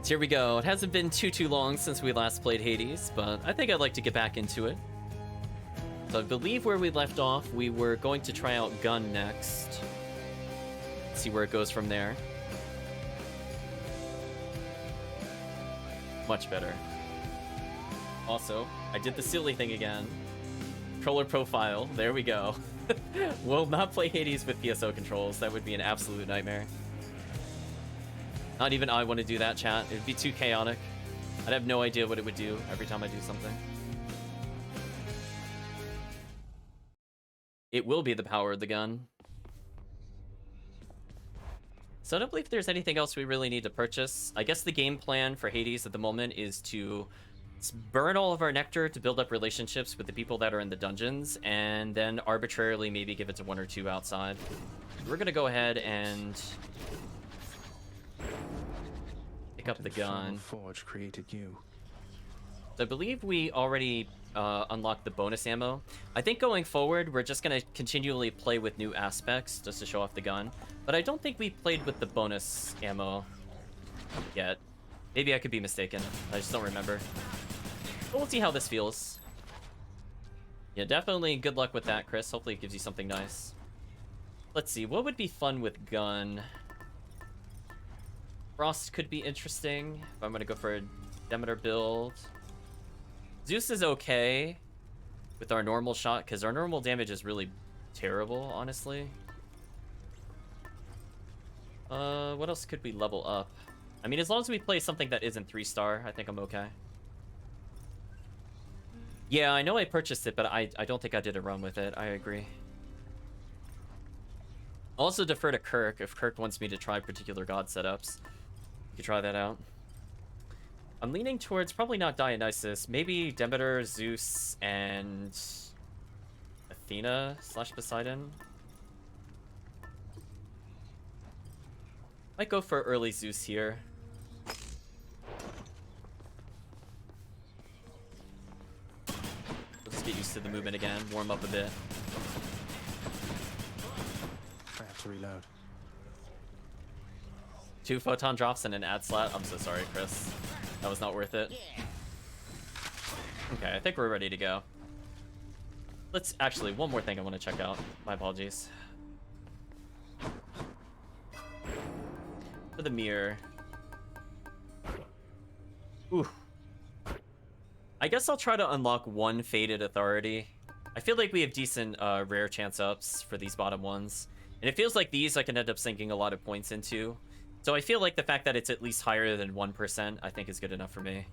So here we go. It hasn't been too long since we last played Hades, but I think I'd like to get back into it. So I believe where we left off, we were going to try out Gun next. See where it goes from there. Much better. Also, I did the silly thing again. Controller profile, there we go. We'll not play Hades with PSO controls. That would be an absolute nightmare. Not even I want to do that, chat. It would be too chaotic. I'd have no idea what it would do every time I do something. It will be the power of the gun. So I don't believe there's anything else we really need to purchase. I guess the game plan for Hades at the moment is to burn all of our nectar to build up relationships with the people that are in the dungeons, and then arbitrarily maybe give it to one or two outside. We're gonna go ahead and pick up the gun. Forge created you. So I believe we already unlocked the bonus ammo. I think going forward, we're just going to continually play with new aspects just to show off the gun. But I don't think we played with the bonus ammo yet. Maybe I could be mistaken. I just don't remember. But we'll see how this feels. Yeah, definitely good luck with that, Chris. Hopefully it gives you something nice. Let's see, what would be fun with gun? Frost could be interesting if I'm going to go for a Demeter build. Zeus is okay with our normal shot, because our normal damage is really terrible, honestly. What else could we level up? I mean, as long as we play something that isn't 3-star, I think I'm okay. Yeah, I know I purchased it, but I don't think I did a run with it. I agree. I'll also defer to Kirk if Kirk wants me to try particular god setups. You can try that out. I'm leaning towards probably not Dionysus, maybe Demeter, Zeus, and Athena / Poseidon. Might go for early Zeus here. We'll just get used to the movement again, warm up a bit. I have to reload. 2 photon drops and an ad slat. I'm so sorry, Chris. That was not worth it. Okay, I think we're ready to go. Let's actually, one more thing I want to check out. My apologies. For the mirror. Ooh. I guess I'll try to unlock one Faded Authority. I feel like we have decent rare chance ups for these bottom ones. And it feels like these I can end up sinking a lot of points into. So I feel like the fact that it's at least higher than 1%, I think is good enough for me.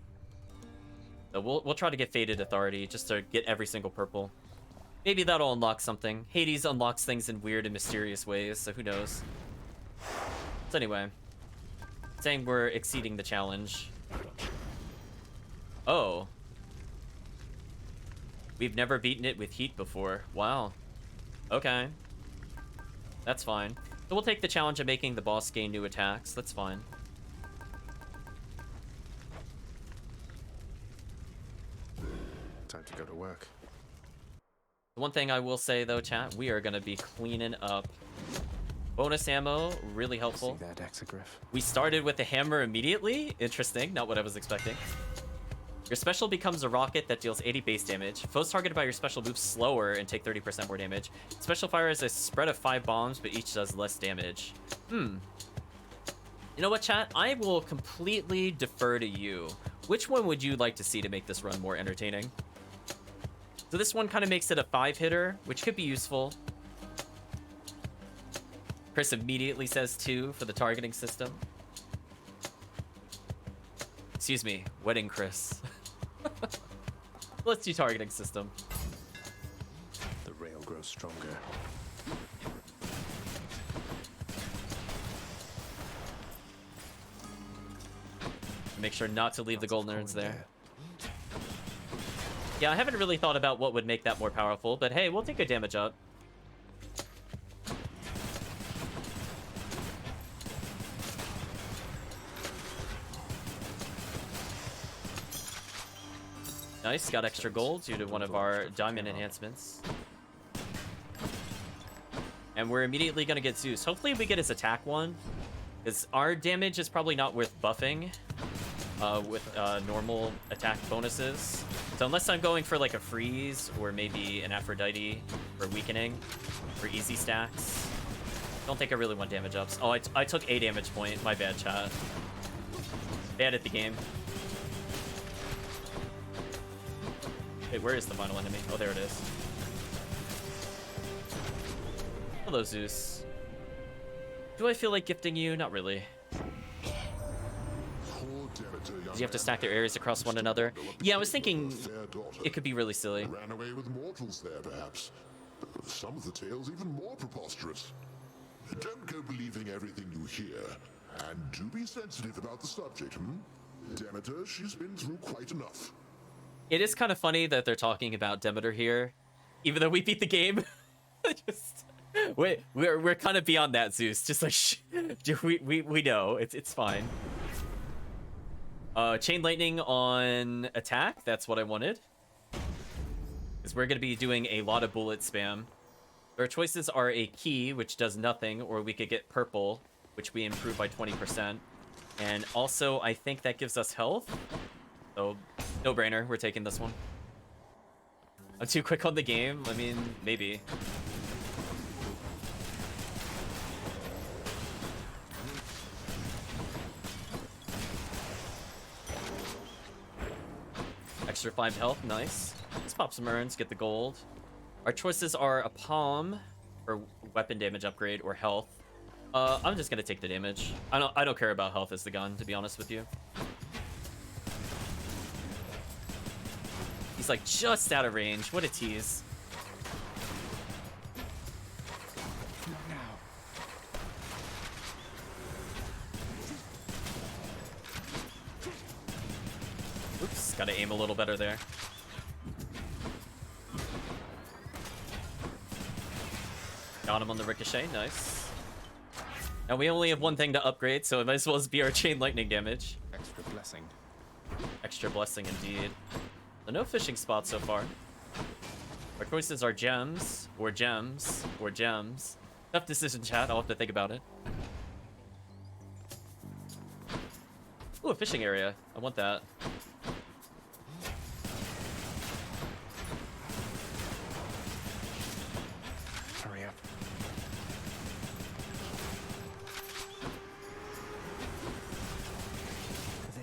So we'll try to get Faded Authority just to get every single purple. Maybe that'll unlock something. Hades unlocks things in weird and mysterious ways, so who knows. So anyway, saying we're exceeding the challenge. Oh. We've never beaten it with heat before. Wow. Okay. That's fine. So we'll take the challenge of making the boss gain new attacks. That's fine. Time to go to work. The one thing I will say though, chat, we are going to be cleaning up. Bonus ammo, really helpful. See that exogryph? We started with the hammer immediately. Interesting, not what I was expecting. Your special becomes a rocket that deals 80 base damage. Foes targeted by your special move slower and take 30% more damage. Special fires a spread of 5 bombs, but each does less damage. You know what, chat? I will completely defer to you. Which one would you like to see to make this run more entertaining? So this one kind of makes it a 5-hitter, which could be useful. Chris immediately says 2 for the targeting system. Excuse me, wedding Chris. Let's do targeting system. The rail grows stronger. Make sure not to leave the golden urns there. Yeah, I haven't really thought about what would make that more powerful, but hey, we'll take a damage up. Nice, got extra gold due to one of our diamond enhancements. And we're immediately going to get Zeus. Hopefully we get his attack one, because our damage is probably not worth buffing. with normal attack bonuses. So unless I'm going for like a freeze or maybe an Aphrodite for weakening for easy stacks, don't think I really want damage ups. Oh, I took a damage point. My bad, chat. Bad at the game. Wait, where is the final enemy? Oh, there it is. Hello, Zeus. Do I feel like gifting you? Not really. Do you have to stack their areas across one another? Yeah, I was thinking it could be really silly. Ran away with mortals there, perhaps. Some of the tales even more preposterous. Don't go believing everything you hear, and do be sensitive about the subject, Demeter, she's been through quite enough. It is kind of funny that they're talking about Demeter here, even though we beat the game. Just we're kind of beyond that, Zeus. Just like we know it's fine. Chain lightning on attack. That's what I wanted. Because we're gonna be doing a lot of bullet spam. Our choices are a key, which does nothing, or we could get purple, which we improve by 20%. And also, I think that gives us health. So, no brainer. We're taking this one. I'm too quick on the game. I mean, maybe. Extra 5 health, nice. Let's pop some urns, get the gold. Our choices are a palm for weapon damage upgrade or health. I'm just gonna take the damage. I don't care about health as the gun, to be honest with you. He's like just out of range. What a tease. Oops, gotta aim a little better there. Got him on the ricochet, nice. Now we only have one thing to upgrade, so it might as well be our chain lightning damage. Extra blessing. Extra blessing indeed. So no fishing spots so far. Our choices are gems, or gems, or gems. Tough decision, chat. I'll have to think about it. Ooh, a fishing area. I want that. Hurry up. There.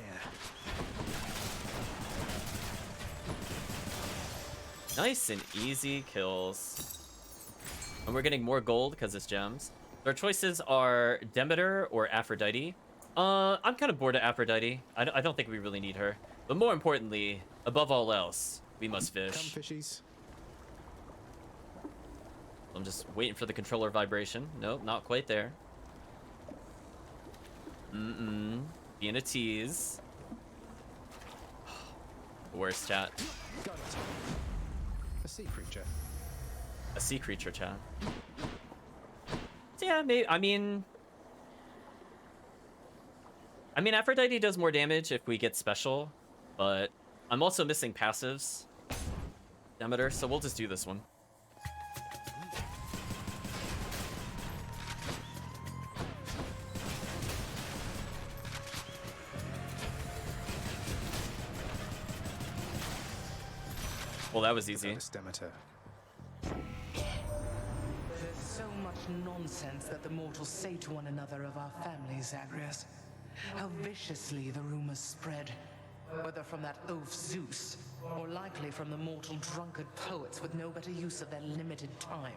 Nice and easy kills. And we're getting more gold because it's gems. Our choices are Demeter or Aphrodite. I'm kind of bored of Aphrodite. I don't think we really need her. But more importantly, above all else, we must Come, fish. fishies. I'm just waiting for the controller vibration. Nope, not quite there. Being a tease. Worst chat. Got it. A sea creature. A sea creature, chat. So yeah, maybe, I mean, Aphrodite does more damage if we get special, but I'm also missing passives, Demeter, so we'll just do this one. Well, that was easy. Goddess Demeter. There's so much nonsense that the mortals say to one another of our families, Zagreus. How viciously the rumors spread, whether from that oaf Zeus, or likely from the mortal drunkard poets with no better use of their limited time.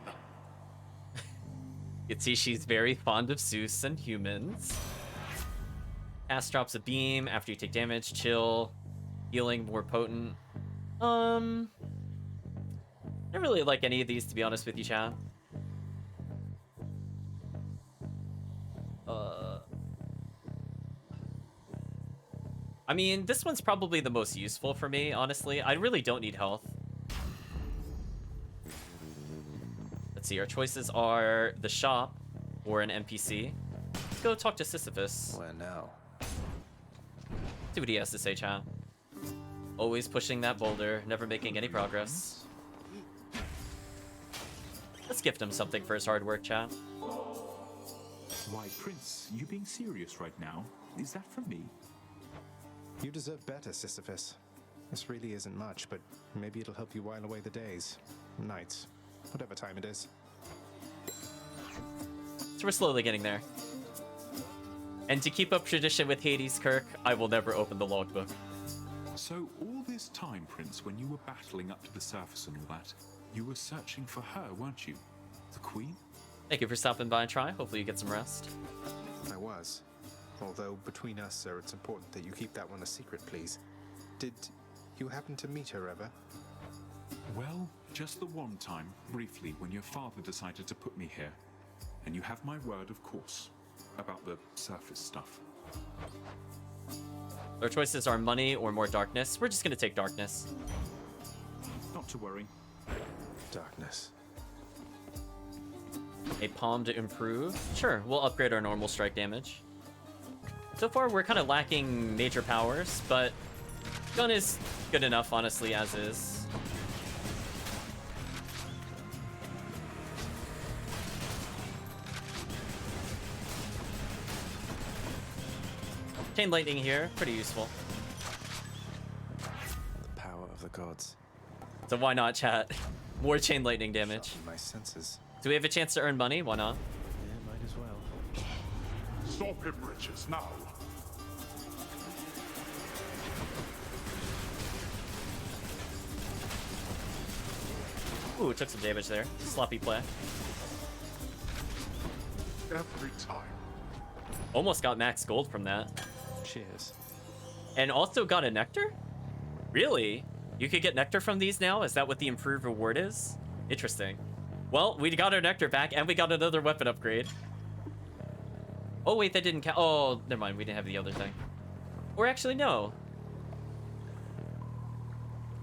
You can see she's very fond of Zeus and humans. Cast drops a beam after you take damage, chill, healing more potent. I don't really like any of these, to be honest with you, chat. I mean, this one's probably the most useful for me, honestly. I really don't need health. Let's see, our choices are the shop or an NPC. Let's go talk to Sisyphus. Where now? See what he has to say, chat. Always pushing that boulder, never making any progress. Let's gift him something for his hard work, chat. Why, Prince, you being serious right now? Is that from me? You deserve better, Sisyphus. This really isn't much, but maybe it'll help you while away the days, nights, whatever time it is. So we're slowly getting there. And to keep up tradition with Hades, Kirk, I will never open the logbook. So all this time, Prince, when you were battling up to the surface and all that, you were searching for her, weren't you? The Queen? Thank you for stopping by and try. Hopefully you get some rest. I was. Although, between us, sir, it's important that you keep that one a secret, please. Did you happen to meet her ever? Well, just the one time, briefly, when your father decided to put me here. And you have my word, of course, about the surface stuff. Our choices are money or more darkness. We're just gonna take darkness. Not to worry. Darkness. A palm to improve. Sure, we'll upgrade our normal strike damage. So far, we're kind of lacking major powers, but gun is good enough, honestly, as is. Chain lightning here, pretty useful. The power of the gods. So why not, chat? More chain lightning damage. Shocking my senses. Do we have a chance to earn money? Why not? Yeah, might as well. Stop him, Riches, now! Ooh, took some damage there. Sloppy play. Every time. Almost got max gold from that. Cheers. And also got a nectar? Really? You could get nectar from these now? Is that what the improved reward is? Interesting. Well, we got our nectar back and we got another weapon upgrade. Oh, wait, that didn't count. Oh, never mind. We didn't have the other thing. Or actually, no.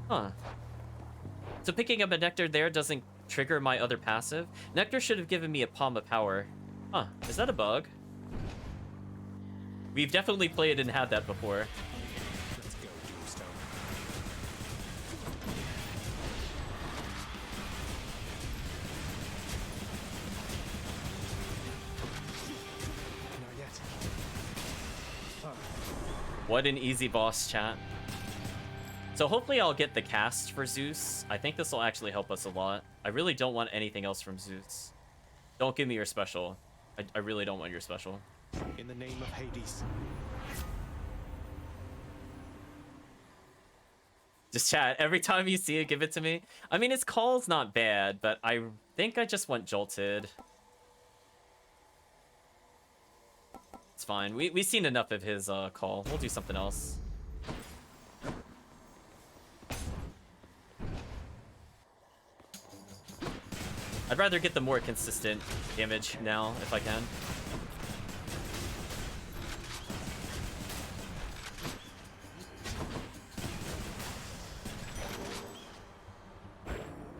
Huh. So picking up a nectar there doesn't trigger my other passive. Nectar should have given me a palm of power. Huh. Is that a bug? We've definitely played and had that before. Let's go, Doomstone. Not yet. What an easy boss, chat. So hopefully I'll get the cast for Zeus. I think this will actually help us a lot. I really don't want anything else from Zeus. Don't give me your special. I really don't want your special. In the name of Hades. Just chat. Every time you see it, give it to me. I mean, his call's not bad, but I think I just want Jolted. It's fine. We've seen enough of his call. We'll do something else. I'd rather get the more consistent damage now, if I can.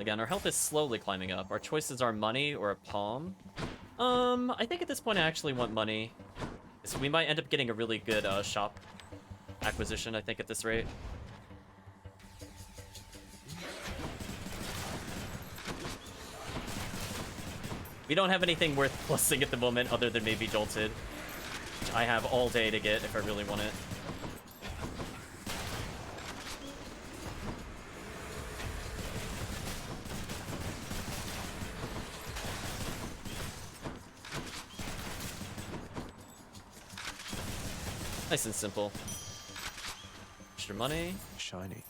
Again, our health is slowly climbing up. Our choices are money or a palm. I think at this point I actually want money. So we might end up getting a really good shop acquisition, I think, at this rate. We don't have anything worth plussing at the moment other than maybe Jolted, which I have all day to get if I really want it. Nice and simple. Extra money. Shiny.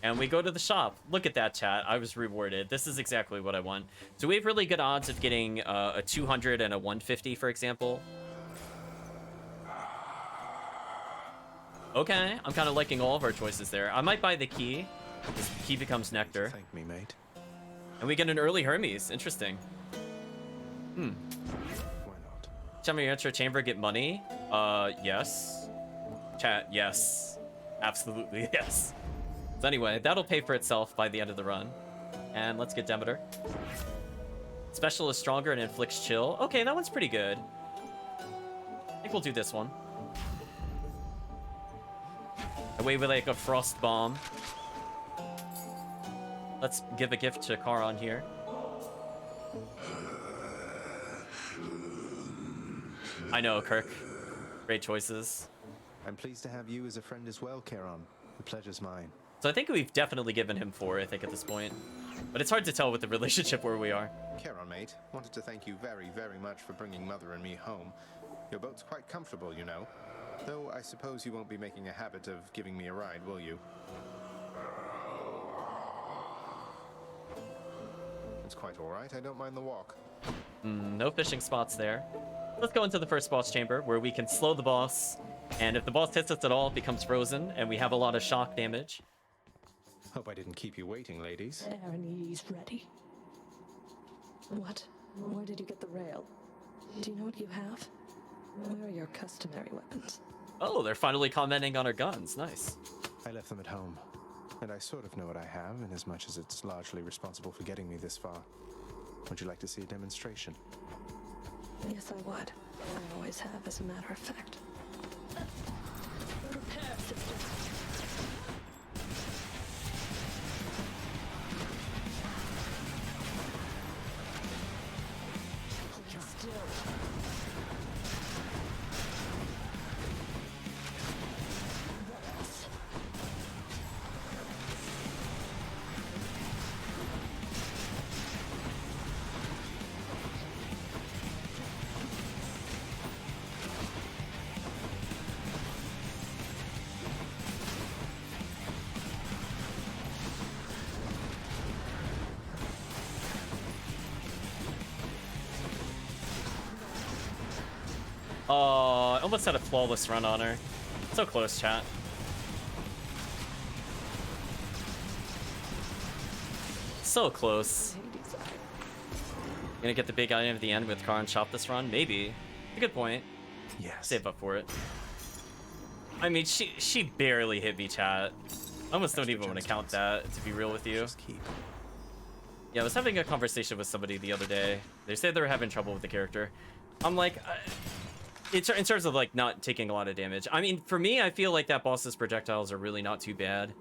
And we go to the shop. Look at that, chat. I was rewarded. This is exactly what I want. So we have really good odds of getting a 200 and a 150, for example. Okay, I'm kind of liking all of our choices there. I might buy the key. This key becomes nectar. Thank me, mate. And we get an early Hermes. Interesting. Why not? Tell me your extra chamber get money? Yes. Chat, yes. Absolutely, yes. So anyway, that'll pay for itself by the end of the run. And let's get Demeter. Special is stronger and inflicts chill. Okay, that one's pretty good. I think we'll do this one. Away with like a frost bomb. Let's give a gift to Charon here. I know, Kirk. Great choices. I'm pleased to have you as a friend as well, Charon. The pleasure's mine. So I think we've definitely given him 4, I think, at this point. But it's hard to tell with the relationship where we are. Charon, mate, wanted to thank you very, very much for bringing Mother and me home. Your boat's quite comfortable, you know. Though I suppose you won't be making a habit of giving me a ride, will you? It's quite all right. I don't mind the walk. No fishing spots there. Let's go into the first boss chamber, where we can slow the boss. And if the boss hits us at all, it becomes frozen, and we have a lot of shock damage. Hope I didn't keep you waiting, ladies. He's ready. What? Where did you get the rail? Do you know what you have? Where are your customary weapons? Oh, they're finally commenting on our guns. Nice. I left them at home, and I sort of know what I have, in as much as it's largely responsible for getting me this far. Would you like to see a demonstration? Yes, I would. I always have, as a matter of fact. Prepare, sister. Hold still. What else? Oh, I almost had a flawless run on her. So close, chat. So close. Gonna get the big item at the end with Karin Chop this run? Maybe. A good point. Yes. Save up for it. I mean, she barely hit me, chat. I almost don't even want to count that, to be real with you. Just keep. Yeah, I was having a conversation with somebody the other day. They said they were having trouble with the character. I'm like, in terms of like not taking a lot of damage. I mean, for me, I feel like that boss's projectiles are really not too bad,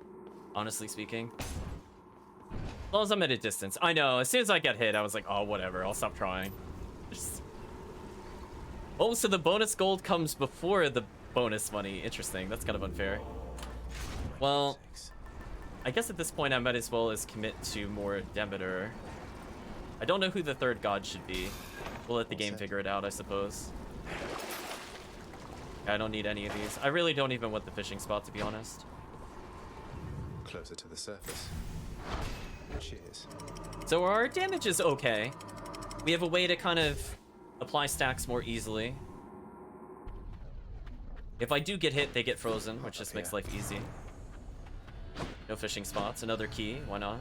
honestly speaking. As long as I'm at a distance. I know, as soon as I get hit, I was like, oh, whatever, I'll stop trying. Just... Oh, so the bonus gold comes before the bonus money. Interesting, that's kind of unfair. Well, I guess at this point I might as well as commit to more Demeter. I don't know who the third god should be. We'll let the game figure it out, I suppose. I don't need any of these. I really don't even want the fishing spot, to be honest. Closer to the surface. Cheers. So our damage is okay. We have a way to kind of apply stacks more easily. If I do get hit, they get frozen, which just makes life easy. No fishing spots. Another key. Why not?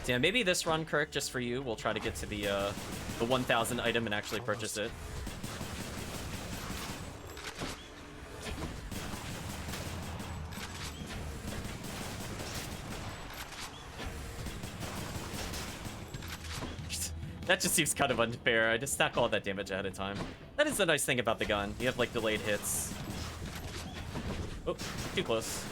So yeah, maybe this run, Kirk, just for you, we'll try to get to the 1,000 item and actually purchase it. That just seems kind of unfair. I just stack all that damage ahead of time. That is the nice thing about the gun. You have like delayed hits. Oh, too close.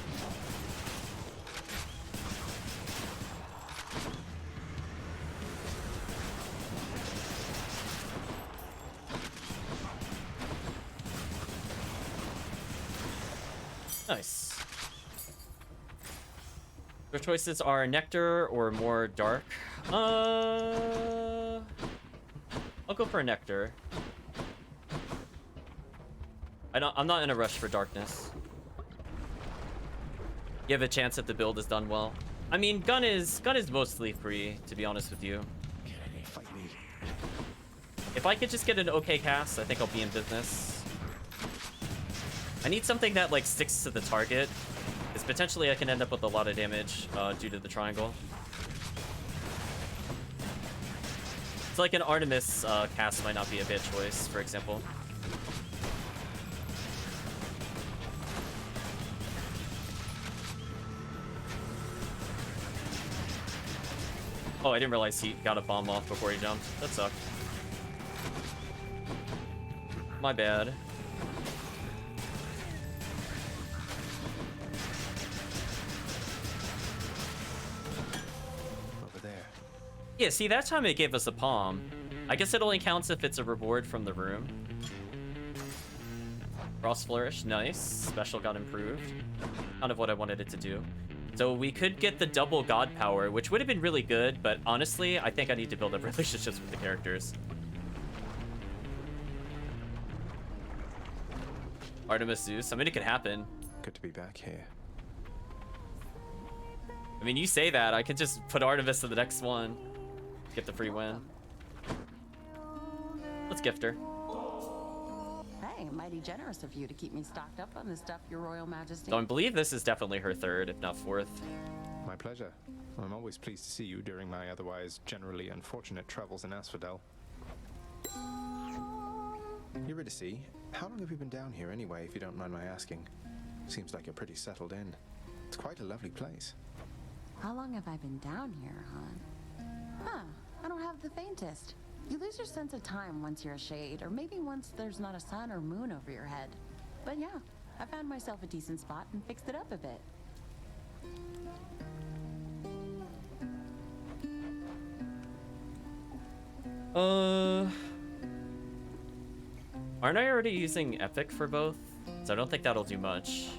Nice. Your choices are nectar or more dark. I'll go for a nectar. I'm not in a rush for darkness. You have a chance that the build is done well. I mean, gun is mostly free, to be honest with you. Fight me. If I could just get an okay cast, I think I'll be in business. I need something that like sticks to the target, because potentially I can end up with a lot of damage due to the triangle. It's like an Artemis cast might not be a bad choice, for example. Oh, I didn't realize he got a bomb off before he jumped. That sucked. My bad. Over there. Yeah, see, that time it gave us a palm. I guess it only counts if it's a reward from the room. Frost Flourish, nice. Special got improved. Kind of what I wanted it to do. So we could get the double god power, which would have been really good, but honestly, I think I need to build up relationships with the characters. Artemis Zeus, I mean, it could happen. Good to be back here. I mean, you say that, I could just put Artemis to the next one. Get the free win. Let's gift her. Hey, mighty generous of you to keep me stocked up on this stuff, Your Royal Majesty. So I believe this is definitely her third, if not fourth. My pleasure. I'm always pleased to see you during my otherwise generally unfortunate travels in Asphodel. Eurydice, how long have you been down here anyway, if you don't mind my asking? Seems like you're pretty settled in. It's quite a lovely place. How long have I been down here, hon? Huh, I don't have the faintest. You lose your sense of time once you're a shade, or maybe once there's not a sun or moon over your head. But yeah, I found myself a decent spot and fixed it up a bit. Aren't I already using Epic for both? So I don't think that'll do much.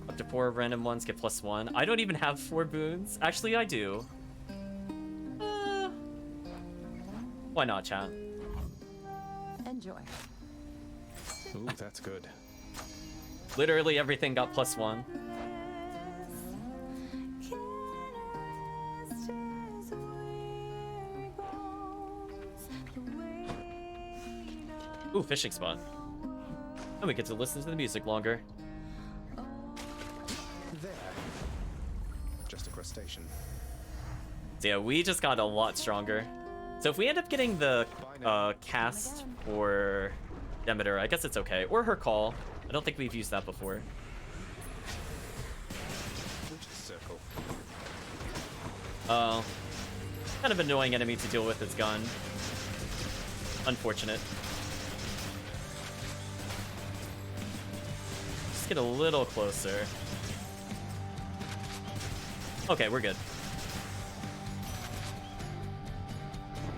Up to 4 random ones get +1. I don't even have 4 boons. Actually, I do. Why not, chat? Enjoy. Ooh, that's good. Literally everything got +1. Ooh, fishing spot. And we get to listen to the music longer. There. Just a crustacean. So yeah, we just got a lot stronger. So if we end up getting the cast for Demeter, I guess it's okay. Or her call. I don't think we've used that before. Circle. Kind of annoying enemy to deal with its gun. Unfortunate. Just get a little closer. Okay, we're good.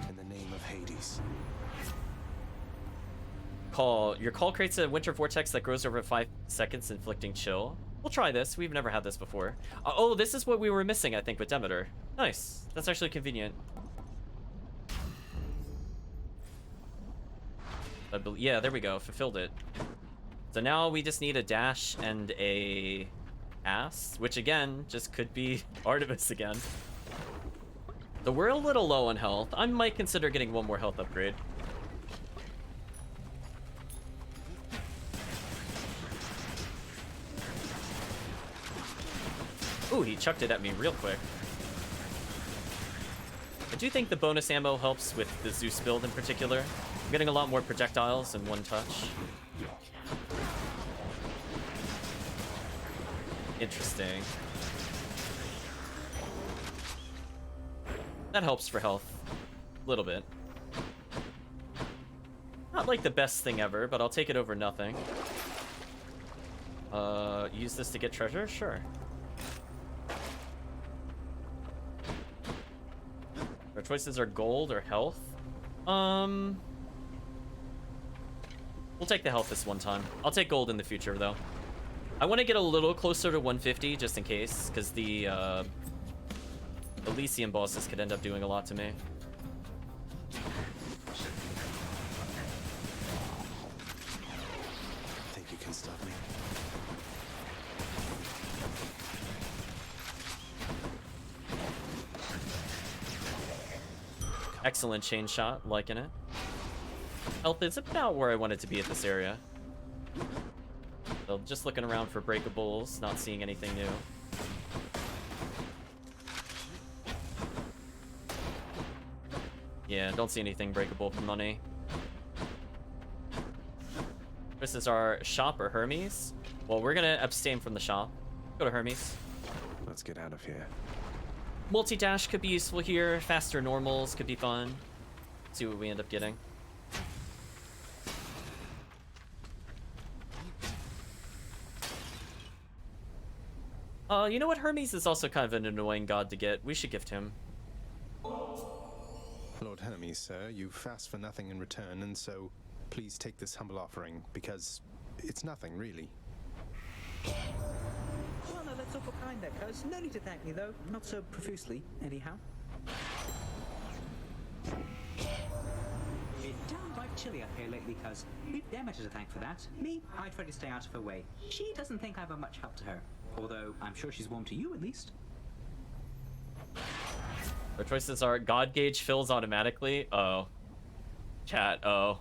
In the name of Hades. Your call creates a winter vortex that grows over 5 seconds, inflicting chill. We'll try this. We've never had this before. Oh, this is what we were missing, I think, with Demeter. Nice. That's actually convenient. Yeah, there we go. Fulfilled it. So now we just need a dash and a ass, which again just could be Artemis again. So we're a little low on health. I might consider getting one more health upgrade. Ooh, he chucked it at me real quick. I do think the bonus ammo helps with the Zeus build in particular. I'm getting a lot more projectiles in one touch. Interesting. That helps for health. A little bit. Not like the best thing ever, but I'll take it over nothing. Use this to get treasure? Sure. Our choices are gold or health. We'll take the health this one time. I'll take gold in the future, though. I want to get a little closer to 150, just in case, because the Elysium bosses could end up doing a lot to me. Think you can stop me? Excellent chain shot, liking it. Health is about where I want it to be at this area. So just looking around for breakables, not seeing anything new. Yeah, don't see anything breakable for money. This is our shop or Hermes. Well, we're gonna abstain from the shop. Go to Hermes. Let's get out of here. Multi-dash could be useful here. Faster normals could be fun. See what we end up getting. You know what? Hermes is also kind of an annoying god to get. We should gift him. Hermes, sir. You've asked for nothing in return, and so please take this humble offering, because it's nothing, really. Well, no, that's awful kind there, cuz. No need to thank me, though. Not so profusely, anyhow. It's downright chilly up here lately, cuz. We've Demeter to thank for that. Me, I try to stay out of her way. She doesn't think I'm a much help to her. Although, I'm sure she's warm to you, at least. Our choices are God gauge fills automatically. Oh. Chat, oh.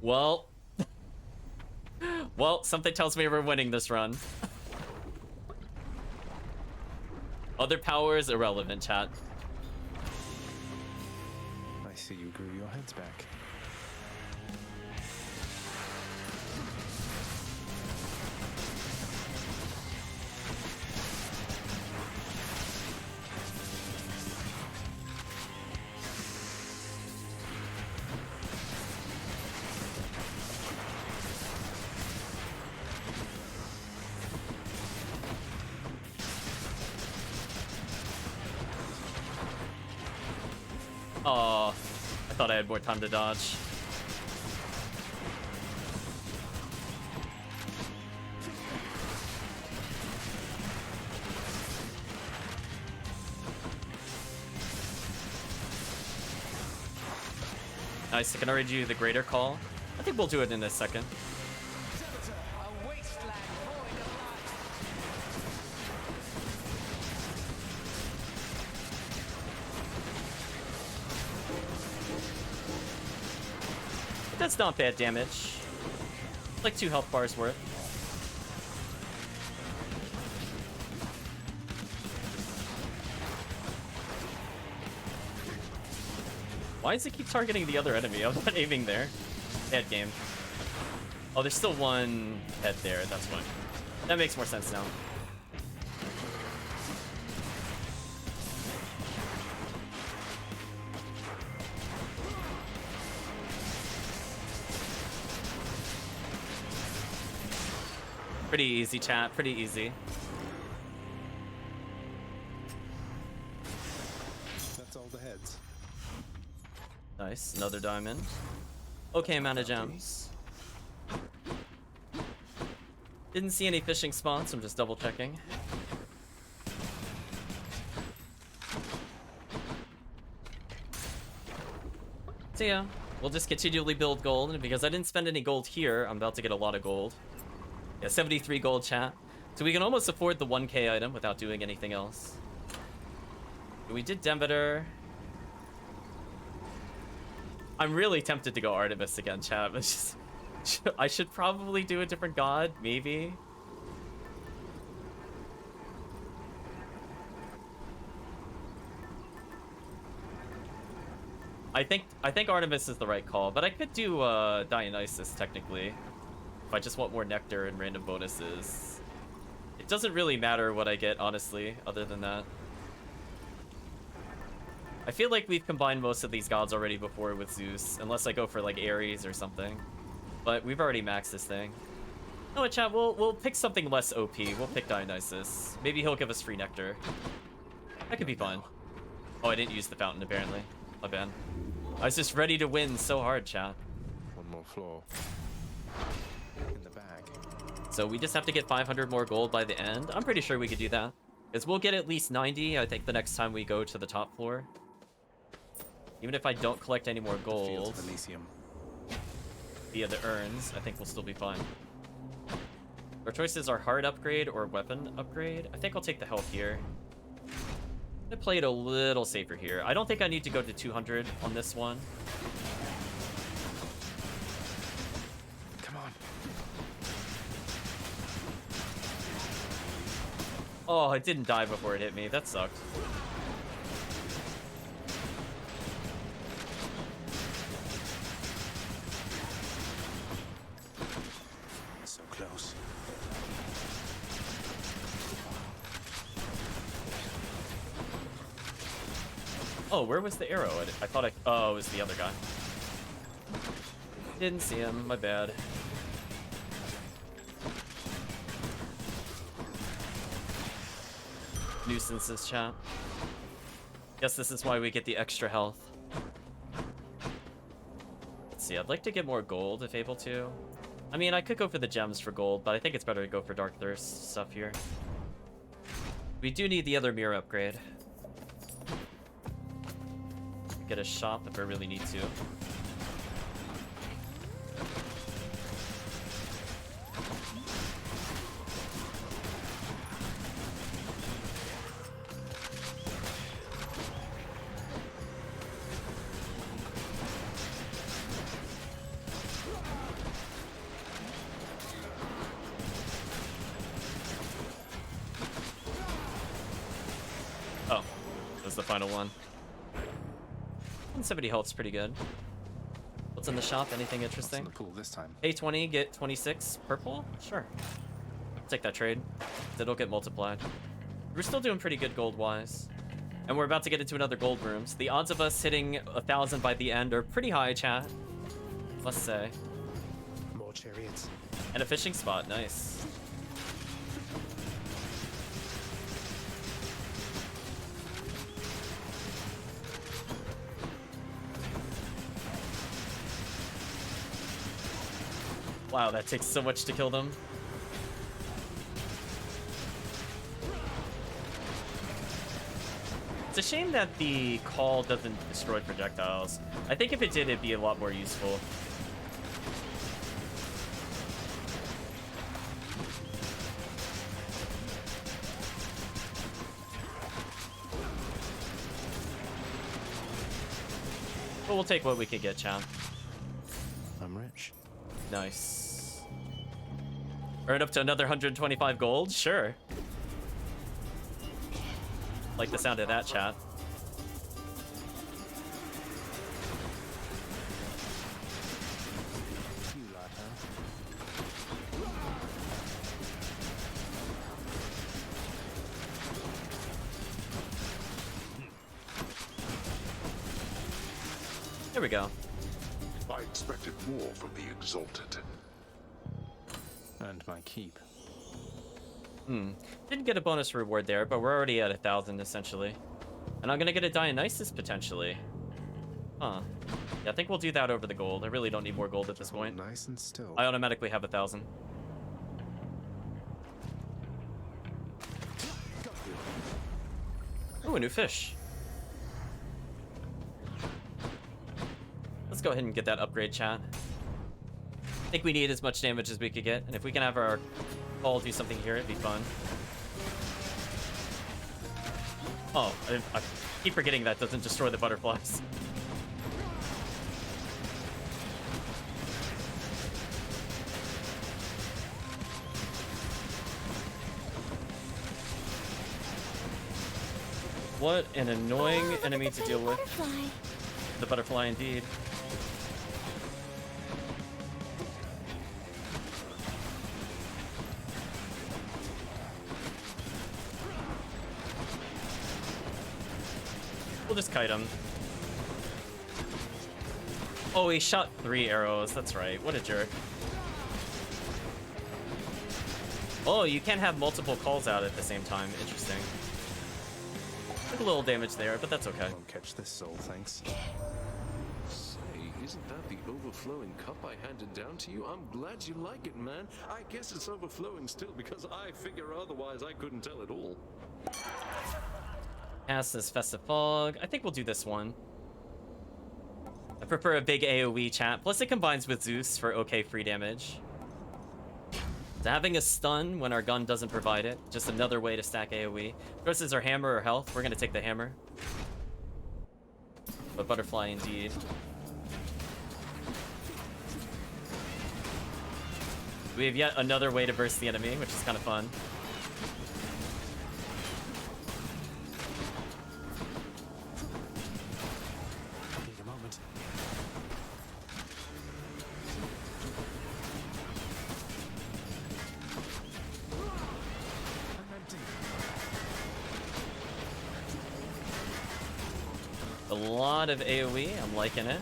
Well. Well, something tells me we're winning this run. Other powers, irrelevant, chat. I see you grew your heads back. Oh, I thought I had more time to dodge. Nice, I can already do the greater call. I think we'll do it in a second. A wasteland void of life. That's not bad damage. Like 2 health bars worth. Why does it keep targeting the other enemy? I'm not aiming there. Bad game. Oh, there's still one head there, that's why. That makes more sense now. Pretty easy, chat. Pretty easy. That's all the heads. Nice. Another diamond. Okay amount of gems. Didn't see any fishing spots. I'm just double checking. So yeah, we'll just continually build gold. And because I didn't spend any gold here, I'm about to get a lot of gold. Yeah, 73 gold, chat. So we can almost afford the 1k item without doing anything else. We did Demeter. I'm really tempted to go Artemis again, chat. It's just, I should probably do a different god, maybe. I think Artemis is the right call, but I could do Dionysus technically. If I just want more nectar and random bonuses. It doesn't really matter what I get, honestly, other than that. I feel like we've combined most of these gods already before with Zeus, unless I go for like Ares or something. But we've already maxed this thing. No, chat, we'll pick something less OP. We'll pick Dionysus. Maybe he'll give us free nectar. That could be fun. Oh, I didn't use the fountain apparently. My bad. I was just ready to win so hard, chat. One more floor. In the bag. So we just have to get 500 more gold by the end. I'm pretty sure we could do that. Because we'll get at least 90, I think, the next time we go to the top floor. Even if I don't collect any more gold Fields of Elysium. via the urns, I think we'll still be fine. Our choices are hard upgrade or weapon upgrade. I think I'll take the health here. I'm gonna play it a little safer here. I don't think I need to go to 200 on this one. Come on. Oh, it didn't die before it hit me. That sucked. So close. Oh, where was the arrow? I thought oh, it was the other guy. Didn't see him. My bad. Nuisances, chat. Guess this is why we get the extra health. Let's see, I'd like to get more gold if able to. I mean, I could go for the gems for gold, but I think it's better to go for Dark Thirst stuff here. We do need the other mirror upgrade. Get a shop if I really need to. Oh, that's the final one. 170 health's pretty good. What's in the shop? Anything What's in interesting? the pool this time? Pay 20, get 26 purple? Sure. Take that trade. It'll get multiplied. We're still doing pretty good gold-wise. And we're about to get into another gold room. So the odds of us hitting 1,000 by the end are pretty high, chat. Must say. More chariots. And a fishing spot, nice. Wow, that takes so much to kill them. It's a shame that the call doesn't destroy projectiles. I think if it did, it'd be a lot more useful. But we'll take what we could get, champ. I'm rich. Nice. Earn up to another 125 gold? Sure. Like the sound of that, chat. You lot, huh? There we go. I expected more from the Exalted. And my keep. Didn't get a bonus reward there, but we're already at 1,000 essentially. And I'm gonna get a Dionysus potentially. Huh. Yeah, I think we'll do that over the gold. I really don't need more gold at this point. Nice and still. I automatically have 1,000. Ooh, a new fish. Let's go ahead and get that upgrade, chat. I think we need as much damage as we could get, and if we can have our call do something here, it'd be fun. Oh, I keep forgetting that doesn't destroy the butterflies. What an annoying enemy to deal with. The butterfly indeed. We'll just kite him. Oh, he shot 3 arrows. That's right. What a jerk. Oh, you can't have multiple calls out at the same time. Interesting. Took a little damage there, but that's okay. Won't catch this soul, thanks. Say, isn't that the overflowing cup I handed down to you? I'm glad you like it, man. I guess it's overflowing still because I figure otherwise I couldn't tell at all. Cast this Festive Fog. I think we'll do this one. I prefer a big AoE, chat. Plus it combines with Zeus for okay free damage. So having a stun when our gun doesn't provide it. Just another way to stack AoE. Versus our hammer or health. We're gonna take the hammer. But butterfly indeed. We have yet another way to burst the enemy, which is kind of fun. Take a moment. I'm empty. A lot of AoE. I'm liking it.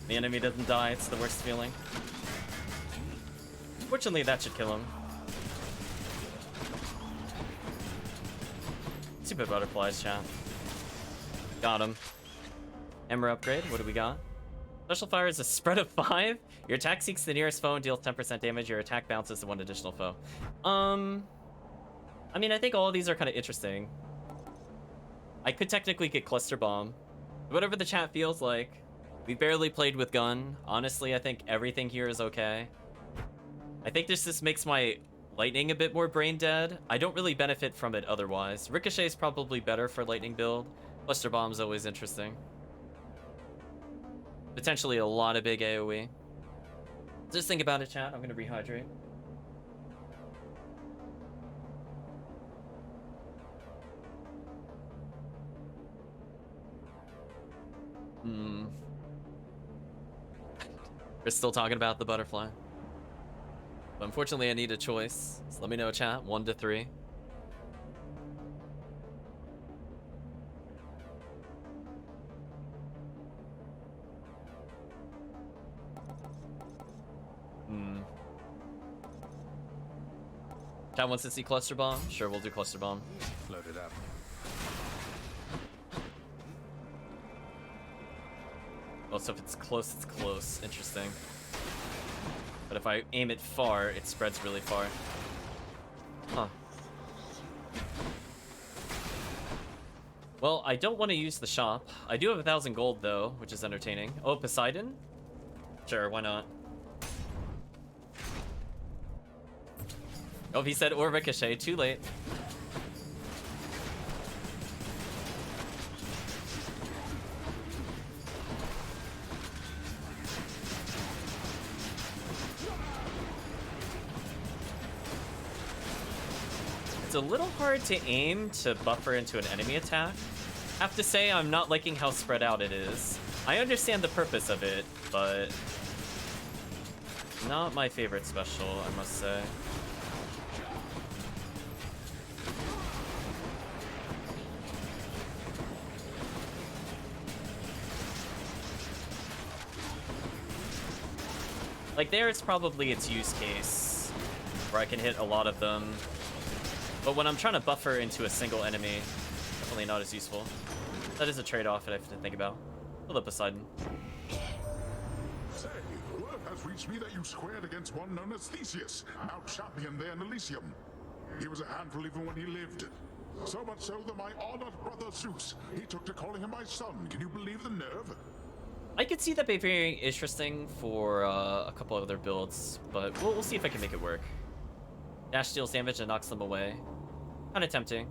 The enemy doesn't die, it's the worst feeling. Fortunately, that should kill him. Stupid butterflies, chat. Got him. Hammer upgrade, what do we got? Special fire is a spread of 5. Your attack seeks the nearest foe and deals 10% damage. Your attack bounces to 1 additional foe. I mean, I think all of these are kind of interesting. I could technically get Cluster Bomb. Whatever the chat feels like. We barely played with gun. Honestly, I think everything here is okay. I think this just makes my lightning a bit more brain dead. I don't really benefit from it otherwise. Ricochet is probably better for lightning build. Cluster Bomb's always interesting. Potentially a lot of big AoE. Just think about it, chat. I'm gonna rehydrate. We're still talking about the butterfly. But unfortunately, I need a choice. So let me know, chat. 1 to 3. Chat wants to see Cluster Bomb? Sure, we'll do Cluster Bomb. Load it up. Oh, so if it's close, it's close. Interesting. But if I aim it far, it spreads really far. Huh. Well, I don't want to use the shop. I do have 1,000 gold, though, which is entertaining. Oh, Poseidon? Sure, why not? Oh, he said or Ricochet. Too late. It's a little hard to aim to buffer into an enemy attack. Have to say, I'm not liking how spread out it is. I understand the purpose of it, but not my favorite special, I must say. Like there, it's probably its use case, where I can hit a lot of them. But when I'm trying to buffer into a single enemy, definitely not as useful. That is a trade-off that I have to think about. Hello, Poseidon. Say, word has reached me that you squared against one known as Theseus, our champion there in Elysium. He was a handful even when he lived. So much so that my honored brother Zeus, he took to calling him my son. Can you believe the nerve? I could see that being very interesting for a couple of other builds, but we'll see if I can make it work. Dash deals damage and knocks them away. Kind of tempting.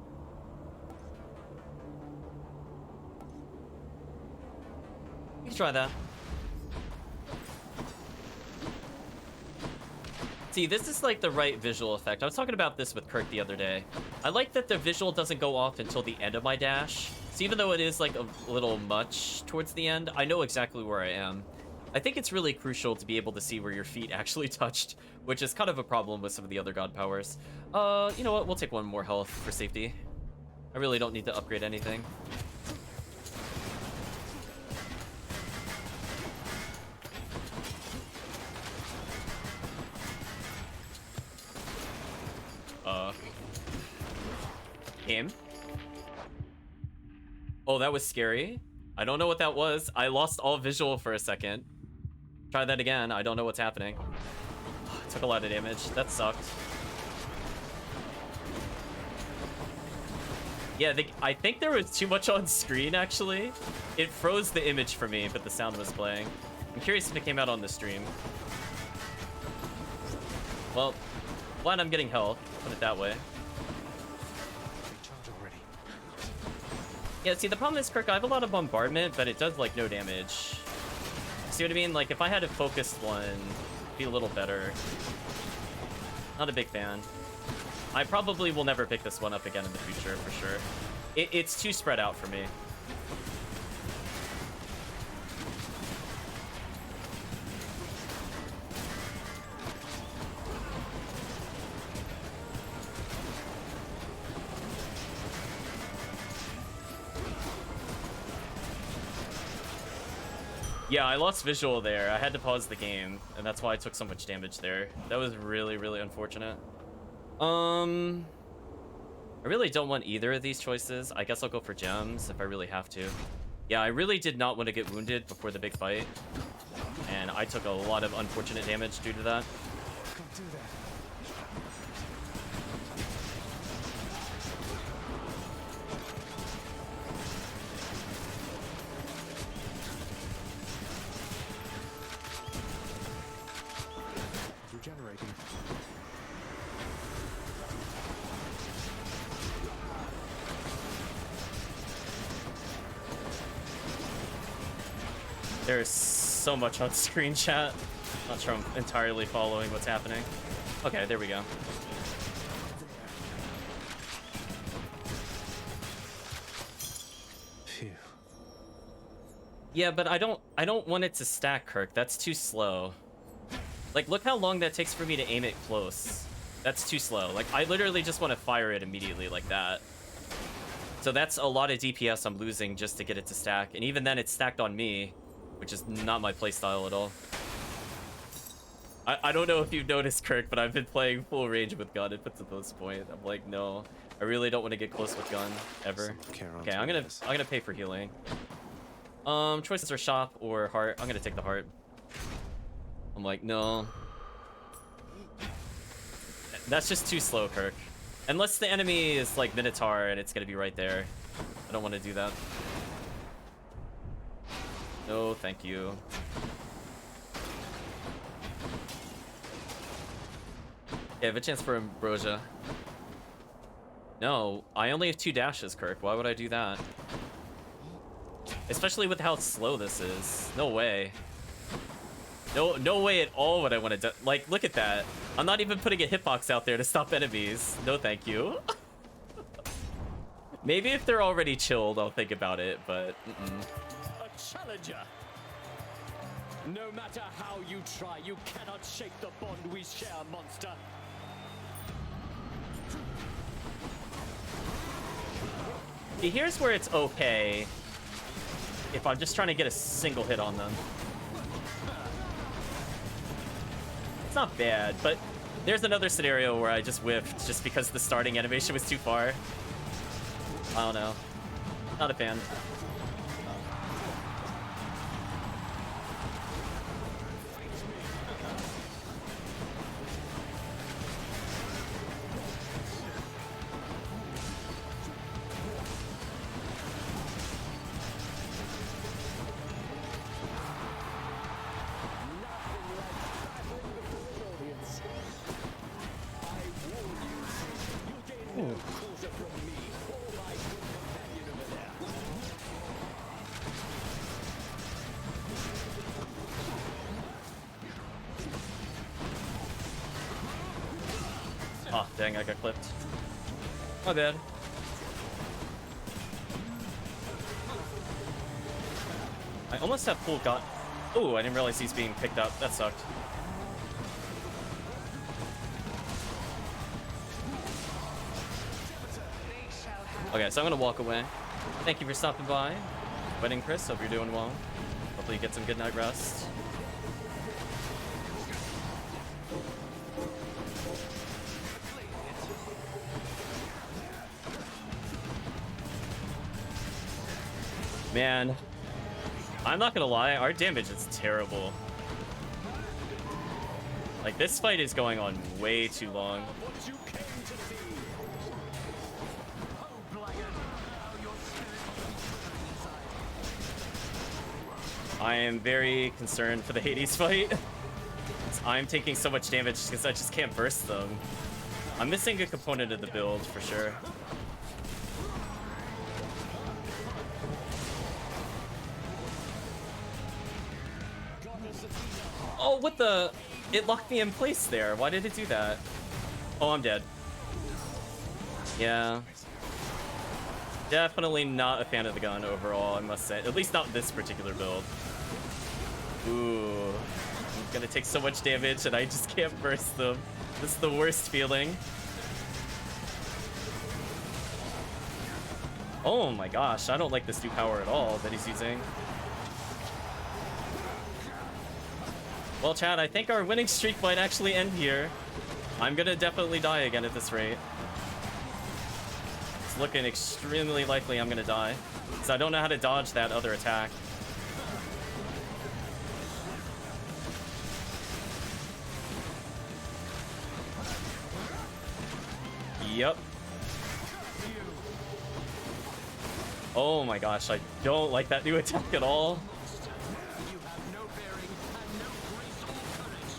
You can try that. See, this is like the right visual effect. I was talking about this with Kirk the other day. I like that the visual doesn't go off until the end of my dash. So even though it is like a little much towards the end, I know exactly where I am. I think it's really crucial to be able to see where your feet actually touched, which is kind of a problem with some of the other god powers. You know what? We'll take 1 more health for safety. I really don't need to upgrade anything. Him? Oh, that was scary. I don't know what that was. I lost all visual for a second. Try that again. I don't know what's happening. Took a lot of damage. That sucked. Yeah, I think there was too much on screen, actually. It froze the image for me, but the sound was playing. I'm curious if it came out on the stream. Well, glad I'm getting health. Put it that way. Yeah, see, the problem is, Kirk, I have a lot of bombardment, but it does, like, no damage. See what I mean? Like, if I had a focused one, it'd be a little better. Not a big fan. I probably will never pick this one up again in the future, for sure. It's too spread out for me. Yeah, I lost visual there. I had to pause the game, and that's why I took so much damage there. That was really, really unfortunate. I really don't want either of these choices. I guess I'll go for gems if I really have to. Yeah, I really did not want to get wounded before the big fight, and I took a lot of unfortunate damage due to that. Can't do that. Regenerating. There's so much on screen chat. Not sure I'm entirely following what's happening. Okay, there we go. Phew. Yeah, but I don't want it to stack, Kirk. That's too slow. Like, look how long that takes for me to aim it close. That's too slow. Like, I literally just want to fire it immediately like that. So that's a lot of DPS I'm losing just to get it to stack. And even then, it's stacked on me, which is not my playstyle at all. I don't know if you've noticed, Kirk, but I've been playing full range with gun. It puts at this point. I'm like, no, I really don't want to get close with gun ever. Okay, I'm gonna pay for healing. Choices are shop or heart. I'm gonna take the heart. I'm like, no. That's just too slow, Kirk. Unless the enemy is like Minotaur and it's gonna be right there. I don't want to do that. No, thank you. Yeah, I have a chance for Ambrosia. No, I only have 2 dashes, Kirk. Why would I do that? Especially with how slow this is. No way. No way at all would I want to do. Like, look at that. I'm not even putting a hitbox out there to stop enemies. No, thank you. Maybe if they're already chilled, I'll think about it, but A challenger. No matter how you try, you cannot shake the bond we share, monster. See, here's where it's okay if I'm just trying to get a single hit on them. It's not bad, but there's another scenario where I just whiffed just because the starting animation was too far. I don't know. Not a fan. Oh, dang, I got clipped. My bad. I almost have full gun. Oh, I didn't realize he's being picked up. That sucked. Okay, so I'm gonna walk away. Thank you for stopping by. Wedding Chris, hope you're doing well. Hopefully you get some good night rest. Man, I'm not gonna lie, our damage is terrible. Like, this fight is going on way too long. I am very concerned for the Hades fight. I'm taking so much damage because I just can't burst them. I'm missing a component of the build for sure. Oh, what the? It locked me in place there. Why did it do that? Oh, I'm dead. Yeah. Definitely not a fan of the gun overall, I must say. At least not this particular build. Ooh. I'm gonna take so much damage and I just can't burst them. This is the worst feeling. Oh my gosh, I don't like this new power at all that he's using. Well, Chad, I think our winning streak might actually end here. I'm gonna definitely die again at this rate. It's looking extremely likely I'm gonna die, because I don't know how to dodge that other attack. Yep. Oh my gosh, I don't like that new attack at all. You have no bearing and no grace or courage.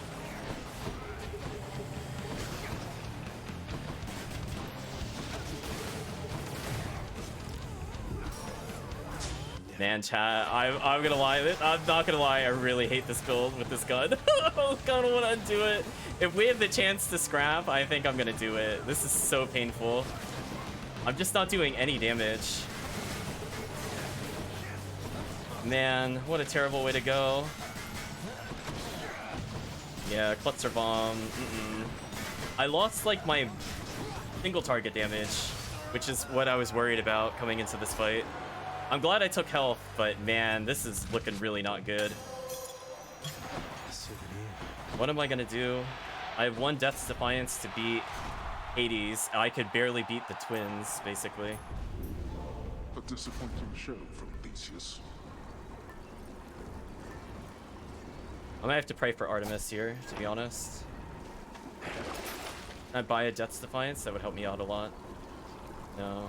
Man, chat, I'm gonna lie. I'm not gonna lie. I really hate this build with this gun. I kind of want to undo it. If we have the chance to scrap, I think I'm gonna do it. This is so painful. I'm just not doing any damage. Man, what a terrible way to go. Yeah, Klutzer Bomb. I lost like my single target damage, which is what I was worried about coming into this fight. I'm glad I took health, but man, this is looking really not good. What am I gonna do? I have one Death's Defiance to beat Hades. I could barely beat the twins, basically. A disappointing show from Theseus. I might have to pray for Artemis here, to be honest. Can I buy a Death's Defiance? That would help me out a lot. No.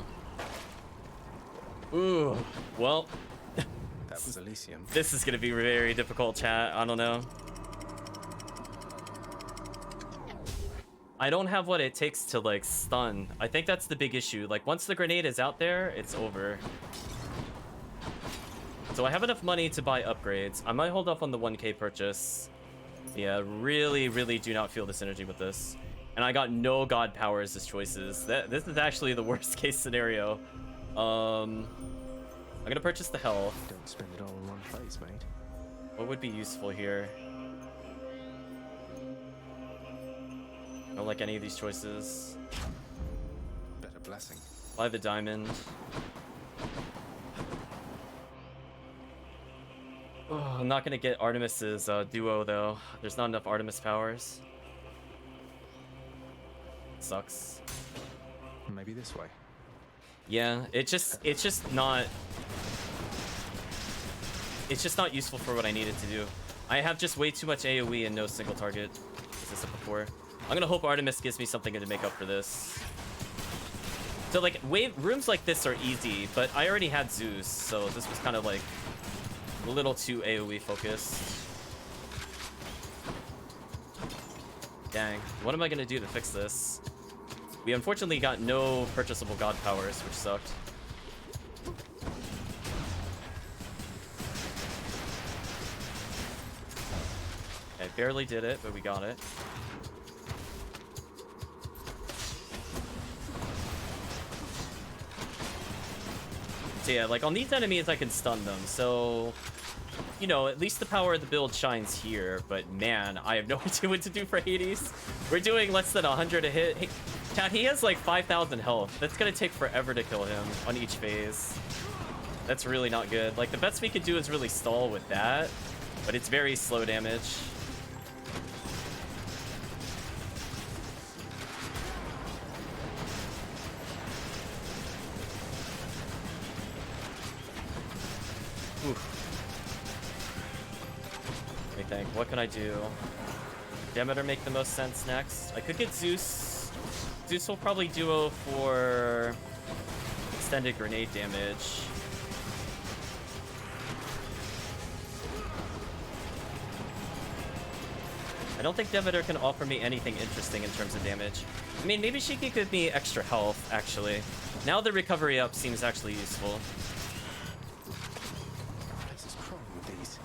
Ooh, well. That was Elysium. This is gonna be very difficult, chat. I don't know. I don't have what it takes to, like, stun. I think that's the big issue. Like, once the grenade is out there, it's over. So I have enough money to buy upgrades. I might hold off on the 1K purchase. Yeah, really, really do not feel the synergy with this. And I got no god powers as choices. This is actually the worst case scenario. I'm gonna purchase the health. Don't spend it all in one place, mate. What would be useful here? I don't like any of these choices. Better blessing. Buy the diamond. Oh, I'm not gonna get Artemis's duo though. There's not enough Artemis powers. Sucks. Maybe this way. Yeah, it's just not useful for what I needed to do. I have just way too much AoE and no single target, as I said before. I'm gonna hope Artemis gives me something to make up for this. So like rooms like this are easy, but I already had Zeus, so this was kind of like a little too AoE focused. Dang, what am I gonna do to fix this? We unfortunately got no purchasable god powers, which sucked. I barely did it, but we got it. So yeah, like on these enemies I can stun them, so you know, at least the power of the build shines here, but man, I have no idea what to do for Hades. We're doing less than 100 a hit. Hey, chat, he has like 5,000 health. That's gonna take forever to kill him on each phase. That's really not good. Like, the best we could do is really stall with that, but it's very slow damage. Oof. Let me think. What can I do? Demeter make the most sense next. I could get Zeus. Zeus will probably duo for extended grenade damage. I don't think Demeter can offer me anything interesting in terms of damage. I mean, maybe she could give me extra health, actually. Now the recovery up seems actually useful. This is crawling with these.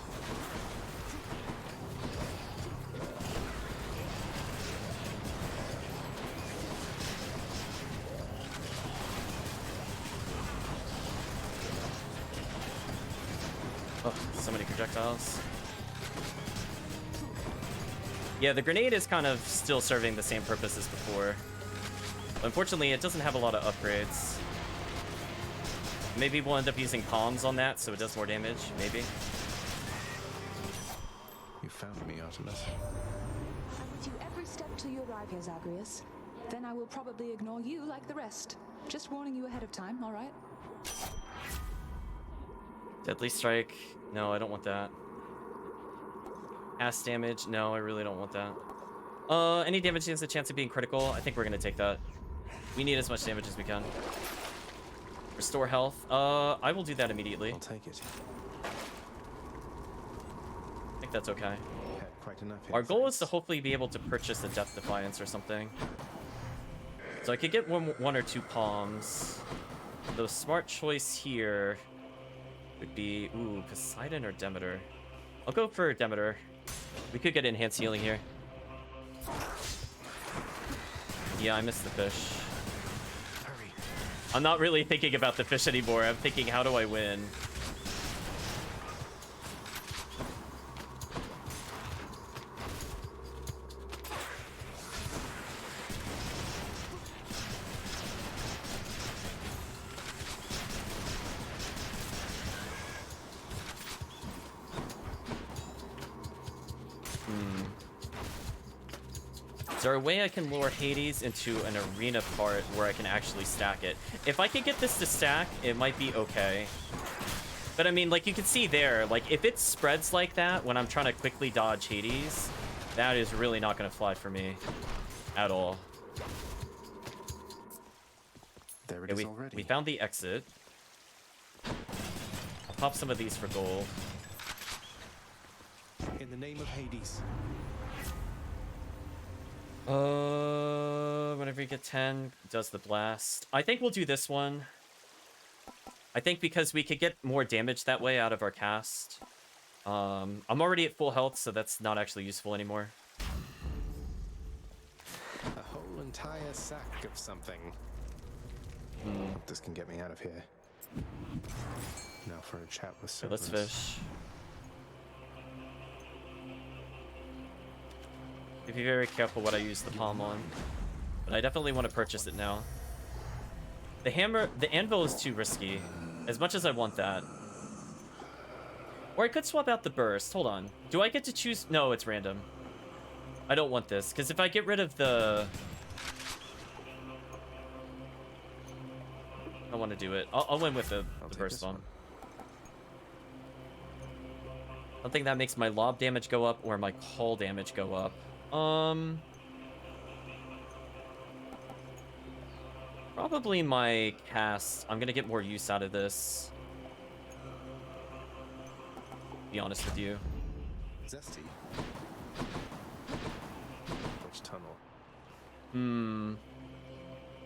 Oh, so many projectiles. Yeah, the grenade is kind of still serving the same purpose as before. But unfortunately, it doesn't have a lot of upgrades. Maybe we'll end up using palms on that so it does more damage, maybe. You found me, Artemis. I'm with you every step till you arrive here, Zagreus. Then I will probably ignore you like the rest. Just warning you ahead of time, all right? Deadly strike. No, I don't want that. Ass damage. No, I really don't want that. Any damage has a chance of being critical. I think we're gonna take that. We need as much damage as we can. Restore health. I will do that immediately. I'll take it. I think that's okay. Had quite enough here, Our goal is thanks. to hopefully be able to purchase a Death Defiance or something. So I could get one or two palms. The smart choice here would be, ooh, Poseidon or Demeter. I'll go for Demeter. We could get enhanced healing here. Yeah, I missed the fish. Hurry. I'm not really thinking about the fish anymore. I'm thinking, how do I win? Is there a way I can lure Hades into an arena part where I can actually stack it? If I could get this to stack, it might be okay. But I mean, like you can see there, like if it spreads like that when I'm trying to quickly dodge Hades, that is really not going to fly for me at all. There it Okay, is already. we found the exit. I'll pop some of these for gold. In the name of Hades. Whenever you get 10, it does the blast. I think we'll do this one. I think because we could get more damage that way out of our cast. I'm already at full health, so that's not actually useful anymore. A whole entire sack of something. Hope this can get me out of here. Now for a chat with Okay, let's Sisyphus. fish. Be very careful what I use the palm on. But I definitely want to purchase it now. The hammer, the anvil is too risky. As much as I want that. Or I could swap out the burst. Hold on. Do I get to choose? No, it's random. I don't want this, because if I get rid of the... I want to do it. I'll win with the burst one. Something that makes my lob damage go up or my call damage go up. Probably my cast. I'm gonna get more use out of this. Be honest with you. Zesty. Which tunnel?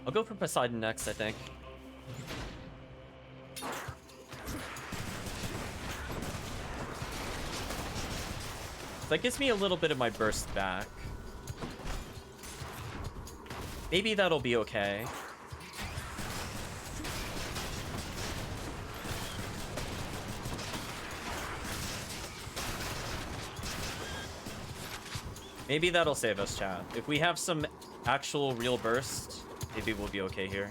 I'll go for Poseidon next, I think. That gives me a little bit of my burst back. Maybe that'll be okay. Maybe that'll save us, chat. If we have some actual real burst, maybe we'll be okay here.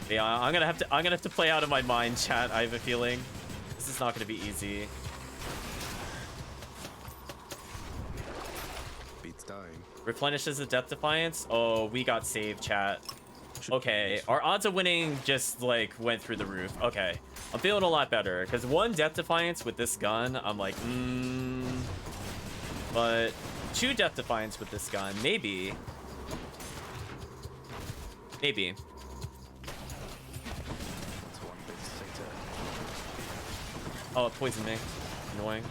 Yeah, I'm gonna have to play out of my mind, chat. I have a feeling this is not gonna be easy. Beats dying. Replenishes the Death Defiance. Oh, we got saved, chat. Okay, our odds of winning just like went through the roof. Okay, I'm feeling a lot better because one Death Defiance with this gun, I'm like, but two Death Defiance with this gun, maybe. Maybe. Oh, it poisoned me. Annoying.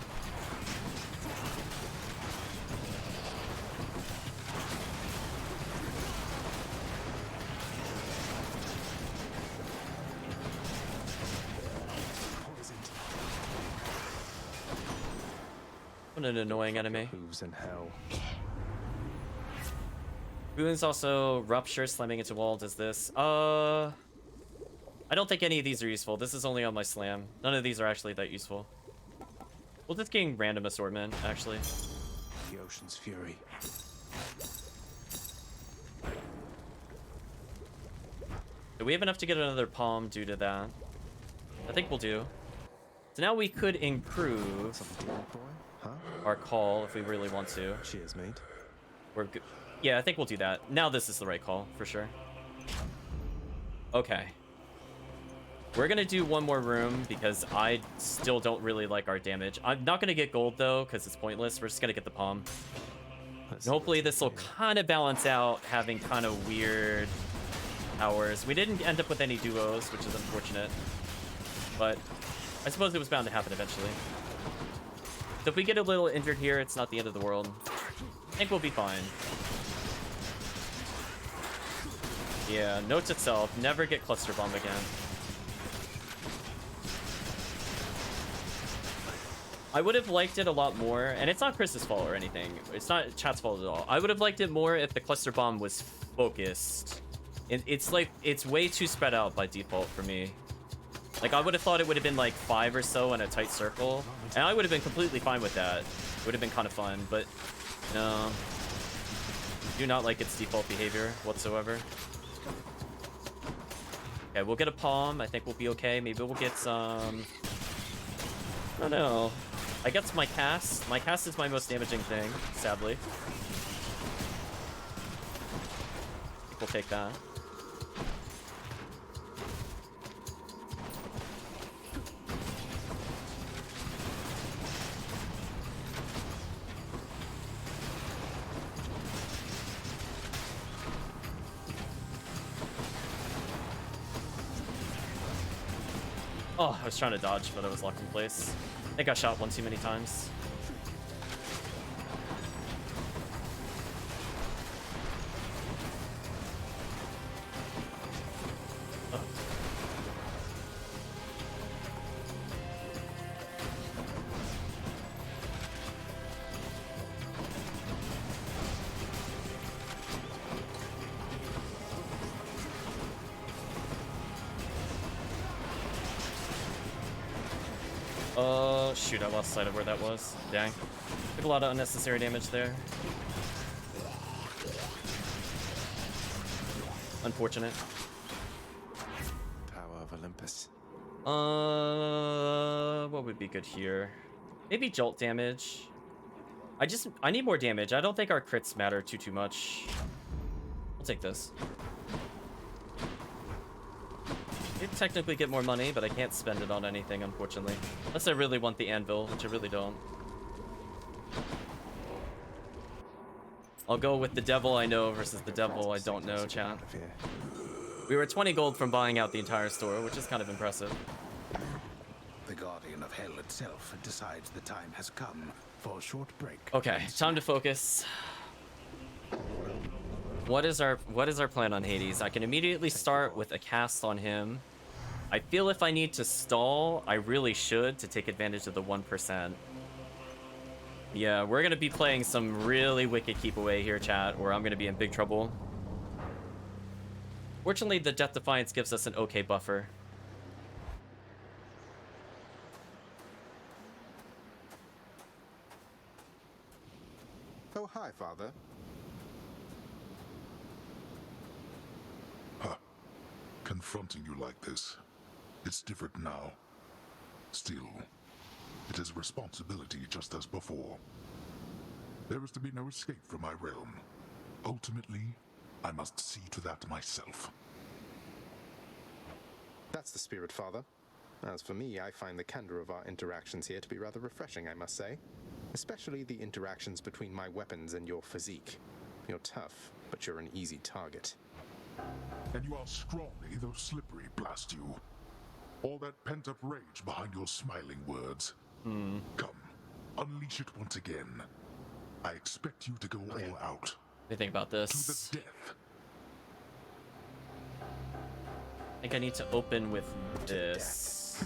What an annoying enemy. Hooves in hell. Boons also rupture, slamming into wall does this. I don't think any of these are useful. This is only on my slam. None of these are actually that useful. We'll just gain random assortment, actually. The ocean's fury. Do we have enough to get another palm due to that? I think we'll do. So now we could improve our call if we really want to. Cheers, mate. We're good. Yeah, I think we'll do that. Now this is the right call, for sure. Okay. We're gonna do one more room because I still don't really like our damage. I'm not gonna get gold though, because it's pointless. We're just gonna get the palm. And hopefully this will kind of balance out having kind of weird powers. We didn't end up with any duos, which is unfortunate. But I suppose it was bound to happen eventually. So if we get a little injured here, it's not the end of the world. I think we'll be fine. Yeah, note to self, never get cluster bomb again. I would have liked it a lot more, and it's not Chris's fault or anything. It's not chat's fault at all. I would have liked it more if the cluster bomb was focused. It's like, it's way too spread out by default for me. Like, I would have thought it would have been like 5 or so in a tight circle, and I would have been completely fine with that. It would have been kind of fun, but no. Do not like its default behavior whatsoever. Okay, we'll get a palm. I think we'll be okay. Maybe we'll get some... I don't know. I guess my cast. My cast is my most damaging thing, sadly. I think we'll take that. Oh, I was trying to dodge, but I was locked in place. I think I shot one too many times. Oh. Shoot, I lost sight of where that was. Dang. Took a lot of unnecessary damage there. Unfortunate. Tower of Olympus. What would be good here? Maybe jolt damage. I need more damage. I don't think our crits matter too much. I'll take this. I could technically get more money, but I can't spend it on anything, unfortunately. Unless I really want the anvil, which I really don't. I'll go with the devil I know versus the devil I don't know, chat. We were 20 gold from buying out the entire store, which is kind of impressive. The guardian of hell itself decides the time has come for a short break. Okay, time to focus. What is our plan on Hades? I can immediately start with a cast on him. I feel if I need to stall, I really should to take advantage of the 1%. Yeah, we're gonna be playing some really wicked keep away here, chat, or I'm gonna be in big trouble. Fortunately, the Death Defiance gives us an okay buffer. Oh, hi, Father. Huh. Confronting you like this. It's different now. Still, it is a responsibility just as before. There is to be no escape from my realm. Ultimately, I must see to that myself. That's the spirit, Father. As for me, I find the candor of our interactions here to be rather refreshing, I must say. Especially the interactions between my weapons and your physique. You're tough, but you're an easy target. And you are scrawny, though slippery, blast you. All that pent-up rage behind your smiling words. Come, unleash it once again. I expect you to go all out. What do you think about this? To the death. I think I need to open with this.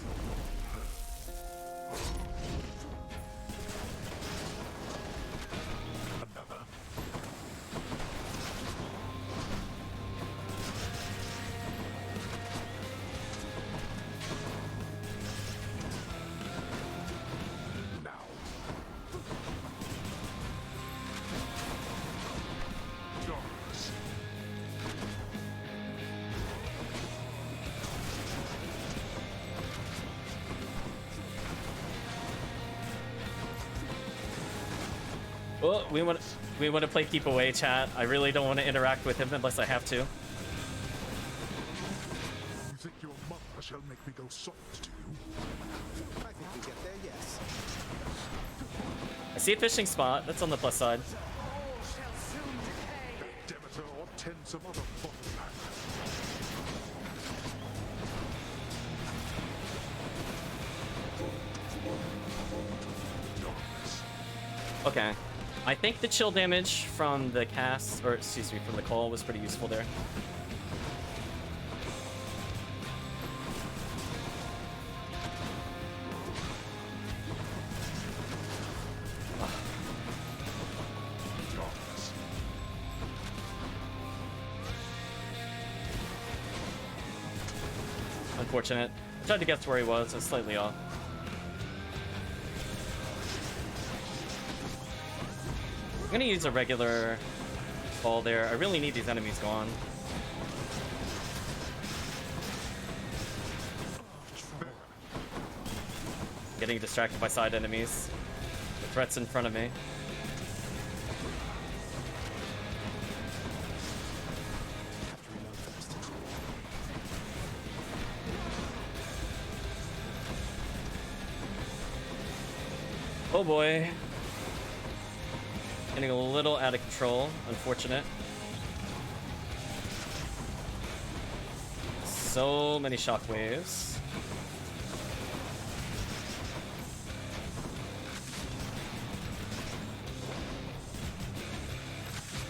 Oh, we want to play keep away, chat. I really don't want to interact with him unless I have to. You think your mother shall make me go soft to you? I think we get there, yes. I see a fishing spot. That's on the plus side. Demeter or tend some other bottleneck. Okay. I think the chill damage from the cast, or excuse me, from the call was pretty useful there. Unfortunate. I tried to guess where he was. I was slightly off. I'm gonna use a regular ball there. I really need these enemies gone. Getting distracted by side enemies. The threat's in front of me. Oh boy. Getting a little out of control. Unfortunate. So many shockwaves.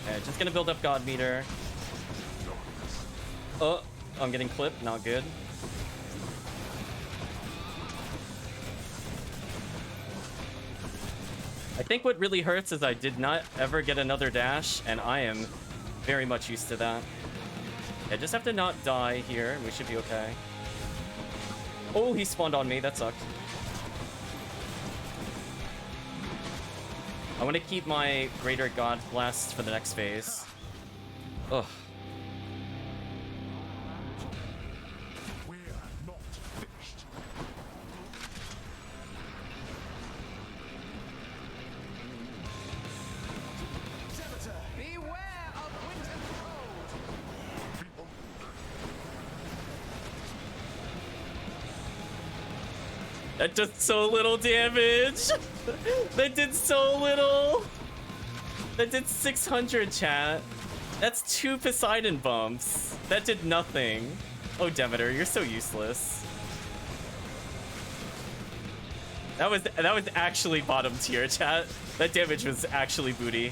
Okay, just gonna build up God meter. Oh, I'm getting clipped. Not good. I think what really hurts is I did not ever get another dash, and I am very much used to that. I just have to not die here, and we should be okay. Oh, he spawned on me. That sucked. I want to keep my Greater God Blast for the next phase. Ugh. That did so little damage. That did so little. That did 600, chat. That's 2 Poseidon bumps. That did nothing. Oh, Demeter, you're so useless. That was actually bottom tier, chat. That damage was actually booty.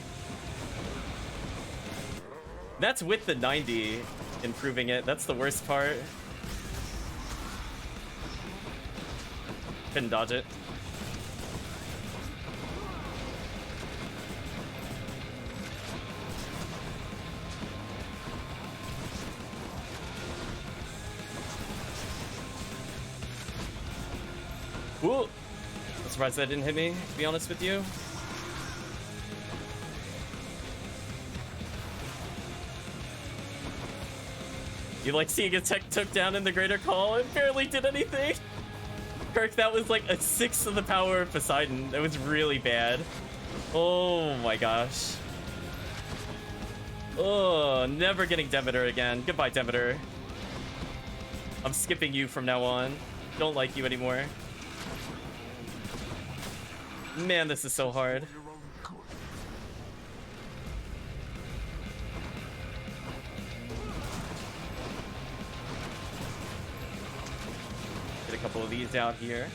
That's with the 90 improving it. That's the worst part. Couldn't dodge it. Ooh! I'm surprised that didn't hit me, to be honest with you. You like seeing a tech took down in the Greater Call? It barely did anything! Kirk, that was like a 1/6 of the power of Poseidon. That was really bad. Oh my gosh. Oh, never getting Demeter again. Goodbye, Demeter. I'm skipping you from now on. Don't like you anymore. Man, this is so hard. Get a couple of these out here.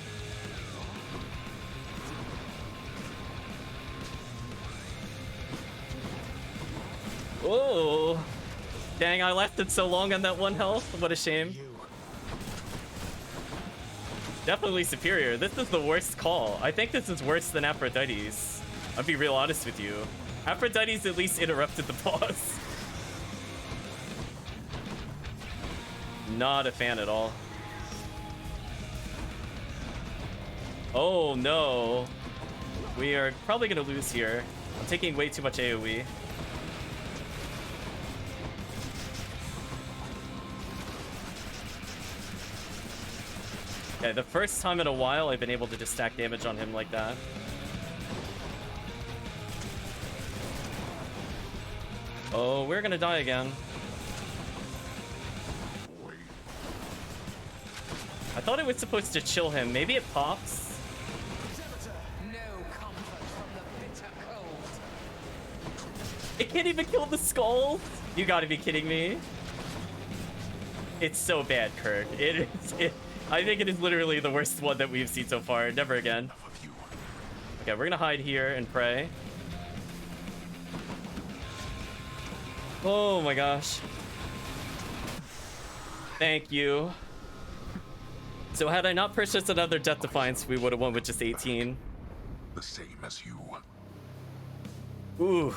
Oh, dang, I left it so long on that 1 health. What a shame. Definitely superior. This is the worst call. I think this is worse than Aphrodite's. I'll be real honest with you. Aphrodite's at least interrupted the boss. Not a fan at all. Oh no. We are probably gonna lose here. I'm taking way too much AoE. Okay, the first time in a while I've been able to just stack damage on him like that. Oh, we're gonna die again. I thought it was supposed to chill him. Maybe it pops? No comfort from the bitter cold. It can't even kill the skulls? You gotta be kidding me. It's so bad, Kirk. I think it is literally the worst one that we've seen so far. Never again. Okay, we're gonna hide here and pray. Oh my gosh. Thank you. So had I not purchased another Death Defiance, we would have won with just 18. The same as you. Ooh.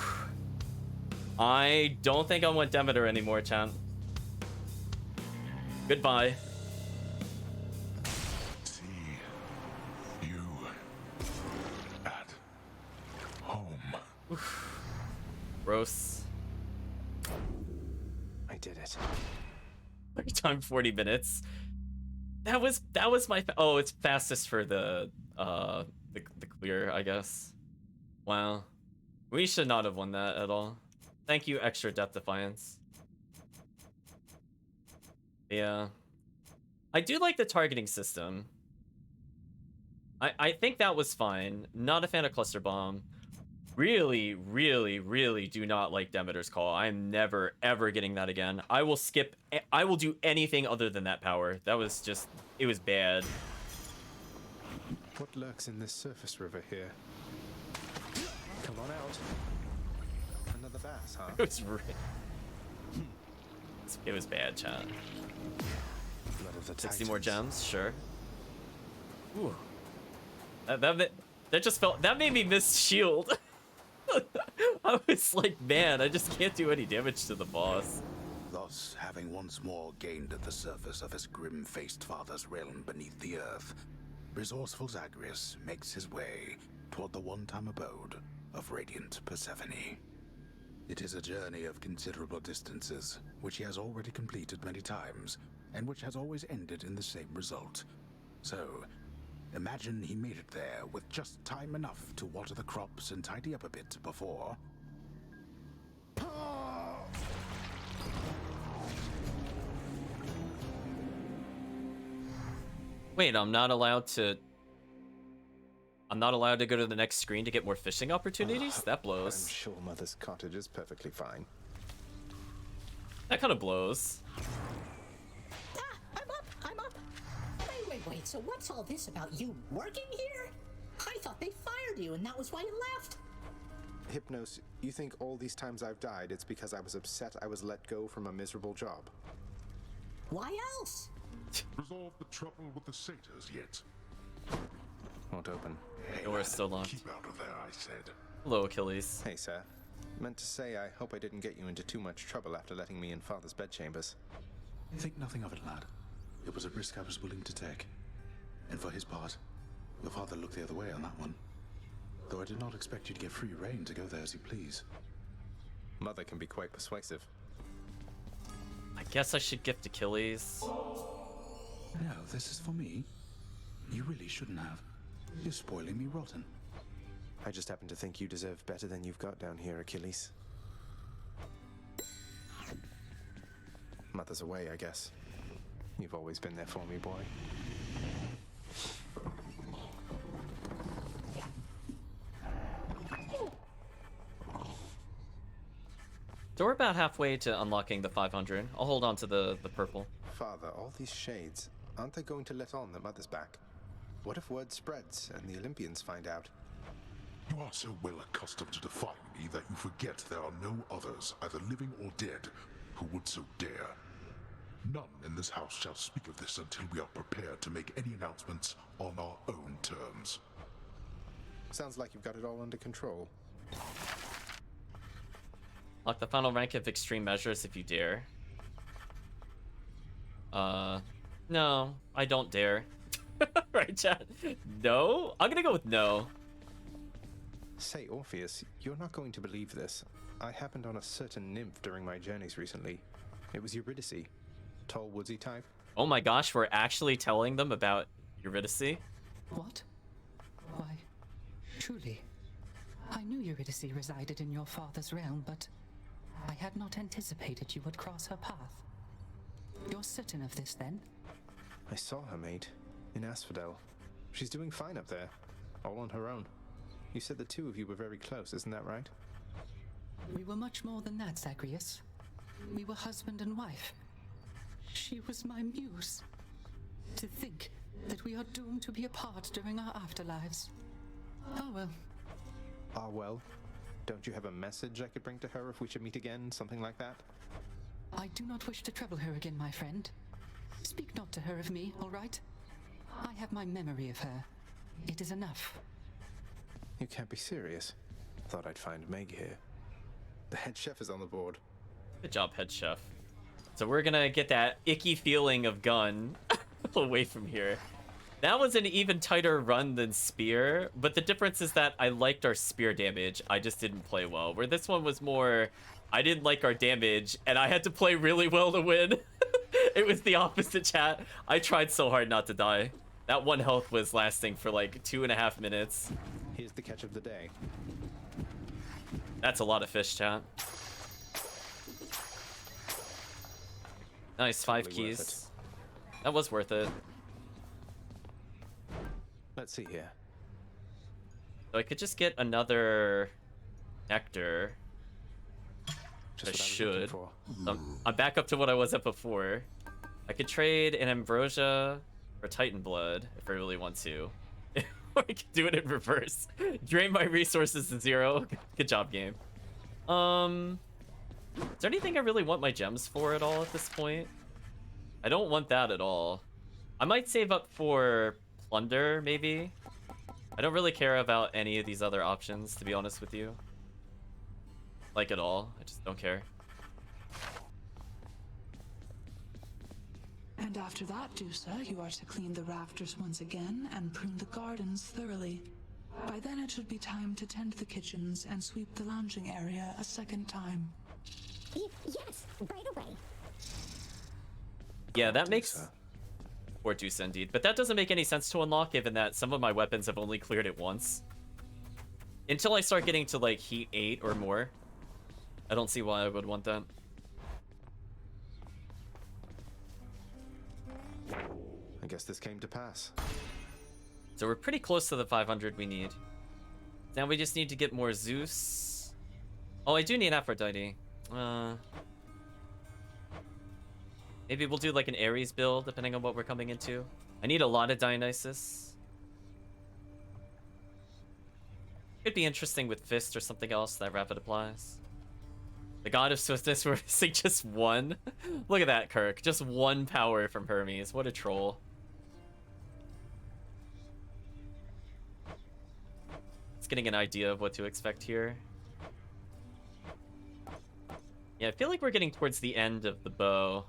I don't think I want Demeter anymore, chan. Goodbye. See you at home. Gross. I did it. Every time 40 minutes. That was my oh, it's fastest for the clear, I guess. Wow. We should not have won that at all. Thank you, extra Death Defiance. Yeah. I do like the targeting system. I think that was fine. Not a fan of Cluster Bomb. Really, really, really do not like Demeter's Call. I'm never, ever getting that again. I will skip... I will do anything other than that power. That was just... It was bad. What lurks in this surface river here? Come on out. Another bass, huh? It was... It was bad, chat. Blood of the 60 more Titans. gems? Sure. Ooh. That just felt... That made me miss shield. I was like, man, I just can't do any damage to the boss. Thus, having once more gained at the surface of his grim-faced father's realm beneath the earth, resourceful Zagreus makes his way toward the one-time abode of radiant Persephone. It is a journey of considerable distances, which he has already completed many times, and which has always ended in the same result. So, imagine he made it there with just time enough to water the crops and tidy up a bit before... Wait, I'm not allowed to go to the next screen to get more fishing opportunities? That I'm blows. sure Mother's cottage is perfectly fine. That kind of blows. I'm up. Wait, so what's all this about you working here? I thought they fired you and that was why you left. Hypnos, you think all these times I've died, it's because I was upset I was let go from a miserable job? Why else? Resolve the trouble with the satyrs yet? Won't open. Hey, Door's still locked. Keep out of there, I said. Hello, Achilles. Hey, sir. Meant to say I hope I didn't get you into too much trouble after letting me in Father's bedchambers. Think nothing of it, lad. It was a risk I was willing to take. And for his part, your father looked the other way on that one. Though I did not expect you to get free rein to go there as you please. Mother can be quite persuasive. I guess I should gift Achilles. No, this is for me. You really shouldn't have. You're spoiling me rotten. I just happen to think you deserve better than you've got down here, Achilles. Mother's away, I guess. You've always been there for me, boy. So we're about halfway to unlocking the 500. I'll hold on to the purple. Father, all these shades, aren't they going to let on that Mother's back? What if word spreads and the Olympians find out? You are so well accustomed to defying me that you forget there are no others, either living or dead, who would so dare. None in this house shall speak of this until we are prepared to make any announcements on our own terms. Sounds like you've got it all under control. Lock the final rank of extreme measures if you dare. No, I don't dare. Right, chat? No? I'm gonna go with no. Say, Orpheus, you're not going to believe this. I happened on a certain nymph during my journeys recently. It was Eurydice. Tall, woodsy type. Oh my gosh, we're actually telling them about Eurydice? What? Why, truly. I knew Eurydice resided in your father's realm, but I had not anticipated you would cross her path. You're certain of this, then? I saw her, mate. In Asphodel. She's doing fine up there. All on her own. You said the two of you were very close, isn't that right? We were much more than that, Zagreus. We were husband and wife. She was my muse. To think that we are doomed to be apart during our afterlives. Oh well. Ah, well. Don't you have a message I could bring to her if we should meet again? Something like that? I do not wish to trouble her again, my friend. Speak not to her of me, all right? I have my memory of her. It is enough. You can't be serious. Thought I'd find Meg here. The head chef is on the board. Good job, head chef. So we're gonna get that icky feeling of gun away from here. That was an even tighter run than spear, but the difference is that I liked our spear damage. I just didn't play well. Where this one was more, I didn't like our damage, and I had to play really well to win. It was the opposite, chat. I tried so hard not to die. That one health was lasting for like 2.5 minutes. Here's the catch of the day. That's a lot of fish, chat. Nice, 5 Totally worth keys. That was worth it. Let's see here. So I could just get another nectar. Just I what I was should. looking for. I'm back up to what I was at before. I could trade an ambrosia for Titan blood if I really want to. Or I could do it in reverse. Drain my resources to 0. Good job, game. Is there anything I really want my gems for at all at this point? I don't want that at all. I might save up for plunder, maybe. I don't really care about any of these other options, to be honest with you. Like, at all. I just don't care. And after that, Dusa, you are to clean the rafters once again and prune the gardens thoroughly. By then it should be time to tend the kitchens and sweep the lounging area a second time. Yes, right away. Yeah, that makes... Or Dusa, indeed. But that doesn't make any sense to unlock, given that some of my weapons have only cleared it once. Until I start getting to, like, Heat 8 or more. I don't see why I would want that. I guess this came to pass. So we're pretty close to the 500 we need. Now we just need to get more Zeus. Oh, I do need Aphrodite. Maybe we'll do like an Ares build, depending on what we're coming into. I need a lot of Dionysus. Could be interesting with Fist or something else that rapid applies. The God of Swiftness, we're missing just one. Look at that, Kirk. Just one power from Hermes. What a troll. It's getting an idea of what to expect here. Yeah, I feel like we're getting towards the end of the bow.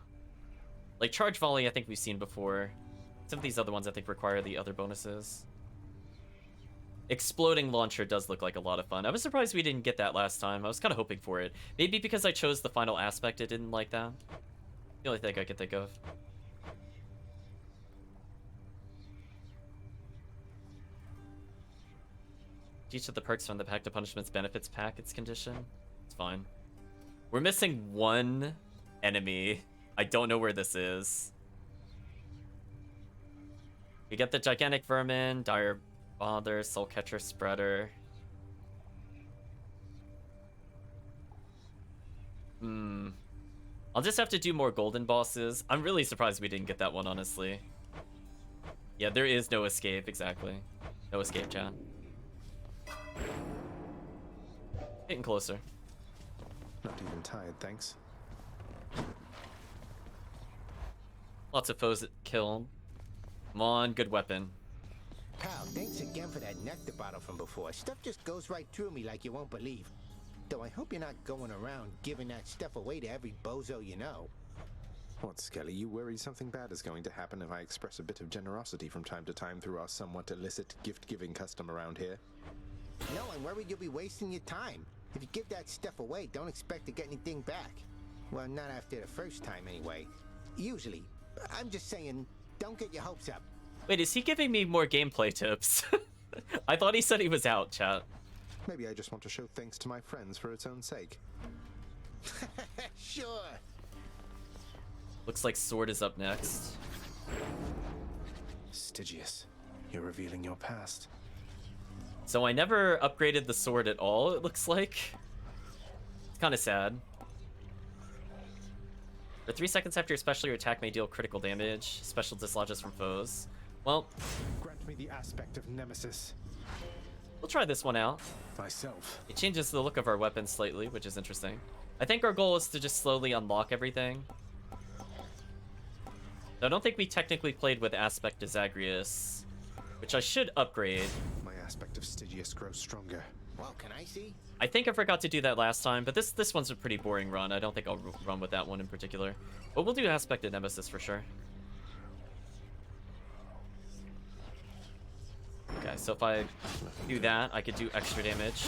Like, Charge Volley, I think we've seen before. Some of these other ones, I think, require the other bonuses. Exploding Launcher does look like a lot of fun. I was surprised we didn't get that last time. I was kind of hoping for it. Maybe because I chose the final aspect, it didn't like that. The only thing I could think of. Each of the perks from the Pact of Punishments benefits pack its condition. It's fine. We're missing one enemy. I don't know where this is. We get the Gigantic Vermin, Dire Bother, Soul Catcher, Spreader. I'll just have to do more golden bosses. I'm really surprised we didn't get that one, honestly. Yeah, there is no escape, exactly. No escape, chat. Getting closer. Not even tired, thanks. Lots of foes killed. Come on, good weapon. Pal, thanks again for that nectar bottle from before. Stuff just goes right through me like you won't believe. Though I hope you're not going around giving that stuff away to every bozo you know. What, Skelly, you worried something bad is going to happen if I express a bit of generosity from time to time through our somewhat illicit gift-giving custom around here? No, I'm worried you'll be wasting your time. If you give that stuff away, don't expect to get anything back. Well, not after the first time anyway. Usually. I'm just saying, don't get your hopes up. Wait, is he giving me more gameplay tips? I thought he said he was out, chat. Maybe I just want to show thanks to my friends for its own sake. Sure. Looks like sword is up next. Stygius, you're revealing your past. So I never upgraded the sword at all, it looks like. It's kind of sad. For 3 seconds after your special, your attack may deal critical damage. Special dislodges from foes. Well, Grant me the aspect of Nemesis. we'll try this one out. Myself. It changes the look of our weapon slightly, which is interesting. I think our goal is to just slowly unlock everything. I don't think we technically played with Aspect to Zagreus, which I should upgrade. My aspect of Stygius grows stronger. Well, can I see? I think I forgot to do that last time, but this one's a pretty boring run. I don't think I'll run with that one in particular. But we'll do Aspect of Nemesis for sure. Okay, so if I do that, I could do extra damage.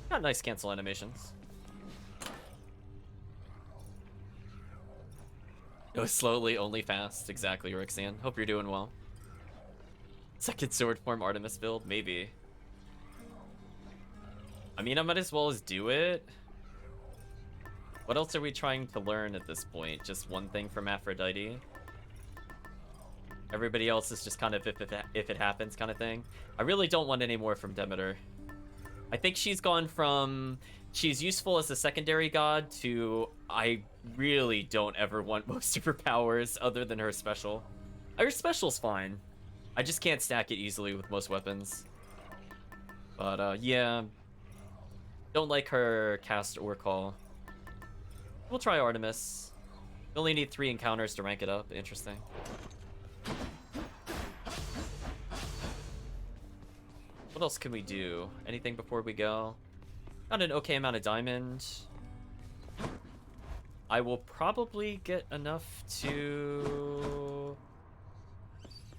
Got nice cancel animations. Go slowly, only fast. Exactly, Rixian. Hope you're doing well. Second sword form Artemis build? Maybe. I mean, I might as well as do it. What else are we trying to learn at this point? Just one thing from Aphrodite? Everybody else is just kind of if it happens kind of thing. I really don't want any more from Demeter. I think she's gone from she's useful as a secondary god to I really don't ever want most superpowers other than her special. Her special's fine. I just can't stack it easily with most weapons. But yeah. Don't like her cast or call. We'll try Artemis. We only need 3 encounters to rank it up. Interesting. What else can we do? Anything before we go? Got an okay amount of diamond. I will probably get enough to...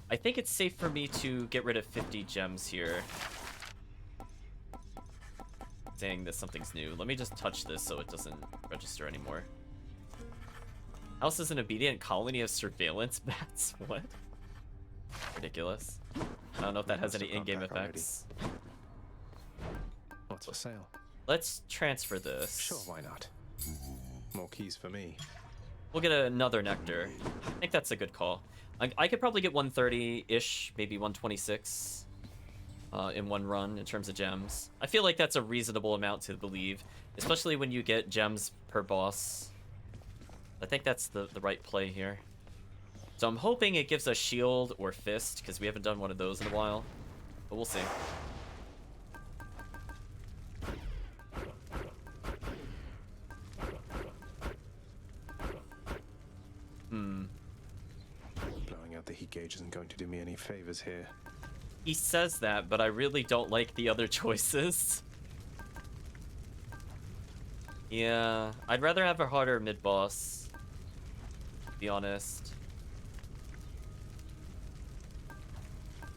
I think it's safe for me to get rid of 50 gems here. Saying that something's new. Let me just touch this so it doesn't register anymore. House is an obedient colony of surveillance bats? What? Ridiculous. I don't know if that has any in-game effects. What's for sale? Let's transfer this. Sure, why not? More keys for me. We'll get another nectar. I think that's a good call. I could probably get 130-ish, maybe 126 in one run in terms of gems. I feel like that's a reasonable amount to believe, especially when you get gems per boss. I think that's the right play here. So I'm hoping it gives us shield or fist, because we haven't done one of those in a while. But we'll see. Blowing out the heat gauge isn't going to do me any favors here. He says that, but I really don't like the other choices. Yeah, I'd rather have a harder mid-boss, to be honest.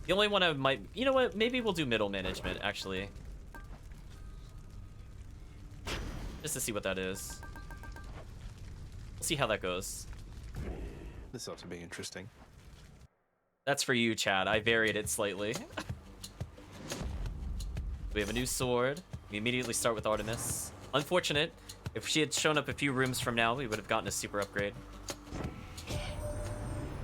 The only one I might... You know what? Maybe we'll do middle management, actually. Just to see what that is. We'll see how that goes. This ought to be interesting. That's for you, Chad. I varied it slightly. We have a new sword. We immediately start with Artemis. Unfortunate. If she had shown up a few rooms from now, we would have gotten a super upgrade.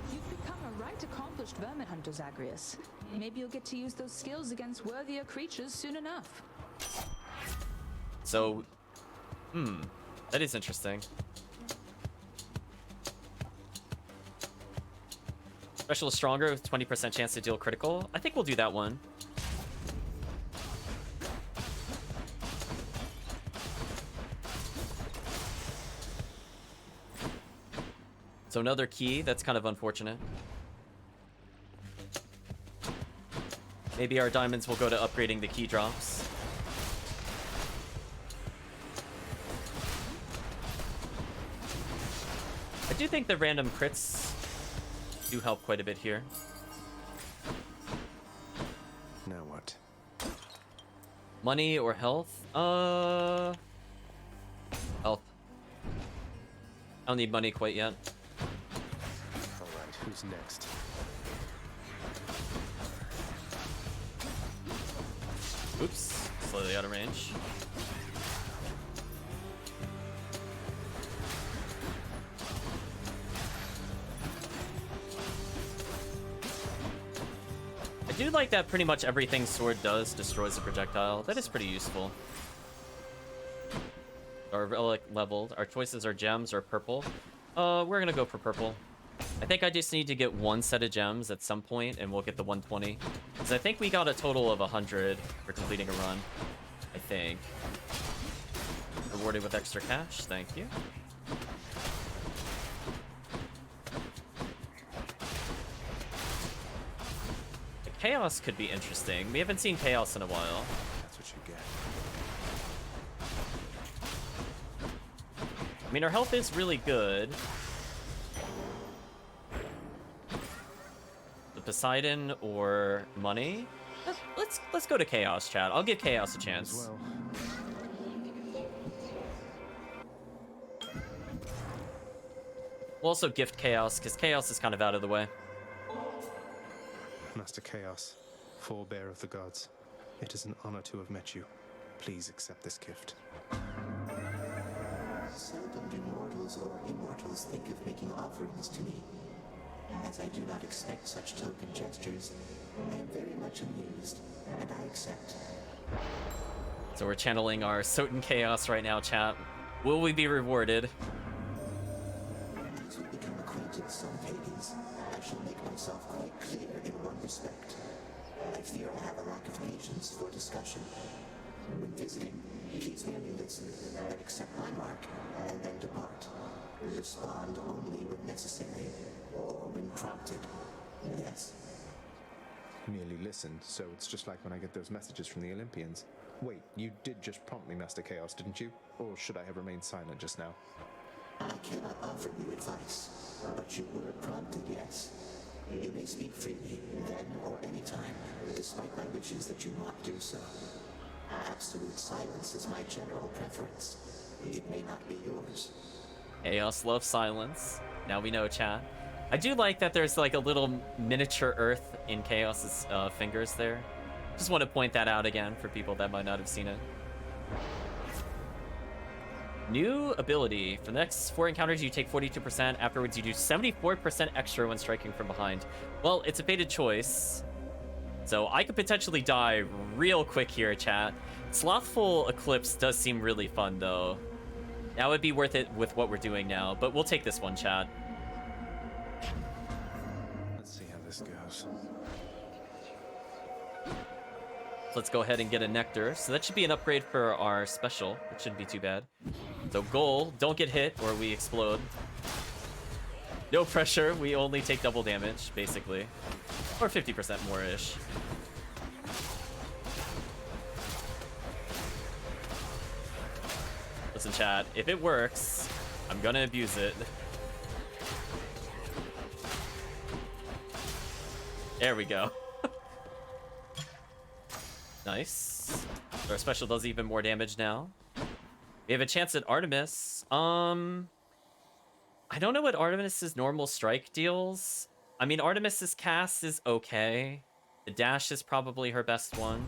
You've become a right accomplished vermin hunter, Zagreus. Maybe you'll get to use those skills against worthier creatures soon enough. So, that is interesting. Special is stronger with 20% chance to deal critical. I think we'll do that one. So another key, that's kind of unfortunate. Maybe our diamonds will go to upgrading the key drops. I do think the random crits do help quite a bit here. Now what? Money or health? Health. I don't need money quite yet. Alright, who's next? Oops, slightly out of range. I do like that pretty much everything sword does destroys a projectile. That is pretty useful. Our relic leveled. Our choices are gems or purple. We're gonna go for purple. I think I just need to get one set of gems at some point, and we'll get the 120. Because I think we got a total of 100 for completing a run. I think. Rewarded with extra cash. Thank you. The chaos could be interesting. We haven't seen chaos in a while. That's what you get. I mean, our health is really good. The Poseidon or money? Let's go to chaos, chat. I'll give chaos a chance. Well. We'll also gift chaos because chaos is kind of out of the way. Master Chaos, forebear of the gods, it is an honor to have met you. Please accept this gift. Seldom do mortals or immortals think of making offerings to me. As I do not expect such token gestures, I am very much amused, and I accept. So we're channeling our Soten Chaos right now, chat. Will we be rewarded? As we become acquainted some Hades, I shall make myself quite clear in one respect. I fear I have a lack of patience for discussion. When visiting, please merely listen and accept my mark, and then depart. Respond only when necessary, or when prompted. Yes. Merely listen, so it's just like when I get those messages from the Olympians. Wait, you did just prompt me, Master Chaos, didn't you? Or should I have remained silent just now? I cannot offer you advice, but you were prompted, yes. You may speak freely, then or any time, despite my wishes that you not do so. Absolute silence is my general preference. It may not be yours. Chaos loves silence. Now we know, chat. I do like that there's like a little miniature Earth in Chaos's fingers there. Just want to point that out again for people that might not have seen it. New ability. For the next 4 encounters, you take 42%. Afterwards, you do 74% extra when striking from behind. Well, it's a fated choice. So I could potentially die real quick here, chat. Slothful Eclipse does seem really fun, though. That would be worth it with what we're doing now, but we'll take this one, chat. Let's see how this goes. Let's go ahead and get a Nectar. So that should be an upgrade for our special. It shouldn't be too bad. So goal, don't get hit or we explode. No pressure, we only take double damage, basically. Or 50% more-ish. Listen, chat, if it works, I'm gonna abuse it. There we go. Nice. Our special does even more damage now. We have a chance at Artemis. I don't know what Artemis's normal strike deals. I mean, Artemis's cast is okay. The dash is probably her best one.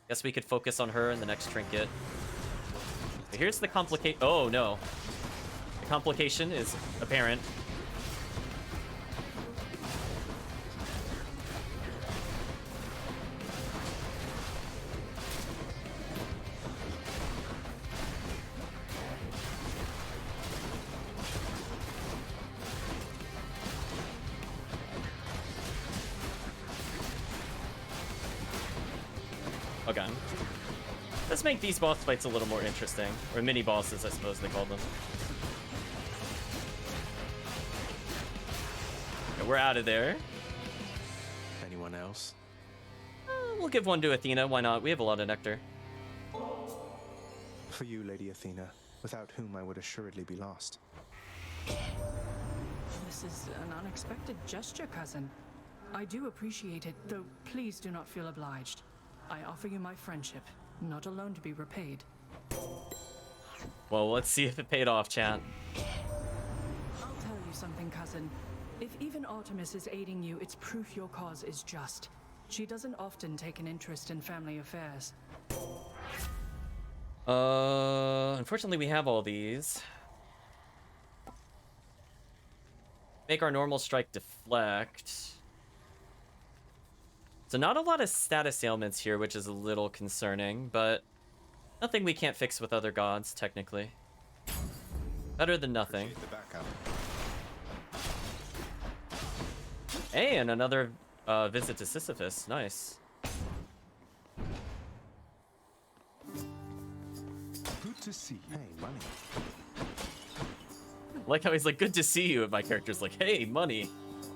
Guess we could focus on her in the next trinket. But here's the complicate. Oh no. The complication is apparent. Okay. Let's make these boss fights a little more interesting. Or mini bosses, I suppose they call them. Okay, we're out of there. Anyone else? We'll give one to Athena. Why not? We have a lot of nectar. For you, Lady Athena, without whom I would assuredly be lost. This is an unexpected gesture, cousin. I do appreciate it, though please do not feel obliged. I offer you my friendship, not alone to be repaid. Well, let's see if it paid off, chat. I'll tell you something, cousin. If even Artemis is aiding you, it's proof your cause is just. She doesn't often take an interest in family affairs. Unfortunately we have all these. Make our normal strike deflect. So not a lot of status ailments here, which is a little concerning, but nothing we can't fix with other gods, technically. Better than nothing. Hey, and another visit to Sisyphus. Nice. Good to see you. Hey, money. I like how he's like, good to see you, and my character's like, hey, money.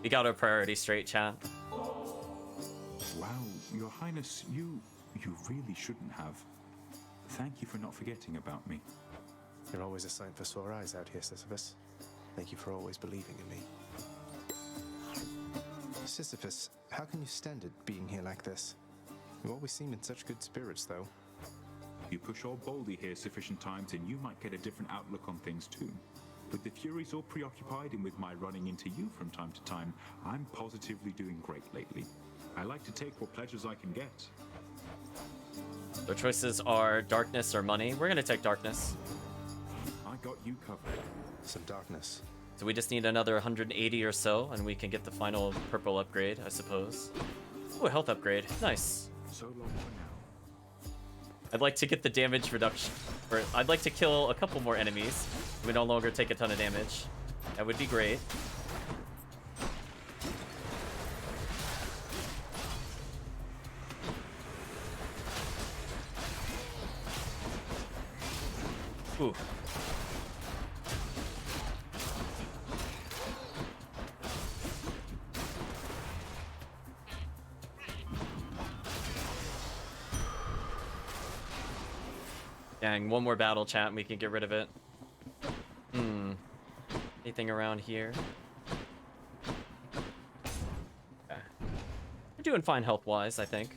We got our priority straight, chat. Wow, Your Highness, you really shouldn't have. Thank you for not forgetting about me. You're always a sight for sore eyes out here, Sisyphus. Thank you for always believing in me. Sisyphus, how can you stand it being here like this? You always seem in such good spirits, though. You push all boldly here sufficient times and you might get a different outlook on things too. With the Furies all preoccupied and with my running into you from time to time, I'm positively doing great lately. I like to take what pleasures I can get. Their choices are darkness or money. We're gonna take darkness. I got you covered. Some darkness. So we just need another 180 or so, and we can get the final purple upgrade, I suppose. Ooh, a health upgrade. Nice. So long for now. I'd like to get the damage reduction. Or I'd like to kill a couple more enemies. We no longer take a ton of damage. That would be great. Ooh. Dang, one more battle, chat, and we can get rid of it. Anything around here? Okay. We're doing fine health-wise, I think.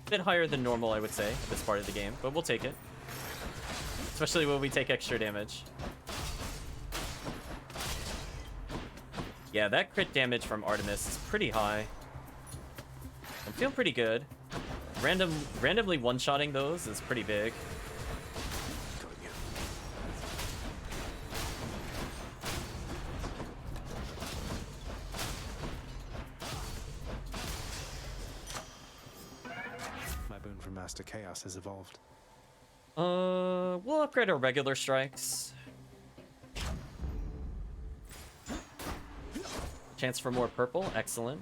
A bit higher than normal, I would say, at this part of the game, but we'll take it. Especially when we take extra damage. Yeah, that crit damage from Artemis is pretty high. I'm feeling pretty good. Randomly one-shotting those is pretty big. My boon from Master Chaos has evolved. We'll upgrade our regular strikes. Chance for more purple, excellent.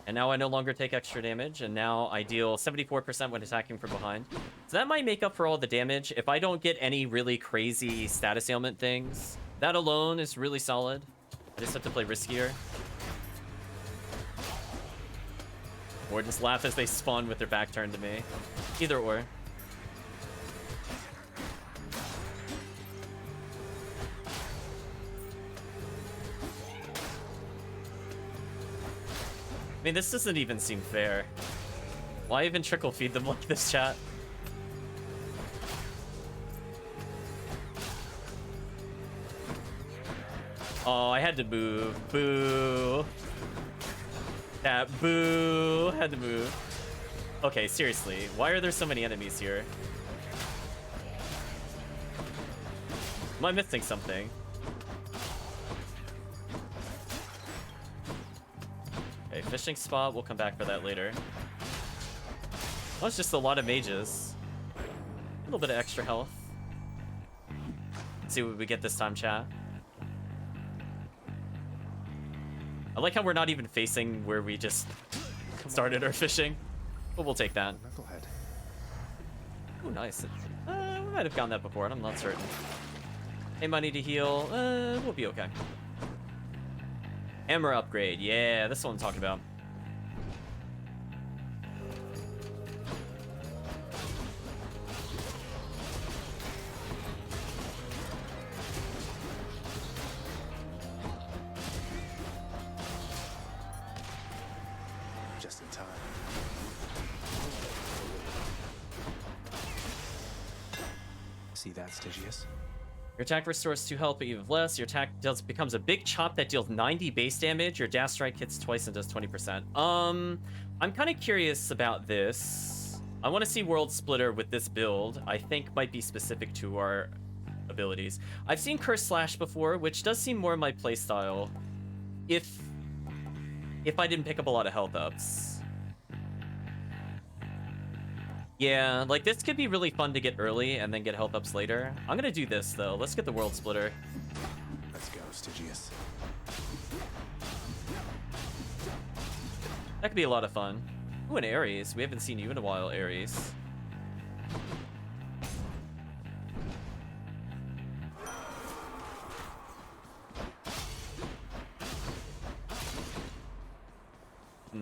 And now I no longer take extra damage, and now I deal 74% when attacking from behind. So that might make up for all the damage. If I don't get any really crazy status ailment things, that alone is really solid. I just have to play riskier. Or just laugh as they spawn with their back turned to me. Either or. I mean, this doesn't even seem fair. Why even trickle feed them like this, chat? Oh, I had to move. Boo. That boo. Had to move. Okay, seriously. Why are there so many enemies here? Am I missing something? Okay, fishing spot. We'll come back for that later. Oh, it's just a lot of mages. A little bit of extra health. Let's see what we get this time, chat. I like how we're not even facing where we just started our fishing. But we'll take that. Knucklehead. Oh, nice. We might have gotten that before, and I'm not certain. Hey, money to heal. We'll be okay. Hammer upgrade. Yeah, this is what I'm talking about. Just in time. See that, Stygius? Your attack restores 2 health, but you have less. Your attack becomes a big chop that deals 90 base damage. Your dash strike hits twice and does 20%. I'm kind of curious about this. I want to see World Splitter with this build. I think might be specific to our abilities. I've seen Curse Slash before, which does seem more my playstyle. If I didn't pick up a lot of health ups. Yeah, like this could be really fun to get early and then get health ups later. I'm gonna do this though. Let's get the World Splitter. Let's go, Stygius. That could be a lot of fun. Ooh, an Ares. We haven't seen you in a while, Ares. I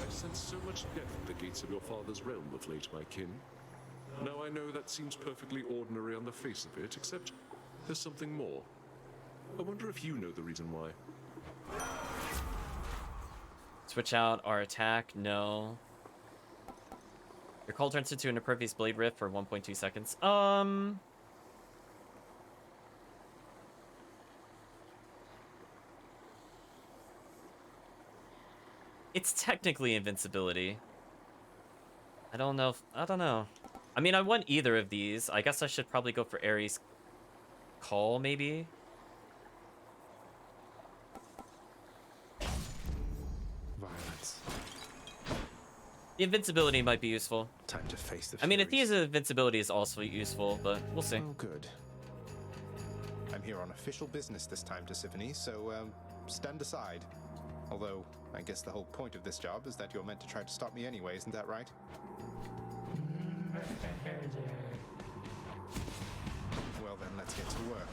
sense so much depth at the gates of your father's realm of late, my kin. Now I know that seems perfectly ordinary on the face of it, except there's something more. I wonder if you know the reason why. Switch out our attack. No. Your call turns into an impervious blade rift for 1.2 seconds. It's technically invincibility. I don't know. I don't know. I mean, I want either of these. I guess I should probably go for Ares Call, maybe. Violence. The invincibility might be useful. Time to face the I mean, Furies. Athea's invincibility is also useful, but we'll see. Oh, good. I'm here on official business this time, Sisyphus, so stand aside. Although, I guess the whole point of this job is that you're meant to try to stop me anyway, isn't that right? Well then, let's get to work.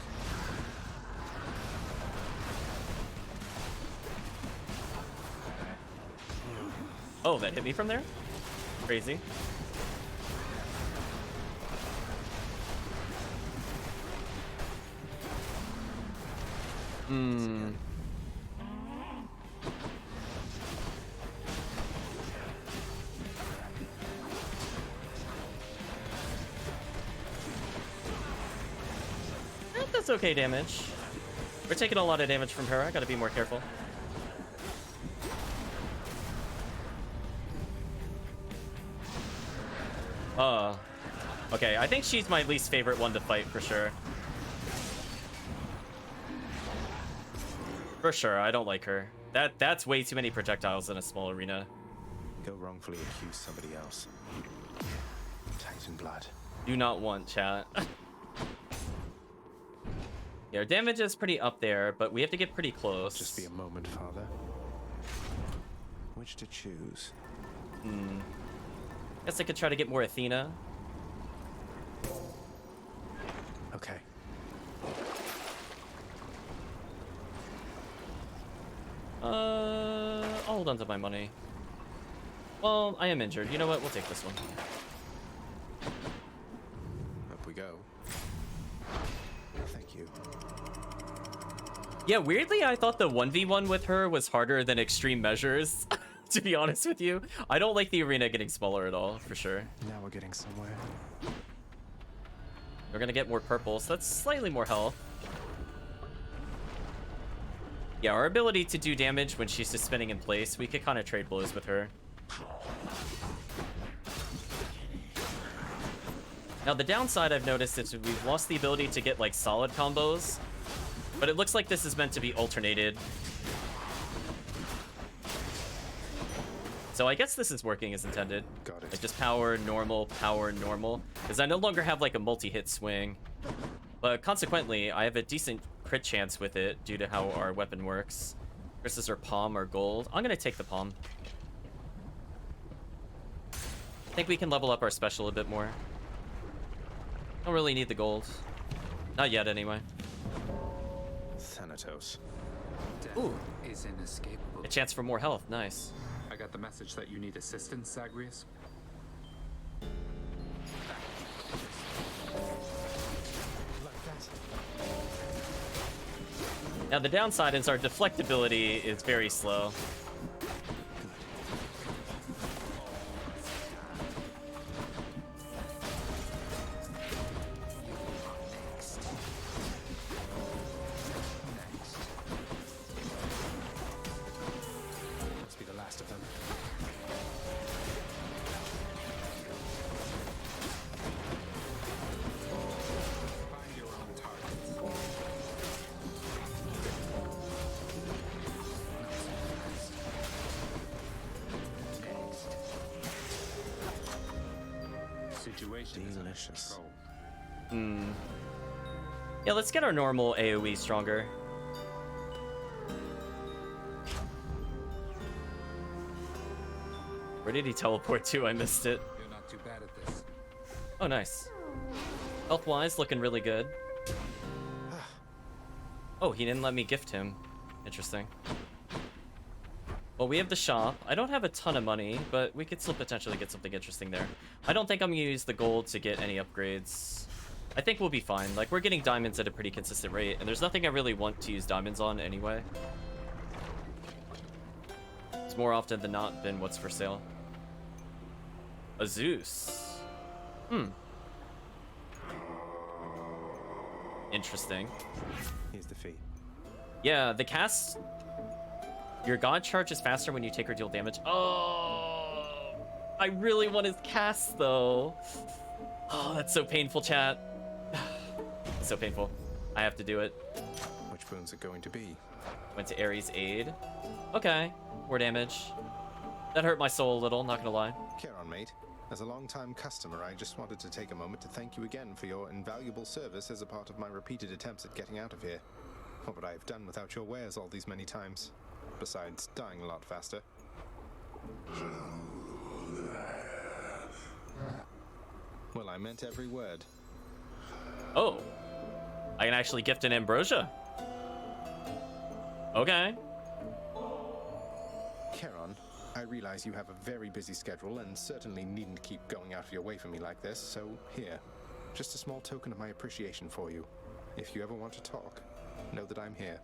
Oh, that hit me from there? Crazy. That's okay damage. We're taking a lot of damage from her. I gotta be more careful. Okay, I think she's my least favorite one to fight for sure. For sure, I don't like her. That's way too many projectiles in a small arena. Go wrongfully accuse somebody else. Titan blood. Do not want, chat. Yeah, our damage is pretty up there, but we have to get pretty close. Just be a moment, Father. Which to choose? Guess I could try to get more Athena. Okay. I'll hold on to my money. Well, I am injured. You know what? We'll take this one. Up we go. Thank you. Yeah, weirdly, I thought the 1v1 with her was harder than extreme measures. To be honest with you, I don't like the arena getting smaller at all, for sure. Now we're getting somewhere. We're gonna get more purple, so that's slightly more health. Yeah, our ability to do damage when she's just spinning in place, we could kind of trade blows with her. Now, the downside I've noticed is we've lost the ability to get, like, solid combos. But it looks like this is meant to be alternated. So I guess this is working as intended. Got it. Like just power, normal, because I no longer have like a multi-hit swing. But consequently, I have a decent crit chance with it due to how our weapon works. Versus our palm or gold. I'm gonna take the palm. I think we can level up our special a bit more. Don't really need the gold. Not yet, anyway. Thanatos. Ooh. Is inescapable. A chance for more health. Nice. I got the message that you need assistance, Zagreus. Now the downside is our deflectability is very slow. last of them. Find your own targets. Situation is under control. Yeah, let's get our normal AoE stronger. Where did he teleport to? I missed it. You're not too bad at this. Oh, nice. Health-wise, looking really good. Oh, he didn't let me gift him. Interesting. Well, we have the shop. I don't have a ton of money, but we could still potentially get something interesting there. I don't think I'm gonna use the gold to get any upgrades. I think we'll be fine. Like, we're getting diamonds at a pretty consistent rate, and there's nothing I really want to use diamonds on anyway. It's more often than not been what's for sale. A Zeus. Interesting. Here's the fee. Yeah, the cast... Your god charges faster when you take or deal damage. Oh, I really want his cast, though. Oh, that's so painful, chat. So painful. I have to do it. Which boons are going to be? Went to Ares' aid. Okay, more damage. That hurt my soul a little, not gonna lie. Charon, mate. As a long-time customer, I just wanted to take a moment to thank you again for your invaluable service as a part of my repeated attempts at getting out of here. What would I have done without your wares all these many times? Besides dying a lot faster. Well, I meant every word. Oh, I can actually gift an ambrosia. Okay. Charon, I realize you have a very busy schedule and certainly needn't keep going out of your way for me like this, so here, just a small token of my appreciation for you. If you ever want to talk, know that I'm here.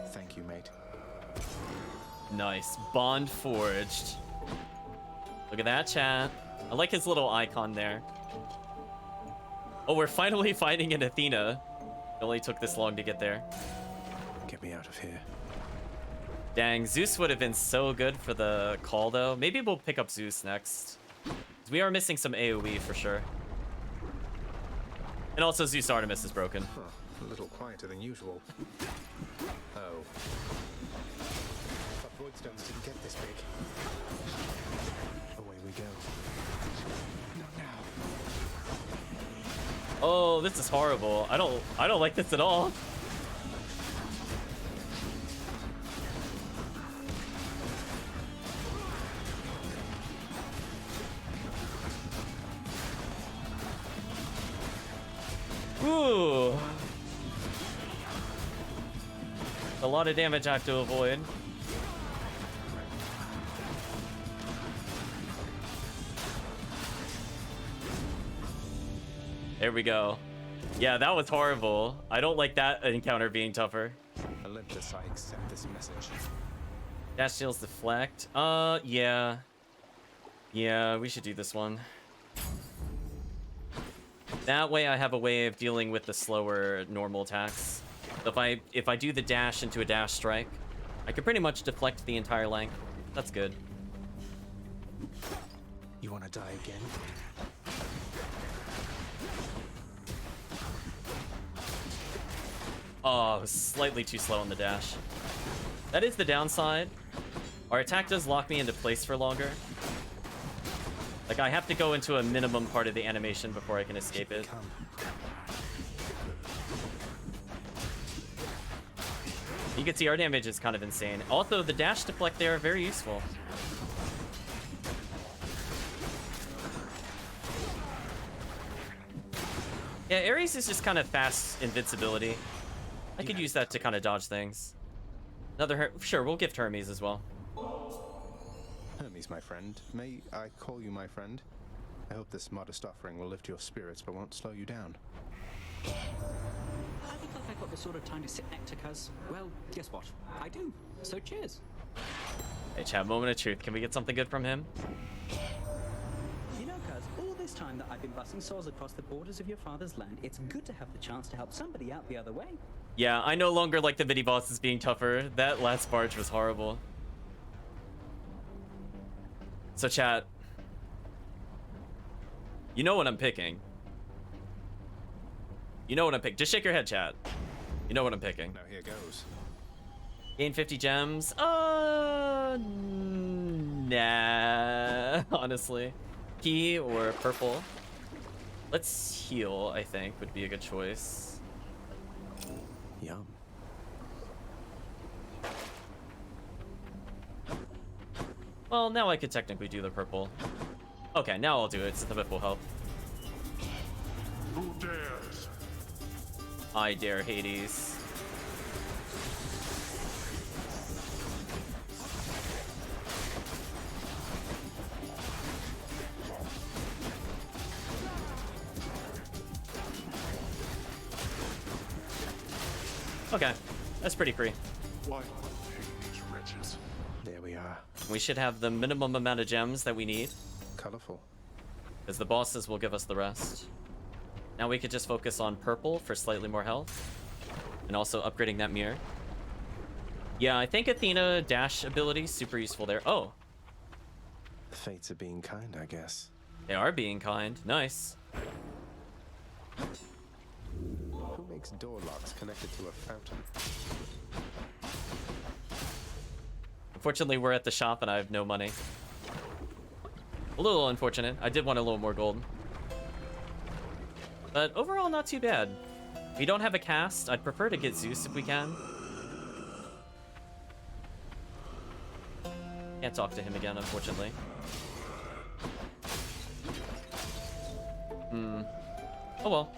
Thank you, mate. Nice. Bond forged. Look at that, chat. I like his little icon there. Oh, we're finally fighting in Athena. It only took this long to get there. Get me out of here. Dang, Zeus would have been so good for the call, though. Maybe we'll pick up Zeus next. We are missing some AoE for sure. And also Zeus Artemis is broken. A little quieter than usual. Oh. Thought Voidstones didn't get this big. Away we go. Not now. Oh, this is horrible. I don't like this at all. Ooh. A lot of damage I have to avoid. There we go. Yeah, that was horrible. I don't like that encounter being tougher. Olympus, I accept this message. Dash deals deflect. Yeah. Yeah, we should do this one. That way I have a way of dealing with the slower normal attacks. So if I do the dash into a dash strike, I can pretty much deflect the entire length. That's good. You want to die again? Oh, I was slightly too slow on the dash. That is the downside. Our attack does lock me into place for longer. Like, I have to go into a minimum part of the animation before I can escape it. You can see our damage is kind of insane. Also, the dash deflect there are very useful. Yeah, Ares is just kind of fast invincibility. I could use that to kind of dodge things. Sure, we'll gift Hermes as well. Hermes, my friend. May I call you my friend? I hope this modest offering will lift your spirits but won't slow you down. I look like I've got the sort of time to sit next to Cuz. Well, guess what? I do. So cheers. Hey, chat, moment of truth. Can we get something good from him? You know, Cuz, all this time that I've been busting swords across the borders of your father's land, it's good to have the chance to help somebody out the other way. Yeah, I no longer like the mini bosses being tougher. That last barge was horrible. So chat, you know what I'm picking. You know what I'm picking. Just shake your head, chat. You know what I'm picking. Now here goes. Gain 50 gems. Nah. Honestly. Key or purple. Let's heal, I think, would be a good choice. Yum. Well, now I could technically do the purple. Okay, now I'll do it since the whip will help. Who dares? I dare Hades. Okay, that's pretty free. Why these wretches? There we are. We should have the minimum amount of gems that we need, Colorful. because the bosses will give us the rest. Now we could just focus on purple for slightly more health, and also upgrading that mirror. Yeah, I think Athena dash ability super useful there. Oh, The fates are being kind, I guess. they are being kind. Nice. Who makes door locks connected to a fountain? Unfortunately, we're at the shop and I have no money. A little unfortunate. I did want a little more gold. But overall, not too bad. We don't have a cast. I'd prefer to get Zeus if we can. Can't talk to him again, unfortunately. Oh well.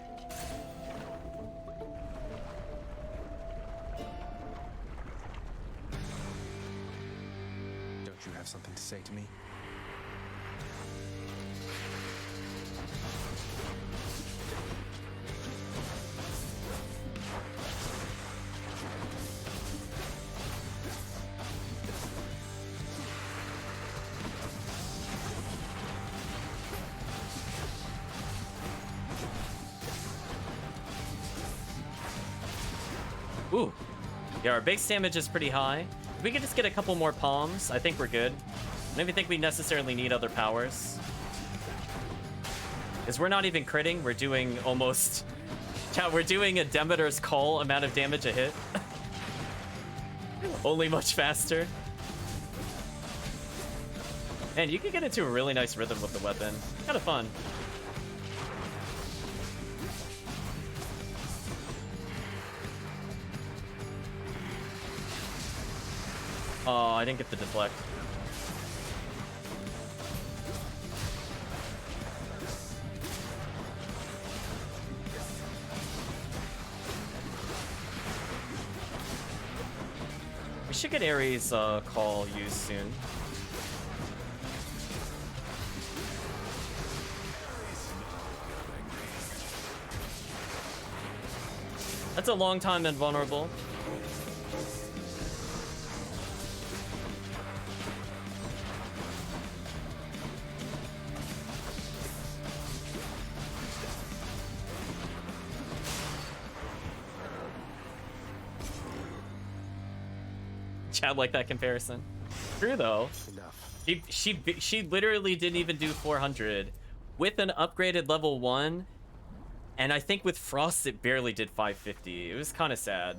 Don't you have something to say to me? Ooh. Yeah, our base damage is pretty high. If we could just get a couple more palms, I think we're good. I don't even think we necessarily need other powers. Because we're not even critting, we're doing almost... Chat, we're doing a Demeter's Call amount of damage a hit. Only much faster. Man, you can get into a really nice rhythm with the weapon. Kind of fun. Oh, I didn't get the deflect. We should get Ares call used soon. That's a long time invulnerable. Chad like that comparison. True though. Enough. She literally didn't even do 400 with an upgraded level 1, and I think with Frost it barely did 550. It was kind of sad,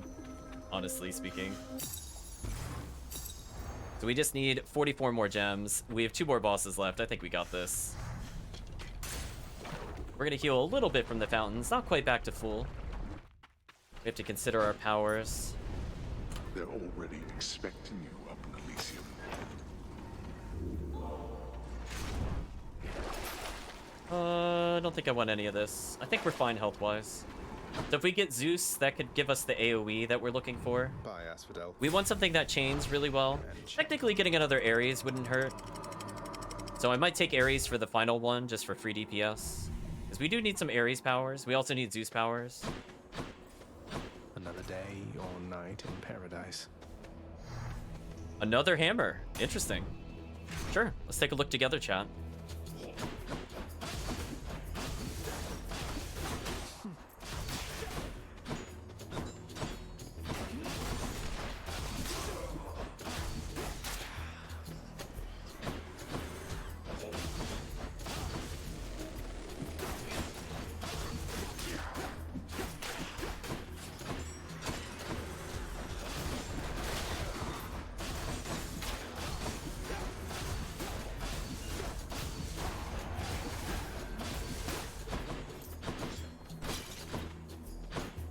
honestly speaking. So we just need 44 more gems. We have 2 more bosses left. I think we got this. We're gonna heal a little bit from the fountains, not quite back to full. We have to consider our powers. They're already expecting you up in Elysium. I don't think I want any of this. I think we're fine health-wise. So if we get Zeus, that could give us the AoE that we're looking for. Bye, Asphodel. We want something that chains really well. Technically, getting another Ares wouldn't hurt. So I might take Ares for the final one, just for free DPS. Because we do need some Ares powers. We also need Zeus powers. Another day or night in paradise. Another hammer. Interesting. Sure. Let's take a look together, chat.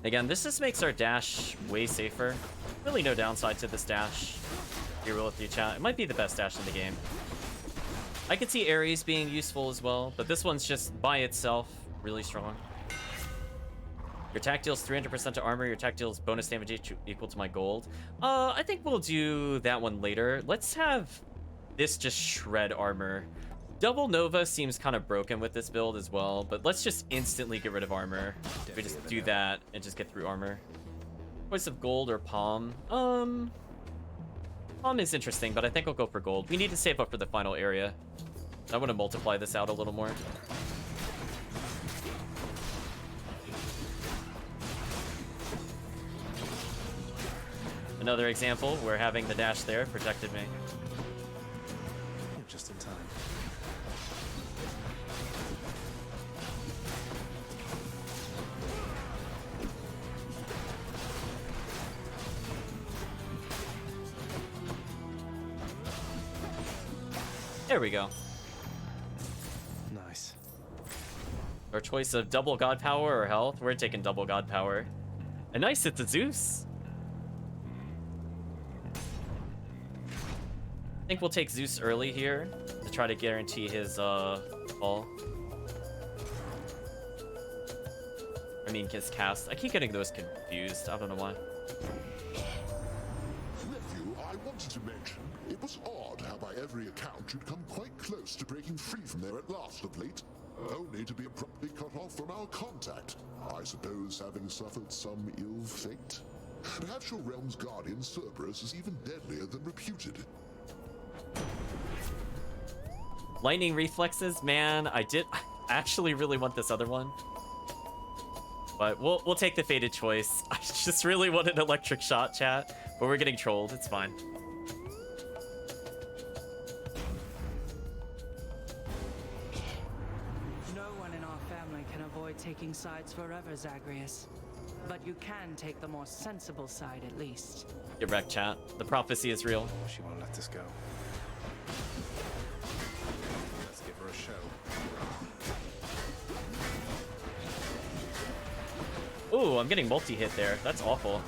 Again, this just makes our dash way safer. Really no downside to this dash. Be real with you, chat. It might be the best dash in the game. I could see Ares being useful as well, but this one's just by itself really strong. Your attack deals 300% to armor. Your attack deals bonus damage equal to my gold. I think we'll do that one later. Let's have this just shred armor. Double Nova seems kind of broken with this build as well, but let's just instantly get rid of armor. We just do that and just get through armor. Choice of gold or palm. Palm is interesting, but I think I'll go for gold. We need to save up for the final area. I want to multiply this out a little more. Another example where having the dash there protected me. Just in time. There we go. Nice. Our choice of double god power or health. We're taking double god power. A nice hit to Zeus. I think we'll take Zeus early here to try to guarantee his fall. I mean, his cast. I keep getting those confused. I don't know why. Nephew, I wanted to mention, it was odd how by every account you'd come quite close to breaking free from there at last of late, only to be abruptly cut off from our contact. I suppose having suffered some ill fate? Perhaps your realm's guardian Cerberus is even deadlier than reputed. Lightning reflexes, man. I actually really want this other one. But we'll take the fated choice. I just really want an electric shot, chat. But we're getting trolled. It's fine. No one in our family can avoid taking sides forever, Zagreus. But you can take the more sensible side at least. Get wrecked, chat. The prophecy is real. She won't let this go. Let's give her a show. Ooh, I'm getting multi-hit there. That's awful.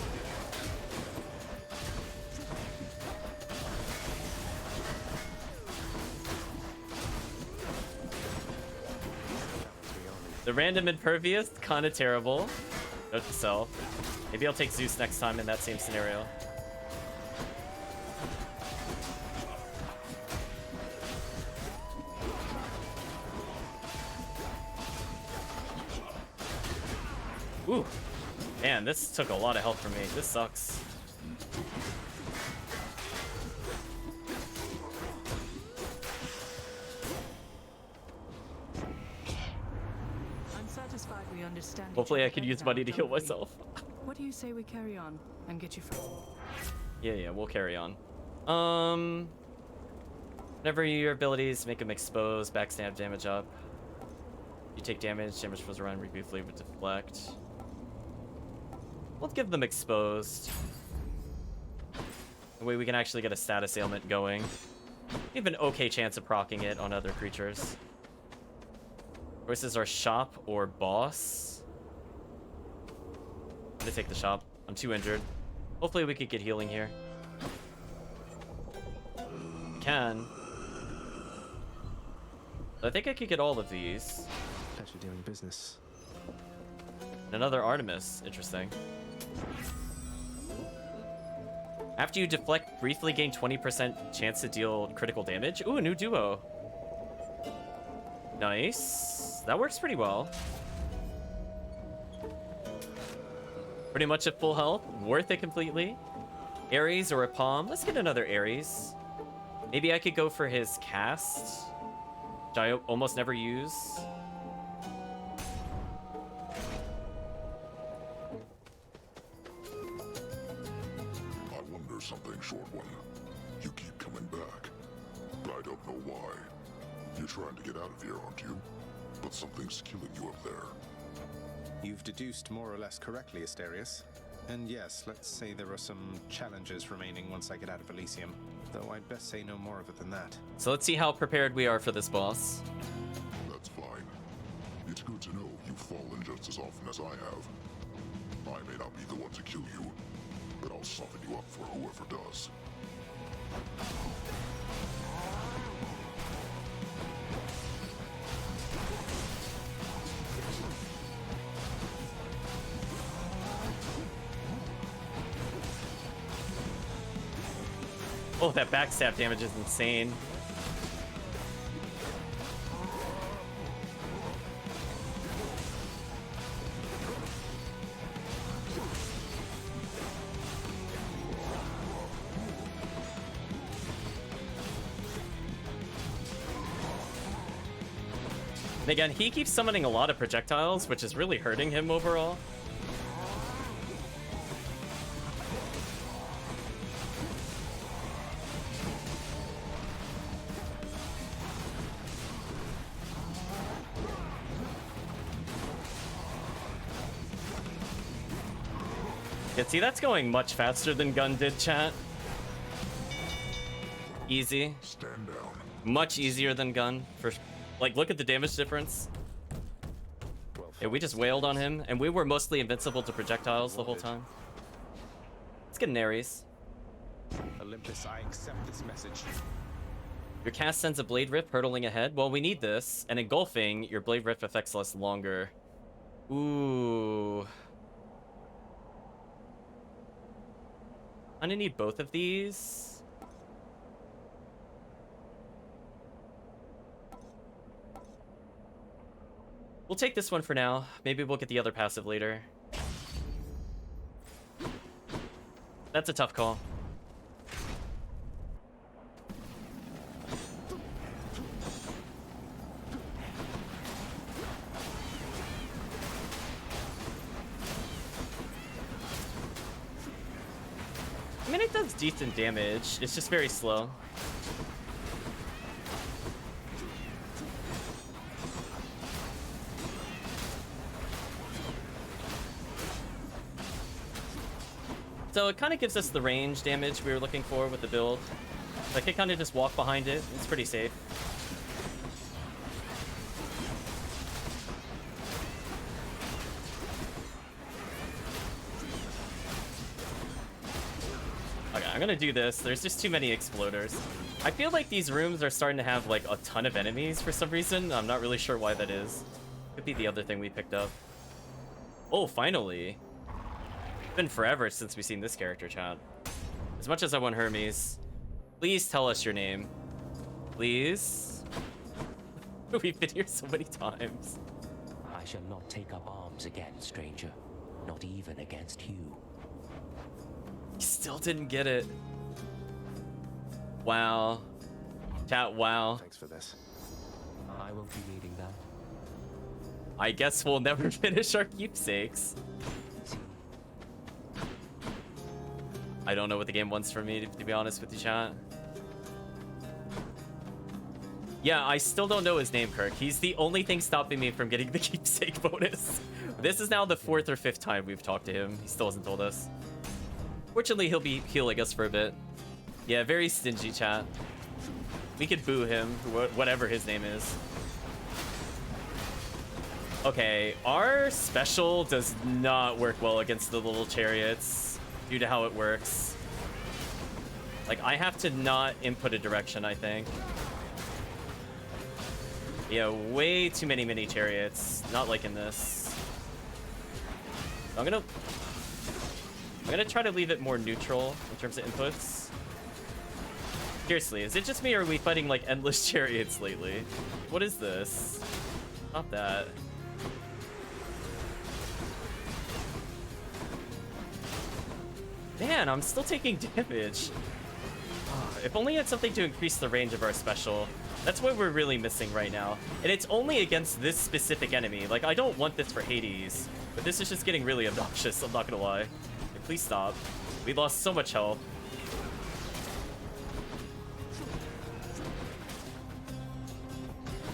The random impervious, kind of terrible. Note to self. Maybe I'll take Zeus next time in that same scenario. Ooh, man, this took a lot of health from me. This sucks. I'm satisfied we understand. Hopefully I could use money to heal myself. What do you say we carry on and get you free? Yeah, we'll carry on. Whenever your abilities make them exposed, backstab damage up. You take damage flows around, reboot flavor with deflect. We'll give them exposed. That way we can actually get a status ailment going. We have an okay chance of proccing it on other creatures. Choices are shop or boss. I'm gonna take the shop. I'm too injured. Hopefully we could get healing here. Can. I think I could get all of these. Pleasure doing business. And another Artemis. Interesting. After you deflect, briefly gain 20% chance to deal critical damage. Ooh, a new duo. Nice. That works pretty well. Pretty much at full health. Worth it completely. Ares or a palm. Let's get another Ares. Maybe I could go for his cast, which I almost never use. I wonder something, Short One. You keep coming back, but I don't know why. You're trying to get out of here, aren't you? But something's killing you up there. You've deduced more or less correctly, Asterius. And yes, let's say there are some challenges remaining once I get out of Elysium. Though I'd best say no more of it than that. So let's see how prepared we are for this boss. That's fine. It's good to know you've fallen just as often as I have. I may not be the one to kill you, but I'll soften you up for whoever does. Oh, that backstab damage is insane. And again, he keeps summoning a lot of projectiles, which is really hurting him overall. Yeah, see, that's going much faster than Gun did, chat. Easy. Stand down. Much easier than Gun. Like, look at the damage difference. Yeah, we just wailed on him, and we were mostly invincible to projectiles the whole time. Let's get an Ares. Olympus, I accept this message. Your cast sends a Blade Rift hurtling ahead. Well, we need this. And engulfing, your Blade Rift affects less longer. Ooh. I'm gonna need both of these. We'll take this one for now. Maybe we'll get the other passive later. That's a tough call. I mean, it does decent damage. It's just very slow. So it kind of gives us the range damage we were looking for with the build. Like, it kind of just walk behind it. It's pretty safe. Okay, I'm gonna do this. There's just too many exploders. I feel like these rooms are starting to have, like, a ton of enemies for some reason. I'm not really sure why that is. Could be the other thing we picked up. Oh, finally. It's been forever since we've seen this character, chat. As much as I want Hermes, please tell us your name. Please? We've been here so many times. I shall not take up arms again, stranger. Not even against you. You still didn't get it. Wow. Chat, wow. Thanks for this. I won't be needing that. I guess we'll never finish our keepsakes. I don't know what the game wants from me, to be honest with you, chat. Yeah, I still don't know his name, Kirk. He's the only thing stopping me from getting the keepsake bonus. This is now the 4th or 5th time we've talked to him. He still hasn't told us. Fortunately, he'll be healing us for a bit. Yeah, very stingy, chat. We could boo him, whatever his name is. Okay, our special does not work well against the little chariots due to how it works. Like, I have to not input a direction, I think. Yeah, way too many mini chariots. Not like in this. I'm gonna try to leave it more neutral in terms of inputs. Seriously, is it just me or are we fighting like endless chariots lately? What is this? Not that. Man, I'm still taking damage. If only it had something to increase the range of our special. That's what we're really missing right now. And it's only against this specific enemy. Like, I don't want this for Hades, but this is just getting really obnoxious, I'm not gonna lie. Like, please stop. We lost so much health.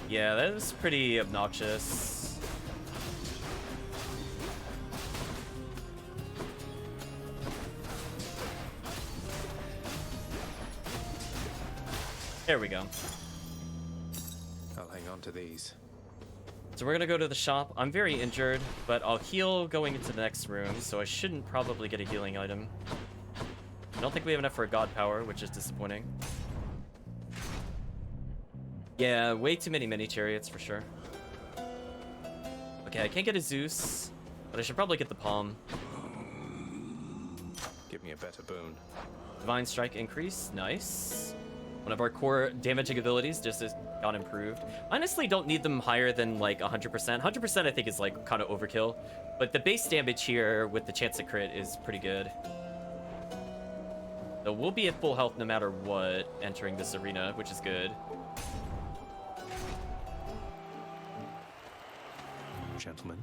Yeah, that was pretty obnoxious. There we go. I'll hang on to these. So we're gonna go to the shop. I'm very injured, but I'll heal going into the next room, so I shouldn't probably get a healing item. I don't think we have enough for a god power, which is disappointing. Yeah, way too many mini chariots for sure. Okay, I can't get a Zeus, but I should probably get the palm. Give me a better boon. Divine Strike increase, nice. One of our core damaging abilities just got improved. Honestly, don't need them higher than like 100%. 100% I think is like kind of overkill, but the base damage here with the chance to crit is pretty good. So we'll be at full health no matter what entering this arena, which is good. Gentlemen.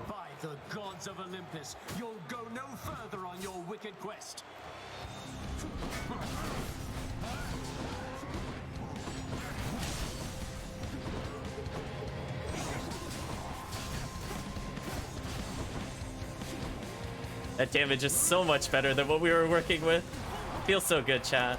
By the gods of Olympus, you'll go no further on your wicked quest. That damage is so much better than what we were working with. Feels so good, chat.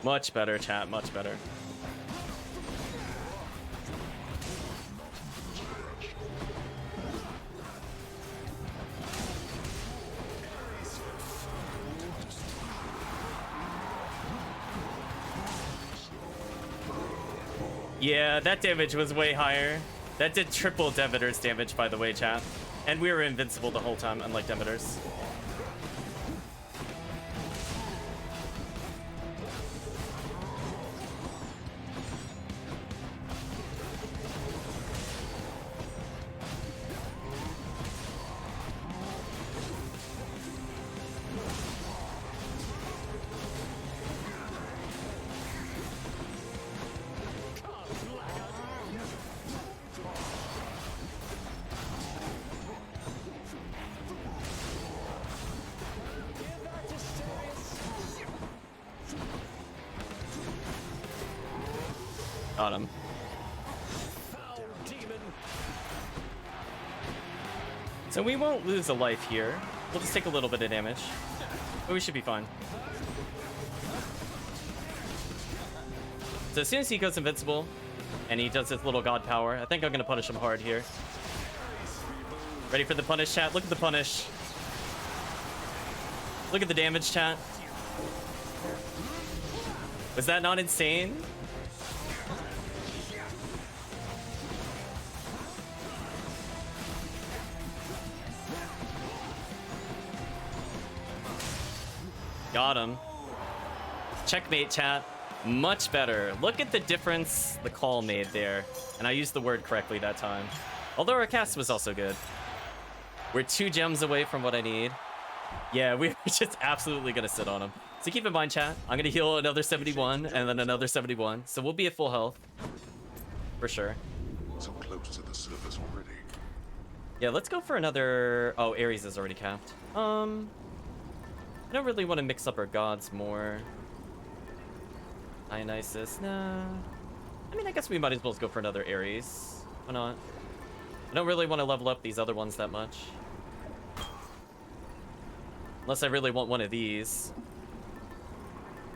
Much better, chat, much better. Yeah, that damage was way higher. That did triple Demeter's damage, by the way, chat. And we were invincible the whole time, unlike Demeter's. Got him. So we won't lose a life here. We'll just take a little bit of damage. But we should be fine. So as soon as he goes invincible, and he does his little god power, I think I'm gonna punish him hard here. Ready for the punish, chat? Look at the punish. Look at the damage, chat. Was that not insane? Got him. Checkmate, chat. Much better. Look at the difference the call made there. And I used the word correctly that time. Although our cast was also good. We're 2 gems away from what I need. Yeah, we're just absolutely going to sit on him. So keep in mind, chat. I'm going to heal another 71 and then another 71. So we'll be at full health. For sure. So close to the surface already. Yeah, let's go for another... Oh, Ares is already capped. I don't really want to mix up our gods more. Dionysus, nah. I mean, I guess we might as well go for another Ares. Why not? I don't really want to level up these other ones that much. Unless I really want one of these.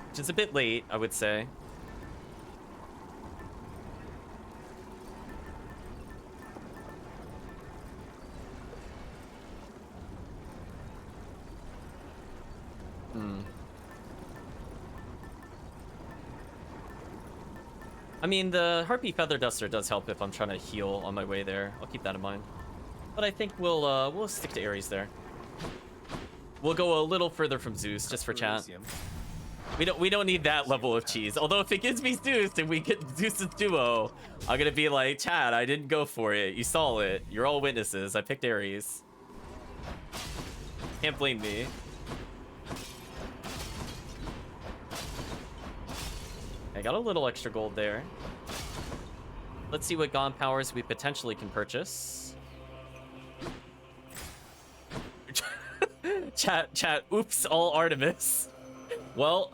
Which is a bit late, I would say. I mean, the Harpy Feather Duster does help if I'm trying to heal on my way there. I'll keep that in mind. But I think we'll stick to Ares there. We'll go a little further from Zeus just for chat. We don't need that level of cheese. Although if it gives me Zeus and we get Zeus's duo, I'm gonna be like, Chad, I didn't go for it. You saw it. You're all witnesses. I picked Ares. Can't blame me. I got a little extra gold there. Let's see what god powers we potentially can purchase. Chat, oops, all Artemis. Well,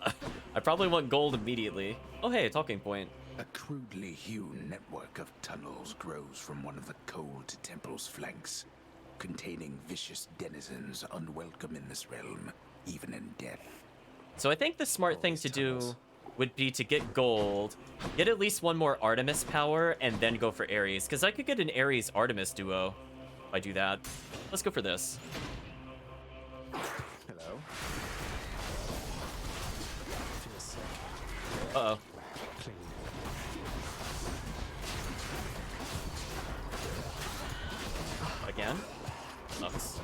I probably want gold immediately. Oh, hey, a talking point. A crudely hewn network of tunnels grows from one of the cold temple's flanks, containing vicious denizens unwelcome in this realm, even in death. So I think the smart thing to do would be to get gold, get at least one more Artemis power, and then go for Ares. Because I could get an Ares-Artemis duo if I do that. Let's go for this. Hello. Feels sick. Uh-oh. Clean. Again? Sucks.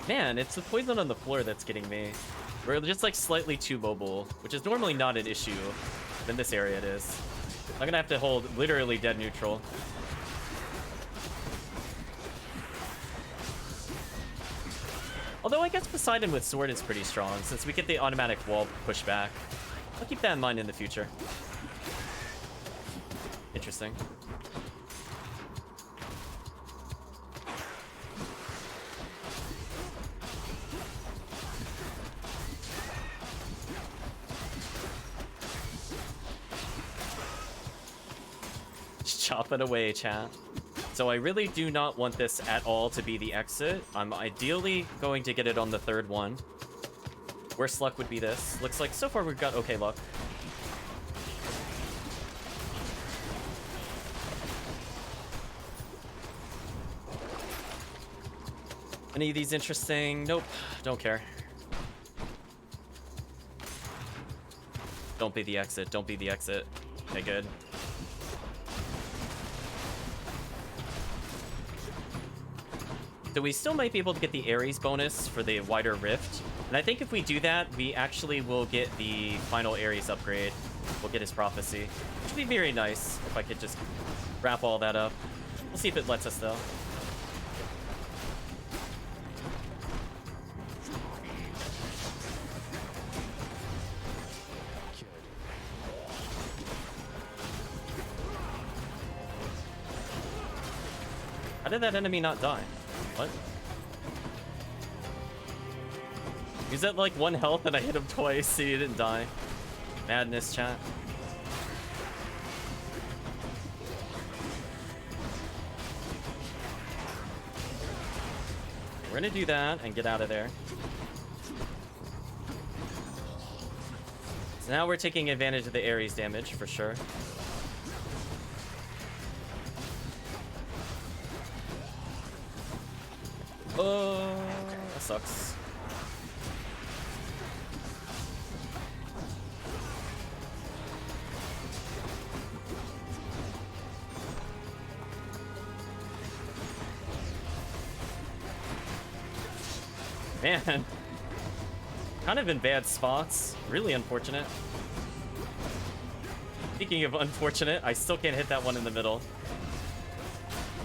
Man, it's the poison on the floor that's getting me. We're just like slightly too mobile, which is normally not an issue. But in this area it is. I'm gonna have to hold literally dead neutral. Although I guess Poseidon with sword is pretty strong, since we get the automatic wall pushback. I'll keep that in mind in the future. Interesting. Just chop it away, chat. So I really do not want this at all to be the exit. I'm ideally going to get it on the third one. Worst luck would be this. Looks like so far we've got okay luck. Any of these interesting? Nope. Don't care. Don't be the exit. Don't be the exit. Okay, good. So we still might be able to get the Ares bonus for the wider rift. And I think if we do that, we actually will get the final Ares upgrade. We'll get his prophecy. Which would be very nice if I could just wrap all that up. We'll see if it lets us though. How did that enemy not die? What? He's at like 1 health and I hit him twice, so he didn't die. Madness, chat. We're gonna do that and get out of there. So now we're taking advantage of the Ares damage for sure. Oh, that sucks. Man, kind of in bad spots. Really unfortunate. Speaking of unfortunate, I still can't hit that one in the middle.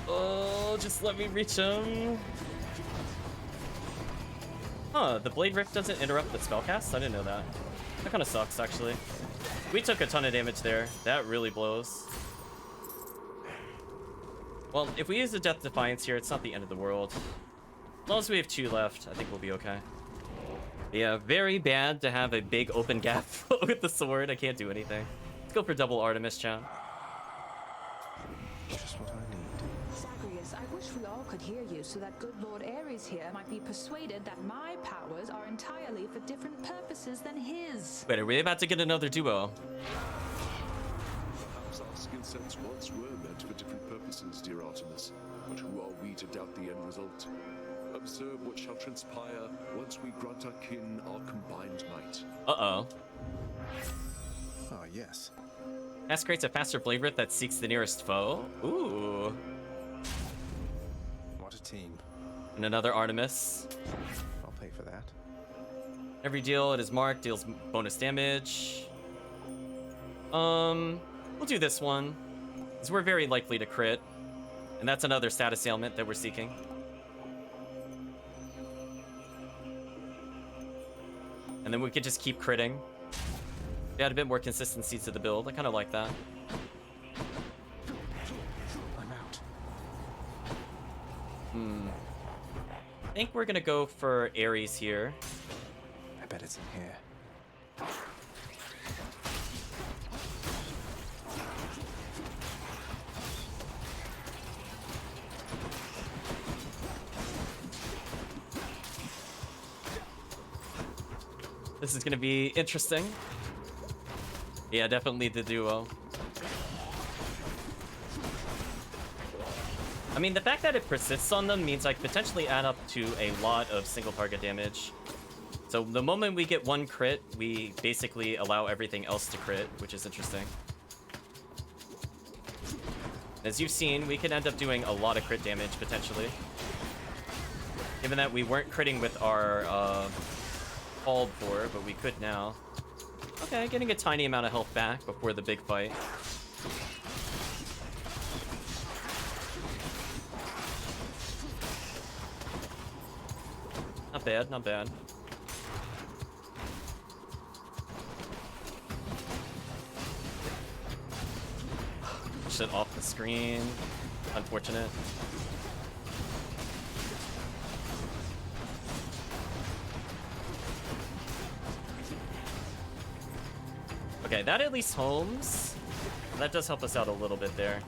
Oh, just let me reach him. Huh, the Blade Rift doesn't interrupt the spellcast? I didn't know that. That kind of sucks, actually. We took a ton of damage there. That really blows. Well, if we use the Death Defiance here, it's not the end of the world. As long as we have 2 left, I think we'll be okay. Yeah, very bad to have a big open gap with the sword. I can't do anything. Let's go for double Artemis, chat. Just what I need. Zagreus, I wish we all could hear you so that good Lord Ares here might be persuaded that my powers are entirely for different purposes than his. Wait, are we about to get another duo? Perhaps our skill sets once were meant for different purposes, dear Artemis. But who are we to doubt the end result? Observe what shall transpire once we grant our kin our combined might. Uh-oh. Oh, yes. Cast creates a faster Blade Rift that seeks the nearest foe. Ooh. What a team. And another Artemis. I'll pay for that. Every deal it is marked deals bonus damage. We'll do this one, because we're very likely to crit. And that's another status ailment that we're seeking. And then we could just keep critting. Add a bit more consistency to the build. I kind of like that. I'm out. I think we're gonna go for Ares here. I bet it's in here. This is gonna be interesting. Yeah, definitely the duo. I mean, the fact that it persists on them means I could potentially add up to a lot of single target damage. So the moment we get one crit, we basically allow everything else to crit, which is interesting. As you've seen, we can end up doing a lot of crit damage, potentially. Given that we weren't critting with our called for, but we could now. Okay, getting a tiny amount of health back before the big fight. Not bad, not bad. Shit off the screen. Unfortunate. Okay, that at least homes. That does help us out a little bit there.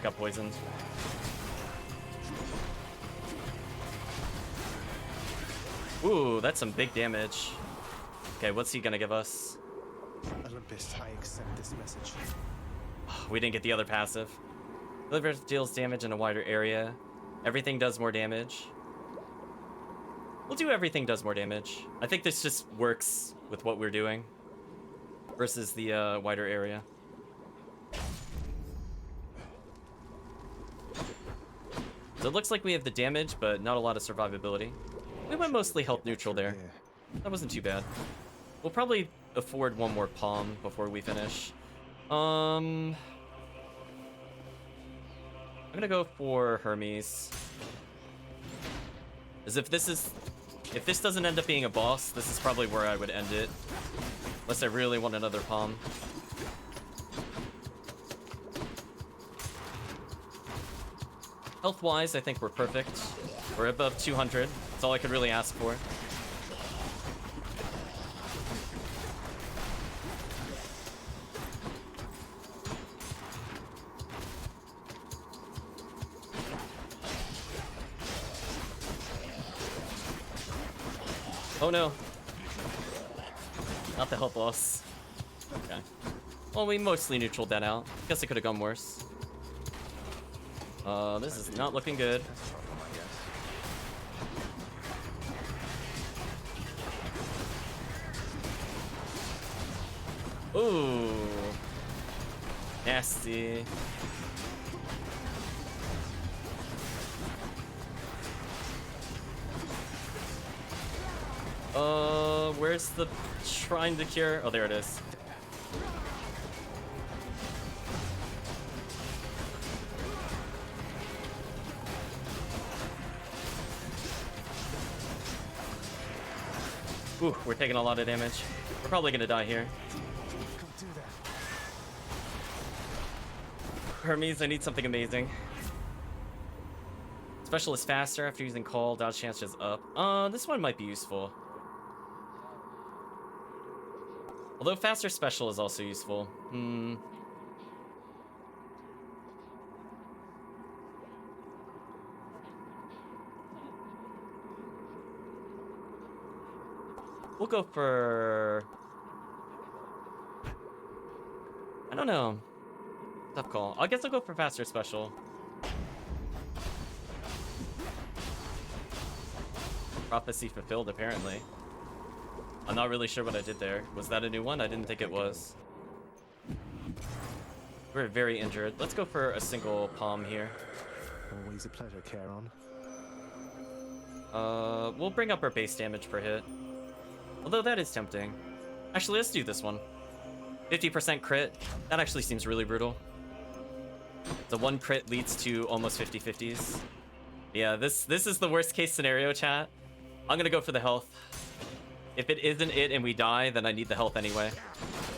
Got poisoned. Ooh, that's some big damage. Okay, what's he gonna give us? Olympus, I accept this message. We didn't get the other passive. Labyrinth deals damage in a wider area. Everything does more damage. We'll do everything does more damage. I think this just works with what we're doing versus the wider area. So it looks like we have the damage, but not a lot of survivability. We went mostly health neutral there. That wasn't too bad. We'll probably afford one more palm before we finish. I'm gonna go for Hermes. As if this doesn't end up being a boss, this is probably where I would end it. Unless I really want another palm. Health-wise, I think we're perfect. We're above 200. That's all I could really ask for. Oh no. Not the health loss. Okay. Well, we mostly neutraled that out. Guess it could have gone worse. This is not looking good. Ooh. Nasty. Where's the shrine to cure? Oh, there it is. Ooh, we're taking a lot of damage. We're probably gonna die here. Hermes, I need something amazing. Special is faster after using call, dodge chance is up. This one might be useful. Although faster special is also useful. We'll go for... I don't know. Tough call. I guess I'll go for faster special. Prophecy fulfilled, apparently. I'm not really sure what I did there. Was that a new one? I didn't think it was. We're very injured. Let's go for a single palm here. Always a pleasure, Charon. We'll bring up our base damage per hit. Although that is tempting. Actually, let's do this one. 50% crit. That actually seems really brutal. The one crit leads to almost 50/50s. Yeah, this is the worst case scenario, chat. I'm gonna go for the health. If it isn't it and we die, then I need the health anyway.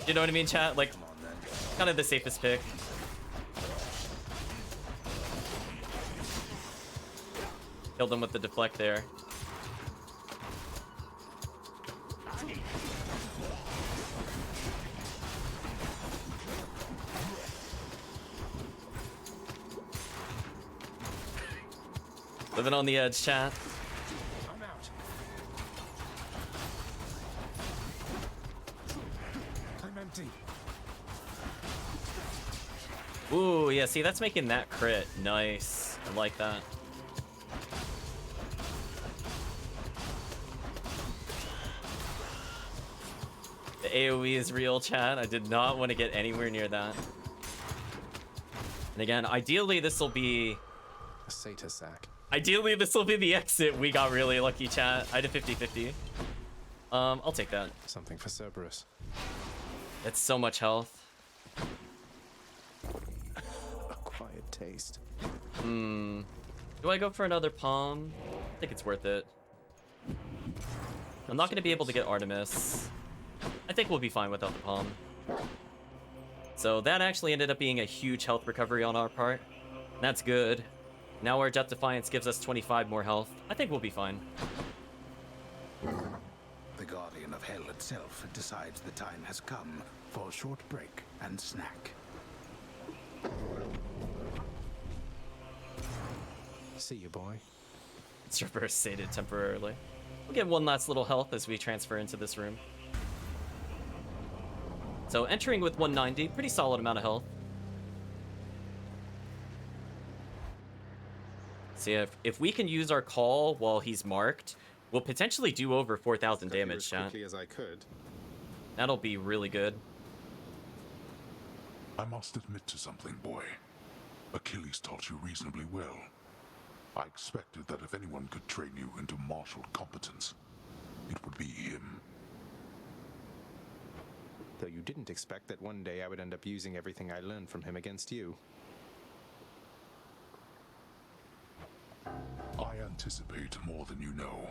You know what I mean, chat? Like, kind of the safest pick. Killed him with the deflect there. Living on the edge, chat. I'm out. I'm empty. Ooh, yeah, see, that's making that crit. Nice. I like that. The AoE is real, chat. I did not want to get anywhere near that. And again, ideally, this will be... A Satyr sack. Ideally, this will be the exit. We got really lucky, chat. I did 50/50. I'll take that. Something for Cerberus. It's so much health. A quiet taste. Do I go for another palm? I think it's worth it. I'm not going to be able to get Artemis. I think we'll be fine without the palm. So that actually ended up being a huge health recovery on our part. That's good. Now our Jet Defiance gives us 25 more health. I think we'll be fine. The Guardian of Hell itself decides the time has come for a short break and snack. See you, boy. Cerberus sated temporarily. We'll get one last little health as we transfer into this room. So entering with 190, pretty solid amount of health. See, if we can use our call while he's marked, we'll potentially do over 4,000 damage, chat. As quickly as I could. That'll be really good. I must admit to something, boy. Achilles taught you reasonably well. I expected that if anyone could train you into martial competence, it would be him. Though you didn't expect that one day I would end up using everything I learned from him against you. I anticipate more than you know.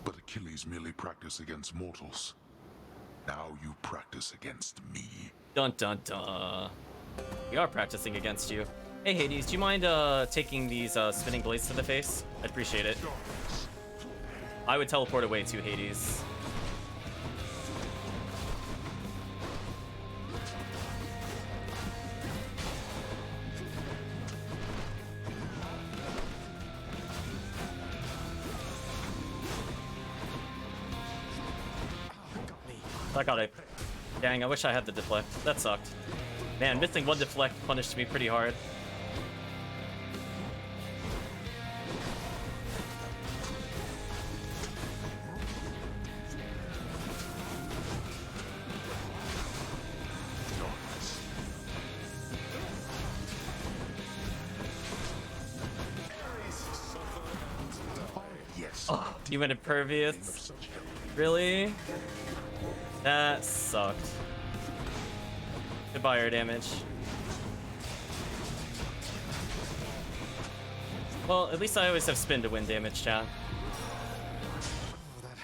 But Achilles merely practiced against mortals. Now you practice against me. Dun dun dun. We are practicing against you. Hey Hades, do you mind taking these spinning blades to the face? I'd appreciate it. I would teleport away to Hades. I got it. Dang, I wish I had the deflect. That sucked. Man, missing one deflect punished me pretty hard. Oh, you went impervious? Really? That sucked. Goodbye, air damage. Well, at least I always have spin to win damage, chat.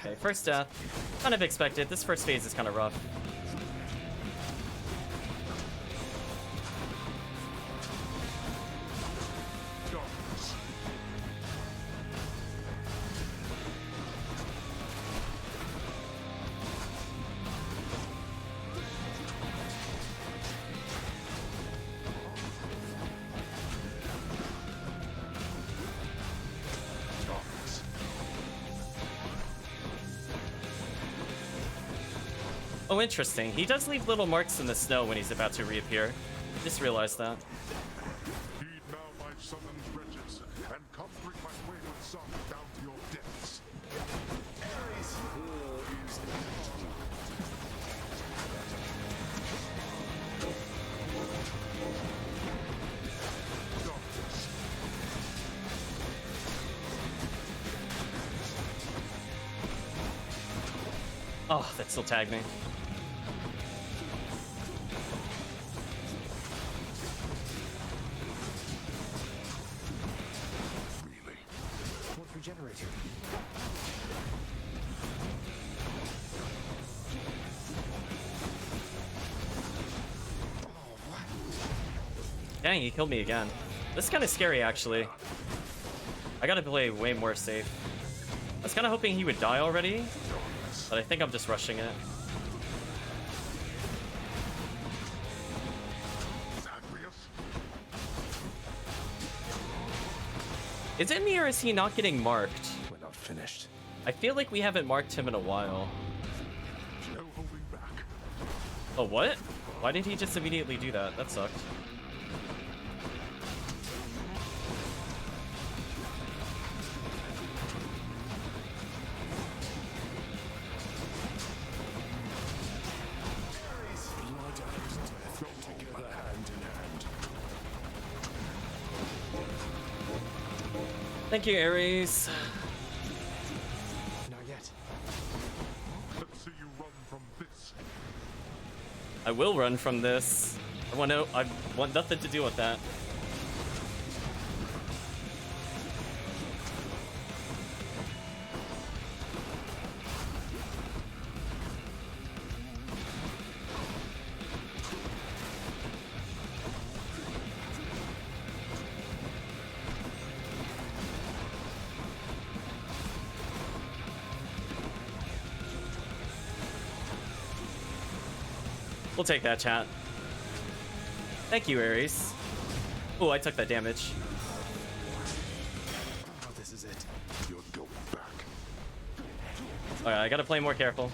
Okay, first death. Kind of expected. This first phase is kind of rough. Oh, interesting. He does leave little marks in the snow when he's about to reappear. Just realized that. Heed now my summoned wretches, and come bring my wayward son down to your depths. Ares, war is Oh, that still tagged me. Really? What's regenerated? Dang, he killed me again. This is kind of scary, actually. I gotta play way more safe. I was kind of hoping he would die already, but I think I'm just rushing it. Is it me or is he not getting marked? We're not finished. I feel like we haven't marked him in a while. No holding back. Oh, what? Why did he just immediately do that? That sucked. Thank you, Ares. Not yet. Let's see you run from this. I will run from this. I want nothing to do with that. We'll take that, chat. Thank you, Ares. Oh, I took that damage. Oh, this is it. You're going back. Alright, I gotta play more careful.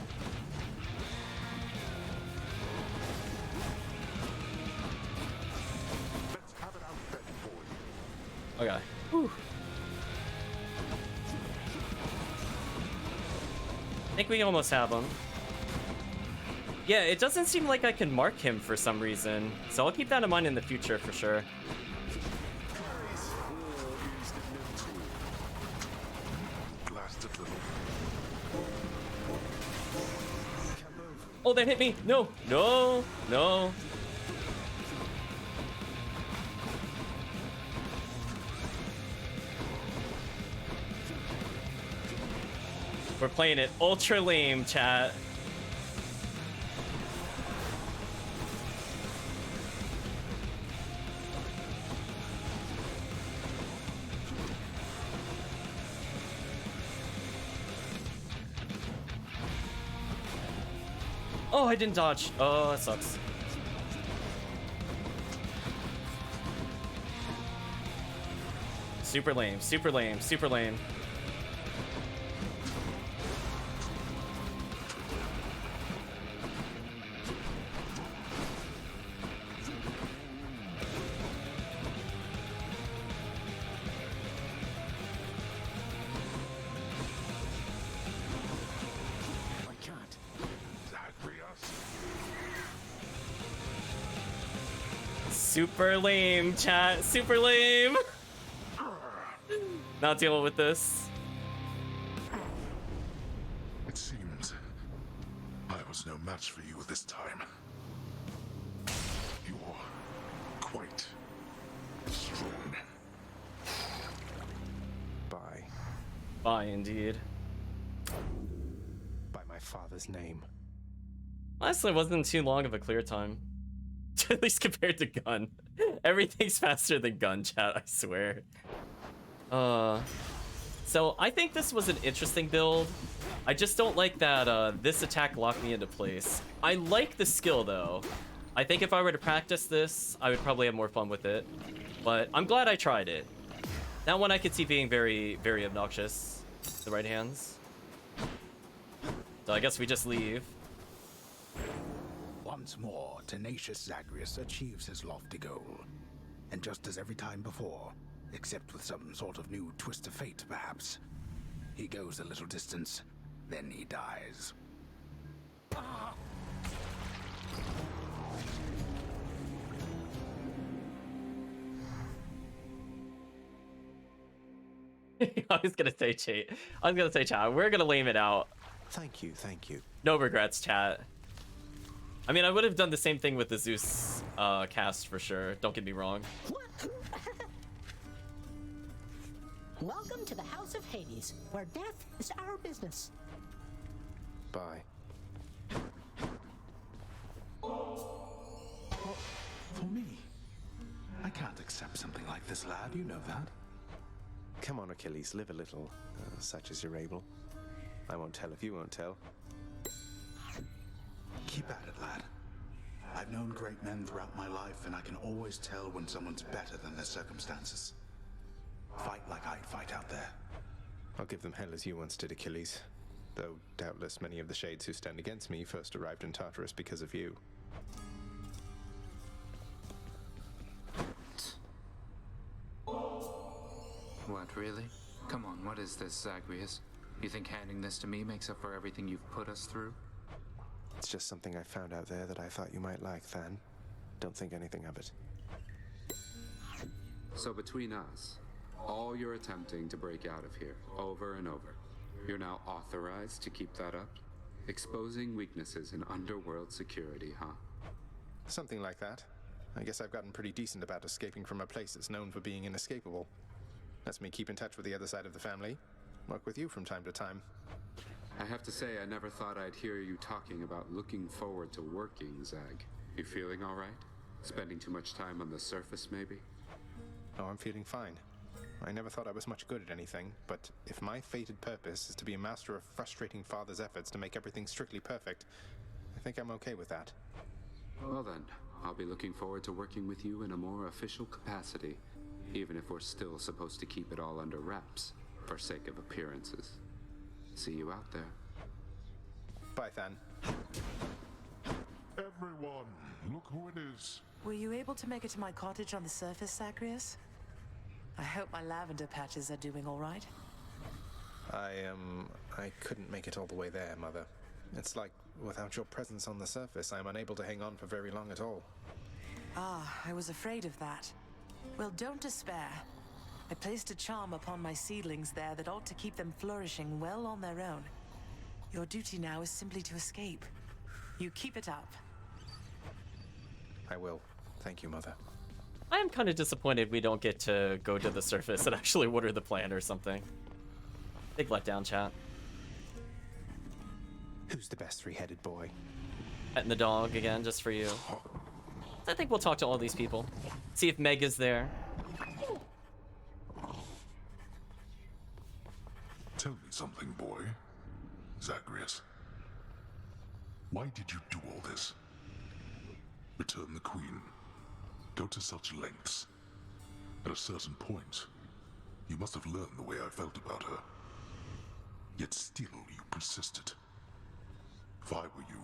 Let's have it out then, boy. Okay. Whew. I think we almost have him. Yeah, it doesn't seem like I can mark him for some reason, so I'll keep that in mind in the future for sure. Oh, that hit me! No! No! No! We're playing it ultra lame, chat. Oh, I didn't dodge. Oh, that sucks. Super lame, super lame, super lame. Super lame, chat. Super lame. Not dealing with this. It seems I was no match for you this time. You're quite strong. By Bye, indeed. my father's name. Honestly, it wasn't too long of a clear time. At least compared to gun. Everything's faster than gun, chat, I swear. So I think this was an interesting build. I just don't like that this attack locked me into place. I like the skill though. I think if I were to practice this, I would probably have more fun with it. But I'm glad I tried it. That one I could see being very, very obnoxious. The right hands. So I guess we just leave. Once more, tenacious Zagreus achieves his lofty goal. And just as every time before, except with some sort of new twist of fate, perhaps, he goes a little distance, then he dies. I was gonna say chat. We're gonna lame it out. Thank you, thank you. No regrets, chat. I mean, I would have done the same thing with the Zeus cast for sure. Don't get me wrong. Welcome to the House of Hades, where death is our business. Bye. For me? I can't accept something like this, lad. You know that. Come on, Achilles, live a little, such as you're able. I won't tell if you won't tell. Keep at it, lad. I've known great men throughout my life, and I can always tell when someone's better than their circumstances. Fight like I'd fight out there. I'll give them hell as you once did, Achilles. Though doubtless many of the shades who stand against me first arrived in Tartarus because of you. What, really? Come on, what is this, Zagreus? You think handing this to me makes up for everything you've put us through? It's just something I found out there that I thought you might like, Than. Don't think anything of it. So between us, all you're attempting to break out of here, over and over, you're now authorized to keep that up? Exposing weaknesses in underworld security, huh? Something like that. I guess I've gotten pretty decent about escaping from a place that's known for being inescapable. Lets me keep in touch with the other side of the family. Work with you from time to time. I have to say, I never thought I'd hear you talking about looking forward to working, Zag. You feeling all right? Spending too much time on the surface, maybe? Oh, I'm feeling fine. I never thought I was much good at anything, but if my fated purpose is to be a master of frustrating father's efforts to make everything strictly perfect, I think I'm okay with that. Well then, I'll be looking forward to working with you in a more official capacity, even if we're still supposed to keep it all under wraps, for sake of appearances. See you out there. Bye, Than. Everyone, look who it is. Were you able to make it to my cottage on the surface, Zagreus? I hope my lavender patches are doing all right. I couldn't make it all the way there, Mother. It's like, without your presence on the surface, I'm unable to hang on for very long at all. Ah, I was afraid of that. Well, don't despair. I placed a charm upon my seedlings there that ought to keep them flourishing well on their own. Your duty now is simply to escape. You keep it up. I will. Thank you, Mother. I am kind of disappointed we don't get to go to the surface and actually water the plant or something. Big letdown, chat. Who's the best three-headed boy? Petting the dog again, just for you. I think we'll talk to all these people. See if Meg is there. Tell me something, boy. Zagreus. Why did you do all this? Return the queen. Go to such lengths. At a certain point, you must have learned the way I felt about her. Yet still you persisted. If I were you,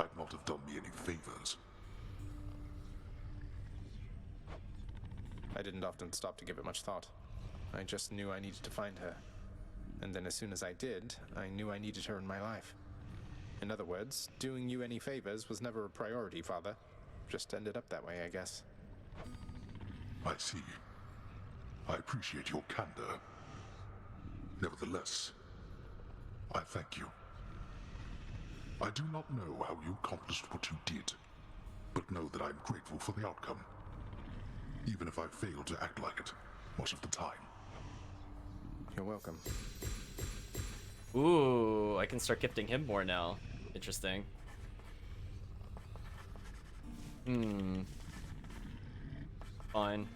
I'd not have done me any favors. I didn't often stop to give it much thought. I just knew I needed to find her. And then as soon as I did, I knew I needed her in my life. In other words, doing you any favors was never a priority, Father. Just ended up that way, I guess. I see. I appreciate your candor. Nevertheless, I thank you. I do not know how you accomplished what you did, but know that I'm grateful for the outcome. Even if I fail to act like it much of the time. You're welcome. Ooh, I can start gifting him more now. Interesting. Fine.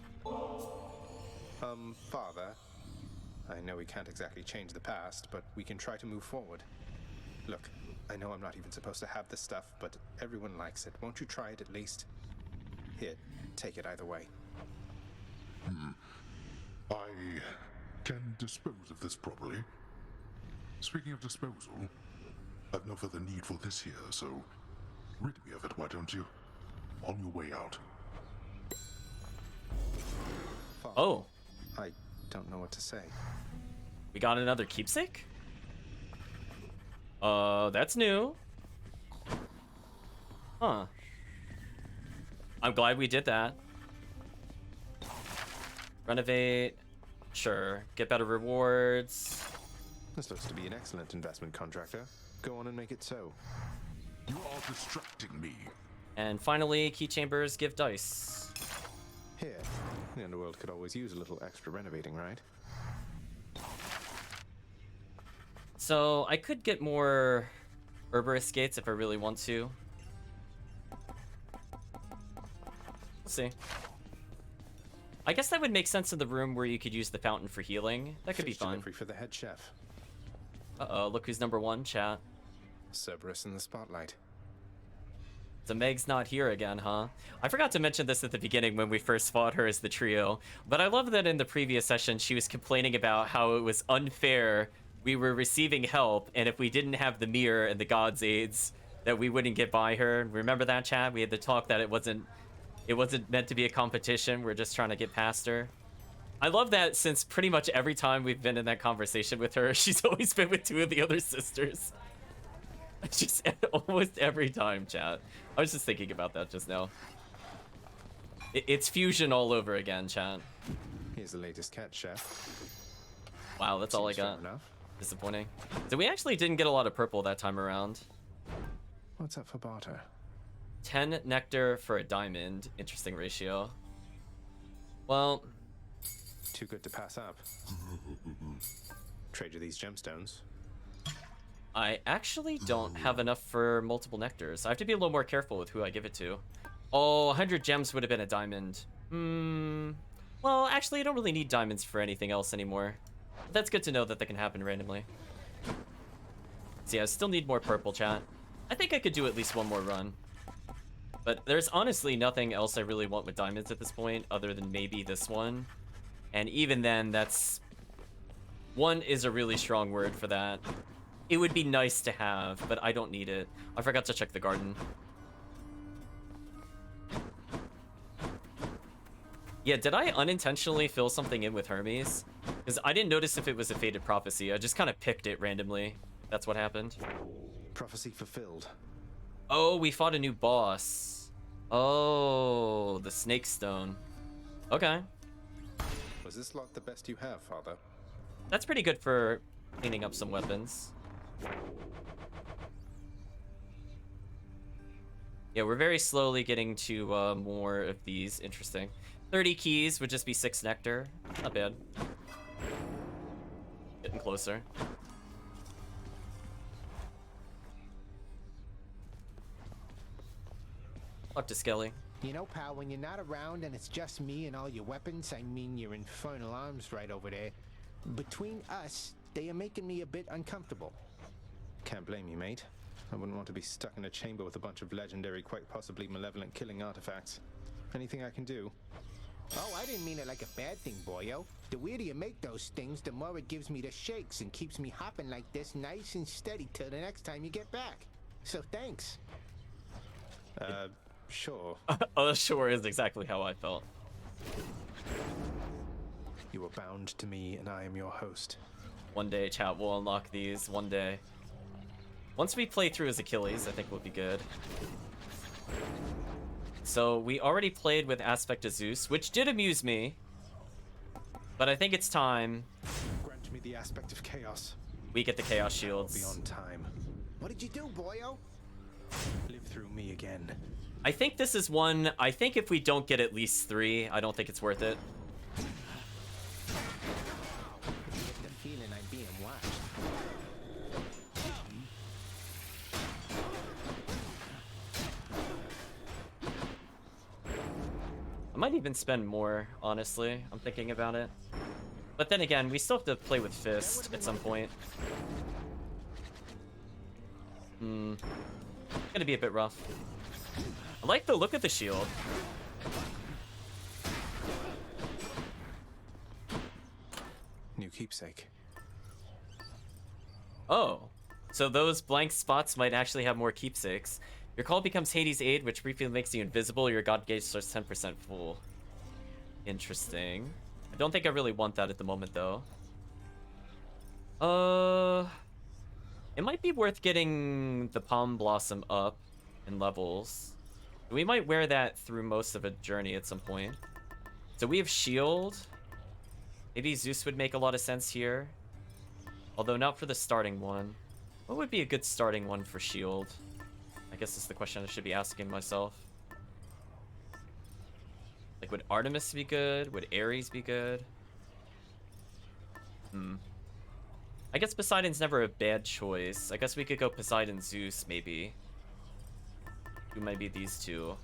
Father, I know we can't exactly change the past, but we can try to move forward. Look, I know I'm not even supposed to have this stuff, but everyone likes it. Won't you try it at least? Here, take it either way. I can dispose of this properly. Speaking of disposal, I've no further need for this here, so rid me of it, why don't you? On your way out. Father, Oh. I don't know what to say. We got another keepsake? That's new. Huh. I'm glad we did that. Renovate. Sure. Get better rewards. This looks to be an excellent investment, contractor. Go on and make it so. You are distracting me. And finally, key chambers give dice. Here, the underworld could always use a little extra renovating, right? So I could get more Herberus gates if I really want to. We'll see. I guess that would make sense in the room where you could use the fountain for healing. That could be fun. Delivery for the head chef. Uh-oh, look who's number one, chat. Cerberus in the spotlight. So Meg's not here again, huh? I forgot to mention this at the beginning when we first fought her as the trio, but I love that in the previous session she was complaining about how it was unfair we were receiving help, and if we didn't have the mirror and the god's aids, that we wouldn't get by her. Remember that, chat? We had the talk that it wasn't meant to be a competition. We're just trying to get past her. I love that since pretty much every time we've been in that conversation with her, she's always been with two of the other sisters. Just almost every time, chat. I was just thinking about that just now. It's fusion all over again, chat. Here's the latest cat chef. Wow, that's all I got. Disappointing. So we actually didn't get a lot of purple that time around. What's up for barter? 10 nectar for a diamond. Interesting ratio. Well, too good to pass up. Trade you these gemstones. I actually don't have enough for multiple nectars. I have to be a little more careful with who I give it to. Oh, 100 gems would have been a diamond. Well, actually, I don't really need diamonds for anything else anymore. But that's good to know that they can happen randomly. So yeah, I still need more purple, chat. I think I could do at least one more run. But there's honestly nothing else I really want with diamonds at this point, other than maybe this one. And even then, that's... one is a really strong word for that. It would be nice to have, but I don't need it. I forgot to check the garden. Yeah, did I unintentionally fill something in with Hermes? Because I didn't notice if it was a Fated Prophecy. I just kind of picked it randomly. That's what happened. Prophecy fulfilled. Oh, we fought a new boss. Oh, the Snake Stone. Okay. Was this lot the best you have, Father? That's pretty good for cleaning up some weapons. Yeah, we're very slowly getting to more of these. Interesting. 30 keys would just be 6 nectar. Not bad. Getting closer. Up to Skelly. You know, pal, when you're not around and it's just me and all your weapons, I mean your infernal arms right over there, between us, they are making me a bit uncomfortable. Can't blame you, mate. I wouldn't want to be stuck in a chamber with a bunch of legendary, quite possibly malevolent killing artifacts. Anything I can do? Oh, I didn't mean it like a bad thing, boyo. The weirder you make those things, the more it gives me the shakes and keeps me hopping like this nice and steady till the next time you get back. So thanks. Sure. Sure is exactly how I felt. You are bound to me and I am your host. One day, chat, we'll unlock these. One day. Once we play through as Achilles, I think we'll be good. So we already played with Aspect of Zeus, which did amuse me. But I think it's time. Grant me the aspect of chaos. We get the Chaos Shields. I'll be on time. What did you do, boyo? Live through me again. I think this is one. I think if we don't get at least 3, I don't think it's worth it. The feeling I'm being watched. I might even spend more, honestly. I'm thinking about it. But then again, we still have to play with Fist at some point. Gonna be a bit rough. I like the look of the shield. New keepsake. Oh, so those blank spots might actually have more keepsakes. Your call becomes Hades' aid, which briefly makes you invisible. Your god gauge starts 10% full. Interesting. I don't think I really want that at the moment, though. It might be worth getting the Palm Blossom up in levels. We might wear that through most of a journey at some point. So we have shield. Maybe Zeus would make a lot of sense here. Although not for the starting one. What would be a good starting one for shield? I guess that's the question I should be asking myself. Like, would Artemis be good? Would Ares be good? I guess Poseidon's never a bad choice. I guess we could go Poseidon, Zeus, maybe. Who might be these two?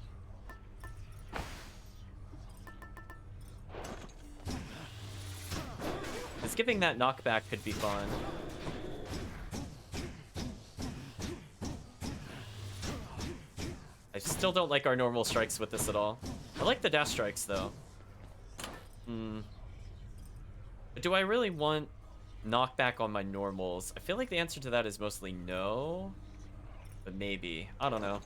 Because giving that knockback could be fun. I still don't like our normal strikes with this at all. I like the dash strikes, though. But do I really want knockback on my normals? I feel like the answer to that is mostly no. But maybe. I don't know.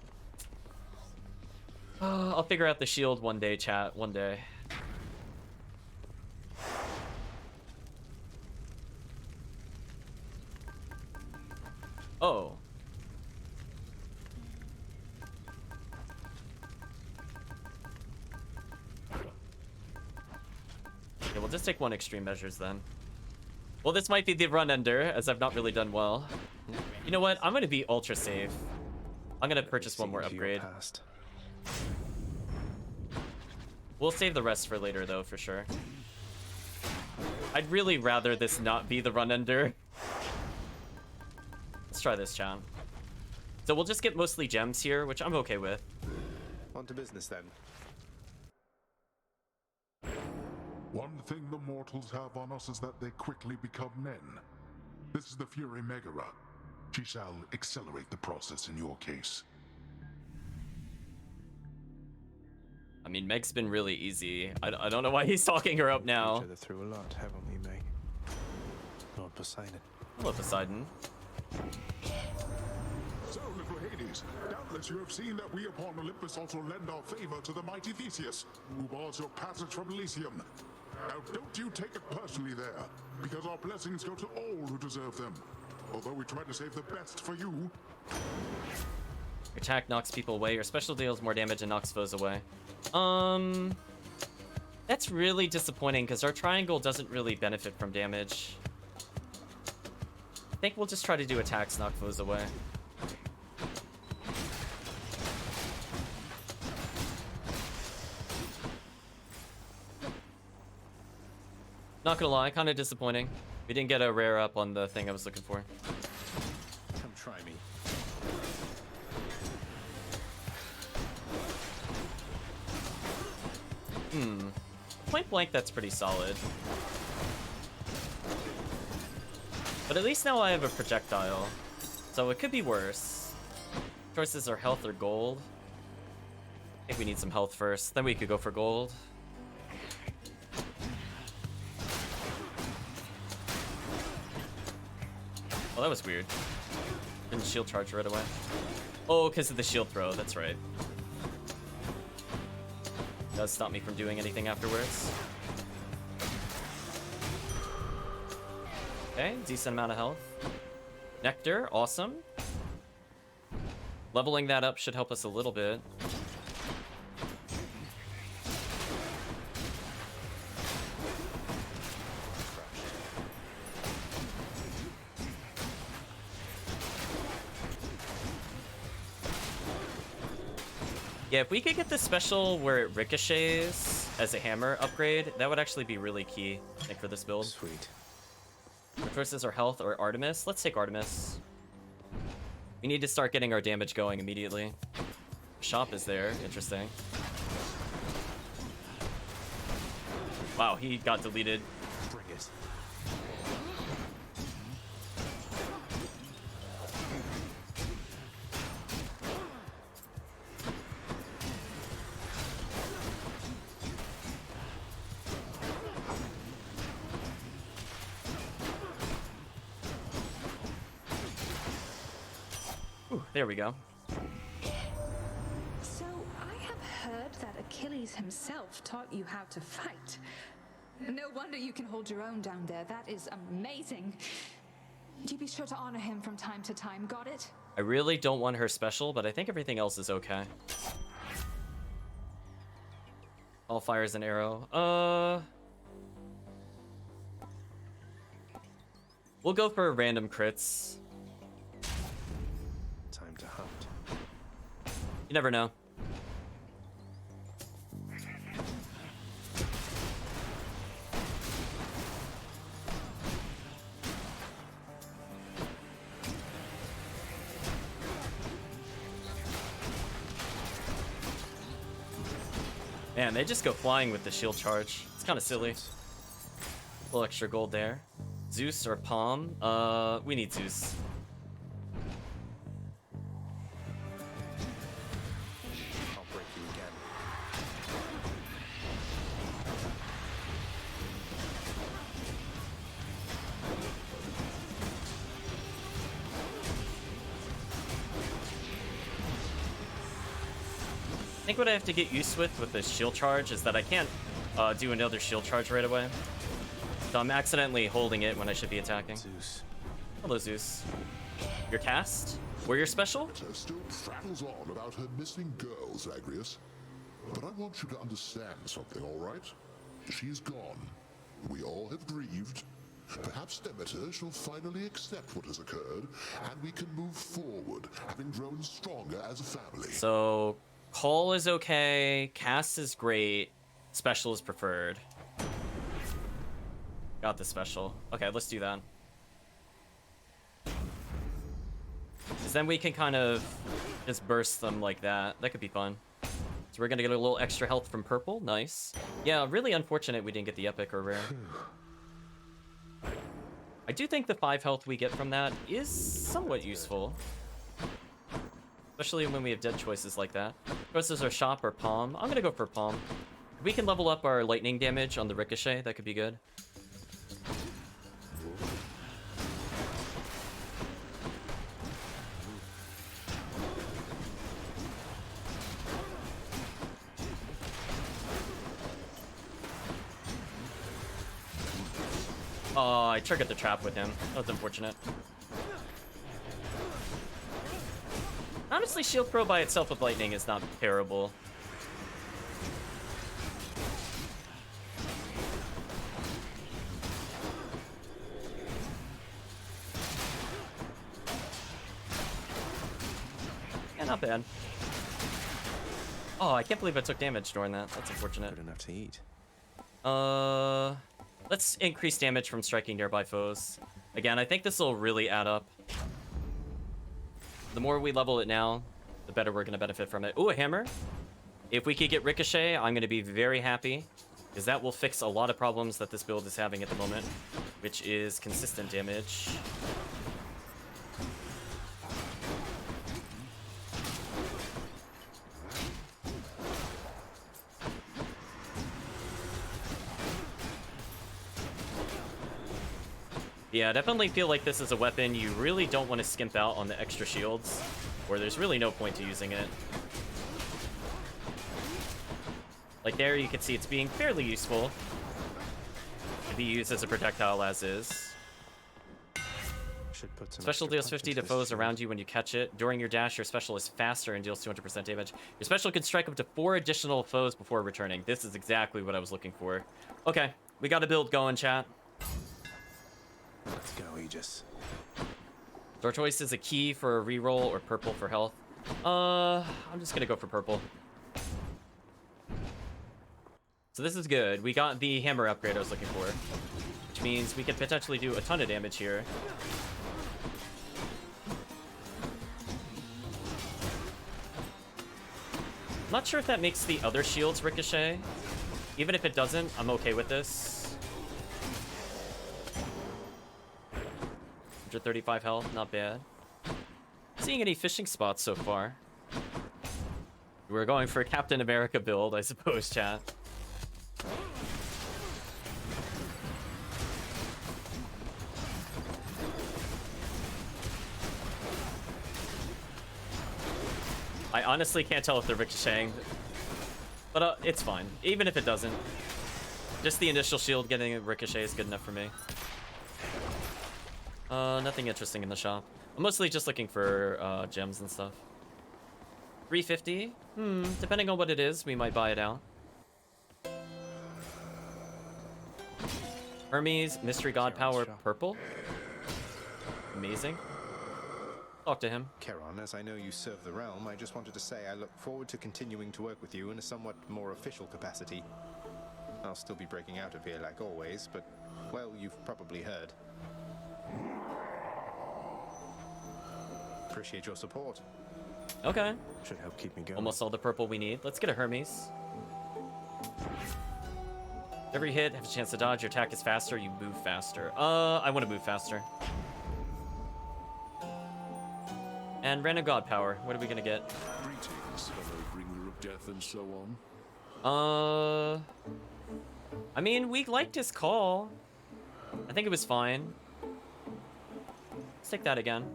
I'll figure out the shield one day, chat. One day. Oh. Yeah, we'll just take one extreme measures then. Well, this might be the run under, as I've not really done well. You know what? I'm gonna be ultra safe. I'm gonna purchase one more upgrade. We'll save the rest for later, though, for sure. I'd really rather this not be the run under. Let's try this, chat. So we'll just get mostly gems here, which I'm okay with. On to business then. One thing the mortals have on us is that they quickly become men. This is the Fury Megara. She shall accelerate the process in your case. I mean, Meg's been really easy. I don't know why he's talking her up now. Each other through a lot, haven't we, Meg? Lord Poseidon. Hello, Poseidon. So, little Hades, doubtless you have seen that we upon Olympus also lend our favor to the mighty Theseus, who bars your passage from Elysium. Now, don't you take it personally there, because our blessings go to all who deserve them. Although we try to save the best for you. Your attack knocks people away. Your special deals more damage and knocks foes away. That's really disappointing because our triangle doesn't really benefit from damage. I think we'll just try to do attacks, knock foes away. Not gonna lie, kind of disappointing. We didn't get a rare up on the thing I was looking for. Come try me. Point blank, that's pretty solid. But at least now I have a projectile. So it could be worse. Choices are health or gold. I think we need some health first. Then we could go for gold. Oh, that was weird. Didn't shield charge right away. Oh, because of the shield throw. That's right. Does stop me from doing anything afterwards. Okay, decent amount of health. Nectar, awesome. Leveling that up should help us a little bit. Yeah, if we could get the special where it ricochets as a hammer upgrade, that would actually be really key, I think, for this build. Sweet. Choices are health or Artemis. Let's take Artemis. We need to start getting our damage going immediately. Shop is there. Interesting. Wow, he got deleted. Bring it. There we go. So, I have heard that Achilles himself taught you how to fight. No wonder you can hold your own down there. That is amazing. Do be sure to honor him from time to time, got it? I really don't want her special, but I think everything else is okay. All fires an arrow. We'll go for random crits. Time to hunt. You never know. Man, they just go flying with the shield charge. It's kind of silly. A little extra gold there. Zeus or Palm? We need Zeus. I'll break you again. I think what I have to get used with this shield charge is that I can't do another shield charge right away. So I'm accidentally holding it when I should be attacking. Zeus. Hello, Zeus. Your cast? Warrior special? Demeter still prattles on about her missing girl, Zagreus. But I want you to understand something, all right? She's gone. We all have grieved. Perhaps Demeter shall finally accept what has occurred, and we can move forward, having grown stronger as a family. So, Call is okay, cast is great, special is preferred. Got the special. Okay, let's do that. Because then we can kind of just burst them like that. That could be fun. So we're gonna get a little extra health from purple. Nice. Yeah, really unfortunate we didn't get the epic or rare. I do think the 5 health we get from that is somewhat useful. Especially when we have dead choices like that. Choices are shop or palm. I'm gonna go for palm. If we can level up our lightning damage on the ricochet, that could be good. Oh, I triggered the trap with him. That was unfortunate. Honestly, Shield Pro by itself with lightning is not terrible. Yeah, not bad. Oh, I can't believe I took damage during that. That's unfortunate. Good enough to eat. Let's increase damage from striking nearby foes. Again, I think this will really add up. The more we level it now, the better we're going to benefit from it. Ooh, a hammer. If we could get Ricochet, I'm going to be very happy, because that will fix a lot of problems that this build is having at the moment, which is consistent damage. Yeah, I definitely feel like this is a weapon you really don't want to skimp out on the extra shields, or there's really no point to using it. Like there, you can see it's being fairly useful to be used as a projectile as is. Should put some Special extra deals punch 50 into to this foes shield. around you when you catch it. During your dash, your special is faster and deals 200% damage. Your special can strike up to 4 additional foes before returning. This is exactly what I was looking for. Okay, we got a build going, chat. Let's go, Aegis. Door choice is a key for a reroll or purple for health. I'm just gonna go for purple. So this is good. We got the hammer upgrade I was looking for, which means we could potentially do a ton of damage here. I'm not sure if that makes the other shields ricochet. Even if it doesn't, I'm okay with this. 135 health, not bad. Seeing any fishing spots so far. We're going for a Captain America build, I suppose, chat. I honestly can't tell if they're ricocheting, but it's fine. Even if it doesn't, just the initial shield getting a ricochet is good enough for me. Nothing interesting in the shop. I'm mostly just looking for gems and stuff. 350? Depending on what it is, we might buy it out. Hermes, Mystery God Power, purple. Amazing. Talk to him. Charon, as I know you serve the realm, I just wanted to say I look forward to continuing to work with you in a somewhat more official capacity. I'll still be breaking out of here like always, but, well, you've probably heard. Appreciate your support. Okay. Should help keep me going. Almost all the purple we need. Let's get a Hermes. Every hit, have a chance to dodge. Your attack is faster, you move faster. I want to move faster. And random god power. What are we gonna get? Greetings, fellow bringer of death and so on. I mean, we liked his call. I think it was fine. Let's take that again.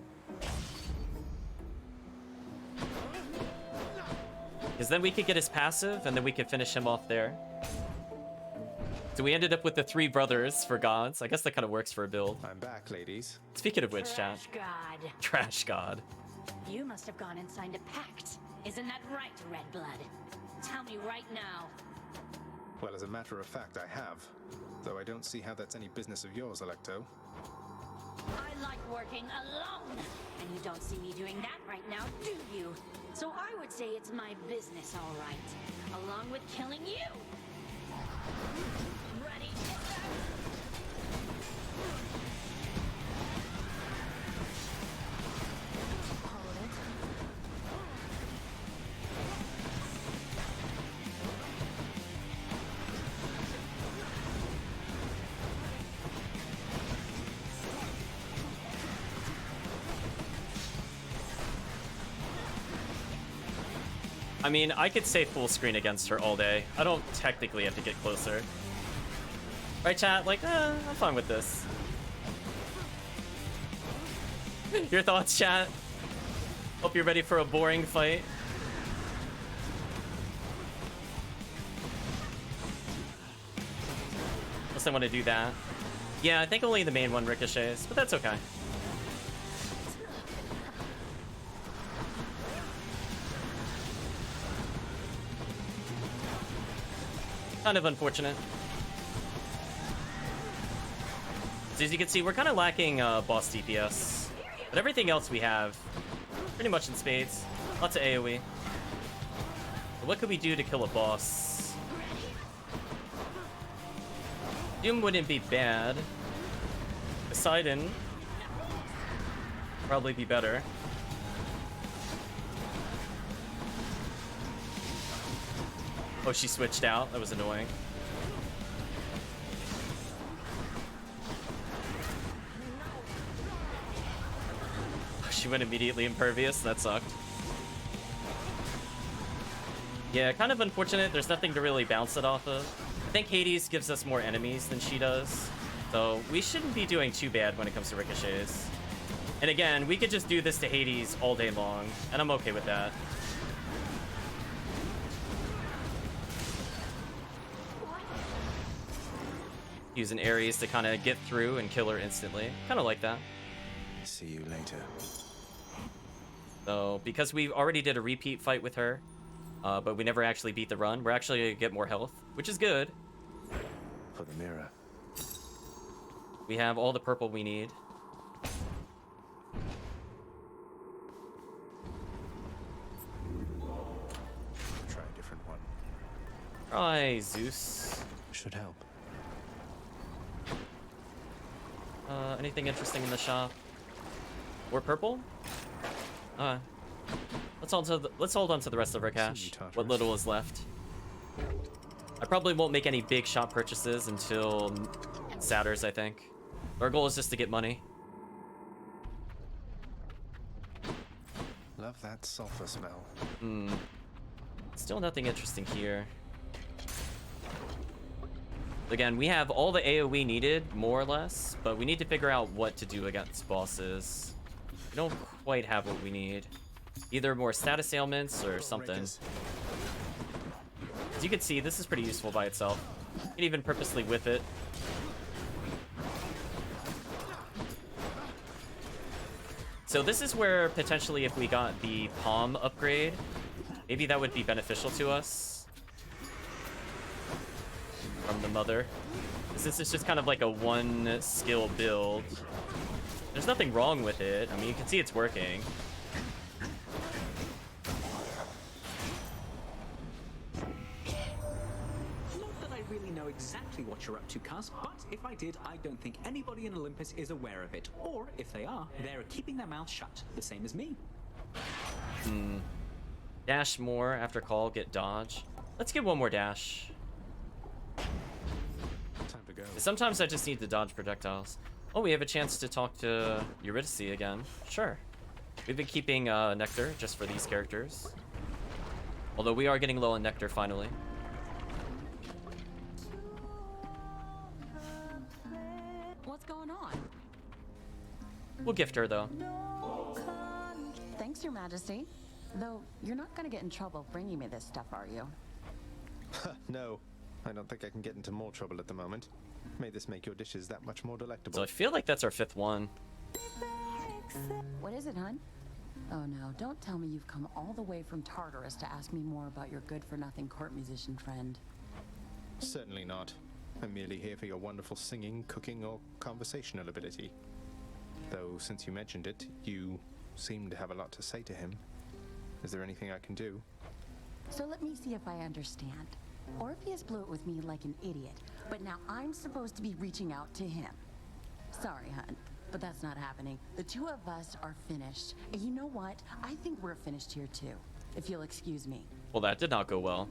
Because then we could get his passive, and then we could finish him off there. So we ended up with the 3 brothers for gods. I guess that kind of works for a build. I'm back, ladies. Speaking of which, chat. Trash God. Trash God. You must have gone and signed a pact. Isn't that right, Redblood? Tell me right now. Well, as a matter of fact, I have. Though I don't see how that's any business of yours, Electo. I like working alone. And you don't see me doing that right now, do you? So I would say it's my business, all right. Along with killing you. Ready? I mean, I could say full screen against her all day. I don't technically have to get closer. Right, chat? Like, I'm fine with this. Your thoughts, chat? Hope you're ready for a boring fight. Unless I want to do that. Yeah, I think only the main one ricochets, but that's okay. Kind of unfortunate. So as you can see, we're kind of lacking boss DPS, but everything else we have pretty much in spades. Lots of AoE. But what could we do to kill a boss? Doom wouldn't be bad. Poseidon probably be better. Oh, she switched out. That was annoying. She went immediately impervious. That sucked. Yeah, kind of unfortunate. There's nothing to really bounce it off of. I think Hades gives us more enemies than she does. So we shouldn't be doing too bad when it comes to ricochets. And again, we could just do this to Hades all day long, and I'm okay with that. Using Ares to kind of get through and kill her instantly. Kind of like that. See you later. So, because we already did a repeat fight with her, but we never actually beat the run, we're actually going to get more health, which is good. For the mirror. We have all the purple we need. Try a different one. Try Zeus. Should help. Anything interesting in the shop? Or purple? Let's hold on to the rest of our cash. What little is left. I probably won't make any big shop purchases until Saturdays, I think. Our goal is just to get money. Love that sulfur smell. Still nothing interesting here. Again, we have all the AoE needed, more or less, but we need to figure out what to do against bosses. We don't quite have what we need. Either more status ailments or something. As you can see, this is pretty useful by itself. You can even purposely whip it. So this is where potentially if we got the palm upgrade, maybe that would be beneficial to us. From the mother. This is just kind of like a one skill build. There's nothing wrong with it. I mean, you can see it's working. Not that I really know exactly what you're up to, Cuz, but if I did, I don't think anybody in Olympus is aware of it. Or, if they are, they're keeping their mouth shut, the same as me. Dash more after call, get dodge. Let's get one more dash. Time to go. Sometimes I just need to dodge projectiles. Oh, we have a chance to talk to Eurydice again. Sure. We've been keeping nectar just for these characters. Although we are getting low on nectar finally. What's going on? We'll gift her though. Thanks, Your Majesty. Though, you're not gonna get in trouble bringing me this stuff, are you? No, I don't think I can get into more trouble at the moment. May this make your dishes that much more delectable. So I feel like that's our 5th one. What is it, hun? Oh no, don't tell me you've come all the way from Tartarus to ask me more about your good-for-nothing court musician friend. Certainly not. I'm merely here for your wonderful singing, cooking, or conversational ability. Though, since you mentioned it, you seem to have a lot to say to him. Is there anything I can do? So let me see if I understand. Orpheus blew it with me like an idiot, but now I'm supposed to be reaching out to him. Sorry, hun, but that's not happening. The two of us are finished. And you know what? I think we're finished here too, if you'll excuse me. Well, that did not go well.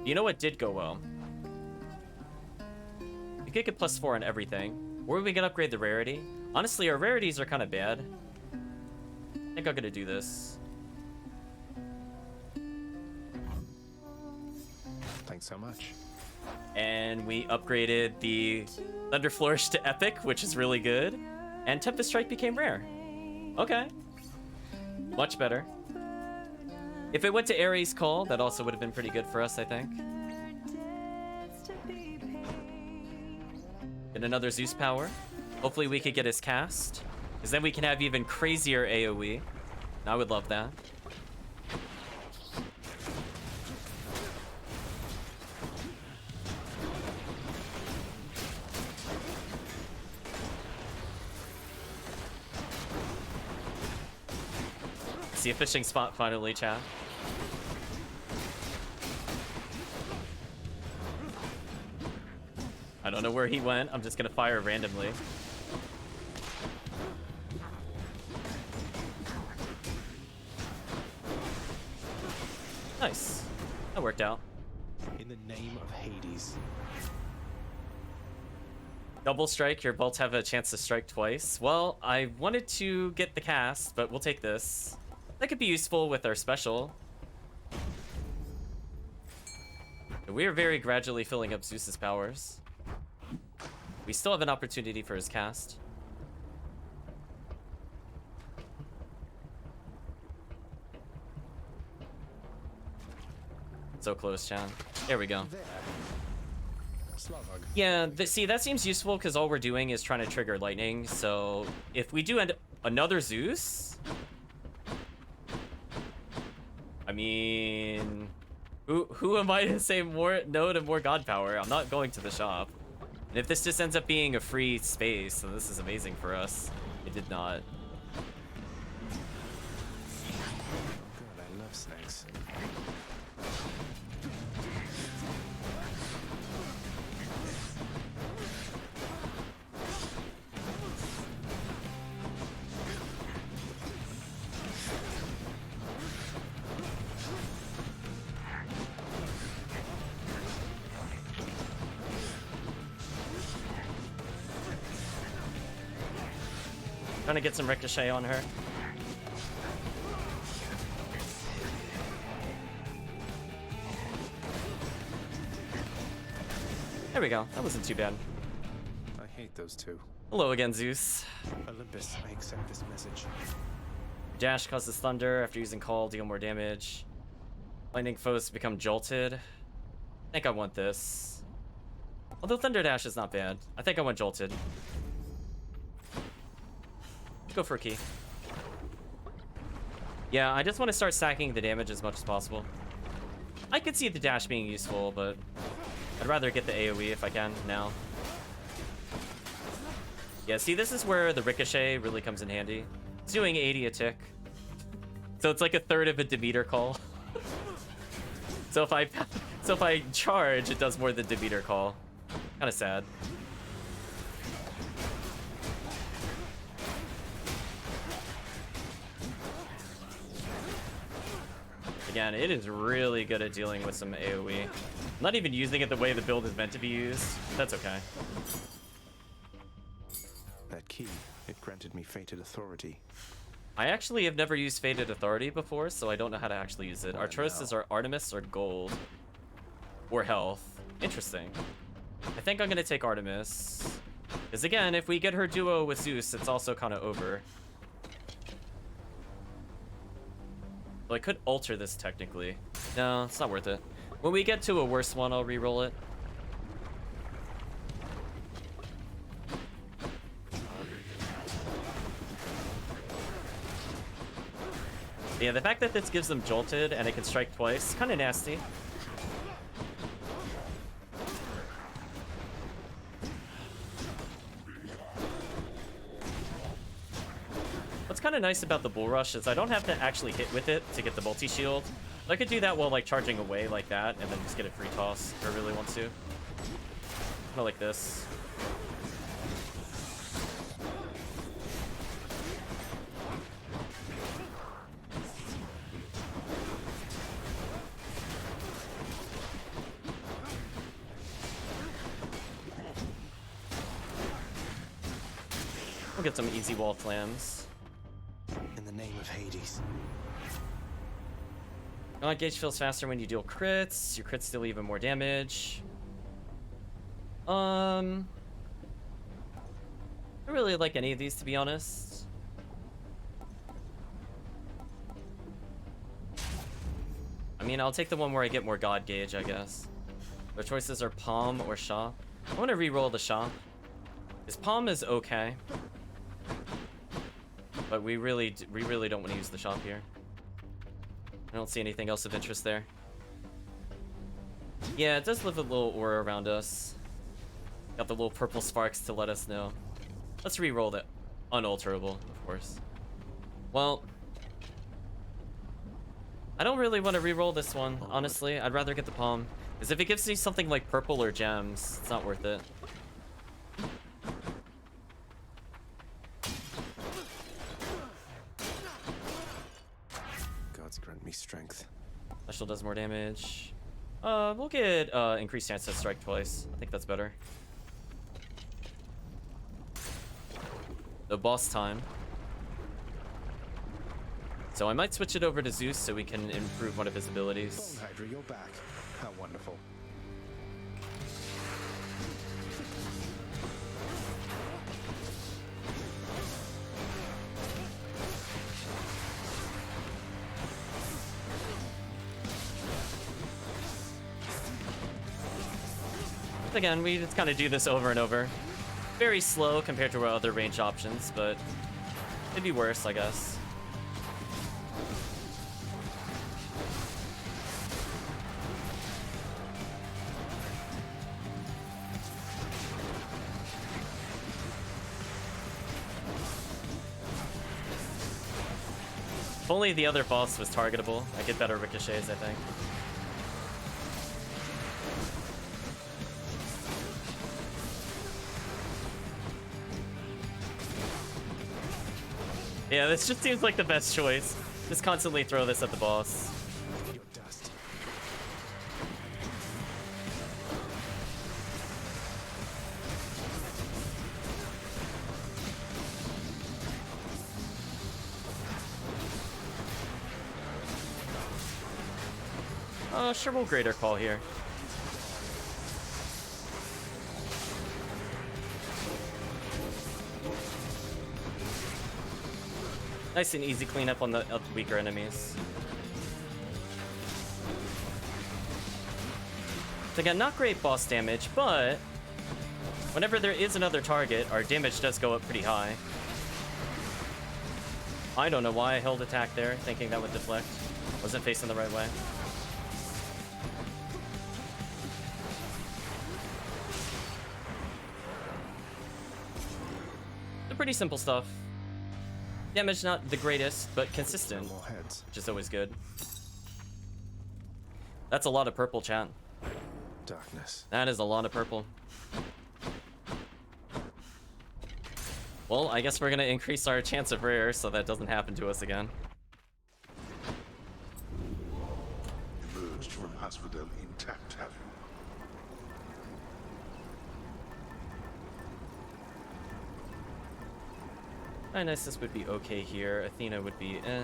You know what did go well? We could get +4 on everything. Or we can upgrade the rarity. Honestly, our rarities are kind of bad. I think I'm gonna do this. Thanks so much. And we upgraded the Thunder Flourish to Epic, which is really good. And Tempest Strike became rare. Okay. Much better. If it went to Ares Call, that also would have been pretty good for us, I think. Get another Zeus power. Hopefully we could get his cast. Because then we can have even crazier AoE. I would love that. See a fishing spot finally, chat. I don't know where he went. I'm just gonna fire randomly. Nice. That worked out. In the name of Hades. Double strike, your bolts have a chance to strike twice. Well, I wanted to get the cast, but we'll take this. That could be useful with our special. We are very gradually filling up Zeus's powers. We still have an opportunity for his cast. So close, Chan. There we go. Yeah, see, that seems useful because all we're doing is trying to trigger lightning. So if we do end another Zeus, I mean, who am I to say more no to more god power? I'm not going to the shop. And if this just ends up being a free space, then this is amazing for us. It did not. God, I love snakes. Trying to get some ricochet on her. There we go. That wasn't too bad. I hate those two. Hello again, Zeus. Olympus, I accept this message. Dash causes thunder. After using call, deal more damage. Lightning foes become jolted. I think I want this. Although Thunder Dash is not bad. I think I want jolted. Go for a key. Yeah, I just want to start stacking the damage as much as possible. I could see the dash being useful, but I'd rather get the AoE if I can now. Yeah, see, this is where the ricochet really comes in handy. It's doing 80 a tick. So it's like a third of a Demeter call. So if I charge, it does more than Demeter call. Kind of sad. Again, it is really good at dealing with some AoE. I'm not even using it the way the build is meant to be used. That's okay. That key, it granted me fated authority. I actually have never used Fated Authority before, so I don't know how to actually use it. Our choices are Artemis or Gold. Or Health. Interesting. I think I'm going to take Artemis. Because again, if we get her duo with Zeus, it's also kind of over. Well, I could alter this technically. No, it's not worth it. When we get to a worse one, I'll re-roll it. Yeah, the fact that this gives them jolted and it can strike twice, kind of nasty. What's kind of nice about the bull rush is I don't have to actually hit with it to get the multi-shield. I could do that while like charging away like that and then just get a free toss if I really want to. Kind of like this. We'll get some easy wall flams. In the name of Hades. Gauge feels faster when you deal crits. Your crits deal even more damage. I don't really like any of these, to be honest. I mean, I'll take the one where I get more God Gauge, I guess. Our choices are Palm or Shop. I want to re-roll the Shop. His Palm is okay. But we really don't want to use the Shop here. I don't see anything else of interest there. Yeah, it does leave a little aura around us. Got the little purple sparks to let us know. Let's re-roll that. Unalterable, of course. Well, I don't really want to re-roll this one, honestly. I'd rather get the Palm. Because if it gives me something like purple or gems, it's not worth it. Grant me strength. Special does more damage. We'll get increased chance to strike twice. I think that's better. The boss time. So I might switch it over to Zeus so we can improve one of his abilities. Bone Hydra, you're back. How wonderful. Again, we just kind of do this over and over. Very slow compared to our other range options, but it'd be worse, I guess. If only the other boss was targetable, I get better ricochets, I think. Yeah, this just seems like the best choice. Just constantly throw this at the boss. Your dust. Sure, we'll Greater Call here. Nice and easy cleanup on the weaker enemies. So again, not great boss damage, but whenever there is another target, our damage does go up pretty high. I don't know why I held attack there, thinking that would deflect. Wasn't facing the right way. pretty simple stuff. Damage not the greatest, but consistent, which is always good. That's a lot of purple, chat. Darkness. That is a lot of purple. Well, I guess we're gonna increase our chance of rare so that doesn't happen to us again. Emerged from Asphodel intact, have you? Dionysus would be okay here. Athena would be eh.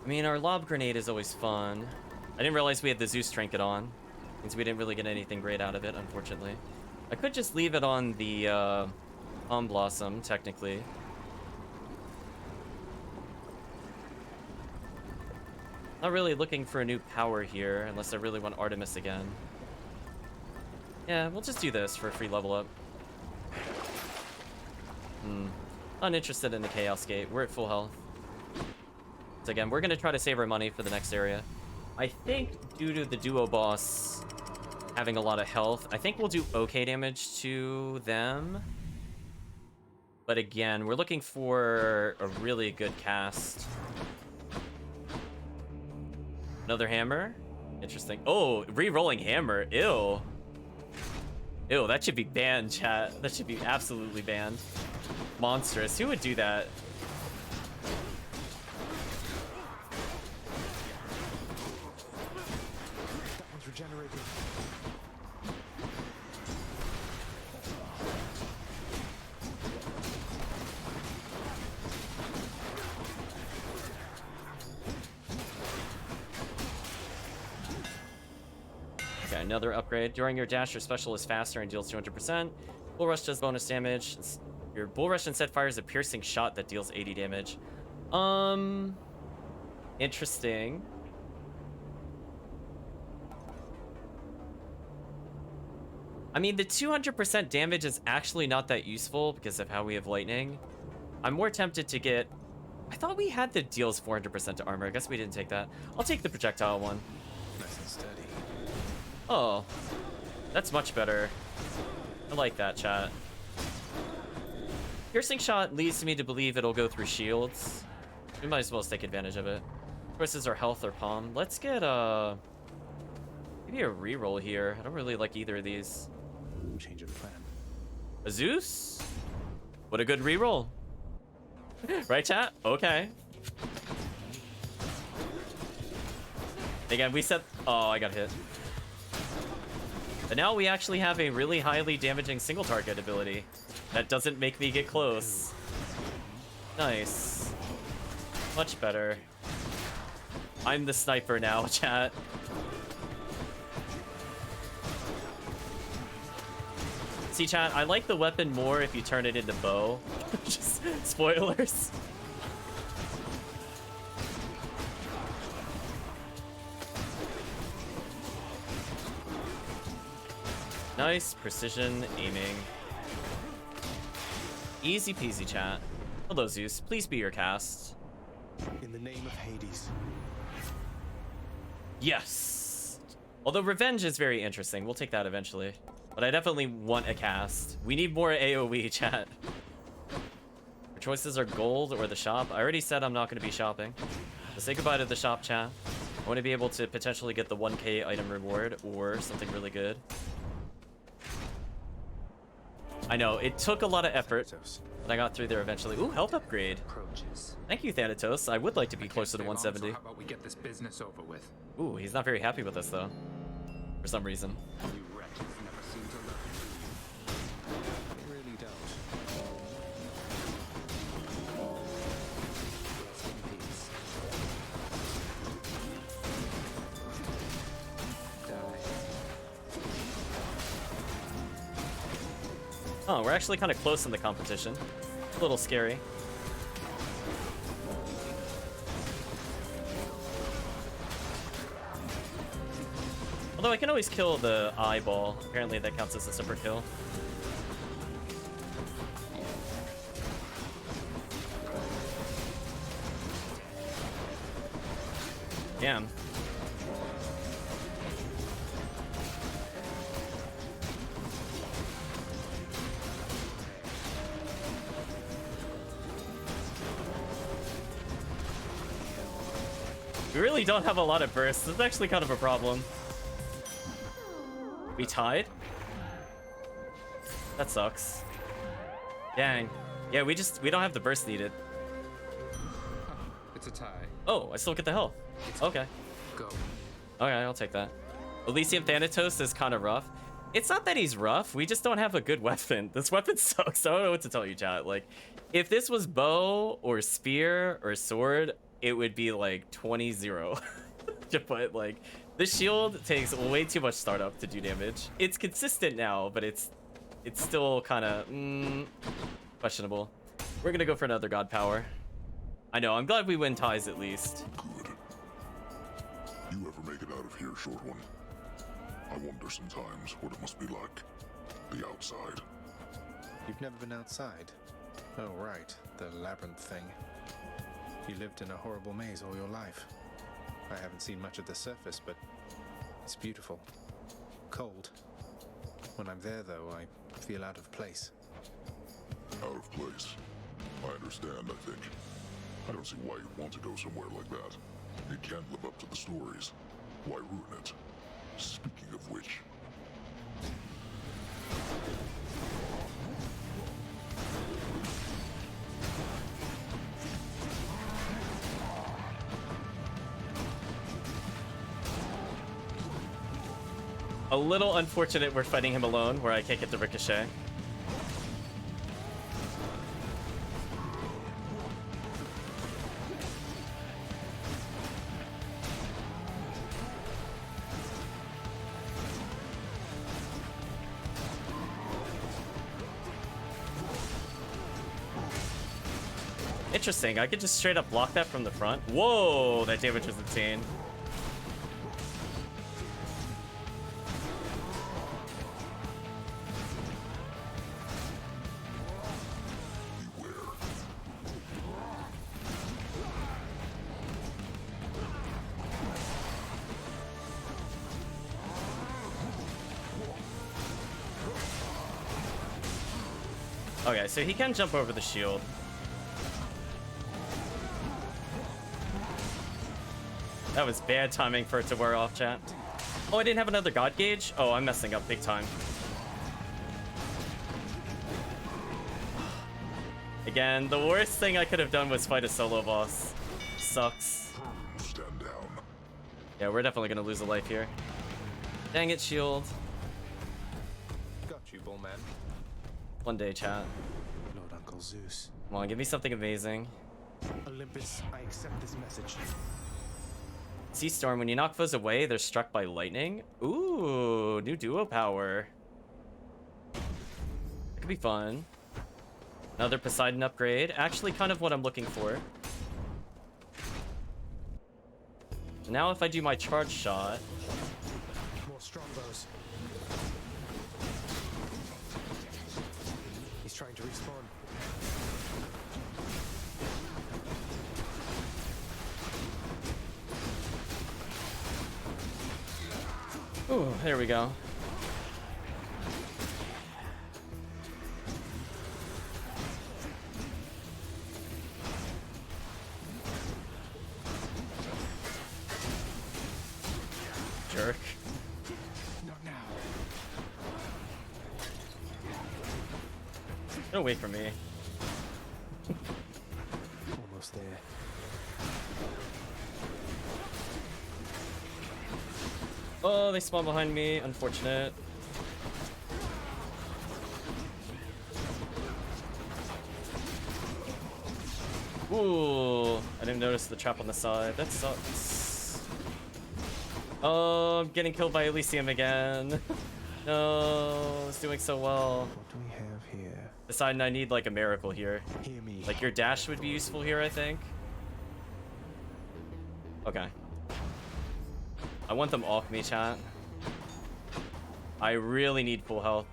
I mean, our lob grenade is always fun. I didn't realize we had the Zeus trinket on. Means we didn't really get anything great out of it, unfortunately. I could just leave it on the Palm Blossom, technically. Not really looking for a new power here, unless I really want Artemis again. Yeah, we'll just do this for a free level up. Uninterested in the Chaos Gate. We're at full health. So again, we're going to try to save our money for the next area. I think due to the duo boss having a lot of health, I think we'll do okay damage to them. But again, we're looking for a really good cast. Another hammer. Interesting. Oh, re-rolling hammer. Ew. Ew, that should be banned, chat. That should be absolutely banned. Monstrous. Who would do that? That one's regenerating. Okay, another upgrade. During your dash, your special is faster and deals 200%. Bull Rush does bonus damage. Your Bull Rush instead fires a piercing shot that deals 80 damage. Interesting. I mean, the 200% damage is actually not that useful because of how we have lightning. I'm more tempted to get... I thought we had the deals 400% to armor. I guess we didn't take that. I'll take the projectile one. Nice and steady. Oh, that's much better. I like that, chat. Piercing shot leads me to believe it'll go through shields. We might as well take advantage of it. Versus our health or palm. Let's get maybe a reroll here. I don't really like either of these. Change of plan. A Zeus? What a good reroll. Right, chat? Okay. Again, we set... Oh, I got hit. But now we actually have a really highly damaging single target ability. That doesn't make me get close. Nice. Much better. I'm the sniper now, chat. See, chat, I like the weapon more if you turn it into bow. Just spoilers. Nice precision aiming. Easy peasy, chat. Hello, Zeus. Please be your cast. In the name of Hades. Yes. Although revenge is very interesting. We'll take that eventually. But I definitely want a cast. We need more AoE, chat. Your choices are gold or the shop. I already said I'm not going to be shopping. So say goodbye to the shop, chat. I want to be able to potentially get the 1k item reward or something really good. I know, it took a lot of effort, but I got through there eventually. Ooh, health upgrade. Thank you, Thanatos. I would like to be closer to 170. How about we get this business over with? Ooh, he's not very happy with us, though. For some reason. You wretches never seem to learn. They really don't. Rest in peace. Oh, we're actually kind of close in the competition. A little scary. Although I can always kill the eyeball. Apparently that counts as a super kill. Damn. We really don't have a lot of bursts. This is actually kind of a problem. We tied? That sucks. Dang. Yeah, we don't have the burst needed. It's a tie. Oh, I still get the health. Okay. Go. Okay, I'll take that. Elysium Thanatos is kind of rough. It's not that he's rough. We just don't have a good weapon. This weapon sucks. I don't know what to tell you, chat. Like, if this was bow or spear or sword, it would be like 20-0. But like, the shield takes way too much startup to do damage. It's consistent now, but it's still kind of questionable. We're gonna go for another god power. I know. I'm glad we win ties at least. Good. You ever make it out of here, short one? I wonder sometimes what it must be like. The outside. You've never been outside? Oh, right. The Labyrinth thing. You lived in a horrible maze all your life. I haven't seen much of the surface, but it's beautiful. Cold. When I'm there, though, I feel out of place. Out of place. I understand, I think. I don't see why you'd want to go somewhere like that. It can't live up to the stories. Why ruin it? Speaking of which... A little unfortunate we're fighting him alone, where I can't get the ricochet. Interesting, I could just straight up block that from the front. Whoa, that damage was insane. Okay, so he can jump over the shield. That was bad timing for it to wear off, chat. Oh, I didn't have another god gauge? Oh, I'm messing up big time. Again, the worst thing I could have done was fight a solo boss. Sucks. Stand down. Yeah, we're definitely gonna lose a life here. Dang it, shield. Got you, Bullman. One day, chat. Lord Uncle Zeus. Come on, give me something amazing. Olympus, I accept this message. Sea Storm, when you knock foes away, they're struck by lightning. Ooh, new duo power. That could be fun. Another Poseidon upgrade. Actually, kind of what I'm looking for. Now if I do my charge shot... More strongbows. He's trying to respawn. Ooh, there we go. Jerk. Not now. Don't wait for me. Almost there. Oh, they spawn behind me. Unfortunate. Ooh, I didn't notice the trap on the side. That sucks. Oh, I'm getting killed by Elysium again. No, it's doing so well. What do we have here? Poseidon, I need like a miracle here. Hear me. Like your dash would be useful here, I think. Okay. I want them off me, chat. I really need full health.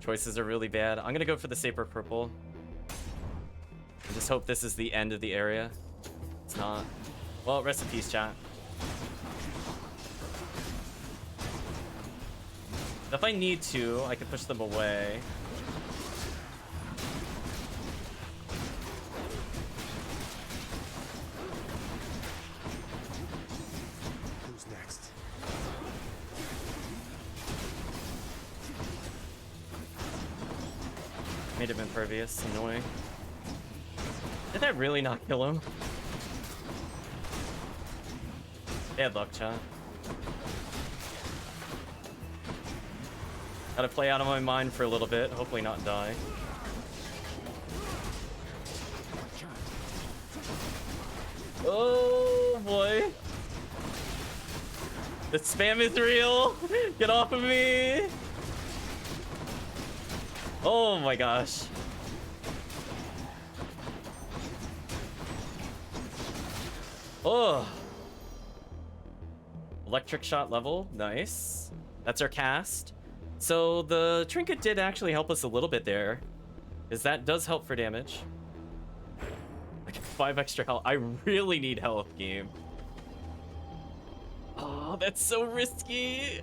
Choices are really bad. I'm gonna go for the Saber Purple. I just hope this is the end of the area. It's not. Well, rest in peace, chat. If I need to, I can push them away. kind of impervious. Annoying. Did that really not kill him? Bad luck, chat. Gotta play out of my mind for a little bit. Hopefully not die. Oh boy. The spam is real. Get off of me. Oh my gosh. Oh. Electric shot level. Nice. That's our cast. So the trinket did actually help us a little bit there. Because that does help for damage. I get 5 extra health. I really need health, game. Oh, that's so risky.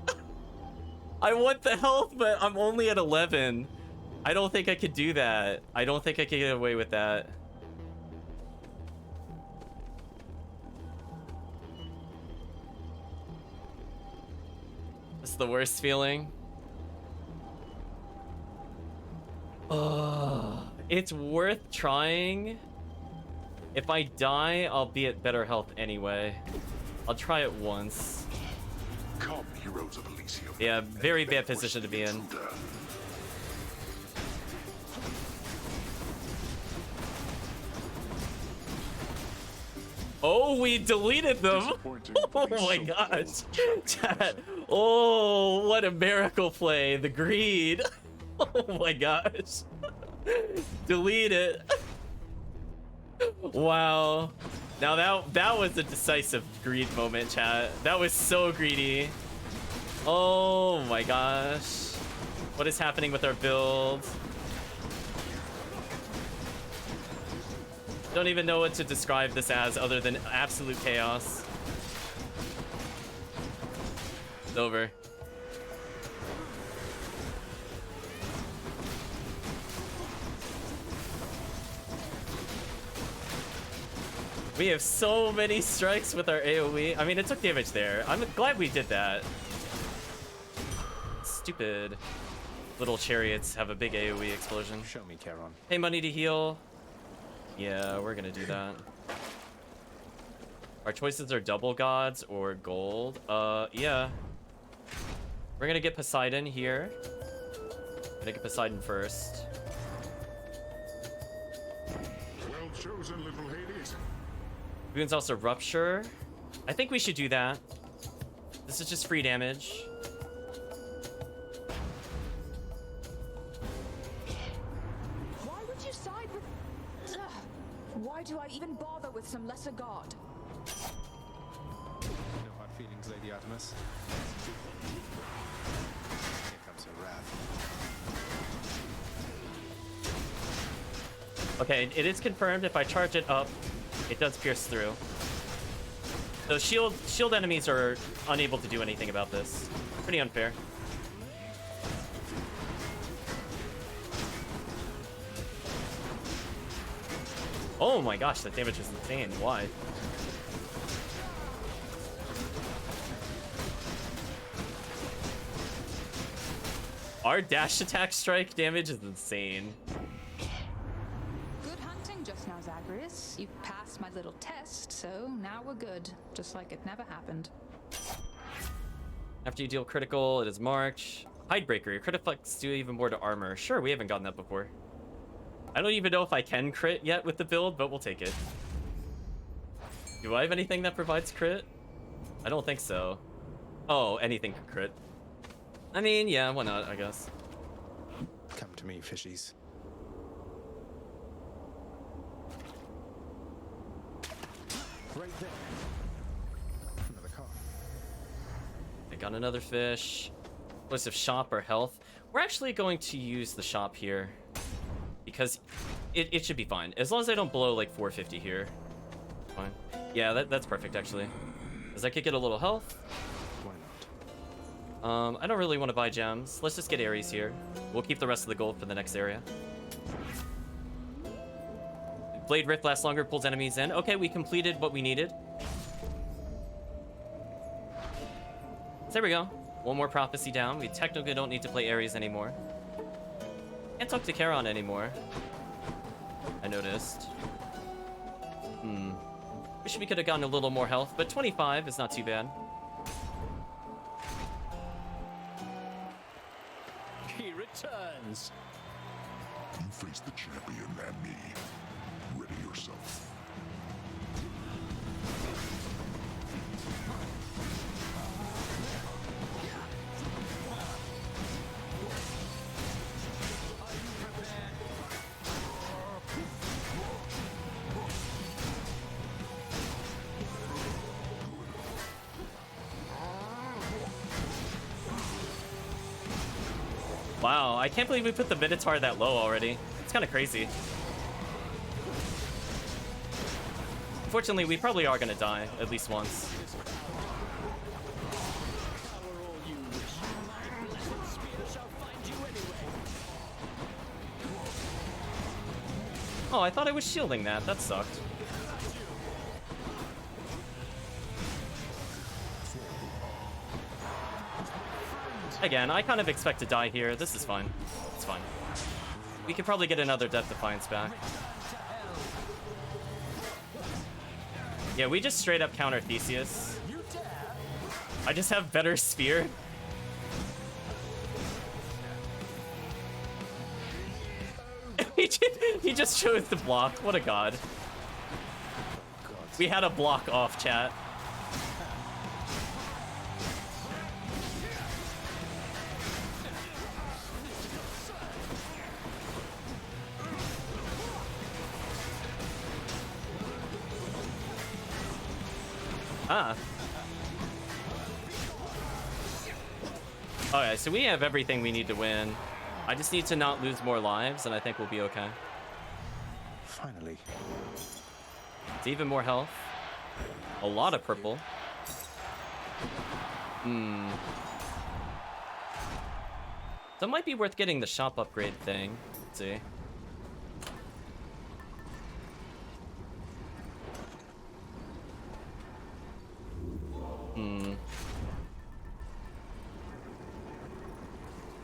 I want the health, but I'm only at 11. I don't think I could do that. I don't think I could get away with that. This is the worst feeling. Oh, it's worth trying. If I die, I'll be at better health anyway. I'll try it once. Come, heroes of Elysium. Yeah, very bad position to be in. Oh, we deleted them. Oh my gosh. Chat. Oh, what a miracle play. The greed. Oh my gosh. Delete it. Wow. Now that was a decisive greed moment, chat. That was so greedy. Oh my gosh. What is happening with our build? Don't even know what to describe this as other than absolute chaos. It's over. We have so many strikes with our AoE. I mean, it took damage there. I'm glad we did that. Stupid little chariots have a big AoE explosion. Show me, Charon. Pay money to heal. Yeah, we're gonna do that. Our choices are double gods or gold. Yeah. We're gonna get Poseidon here. Gonna get Poseidon first. Well chosen, little Hades. Boon's also Rupture. I think we should do that. This is just free damage. Why would you side with... Ugh. Why do I even bother with some lesser god? No hard feelings, Lady Artemis. Here comes her wrath. Okay, it is confirmed if I charge it up, it does pierce through. So shield enemies are unable to do anything about this. Pretty unfair. Oh my gosh, that damage is insane. Why? Our dash attack strike damage is insane. Good hunting just now, Zagreus. You passed my little test, so now we're good. Just like it never happened. After you deal critical, it is marked. Hidebreaker, your crit effects do even more to armor. Sure, we haven't gotten that before. I don't even know if I can crit yet with the build, but we'll take it. Do I have anything that provides crit? I don't think so. Oh, anything can crit. I mean, yeah, why not, I guess. Come to me, fishies. Right there. Another car. I got another fish. Choice of shop or health. We're actually going to use the shop here. Because it should be fine. As long as I don't blow like 450 here. Fine. Yeah, that's perfect actually. Because I could get a little health. Why not? I don't really want to buy gems. Let's just get Ares here. We'll keep the rest of the gold for the next area. Blade Rift lasts longer, pulls enemies in. Okay, we completed what we needed. So there we go. One more prophecy down. We technically don't need to play Ares anymore. Can't talk to Charon anymore. I noticed. Wish we could have gotten a little more health, but 25 is not too bad. He returns. You face the champion and me. Ready yourself. Wow, I can't believe we put the Minotaur that low already. It's kind of crazy. Unfortunately, we probably are gonna die at least once. Oh, I thought I was shielding that. That sucked. Again, I kind of expect to die here. This is fine. It's fine. We could probably get another Death Defiance back. Yeah, we just straight up counter Theseus. I just have better spear. He just chose to block. What a god. We had a block off, chat. Ah. Alright, so we have everything we need to win. I just need to not lose more lives, and I think we'll be okay. Finally. It's even more health. A lot of purple. So it might be worth getting the shop upgrade thing. Let's see.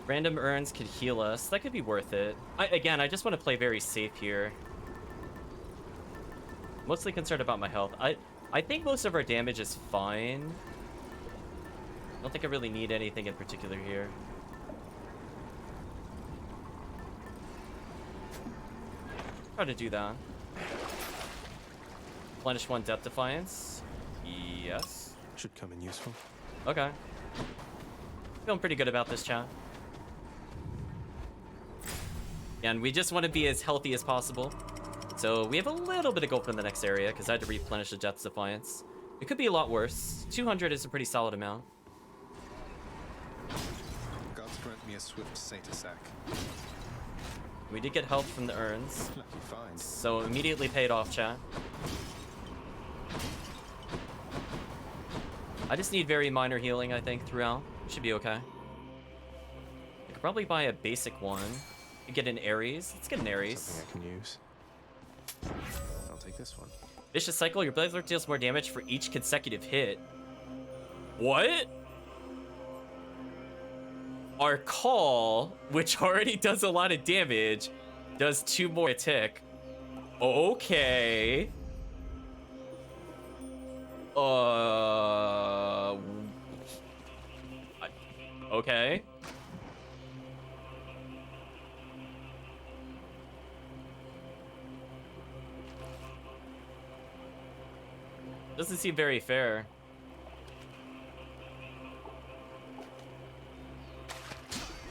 Random urns could heal us. That could be worth it. Again, I just want to play very safe here. Mostly concerned about my health. I think most of our damage is fine. I don't think I really need anything in particular here. Try to do that. Replenish one Death Defiance. Yes. Should come in useful. Okay. Feeling pretty good about this, chat. And we just want to be as healthy as possible. So we have a little bit of gold from the next area because I had to replenish the Death's Defiance. It could be a lot worse. 200 is a pretty solid amount. Gods grant me a swift satyr sack. We did get help from the urns. Lucky find. So immediately paid off, chat. I just need very minor healing, I think, throughout. Should be okay. I could probably buy a basic one. Get an Ares. Let's get an Ares. Something I can use. I'll take this one. Vicious Cycle. Your Blade Lord deals more damage for each consecutive hit. What? Our Call, which already does a lot of damage, does 2 more a tick. Okay. Okay. Doesn't seem very fair.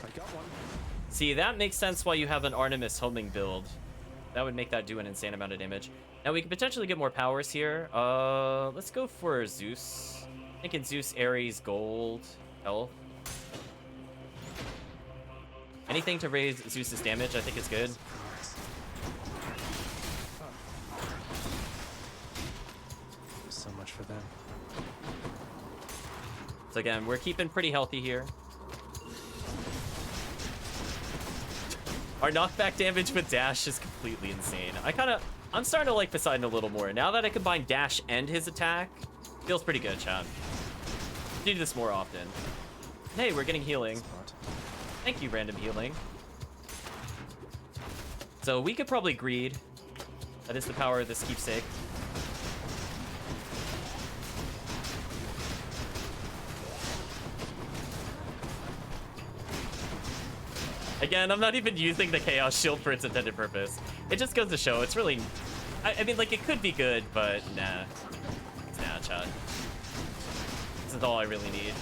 I got one. See, that makes sense why you have an Artemis homing build. That would make that do an insane amount of damage. Now we can potentially get more powers here. Let's go for Zeus. Thinking Zeus, Ares, gold, health. Anything to raise Zeus's damage, I think is good. So much for them. So again, we're keeping pretty healthy here. Our knockback damage with dash is completely insane. I'm starting to like Poseidon a little more. Now that I combine dash and his attack, feels pretty good, chat. Do this more often. Hey, we're getting healing. Thank you, random healing. So we could probably greed. That is the power of this keepsake. Again, I'm not even using the Chaos Shield for its intended purpose. It just goes to show it's really... I mean, like, it could be good, but nah. Nah, chat. This is all I really need.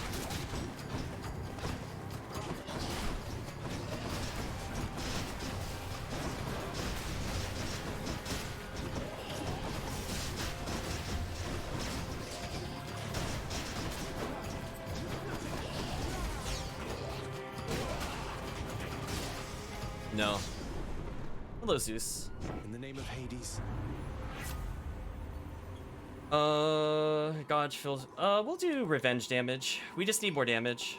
No. Hello, Zeus. In the name of Hades. God feels. We'll do revenge damage. We just need more damage.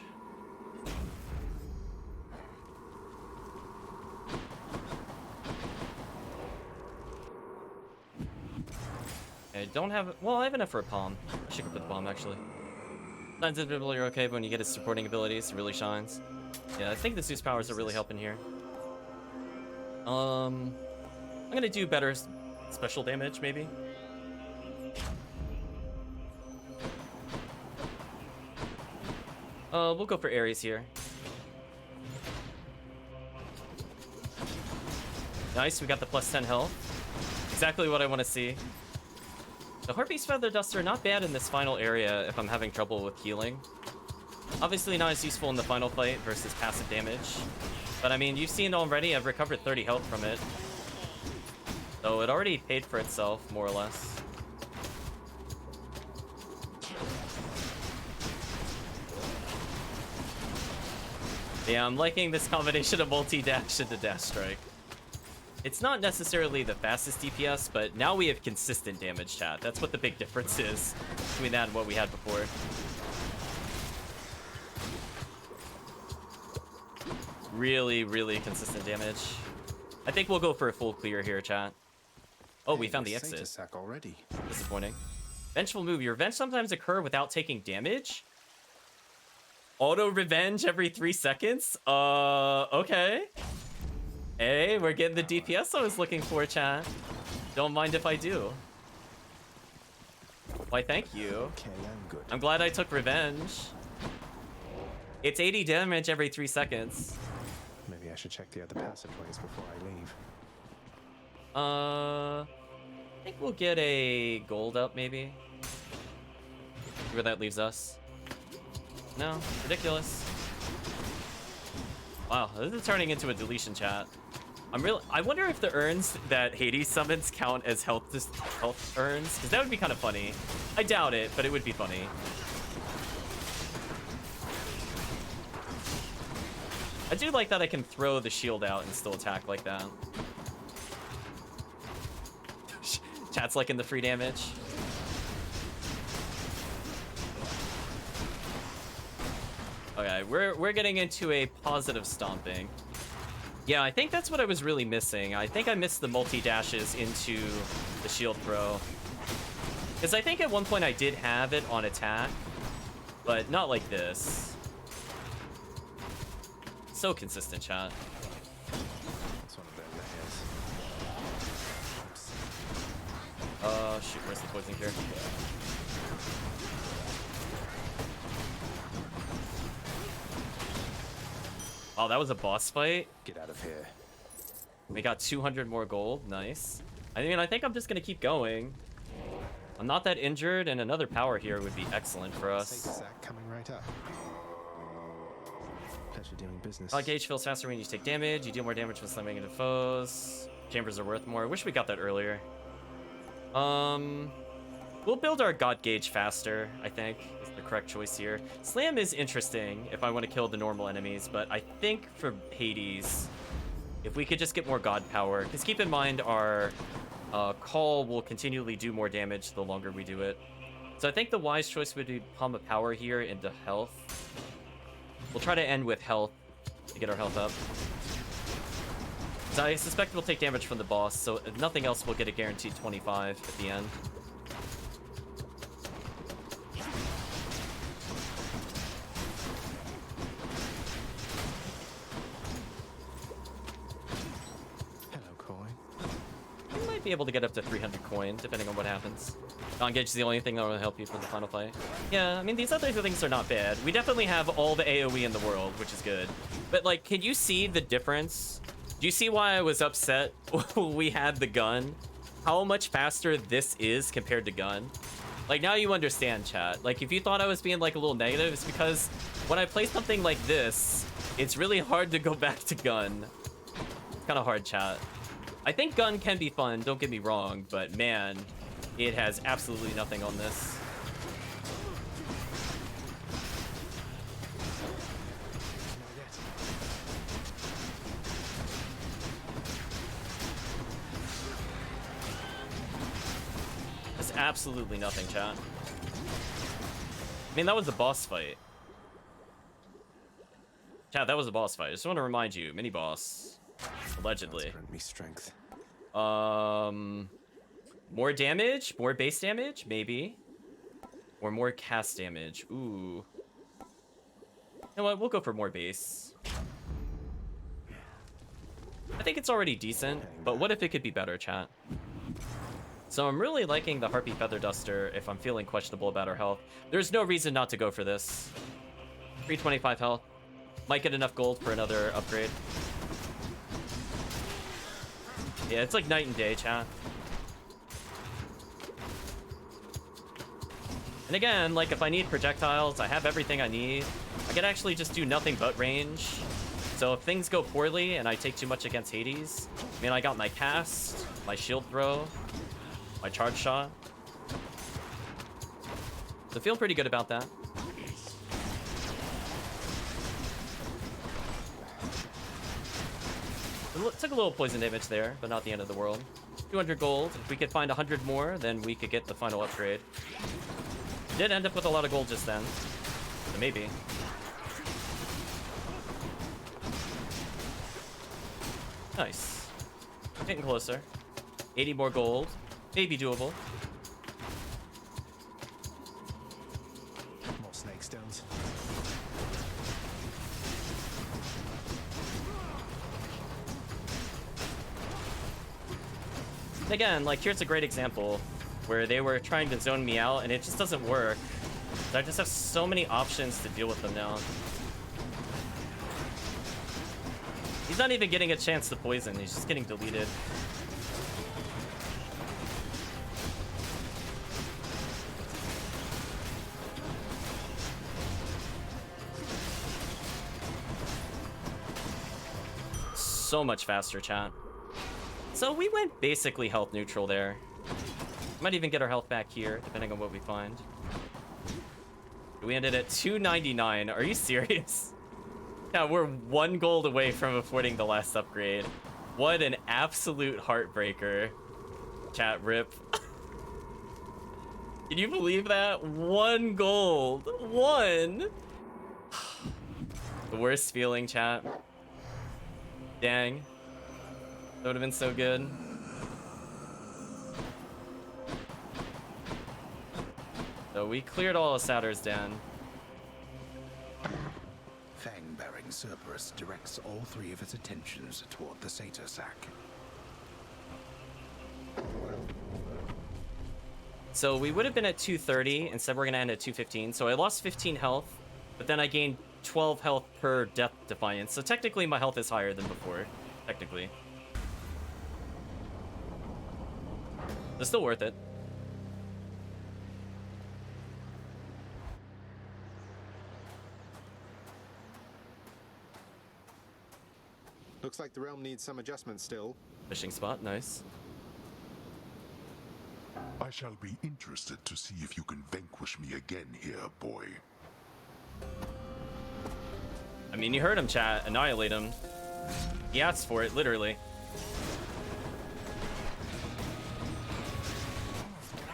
I don't have. Well, I have enough for a palm. I should go for the palm actually. Signs of invisibility are okay, but when you get his supporting abilities, it really shines. Yeah, I think the Zeus powers are really helping here. I'm gonna do better special damage, maybe. We'll go for Ares here. Nice, we got the plus 10 health. Exactly what I want to see. The Harpy's Feather Duster, not bad in this final area if I'm having trouble with healing. Obviously not as useful in the final fight versus passive damage. But I mean, you've seen already, I've recovered 30 health from it. So it already paid for itself, more or less. Yeah, I'm liking this combination of multi-dash and the dash strike. It's not necessarily the fastest DPS, but now we have consistent damage, chat. That's what the big difference is between that and what we had before. Really, really consistent damage. I think we'll go for a full clear here, chat. Oh, we found the exit. Sack already. Disappointing. Vengeful move. Your revenge sometimes occur without taking damage. Auto revenge every 3 seconds? Okay. Hey, we're getting the DPS I was looking for, chat. Don't mind if I do. Why, thank you. Okay, I'm good. I'm glad I took revenge. It's 80 damage every 3 seconds. Maybe I should check the other passageways before I leave. I think we'll get a gold up, maybe. See where that leaves us. No, ridiculous. Wow, this is turning into a deletion, chat. I wonder if the urns that Hades summons count as health urns, because that would be kind of funny. I doubt it, but it would be funny. I do like that I can throw the shield out and still attack like that. Chat's liking the free damage. Okay, we're getting into a positive stomping. Yeah, I think that's what I was really missing. I think I missed the multi-dashes into the shield throw. Because I think at one point I did have it on attack, but not like this. So consistent, chat. It's one of their layers. Oh, shoot, where's the poison cure? Oh, that was a boss fight. Get out of here. We got 200 more gold. Nice. I mean, I think I'm just going to keep going. I'm not that injured, and another power here would be excellent for us. Sack coming right up. Pleasure doing business. Gauge fills faster when you take damage. You deal more damage when slamming into foes. Chambers are worth more. I wish we got that earlier. We'll build our God Gauge faster, I think, is the correct choice here. Slam is interesting if I want to kill the normal enemies, but I think for Hades, if we could just get more God power, because keep in mind our call will continually do more damage the longer we do it. So I think the wise choice would be Palm of Power here into health. We'll try to end with health to get our health up. So I suspect we'll take damage from the boss, so if nothing else, we'll get a guaranteed 25 at the end. Hello, Cole. be able to get up to 300 coin, depending on what happens. Non-gauge is the only thing that will help you for the final fight. Yeah, I mean, these other things are not bad. We definitely have all the AoE in the world, which is good. But, like, can you see the difference? Do you see why I was upset when we had the gun? How much faster this is compared to gun? Like, now you understand, chat. Like, if you thought I was being, like, a little negative, it's because when I play something like this, it's really hard to go back to gun. It's kind of hard, chat. I think gun can be fun, don't get me wrong, but man, it has absolutely nothing on this. There's absolutely nothing, chat. I mean, that was the boss fight. Chat, that was a boss fight. I just want to remind you, mini boss. Allegedly. Me strength. More damage? More base damage? Maybe. Or more cast damage. Ooh. You know what? We'll go for more base. I think it's already decent, but what if it could be better, chat? So I'm really liking the Harpy Feather Duster if I'm feeling questionable about our health. There's no reason not to go for this. 325 health. Might get enough gold for another upgrade. Yeah, it's like night and day, chat. And again, like if I need projectiles, I have everything I need. I can actually just do nothing but range. So if things go poorly and I take too much against Hades, I mean, I got my cast, my shield throw, my charge shot. So feel pretty good about that. Took a little poison damage there, but not the end of the world. 200 gold. If we could find 100 more, then we could get the final upgrade. Did end up with a lot of gold just then. So maybe. Nice. Getting closer. 80 more gold. Maybe doable. More snake stones. Again, like here's a great example where they were trying to zone me out and it just doesn't work. I just have so many options to deal with them now. He's not even getting a chance to poison, he's just getting deleted. So much faster, chat. So we went basically health neutral there. Might even get our health back here, depending on what we find. We ended at 299. Are you serious? Yeah, we're 1 gold away from affording the last upgrade. What an absolute heartbreaker. Chat, rip. Can you believe that? 1 gold. 1! The worst feeling, chat. Dang. That would have been so good. So we cleared all of Satyr's Den. Fang-bearing Cerberus directs all 3 of its attentions toward the Satyr Sack. So we would have been at 230. Instead, we're going to end at 215. So I lost 15 health, but then I gained 12 health per Death Defiance. So technically, my health is higher than before. Technically. It's still worth it. Looks like the realm needs some adjustment still. Fishing spot, nice. I shall be interested to see if you can vanquish me again here, boy. I mean, you heard him, chat. Annihilate him. He asked for it, literally.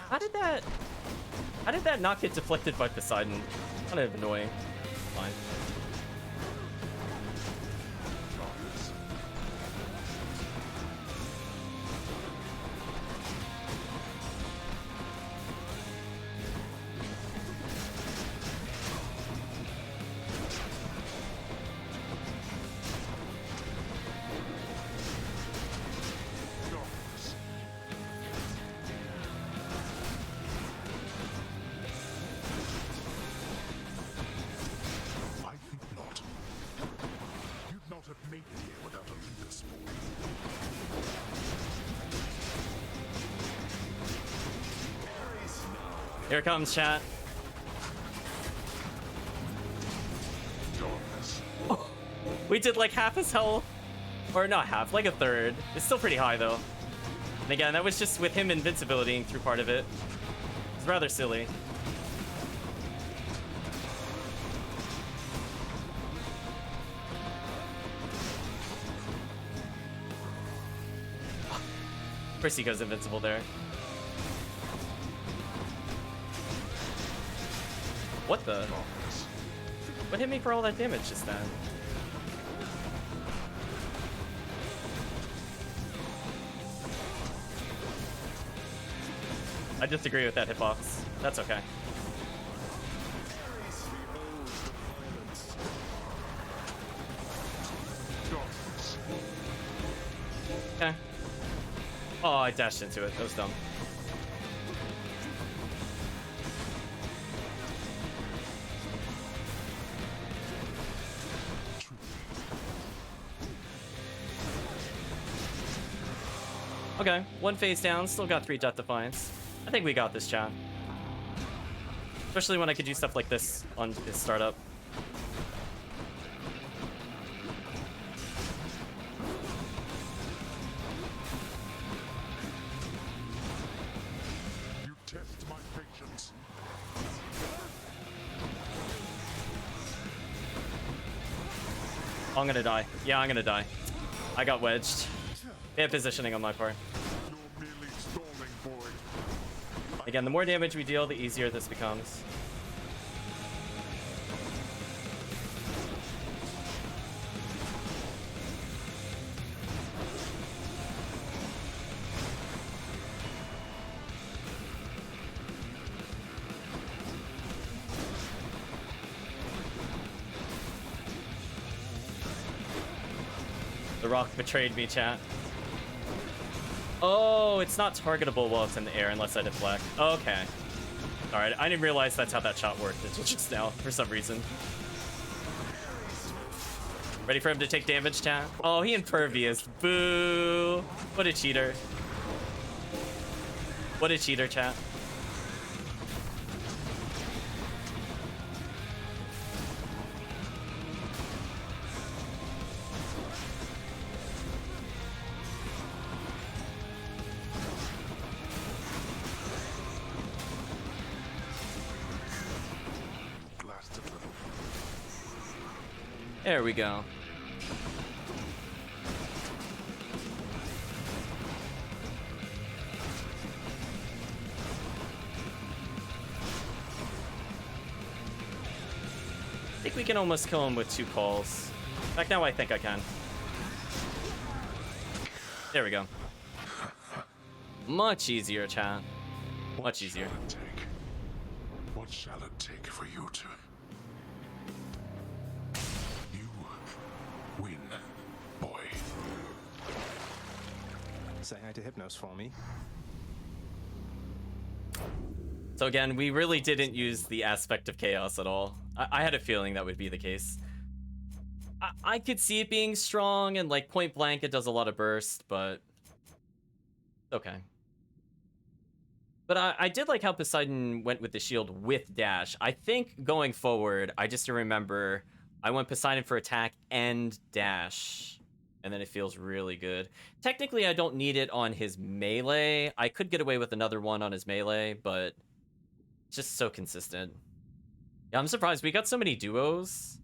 How did that not get deflected by Poseidon? Kind of annoying. Fine. Here it comes, chat. Oh, we did like half his health. Or not half, like a third. It's still pretty high though. And again, that was just with him invincibility through part of it. It's rather silly. Of course he goes invincible there. What the? What hit me for all that damage just then? I disagree with that hitbox. That's okay. Okay. Oh, I dashed into it. That was dumb. Okay, one phase down, still got 3 Death Defiance. I think we got this, chat. Especially when I could do stuff like this on his startup. You test my patience. I'm gonna die. Yeah, I'm gonna die. I got wedged. Bad positioning on my part. You're merely stalling for it. Again, the more damage we deal, the easier this becomes. The rock betrayed me, chat. Oh, it's not targetable while it's in the air unless I deflect. Okay. Alright, I didn't realize that's how that shot worked until just now, for some reason. Ready for him to take damage, chat? Oh, he impervious. Boo! What a cheater. What a cheater, chat. There we go. I think we can almost kill him with 2 calls. In fact, now I think I can. There we go. Much easier, chat. Much easier. What shall it take for you to... win, boy. Say hi to Hypnos for me. So again, we really didn't use the aspect of chaos at all. I had a feeling that would be the case. I could see it being strong and like point blank it does a lot of burst, but okay. But I did like how Poseidon went with the shield with dash. I think going forward, I just remember I went Poseidon for attack and dash, and then it feels really good. Technically, I don't need it on his melee. I could get away with another one on his melee, but it's just so consistent. Yeah, I'm surprised. We got so many duos.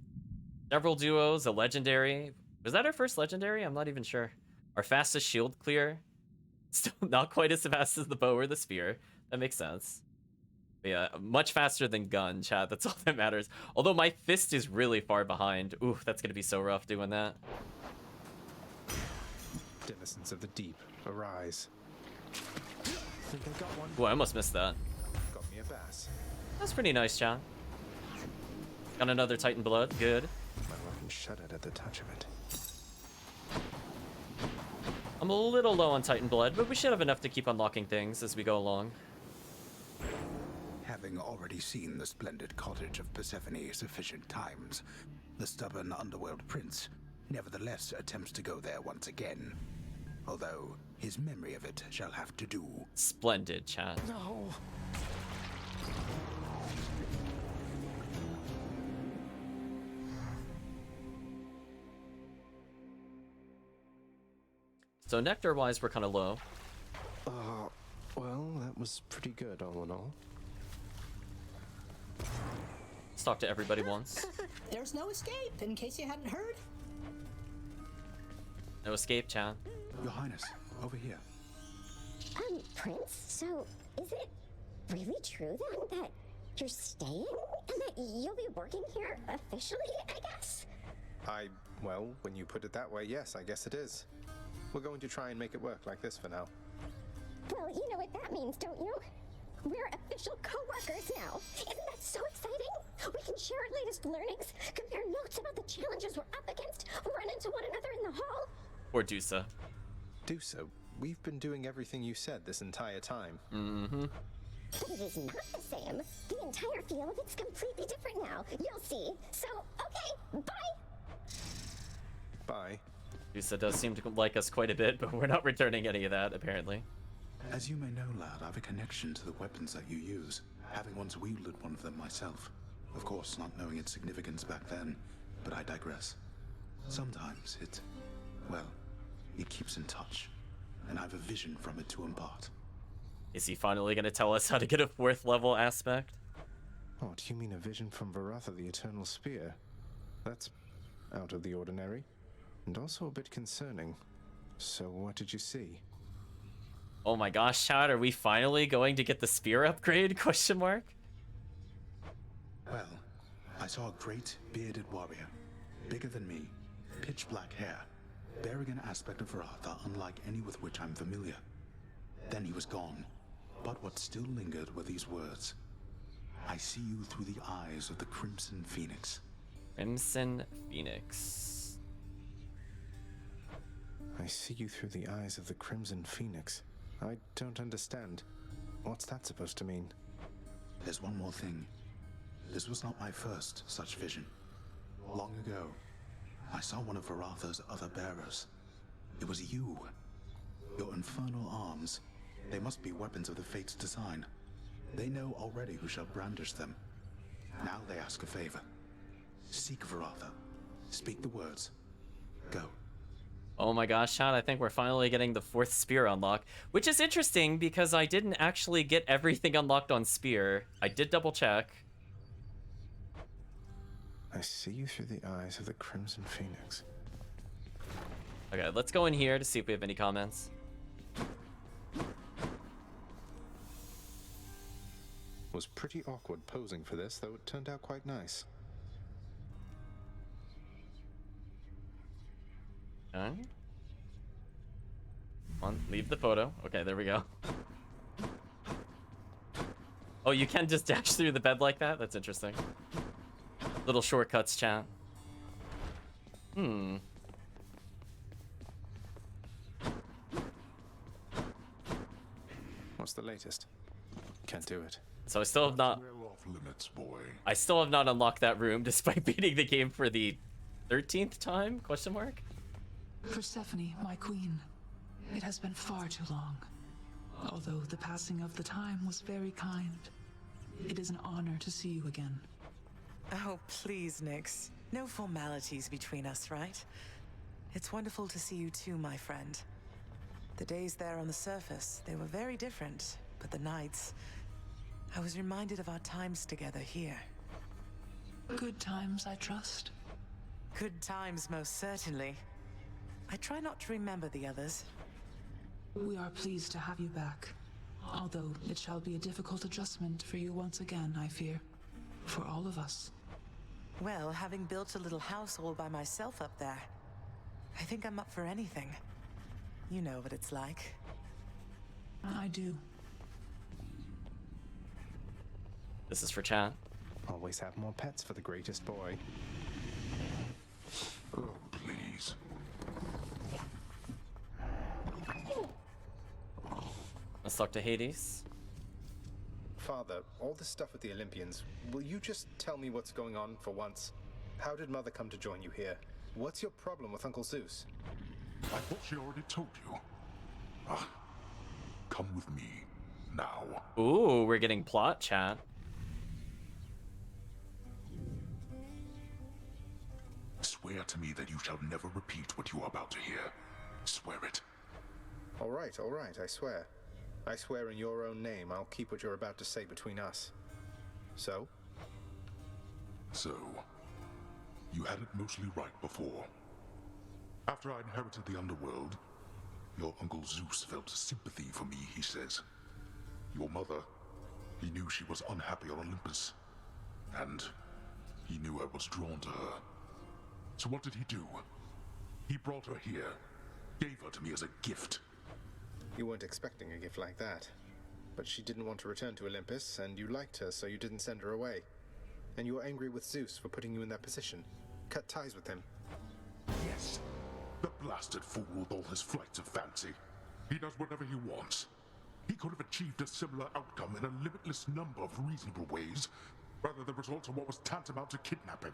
Several duos, a legendary. Was that our first legendary? I'm not even sure. Our fastest shield clear. Still not quite as fast as the bow or the spear. That makes sense. But yeah, much faster than gun, chat. That's all that matters. Although my fist is really far behind. Ooh, that's gonna be so rough doing that. Denizens of the deep, arise. Think I got one? Ooh, I almost missed that. Got me a bass. That's pretty nice, chat. Got another Titan blood. Good. My weapon shuddered at the touch of it. I'm a little low on Titan blood, but we should have enough to keep unlocking things as we go along. Having already seen the splendid cottage of Persephone sufficient times, the stubborn underworld prince nevertheless attempts to go there once again. Although his memory of it shall have to do. Splendid, chat. No. So nectar-wise, we're kind of low. Well, that was pretty good all in all. Let's talk to everybody once. There's no escape, in case you hadn't heard. No escape, chat. Your Highness, over here. Prince, so is it really true then that you're staying and that you'll be working here officially, I guess? Well, when you put it that way, yes, I guess it is. We're going to try and make it work like this for now. Well, you know what that means, don't you? We're official co-workers now. Isn't that so exciting? We can share our latest learnings, compare notes about the challenges we're up against, run into one another in the hall. Or Dusa. Dusa, we've been doing everything you said this entire time. Mm-hmm. But it is not the same. The entire feel of it's completely different now. You'll see. So, okay, bye! Bye. Dusa does seem to like us quite a bit, but we're not returning any of that, apparently. As you may know, lad, I have a connection to the weapons that you use, having once wielded one of them myself. Of course, not knowing its significance back then, but I digress. Sometimes it keeps in touch, and I have a vision from it to impart. Is he finally going to tell us how to get a 4th level aspect? Oh, do you mean a vision from Varatha, the Eternal Spear? That's out of the ordinary, and also a bit concerning. So what did you see? Oh my gosh, chat, are we finally going to get the spear upgrade? Question mark. Well, I saw a great bearded warrior, bigger than me, pitch black hair, bearing an aspect of Varatha unlike any with which I'm familiar. Then he was gone, but what still lingered were these words. I see you through the eyes of the Crimson Phoenix. Crimson Phoenix. I see you through the eyes of the Crimson Phoenix. I don't understand. What's that supposed to mean? There's one more thing. This was not my first such vision. Long ago, I saw one of Varatha's other bearers. It was you. Your infernal arms. They must be weapons of the Fates' design. They know already who shall brandish them. Now they ask a favor. Seek Varatha. Speak the words. Go. Oh my gosh, chat, I think we're finally getting the 4th spear unlock, which is interesting because I didn't actually get everything unlocked on spear. I did double check. I see you through the eyes of the Crimson Phoenix. Okay, let's go in here to see if we have any comments. Was pretty awkward posing for this, though it turned out quite nice. Okay. Leave the photo. Okay, there we go. Oh, you can just dash through the bed like that? That's interesting. Little shortcuts, chat. What's the latest? Can't do it. So I still have not... Well off limits, boy. I still have not unlocked that room despite beating the game for the 13th time? Question mark? Persephone, my queen, it has been far too long. Although the passing of the time was very kind, it is an honor to see you again. Oh, please, Nyx. No formalities between us, right? It's wonderful to see you too, my friend. The days there on the surface, they were very different, but the nights... I was reminded of our times together here. Good times, I trust. Good times, most certainly. I try not to remember the others. We are pleased to have you back. Although it shall be a difficult adjustment for you once again, I fear. For all of us. Well, having built a little house all by myself up there, I think I'm up for anything. You know what it's like. I do. This is for chat. Always have more pets for the greatest boy. Oh, please. Let's talk to Hades. Father, all this stuff with the Olympians, will you just tell me what's going on for once? How did Mother come to join you here? What's your problem with Uncle Zeus? I thought she already told you. Come with me, now. Ooh, we're getting plot, chat. Swear to me that you shall never repeat what you are about to hear. Swear it. All right, I swear. I swear in your own name, I'll keep what you're about to say between us. So? So, you had it mostly right before. After I inherited the underworld, your Uncle Zeus felt sympathy for me, he says. Your mother, he knew she was unhappy on Olympus. And he knew I was drawn to her. So what did he do? He brought her here, gave her to me as a gift. You weren't expecting a gift like that. But she didn't want to return to Olympus, and you liked her, so you didn't send her away. And you were angry with Zeus for putting you in that position. Cut ties with him. Yes. The blasted fool with all his flights of fancy. He does whatever he wants. He could have achieved a similar outcome in a limitless number of reasonable ways, rather than result in what was tantamount to kidnapping,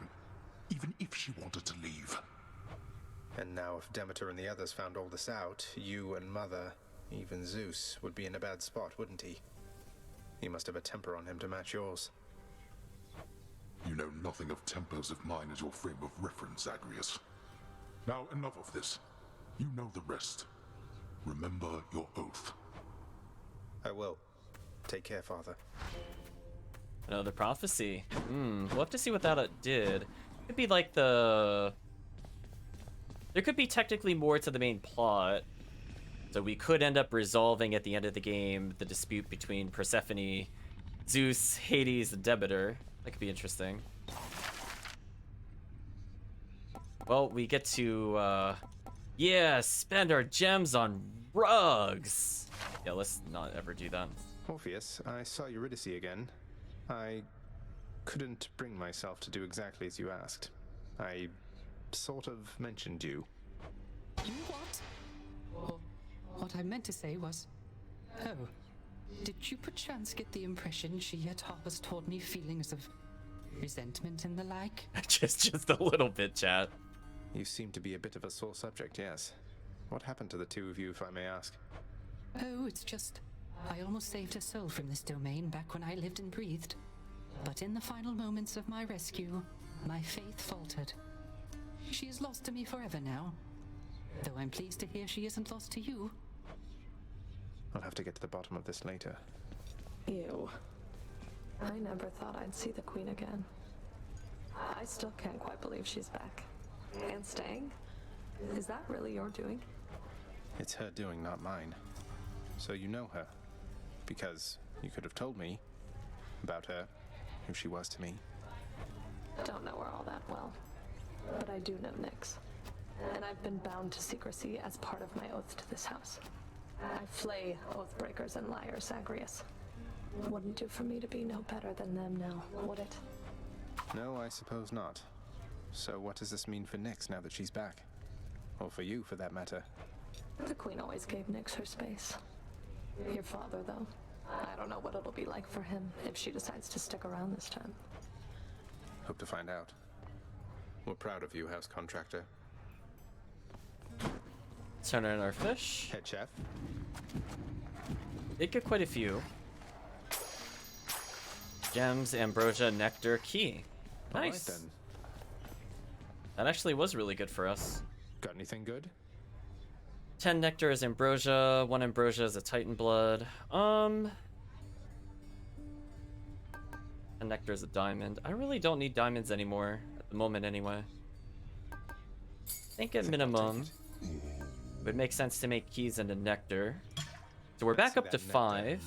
even if she wanted to leave. And now if Demeter and the others found all this out, you and Mother, even Zeus, would be in a bad spot, wouldn't he? He must have a temper on him to match yours. You know nothing of tempers if mine is your frame of reference, Zagreus. Now enough of this. You know the rest. Remember your oath. I will. Take care, Father. Another prophecy. We'll have to see what that did. Could be like the... There could be technically more to the main plot. So we could end up resolving at the end of the game the dispute between Persephone, Zeus, Hades, and Demeter. That could be interesting. Well, we get to, yeah, spend our gems on rugs. Yeah, let's not ever do that. Orpheus, I saw Eurydice again. I couldn't bring myself to do exactly as you asked. I sort of mentioned you. You what? Oh, what I meant to say was... Oh, did you perchance get the impression she yet harbors toward me feelings of resentment and the like? just a little bit, chat. You seem to be a bit of a sore subject, yes. What happened to the two of you, if I may ask? Oh, it's just... I almost saved her soul from this domain back when I lived and breathed. But in the final moments of my rescue, my faith faltered. She is lost to me forever now. Though I'm pleased to hear she isn't lost to you. I'll have to get to the bottom of this later. Ew. I never thought I'd see the Queen again. I still can't quite believe she's back. And staying? Is that really your doing? It's her doing, not mine. So you know her. Because you could have told me about her, who she was to me. Don't know her all that well. But I do know Nyx. And I've been bound to secrecy as part of my oath to this house. I flay oathbreakers and liars, Zagreus. Wouldn't do for me to be no better than them now, would it? No, I suppose not. So what does this mean for Nyx now that she's back? Or for you, for that matter? The Queen always gave Nyx her space. Your father, though, I don't know what it'll be like for him if she decides to stick around this time. Hope to find out. We're proud of you, House Contractor. Turn in our fish. Head chef. Did get quite a few. Gems, ambrosia, nectar, key. Nice. All right, then. That actually was really good for us. Got anything good? 10 nectar is ambrosia, 1 ambrosia is a titan blood. And nectar is a diamond. I really don't need diamonds anymore at the moment anyway. I think at minimum it would make sense to make keys into nectar. So we're back up to 5.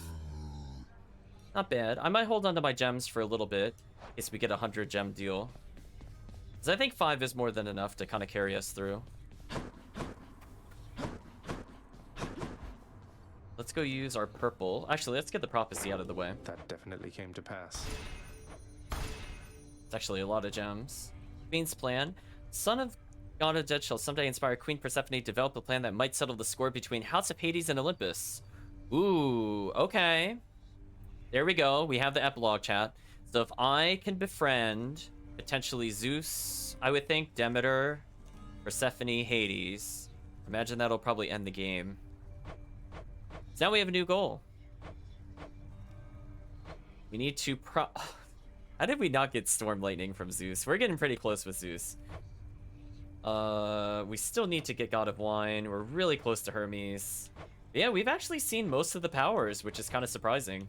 Not bad. I might hold on to my gems for a little bit in case we get a 100 gem deal. Because I think 5 is more than enough to kind of carry us through. Let's go use our purple. Actually, let's get the prophecy out of the way. That definitely came to pass. It's actually a lot of gems. Queen's plan. Son of God of Dead shall someday inspire Queen Persephone to develop a plan that might settle the score between House of Hades and Olympus. Ooh, okay. There we go. We have the epilogue, chat. So if I can befriend potentially Zeus, I would think, Demeter, Persephone, Hades. Imagine that'll probably end the game. So now we have a new goal. We need to How did we not get Storm Lightning from Zeus? We're getting pretty close with Zeus. We still need to get God of Wine. We're really close to Hermes. Yeah, we've actually seen most of the powers, which is kind of surprising.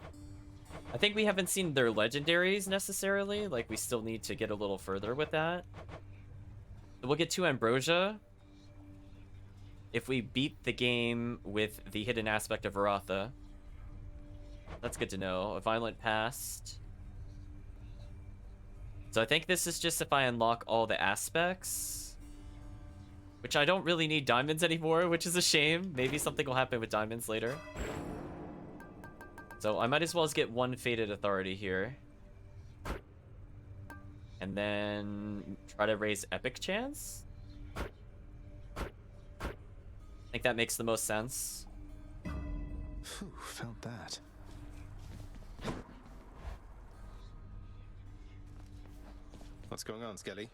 I think we haven't seen their legendaries necessarily. Like, we still need to get a little further with that. We'll get 2 Ambrosia if we beat the game with the hidden aspect of Varatha. That's good to know. A Violent Past. So I think this is just if I unlock all the aspects. Which I don't really need diamonds anymore, which is a shame. Maybe something will happen with diamonds later. So I might as well get 1 Fated Authority here. And then try to raise Epic Chance. I think that makes the most sense. Phew, felt that. What's going on, Skelly?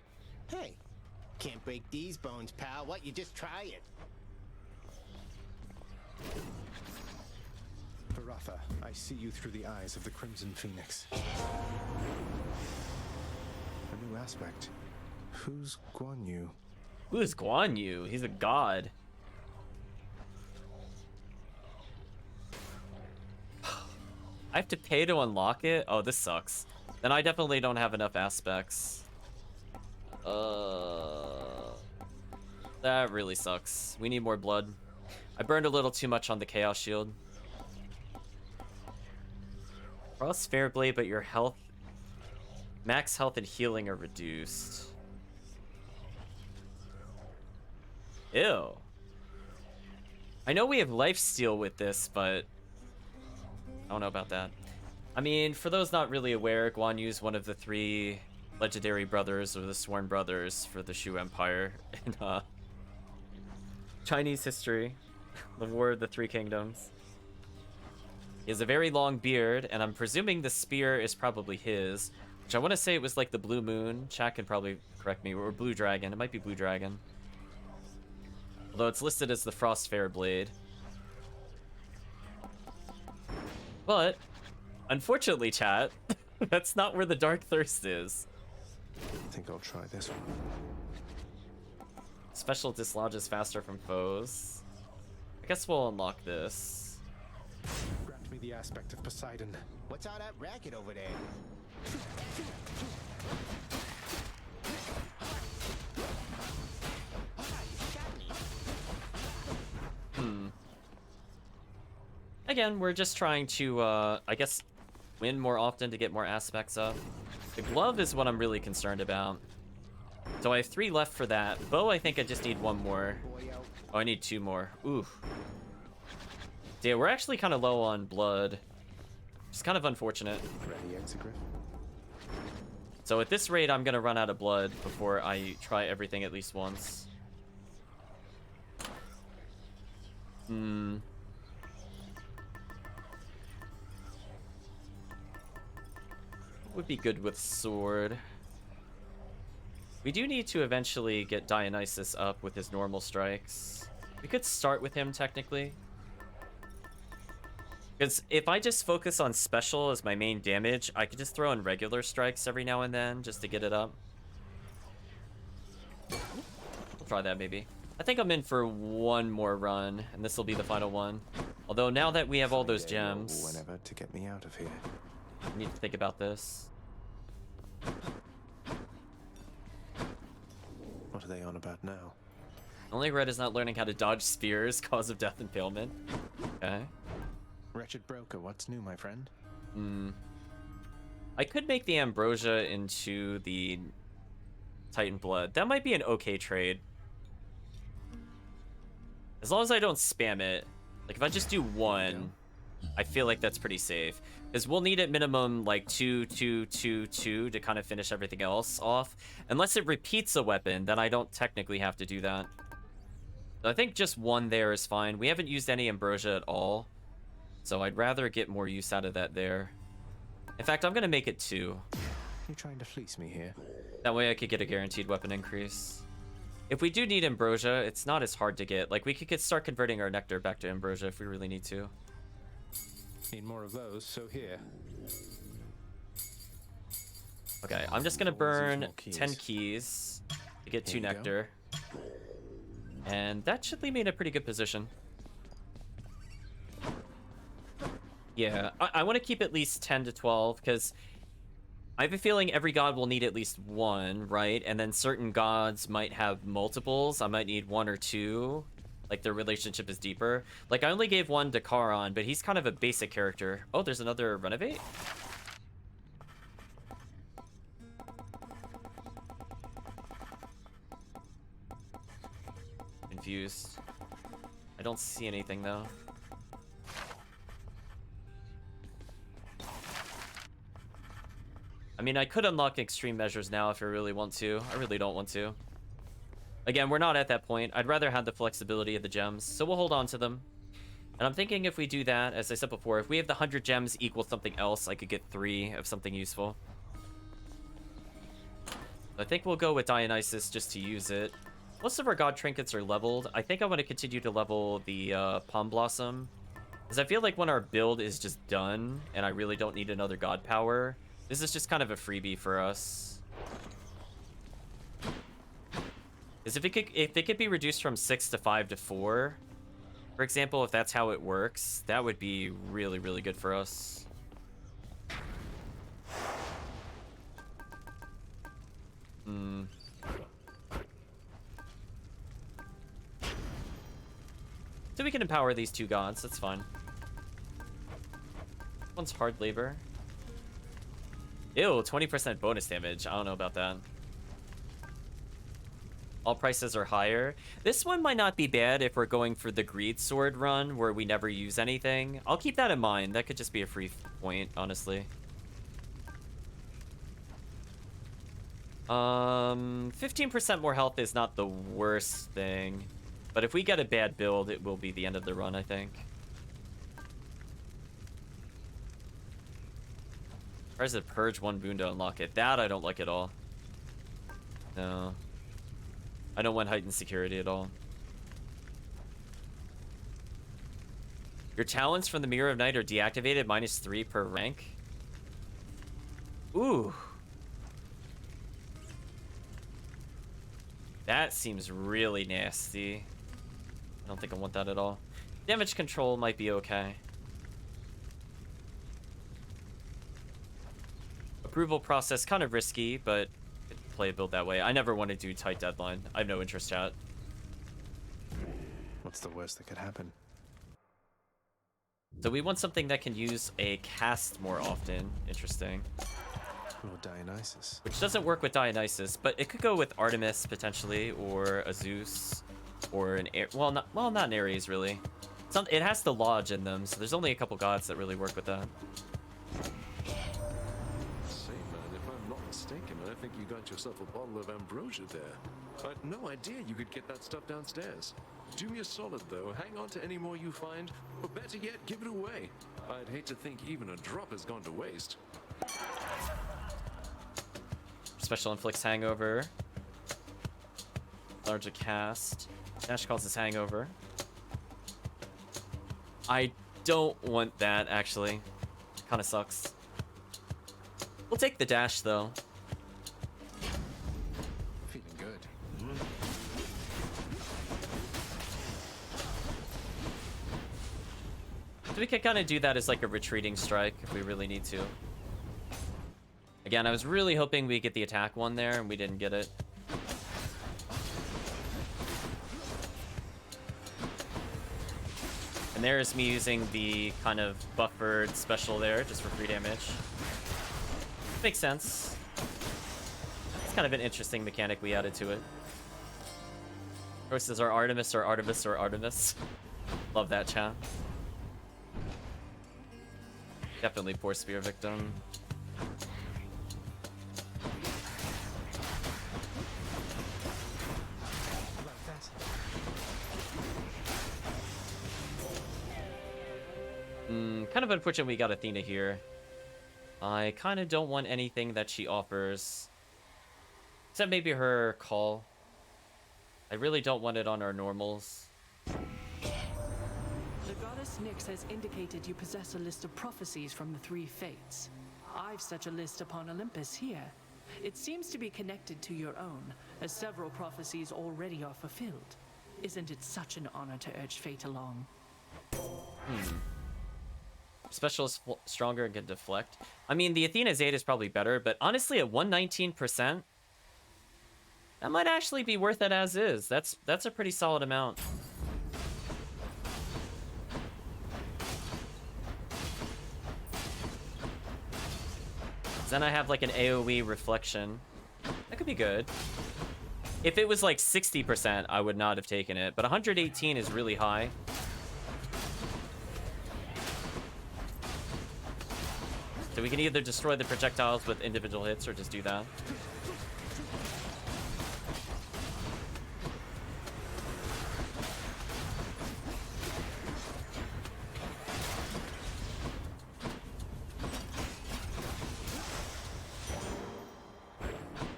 Hey, can't break these bones, pal. What? You just try it. Varatha, I see you through the eyes of the Crimson Phoenix. A new aspect. Who's Guan Yu? Who is Guan Yu? He's a god. I have to pay to unlock it? Oh, this sucks. Then I definitely don't have enough aspects. That really sucks. We need more blood. I burned a little too much on the Chaos Shield. Frost Fair Blade, but your health... Max health and healing are reduced. Ew. I know we have lifesteal with this, but... I don't know about that. I mean, for those not really aware, Guan Yu's one of the 3 legendary brothers, or the sworn brothers, for the Shu Empire in Chinese history. The War of the 3 Kingdoms. He has a very long beard, and I'm presuming the spear is probably his, which I want to say it was like the Blue Moon. Chat can probably correct me, or Blue Dragon. It might be Blue Dragon. Although it's listed as the Frost Fair Blade. But, unfortunately, chat, that's not where the Dark Thirst is. I think I'll try this one. Special dislodges faster from foes. I guess we'll unlock this. Grant me the aspect of Poseidon. What's all that racket over there? Again, we're just trying to, I guess, win more often to get more aspects up. The glove is what I'm really concerned about. So I have 3 left for that. Bow, I think I just need 1 more. Oh, I need 2 more. Ooh. Yeah, we're actually kind of low on blood. It's kind of unfortunate. Ready, Exegriff? So at this rate, I'm going to run out of blood before I try everything at least once. Would be good with sword. We do need to eventually get Dionysus up with his normal strikes. We could start with him technically. Because if I just focus on special as my main damage, I could just throw in regular strikes every now and then just to get it up. We'll try that maybe. I think I'm in for 1 more run, and this will be the final one. Although now that we have all those gems, Whenever to get me out of here. I need to think about this. What are they on about now? Only Red is not learning how to dodge spears, cause of death impalement. Okay. Wretched broker, what's new, my friend? I could make the Ambrosia into the Titan Blood. That might be an okay trade. As long as I don't spam it. Like, if I just do 1, I feel like that's pretty safe. Because we'll need at minimum, like, 2, 2, 2, 2 to kind of finish everything else off. Unless it repeats a weapon, then I don't technically have to do that. So I think just 1 there is fine. We haven't used any Ambrosia at all. So I'd rather get more use out of that there. In fact, I'm going to make it 2. You trying to fleece me here? That way I could get a guaranteed weapon increase. If we do need Ambrosia, it's not as hard to get. Like, we could start converting our Nectar back to Ambrosia if we really need to. Need more of those, so here. Okay, I'm just gonna burn 10 keys to get 2 Nectar. And that should leave me in a pretty good position. Yeah, I want to keep at least 10 to 12, because I have a feeling every god will need at least one, right? And then certain gods might have multiples. I might need one or two. Like, their relationship is deeper. Like, I only gave one to Charon, but he's kind of a basic character. Oh, there's another Renovate? Confused. I don't see anything, though. I mean, I could unlock extreme measures now if I really want to. I really don't want to. Again, we're not at that point. I'd rather have the flexibility of the gems, so we'll hold on to them. And I'm thinking if we do that, as I said before, if we have the 100 gems equal something else, I could get 3 of something useful. I think we'll go with Dionysus just to use it. Most of our god trinkets are leveled. I think I want to continue to level the Palm Blossom, because I feel like when our build is just done, and I really don't need another god power, this is just kind of a freebie for us. Because if it could be reduced from 6 to 5 to 4, for example, if that's how it works, that would be really, really good for us. So we can empower these 2 gods, that's fine. One's hard labor. Ew, 20% bonus damage. I don't know about that. All prices are higher. This one might not be bad if we're going for the Greed Sword run where we never use anything. I'll keep that in mind. That could just be a free point, honestly. 15% more health is not the worst thing. But if we get a bad build, it will be the end of the run, I think. Tries to purge 1 boon to unlock it. That I don't like at all. No. I don't want heightened security at all. Your talents from the Mirror of Night are deactivated, -3 per rank. Ooh. That seems really nasty. I don't think I want that at all. Damage control might be okay. Approval process, kind of risky, but play a build that way. I never want to do tight deadline. I have no interest, chat. What's the worst that could happen? So we want something that can use a cast more often. Interesting. Or Dionysus. Which doesn't work with Dionysus, but it could go with Artemis potentially, or a Zeus, or an not an Ares really. It has the Lodge in them, so there's only a couple gods that really work with that. I think you got yourself a bottle of ambrosia there. I had no idea you could get that stuff downstairs. Do me a solid, though. Hang on to any more you find, or better yet, give it away. I'd hate to think even a drop has gone to waste. Special inflicts hangover. Larger cast. Dash causes hangover. I don't want that, actually. Kind of sucks. We'll take the dash, though. So we can kind of do that as like a retreating strike if we really need to. Again, I was really hoping we get the attack one there, and we didn't get it. And there's me using the kind of buffered special there, just for free damage. Makes sense. It's kind of an interesting mechanic we added to it. Versus our Artemis or Artemis or Artemis. Love that, chat. Definitely poor spear victim. Kind of unfortunate we got Athena here. I kind of don't want anything that she offers. Except maybe her call. I really don't want it on our normals. The goddess Nyx has indicated you possess a list of prophecies from the 3 fates. I've such a list upon Olympus here. It seems to be connected to your own, as several prophecies already are fulfilled. Isn't it such an honor to urge fate along? Special is stronger and can deflect. I mean, the Athena's 8 is probably better, but honestly, at 119%, that might actually be worth it as is. That's a pretty solid amount. Then I have like an AoE reflection. That could be good. If it was like 60%, I would not have taken it, but 118 is really high. So we can either destroy the projectiles with individual hits or just do that.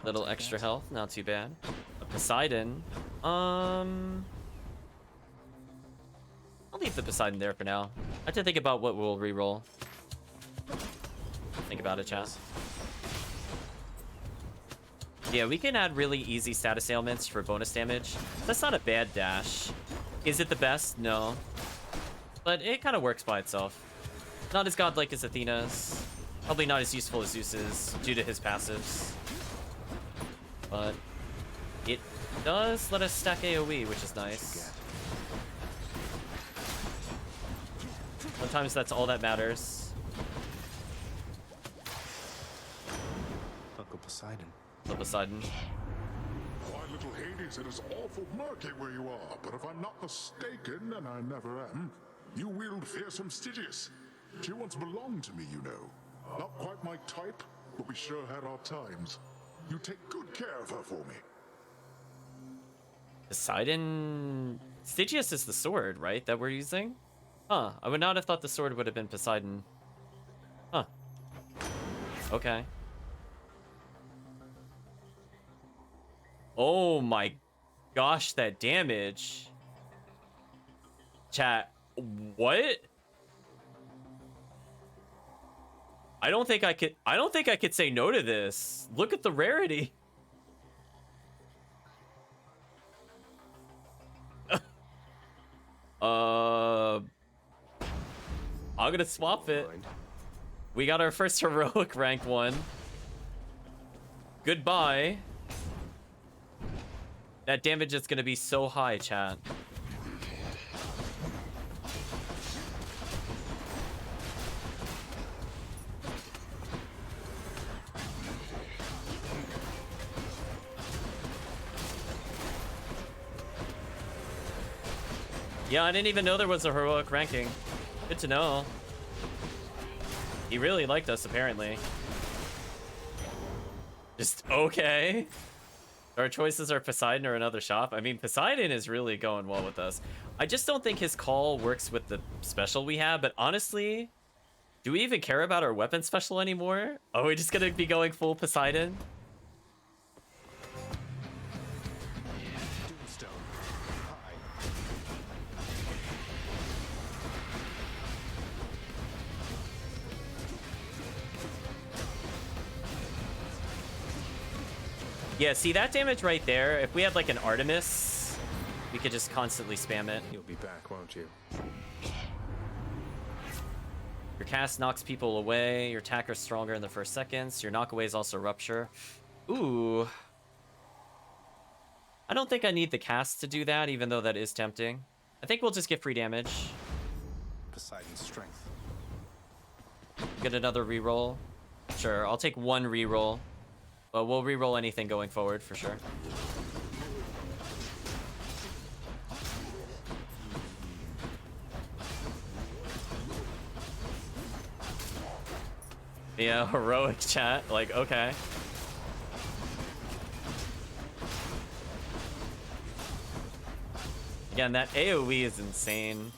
Little extra health, not too bad. A Poseidon. I'll leave the Poseidon there for now. I have to think about what we'll reroll. Think about it, chat. Yeah, we can add really easy status ailments for bonus damage. That's not a bad dash. Is it the best? No. But it kind of works by itself. Not as godlike as Athena's. Probably not as useful as Zeus's due to his passives. But it does let us stack AoE, which is nice. Sometimes that's all that matters. Uncle Poseidon. Uncle Poseidon. Why, little Hades, it is awful murky where you are, but if I'm not mistaken, and I never am, you wield fearsome Stygius. She once belonged to me, you know. Not quite my type, but we sure had our times. You take good care of her for me. Poseidon... Stygius is the sword, right, that we're using? Huh, I would not have thought the sword would have been Poseidon. Huh. Okay. Oh my gosh, that damage. Chat, what? I don't think I could say no to this. Look at the rarity. I'm gonna swap it. We got our first heroic rank 1. Goodbye. That damage is gonna be so high, chat. Yeah, I didn't even know there was a heroic ranking. Good to know. He really liked us, apparently. Just okay. Our choices are Poseidon or another shop. I mean, Poseidon is really going well with us. I just don't think his call works with the special we have, but honestly, do we even care about our weapon special anymore? Are we just gonna be going full Poseidon? Yeah, see that damage right there? If we had like an Artemis, we could just constantly spam it. You'll be back, won't you? Your cast knocks people away. Your attacker's stronger in the first seconds. Your knockaway is also rupture. Ooh. I don't think I need the cast to do that, even though that is tempting. I think we'll just get free damage. Poseidon's strength. Get another reroll. Sure, I'll take one reroll. But we'll reroll anything going forward for sure. Yeah, heroic chat. Like, okay. Again, that AoE is insane.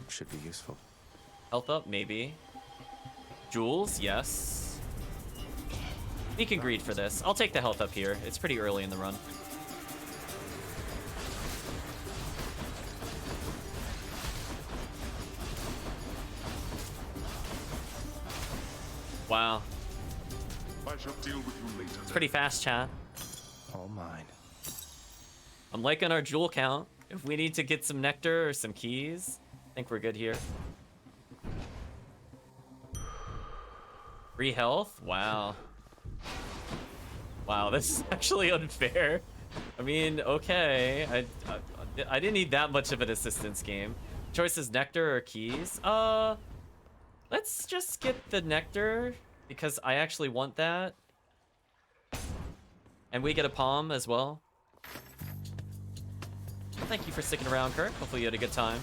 Should be useful. Health up, maybe. Jewels, yes. We can greed for this. I'll take the health up here. It's pretty early in the run. Wow. I shall deal with you later. It's pretty fast, chat. All mine. I'm liking our jewel count. If we need to get some nectar or some keys, I think we're good here. Free health? Wow. Wow, this is actually unfair. I mean, okay. I didn't need that much of an assistance game. Choice is nectar or keys. Let's just get the nectar because I actually want that. And we get a palm as well. Thank you for sticking around, Kirk. Hopefully you had a good time.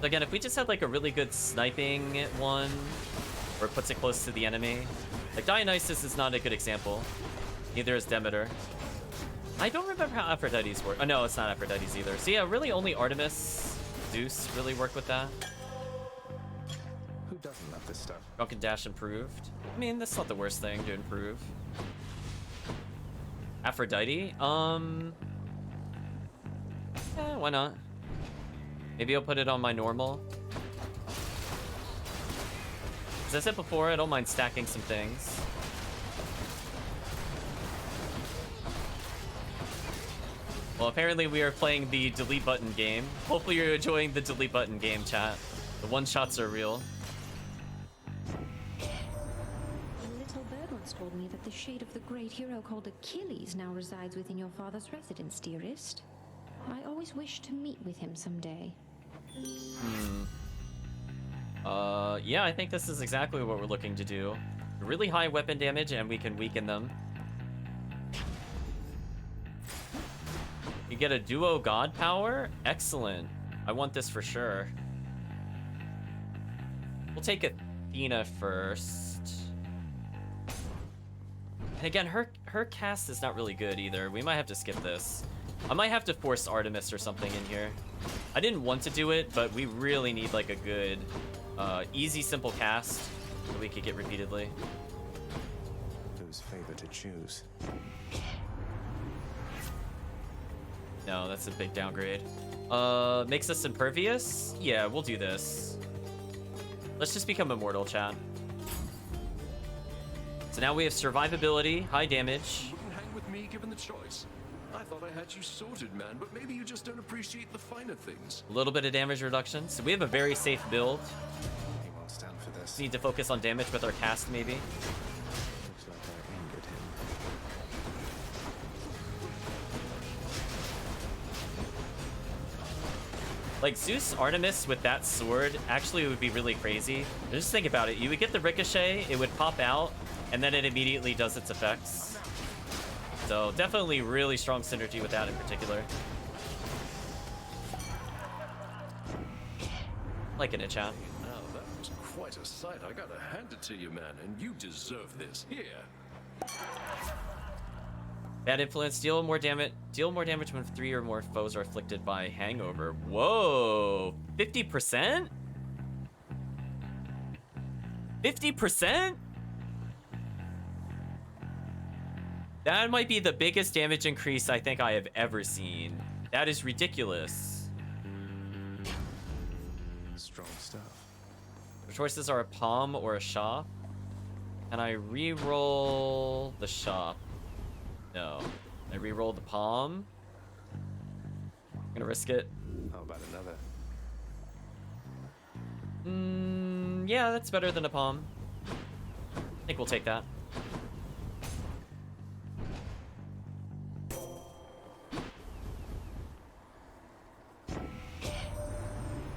Again, if we just had like a really good sniping one, or it puts it close to the enemy. Like Dionysus is not a good example. Neither is Demeter. I don't remember how Aphrodite's work. Oh no, it's not Aphrodite's either. So yeah, really only Artemis, Zeus really work with that. Who doesn't love this stuff? Drunken Dash improved. I mean, that's not the worst thing to improve. Aphrodite? Yeah, why not? Maybe I'll put it on my normal. As I said before, I don't mind stacking some things. Well, apparently we are playing the delete button game. Hopefully you're enjoying the delete button game, chat. The one-shots are real. A little bird once told me that the shade of the great hero called Achilles now resides within your father's residence, dearest. I always wish to meet with him someday. Yeah, I think this is exactly what we're looking to do. Really high weapon damage, and we can weaken them. You get a duo god power? Excellent. I want this for sure. We'll take Athena first. And again, her cast is not really good either. We might have to skip this. I might have to force Artemis or something in here. I didn't want to do it, but we really need like a good, easy, simple cast that we could get repeatedly. Whose favor to choose? No, that's a big downgrade. Makes us impervious? Yeah, we'll do this. Let's just become immortal, chat. So now we have survivability, high damage. You wouldn't hang with me given the choice. I thought I had you sorted, man, but maybe you just don't appreciate the finer things. A little bit of damage reduction. So we have a very safe build. He won't stand for this. Need to focus on damage with our cast, maybe. Looks like I angered him. Like Zeus Artemis with that sword actually would be really crazy. Just think about it. You would get the ricochet, it would pop out, and then it immediately does its effects. So definitely really strong synergy with that in particular. Liking it, chat. Now that was quite a sight. I gotta hand it to you, man, and you deserve this. Here. Bad influence. Deal more damage when 3 or more foes are afflicted by hangover. Whoa, 50%? 50%? That might be the biggest damage increase I think I have ever seen. That is ridiculous. Strong stuff. The choices are a palm or a shop. Can I re-roll the shop? No. I re-roll the palm. I'm gonna risk it. How about another? Yeah, that's better than a palm. I think we'll take that.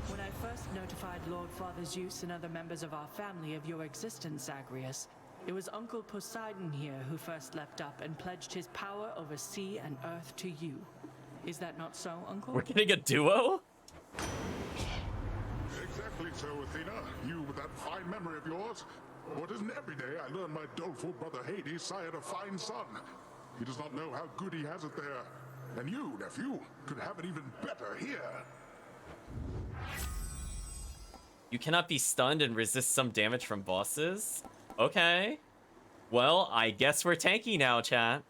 When I first notified Lord Father Zeus and other members of our family of your existence, Zagreus, it was Uncle Poseidon here who first leapt up and pledged his power over sea and earth to you. Is that not so, Uncle? We're getting a duo? Exactly so, Athena. You with that fine memory of yours. For it isn't every day I learn my doleful brother Hades sired a fine son. He does not know how good he has it there. And you, nephew, could have it even better here. You cannot be stunned and resist some damage from bosses? Okay. Well, I guess we're tanky now, chat.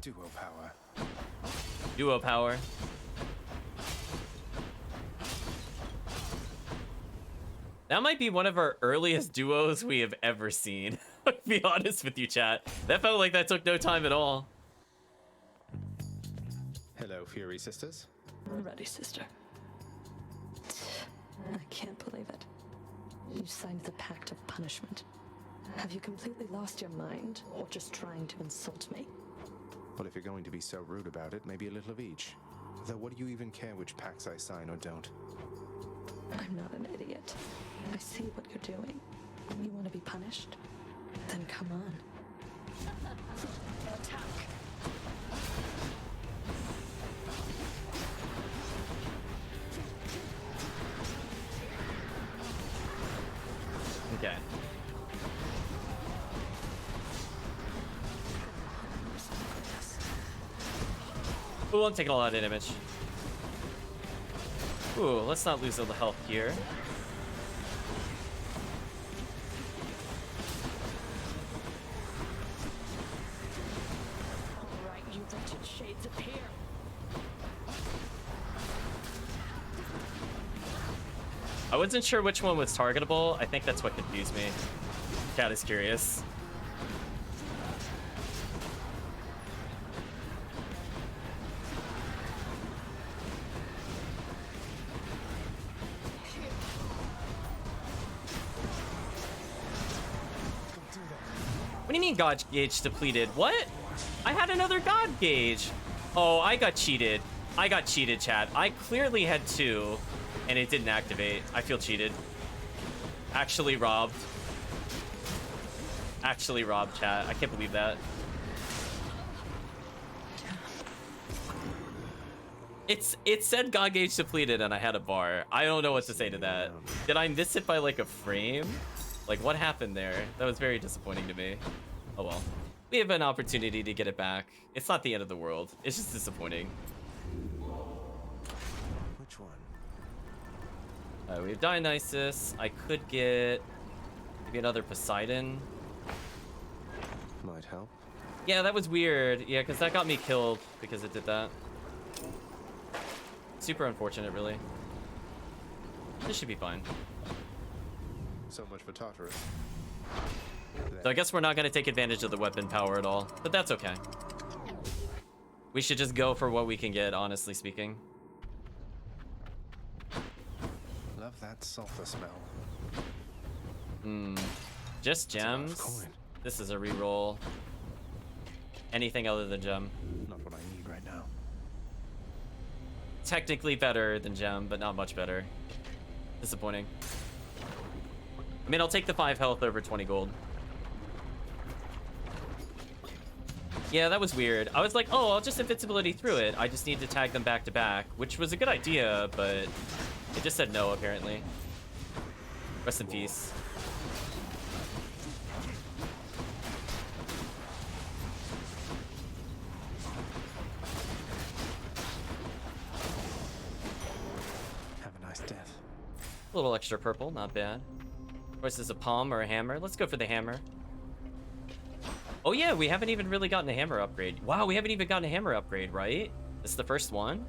Duo power. Duo power. That might be one of our earliest duos we have ever seen. To be honest with you, chat. That felt like that took no time at all. Hello, Fury Sisters. Ready, sister. I can't believe it. You signed the Pact of Punishment. Have you completely lost your mind, or just trying to insult me? Well, if you're going to be so rude about it, maybe a little of each. Though what do you even care which pacts I sign or don't? I'm not an idiot. I see what you're doing. You want to be punished? Then come on. Attack! Okay. Ooh, I'm taking a lot of damage. Ooh, let's not lose all the health here. Alright, you wretched shades appear. I wasn't sure which one was targetable. I think that's what confused me. Cat is curious. What do you mean God gauge depleted? What? I had another God gauge. Oh, I got cheated. I got cheated, chat. I clearly had 2, and it didn't activate. I feel cheated. Actually robbed. Actually robbed, chat. I can't believe that. It said God gauge depleted, and I had a bar. I don't know what to say to that. Did I miss it by like a frame? Like, what happened there? That was very disappointing to me. Oh well. We have an opportunity to get it back. It's not the end of the world. It's just disappointing. Which one? We have Dionysus. I could get maybe another Poseidon. Might help. Yeah, that was weird. Yeah, because that got me killed because it did that. Super unfortunate, really. This should be fine. So much for Tartarus. So I guess we're not going to take advantage of the weapon power at all, but that's okay. We should just go for what we can get, honestly speaking. Love that sulfur smell. Just gems. This is a reroll. Anything other than gem. Not what I need right now. Technically better than gem, but not much better. Disappointing. I mean, I'll take the 5 health over 20 gold. Yeah, that was weird. I was like, oh, I'll just invincibility through it. I just need to tag them back to back, which was a good idea, but it just said no, apparently. Rest in peace. Have a nice death. A little extra purple, not bad. Of course, is a palm or a hammer. Let's go for the hammer. Oh yeah, we haven't even really gotten a hammer upgrade. Wow, we haven't even gotten a hammer upgrade, right? This is the first one?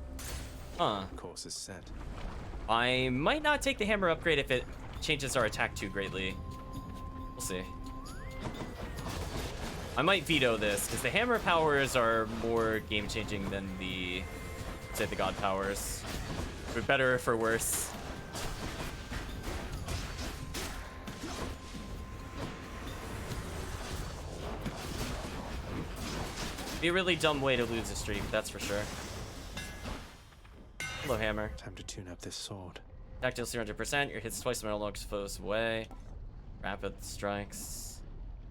Huh. Course is set. I might not take the hammer upgrade if it changes our attack too greatly. We'll see. I might veto this, because the hammer powers are more game-changing than the, say, the god powers. For better or for worse. Be a really dumb way to lose a streak, that's for sure. Hello, hammer. Time to tune up this sword. Attack deals 300%. Your hits twice the metal knocks foes away. Rapid strikes.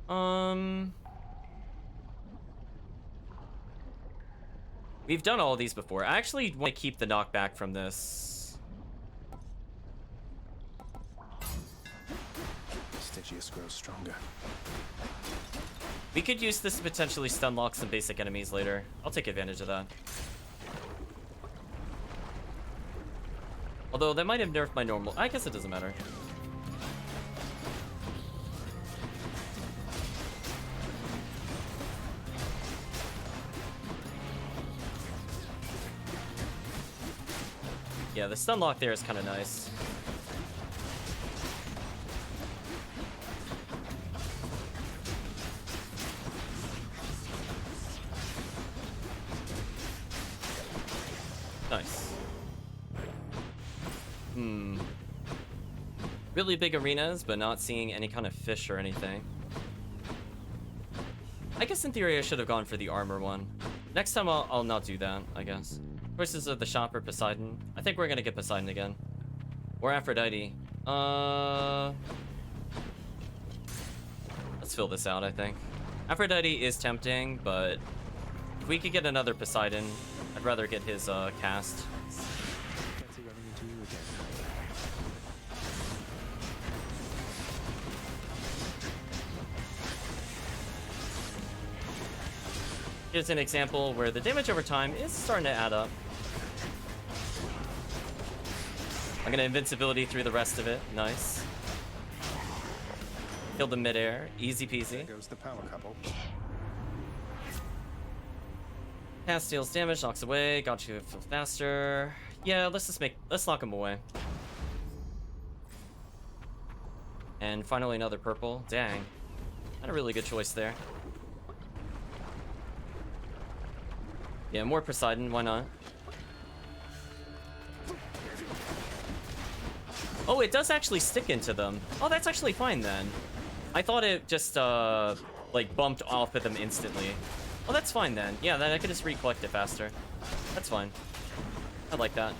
We've done all of these before. I actually want to keep the knockback from this. Stygius grows stronger. We could use this to potentially stun lock some basic enemies later. I'll take advantage of that. Although that might have nerfed my normal. I guess it doesn't matter. Yeah, the stun lock there is kind of nice. some really big arenas, but not seeing any kind of fish or anything. I guess in theory I should have gone for the armor one. Next time I'll not do that, I guess. Choices of the shop or Poseidon. I think we're gonna get Poseidon again. Or Aphrodite. Let's fill this out, I think. Aphrodite is tempting, but if we could get another Poseidon, I'd rather get his cast. Fancy running into you again. Here's an example where the damage over time is starting to add up. I'm gonna invincibility through the rest of it. Nice. Kill the midair. Easy peasy. There goes the power couple. Cast deals damage, knocks away. Got you faster. Yeah, let's lock him away. And finally another purple. Dang. Not a really good choice there. Yeah, more Poseidon, why not? Oh, it does actually stick into them. Oh, that's actually fine then. I thought it just, like, bumped off of them instantly. Oh, that's fine then. Yeah, then I could just recollect it faster. That's fine. I like that.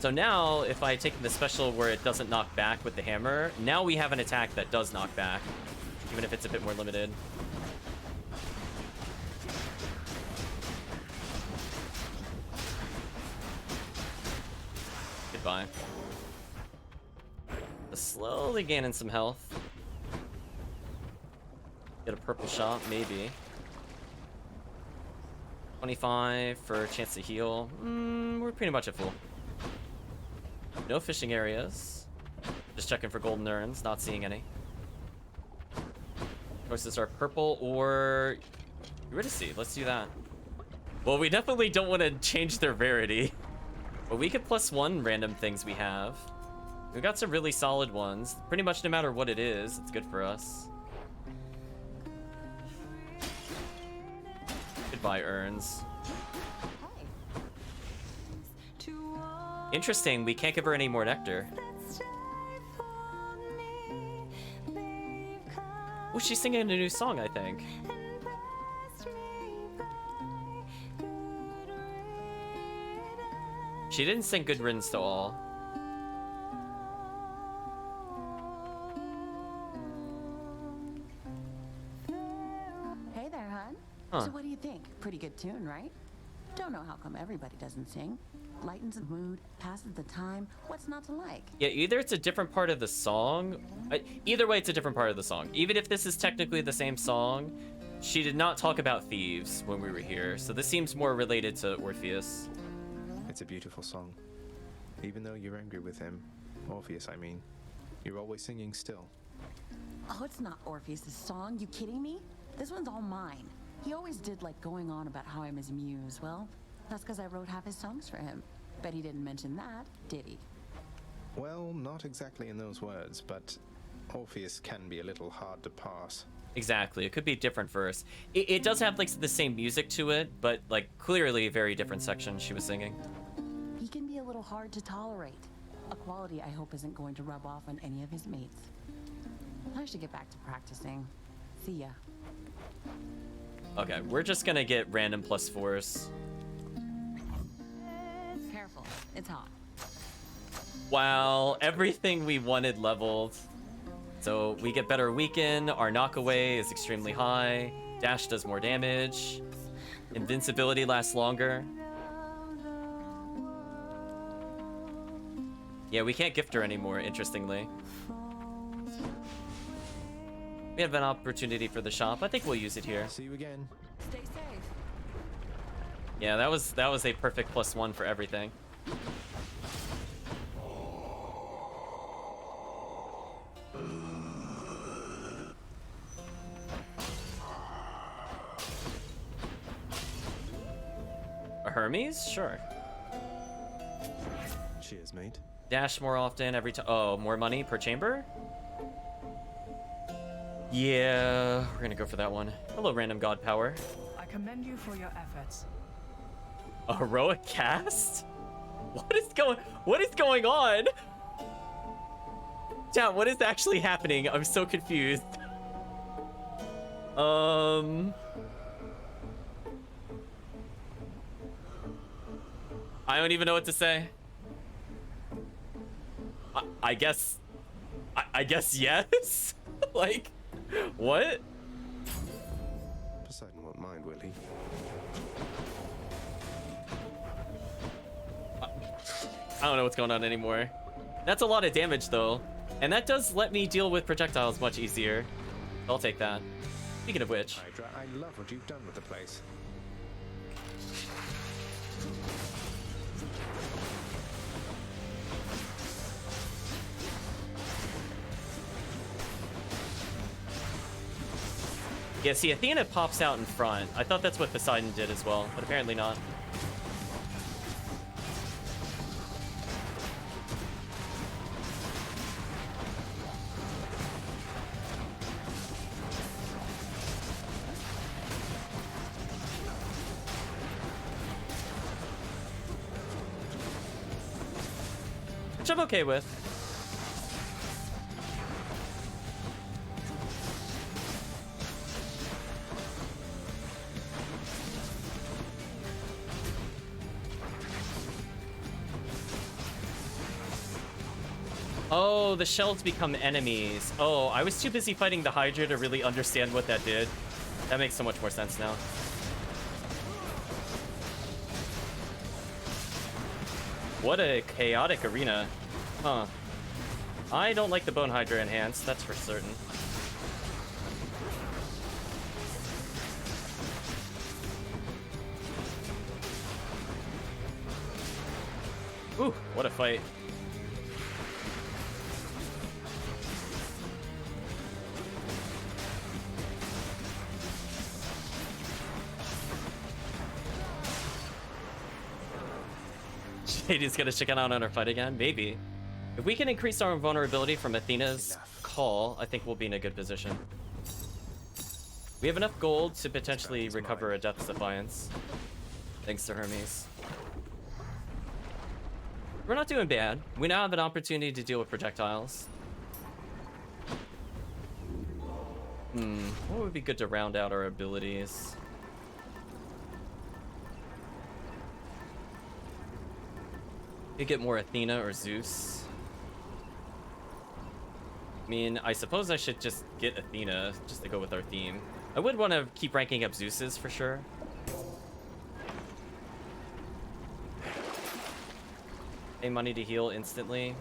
So now, if I take the special where it doesn't knock back with the hammer, now we have an attack that does knock back, even if it's a bit more limited. Goodbye. Slowly gaining some health. Get a purple shot, maybe. 25 for a chance to heal. We're pretty much at full. No fishing areas. Just checking for golden urns, not seeing any. Choices are purple or Eurydice. Let's do that. Well, we definitely don't want to change their rarity. But we could +1 random things we have. We've got some really solid ones. Pretty much no matter what it is, it's good for us. Goodbye, urns. Interesting, we can't give her any more nectar. Oh, she's singing a new song, I think. She didn't sing Good Riddance to All. Hey there, hon. Huh. So what do you think? Pretty good tune, right? Don't know how come everybody doesn't sing. Lightens the mood, passes the time. What's not to like? Yeah, either it's a different part of the song. Either way, it's a different part of the song. Even if this is technically the same song, she did not talk about thieves when we were here. So this seems more related to Orpheus. It's a beautiful song. Even though you're angry with him, Orpheus, I mean, you're always singing still. Oh, it's not Orpheus' song. You kidding me? This one's all mine. He always did like going on about how I'm his muse. Well, that's because I wrote half his songs for him. Bet he didn't mention that, did he? Well, not exactly in those words, but Orpheus can be a little hard to pass. Exactly, it could be a different verse. It does have like the same music to it, but like clearly a very different section she was singing. He can be a little hard to tolerate. A quality I hope isn't going to rub off on any of his mates. I should get back to practicing. See ya. Okay, we're just gonna get random +4s. Careful, it's hot. Wow, everything we wanted leveled. So we get better weaken, our knockaway is extremely high, dash does more damage, invincibility lasts longer. Yeah, we can't gift her anymore, interestingly. We have an opportunity for the shop. I think we'll use it here. See you again. Stay safe. Yeah, that was a perfect +1 for everything. A Hermes? Sure. Cheers, mate. Dash more often every time. Oh, more money per chamber? Yeah, we're gonna go for that one. Hello, random god power. commend you for your efforts. A heroic cast? What is going on? Chat, what is actually happening? I'm so confused. I don't even know what to say. I guess yes. Like, what? Poseidon won't mind, will he? I don't know what's going on anymore. That's a lot of damage though, and that does let me deal with projectiles much easier. I'll take that. Speaking of which, Hydra, I love what you've done with the place. yeah, see, Athena pops out in front. I thought that's what Poseidon did as well, but apparently not. Which I'm okay with. Oh, the shells become enemies. Oh, I was too busy fighting the Hydra to really understand what that did. That makes so much more sense now. What a chaotic arena. Huh. I don't like the Bone Hydra enhance, that's for certain. Ooh, what a fight. Shady's gonna chicken out on our fight again? Maybe. If we can increase our vulnerability from Athena's call, I think we'll be in a good position. We have enough gold to potentially recover a Death's Defiance. Thanks to Hermes. We're not doing bad. We now have an opportunity to deal with projectiles. What would be good to round out our abilities? You get more Athena or Zeus. I mean, I suppose I should just get Athena just to go with our theme. I would want to keep ranking up Zeus's for sure. Pay money to heal instantly.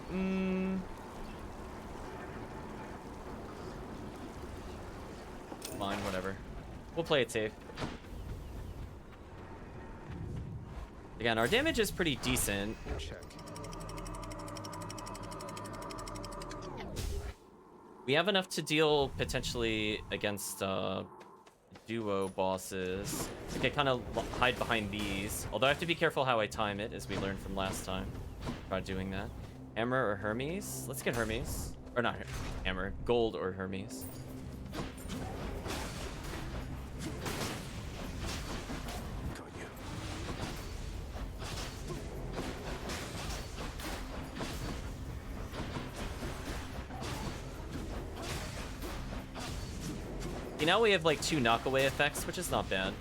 Fine, whatever. We'll play it safe. Again, our damage is pretty decent. Check. We have enough to deal potentially against duo bosses. I can kind of hide behind these. Although I have to be careful how I time it, as we learned from last time. Try doing that. Hammer or Hermes? Let's get Hermes. Or not Hammer. Gold or Hermes. Now we have like 2 knockaway effects, which is not bad.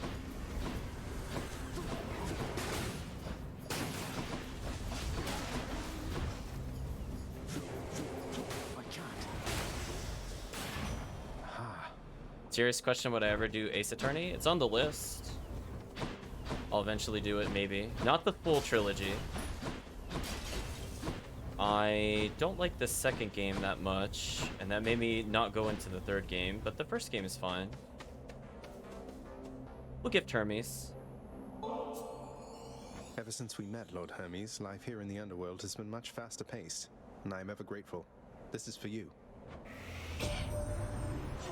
Serious question, would I ever do Ace Attorney? It's on the list. I'll eventually do it, maybe. Not the full trilogy. I don't like the second game that much, and that made me not go into the third game, but the first game is fine. We'll gift Hermes. Ever since we met, Lord Hermes, life here in the underworld has been much faster paced, and I am ever grateful. This is for you. Hey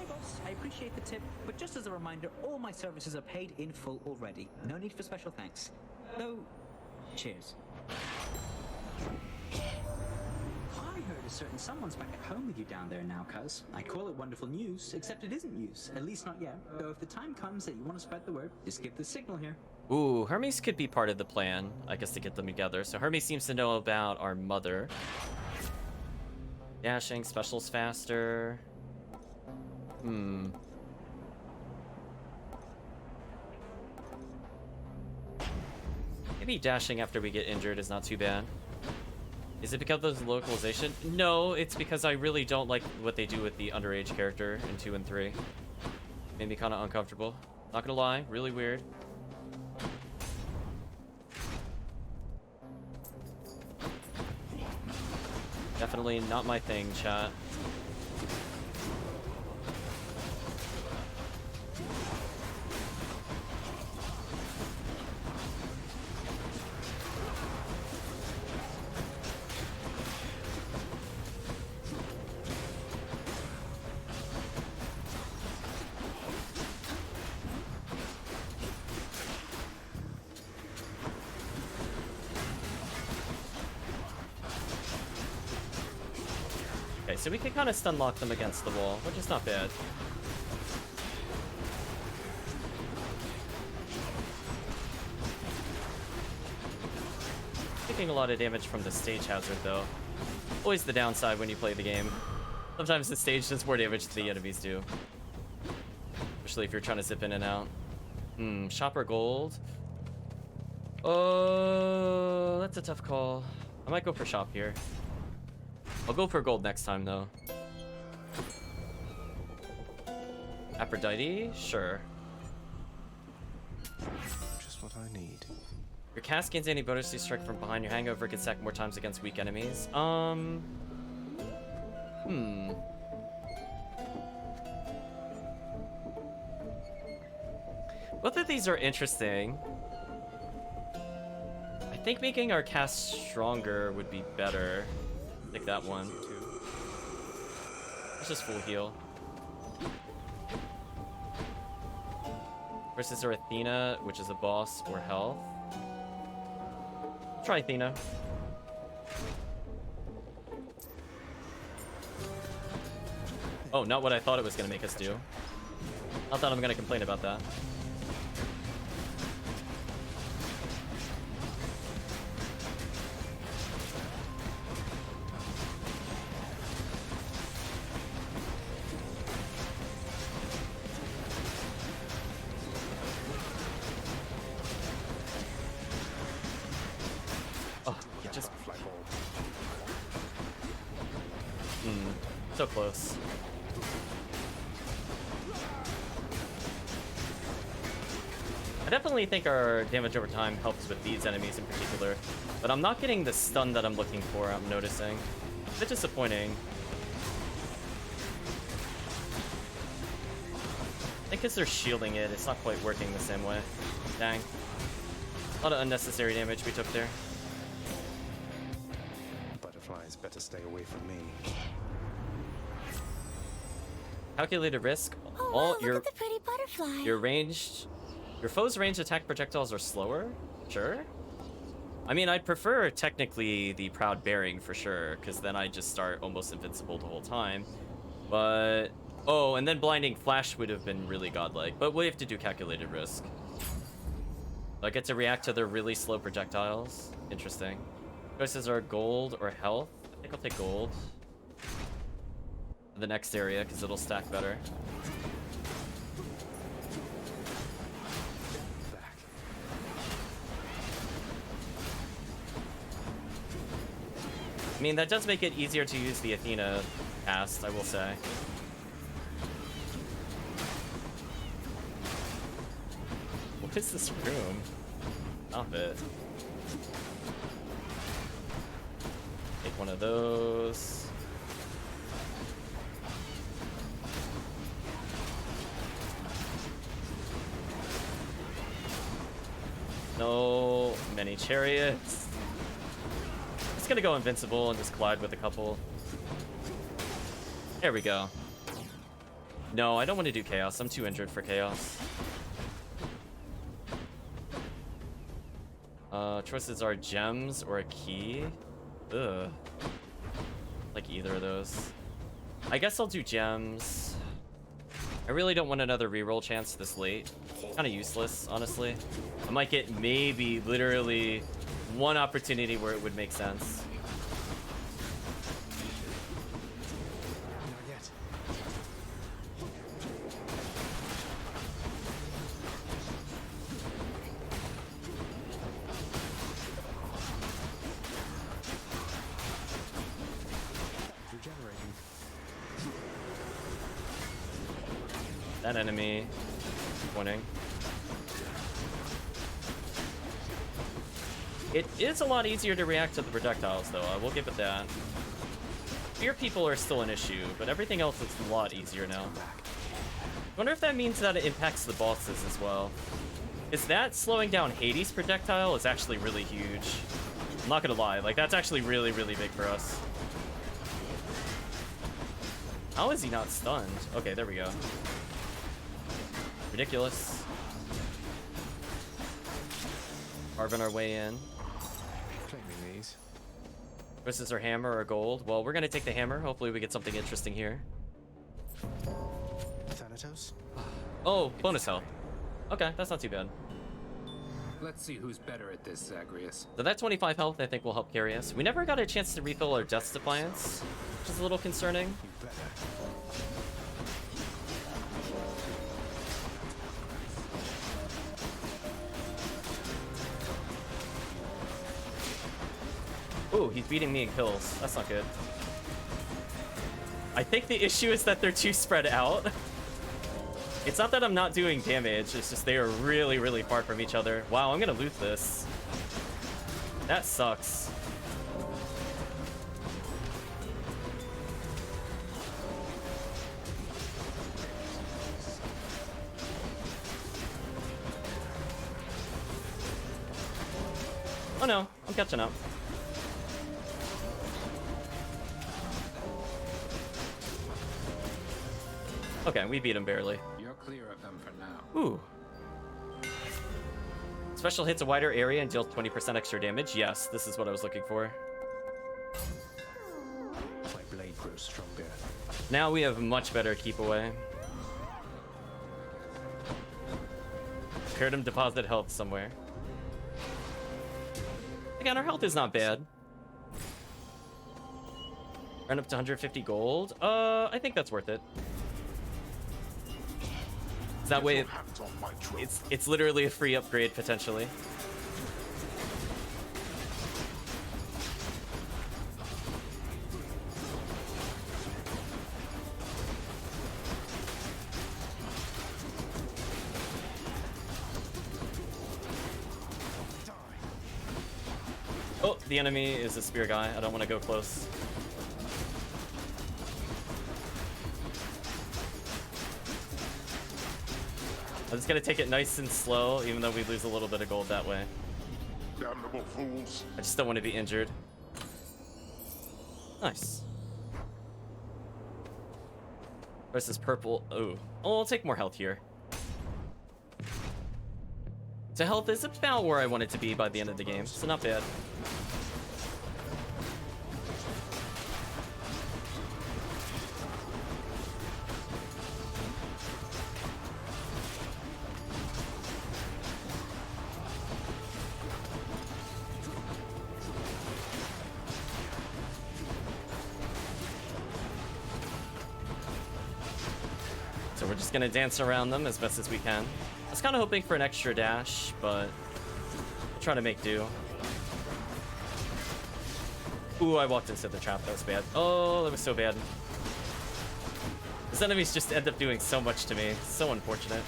boss, I appreciate the tip, but just as a reminder, all my services are paid in full already. No need for special thanks. Though, cheers. Hi heard a certain someone's back at home with you down there now, cuz. I call it wonderful news, except it isn't news. At least not yet. Though if the time comes that you want to spread the word, just give the signal here. Ooh, Hermes could be part of the plan, I guess, to get them together. So Hermes seems to know about our mother. Dashing, specials faster. Maybe dashing after we get injured is not too bad. Is it because of the localization? No, it's because I really don't like what they do with the underage character in 2 and 3. Made me kind of uncomfortable. Not gonna lie, really weird. Definitely not my thing, chat. Okay, so we can kind of stun lock them against the wall, which is not bad. Taking a lot of damage from the stage hazard, though. Always the downside when you play the game. Sometimes the stage does more damage than the enemies do. Especially if you're trying to zip in and out. Shop or gold? Oh, that's a tough call. I might go for shop here. I'll go for gold next time, though. Aphrodite? Sure. Just what I need. Your cast gains any bonus you strike from behind. Your hangover gets stacked more times against weak enemies. Both of these are interesting. I think making our cast stronger would be better. Take that one, too. Let's just full heal. Versus our Athena, which is a boss, or health. Try Athena. Oh, not what I thought it was going to make us do. Not that I'm going to complain about that. So close. I definitely think our damage over time helps with these enemies in particular, but I'm not getting the stun that I'm looking for, I'm noticing. A bit disappointing. I think because they're shielding it, it's not quite working the same way. Dang. A lot of unnecessary damage we took there. Butterflies better stay away from me. Calculated risk. Oh, wow, look at the pretty butterfly. Your foe's ranged attack projectiles are slower? Sure. I mean, I'd prefer technically the Proud Bearing for sure, because then I just start almost invincible the whole time. But oh, and then Blinding Flash would have been really godlike, but we have to do calculated risk. I get to react to their really slow projectiles. Interesting. Choices are gold or health. I think I'll take gold. The next area, because it'll stack better. I mean, that does make it easier to use the Athena cast, I will say. What is this room? Stop it. Take one of those. No, many chariots. Just gonna go invincible and just collide with a couple. There we go. No, I don't want to do chaos. I'm too injured for chaos. Choices are gems or a key. Ugh. like either of those. I guess I'll do gems. I really don't want another reroll chance this late. Kind of useless, honestly. I might get maybe literally one opportunity where it would make sense. Not yet. Regenerating. That enemy winning. It is a lot easier to react to the projectiles, though. I will give it that. Fear people are still an issue, but everything else is a lot easier now. I wonder if that means that it impacts the bosses as well. Is that slowing down Hades' projectile is actually really huge. I'm not gonna lie, like that's actually really, really big for us. How is he not stunned? Okay, there we go. Ridiculous. Carving our way in. Claiming these. Versus our hammer or gold. Well, we're gonna take the hammer. Hopefully we get something interesting here. Thanatos? Oh, bonus health. Okay, that's not too bad. Let's see who's better at this, Zagreus. So that 25 health I think will help carry us. We never got a chance to refill our Death's Defiance, which is a little concerning. You better. Ooh, he's beating me in kills. That's not good. I think the issue is that they're too spread out. It's not that I'm not doing damage, it's just they are really, really far from each other. Wow, I'm gonna loot this. That sucks. Oh no, I'm catching up. Okay, we beat him barely. You're clear of them for now. Ooh. Special hits a wider area and deals 20% extra damage. Yes, this is what I was looking for. My blade grows stronger. Now we have much better keep away. Heard him deposit health somewhere. Again, our health is not bad. Run up to 150 gold. I think that's worth it. That way, it's literally a free upgrade potentially. Oh, the enemy is a spear guy. I don't want to go close. I'm just gonna take it nice and slow, even though we lose a little bit of gold that way. Damnable fools. I just don't want to be injured. Nice. Versus purple. Oh, I'll take more health here. So health is about where I want it to be by the end of the game, so not bad. So we're just gonna dance around them as best as we can. I was kind of hoping for an extra dash, but we'll try to make do. Ooh, I walked into the trap. That was bad. Oh, that was so bad. These enemies just end up doing so much to me. So unfortunate.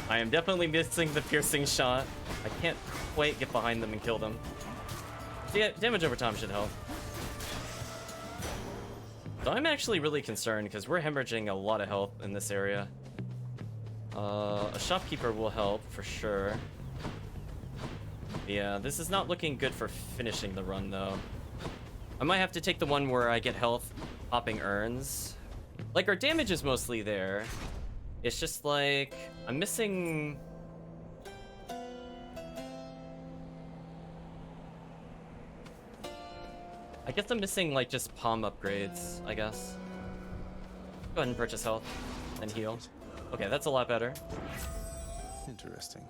I am definitely missing the piercing shot. I can't quite get behind them and kill them. So yeah, damage over time should help. So I'm actually really concerned because we're hemorrhaging a lot of health in this area. A shopkeeper will help for sure. Yeah, this is not looking good for finishing the run though. I might have to take the one where I get health popping urns. Like, our damage is mostly there. It's just like, I'm missing... I guess I'm missing, like, just palm upgrades, I guess. Go ahead and purchase health and heal. Okay, that's a lot better. Interesting.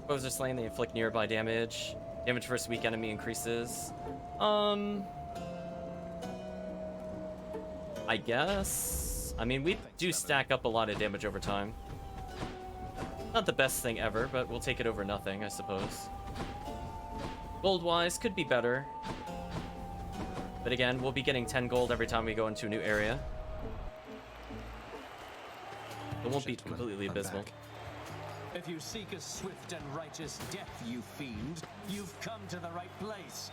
Foes are slain, they inflict nearby damage. Damage versus weak enemy increases. I guess. I mean, we do stack up a lot of damage over time. Not the best thing ever, but we'll take it over nothing, I suppose. Gold-wise, could be better. But again, we'll be getting 10 gold every time we go into a new area. It won't be completely abysmal. If you seek a swift and righteous death, you fiend, you've come to the right place.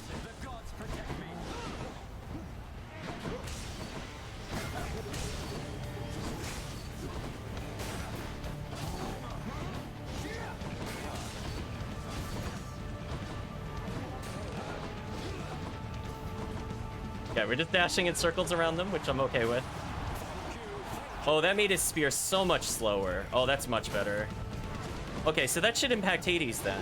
The gods protect me. Okay, we're just dashing in circles around them, which I'm okay with. Oh, that made his spear so much slower. Oh, that's much better. Okay, so that should impact Hades then.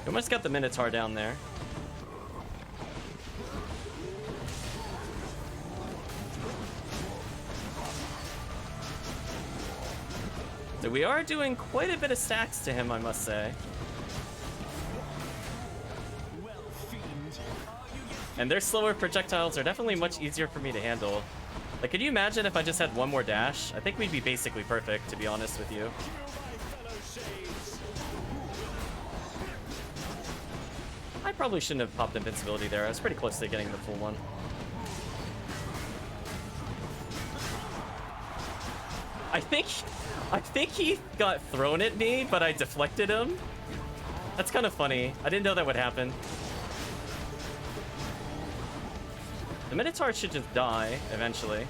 We almost got the Minotaur down there. So we are doing quite a bit of stacks to him, I must say. And their slower projectiles are definitely much easier for me to handle. Like, could you imagine if I just had one more dash? I think we'd be basically perfect, to be honest with you. I probably shouldn't have popped invincibility there. I was pretty close to getting the full one. I think he got thrown at me, but I deflected him. That's kind of funny. I didn't know that would happen. The Minotaur should just die eventually.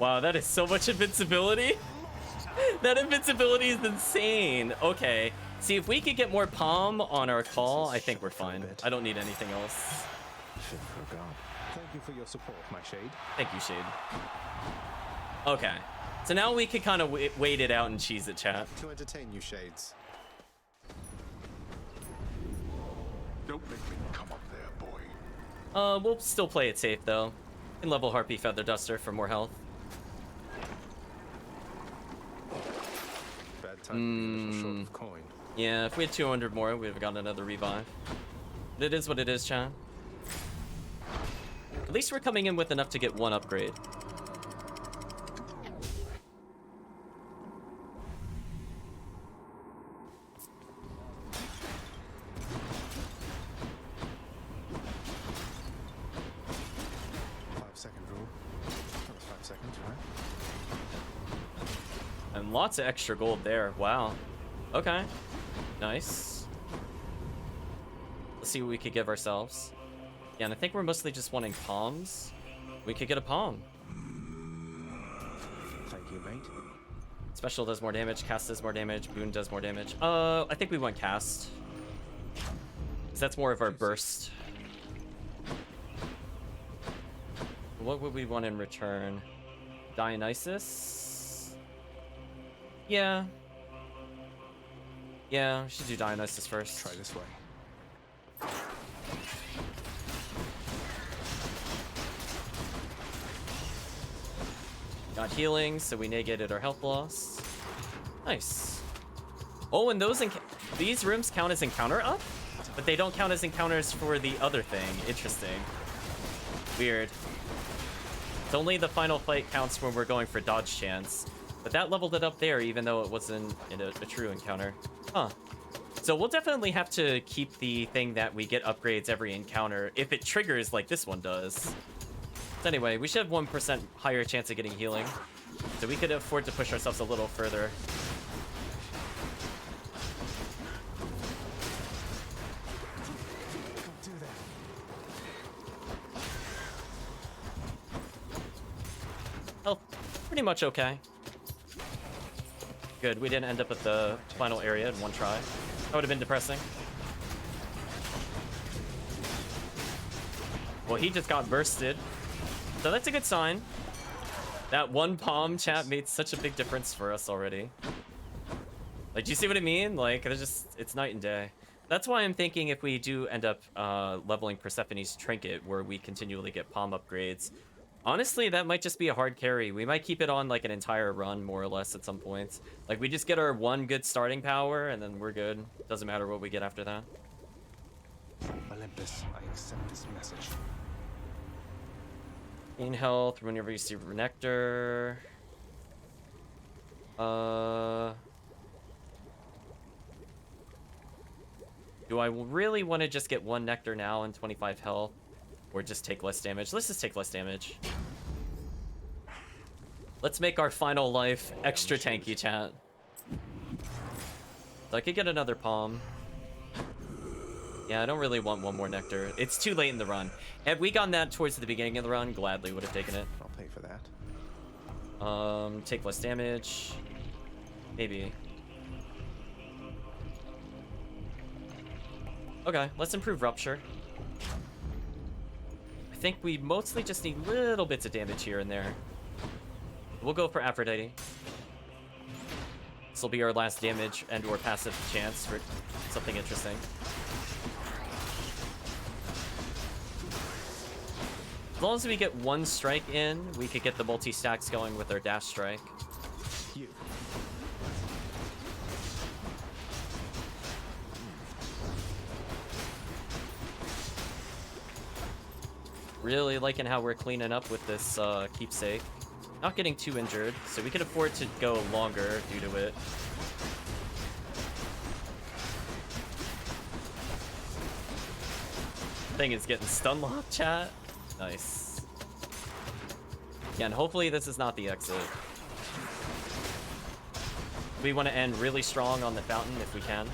Wow, that is so much invincibility. That invincibility is insane. Okay. See, if we could get more palm on our call, I think we're fine. I don't need anything else. Shit for God. Thank you for your support, my Shade. Thank you, Shade. Okay. So now we could kind of wait it out and cheese it, chat. To entertain you, Shades. Don't make me come up there, boy. We'll still play it safe, though. And level Harpy Feather Duster for more health. Bad time to be a little short of coin. Yeah, if we had 200 more, we'd have gotten another revive. But it is what it is, chat. At least we're coming in with enough to get one upgrade. And lots of extra gold there. Wow. Okay. Nice. Let's see what we could give ourselves. Yeah, and I think we're mostly just wanting palms. We could get a palm. Thank you, mate. Special does more damage, cast does more damage, boon does more damage. I think we want cast. 'Cause that's more of our burst. What would we want in return? Dionysus? Yeah. Yeah, we should do Dionysus first. Try this way. Got healing, so we negated our health loss. Nice. Oh, and these rooms count as encounter up, but they don't count as encounters for the other thing. Interesting. Weird. It's only the final fight counts when we're going for dodge chance, but that leveled it up there even though it wasn't a true encounter. Huh. So we'll definitely have to keep the thing that we get upgrades every encounter if it triggers like this one does. So anyway, we should have 1% higher chance of getting healing, so we could afford to push ourselves a little further. Health, pretty much okay. Good, we didn't end up at the final area in one try. That would have been depressing. Well, he just got bursted. So that's a good sign. That one palm chat made such a big difference for us already. Like, do you see what I mean? Like, it's night and day. That's why I'm thinking if we do end up leveling Persephone's trinket, where we continually get palm upgrades, honestly, that might just be a hard carry. We might keep it on like an entire run, more or less, at some points. Like, we just get our one good starting power, and then we're good. Doesn't matter what we get after that. Olympus, I accept this message. Gain health whenever you see nectar. Do I really want to just get one nectar now and 25 health? Or just take less damage? Let's just take less damage. Let's make our final life extra tanky, chat. So I could get another palm. Yeah, I don't really want one more nectar. It's too late in the run. Had we gotten that towards the beginning of the run, gladly would have taken it. I'll pay for that. Take less damage. Maybe. Okay, let's improve Rupture. I think we mostly just need little bits of damage here and there. We'll go for Aphrodite. This will be our last damage and or passive chance for something interesting. As long as we get one strike in, we could get the multi-stacks going with our dash strike. You. Really liking how we're cleaning up with this keepsake. Not getting too injured, so we can afford to go longer due to it. Thing is getting stun locked, chat. Nice. Yeah, and hopefully this is not the exit. We want to end really strong on the fountain if we can.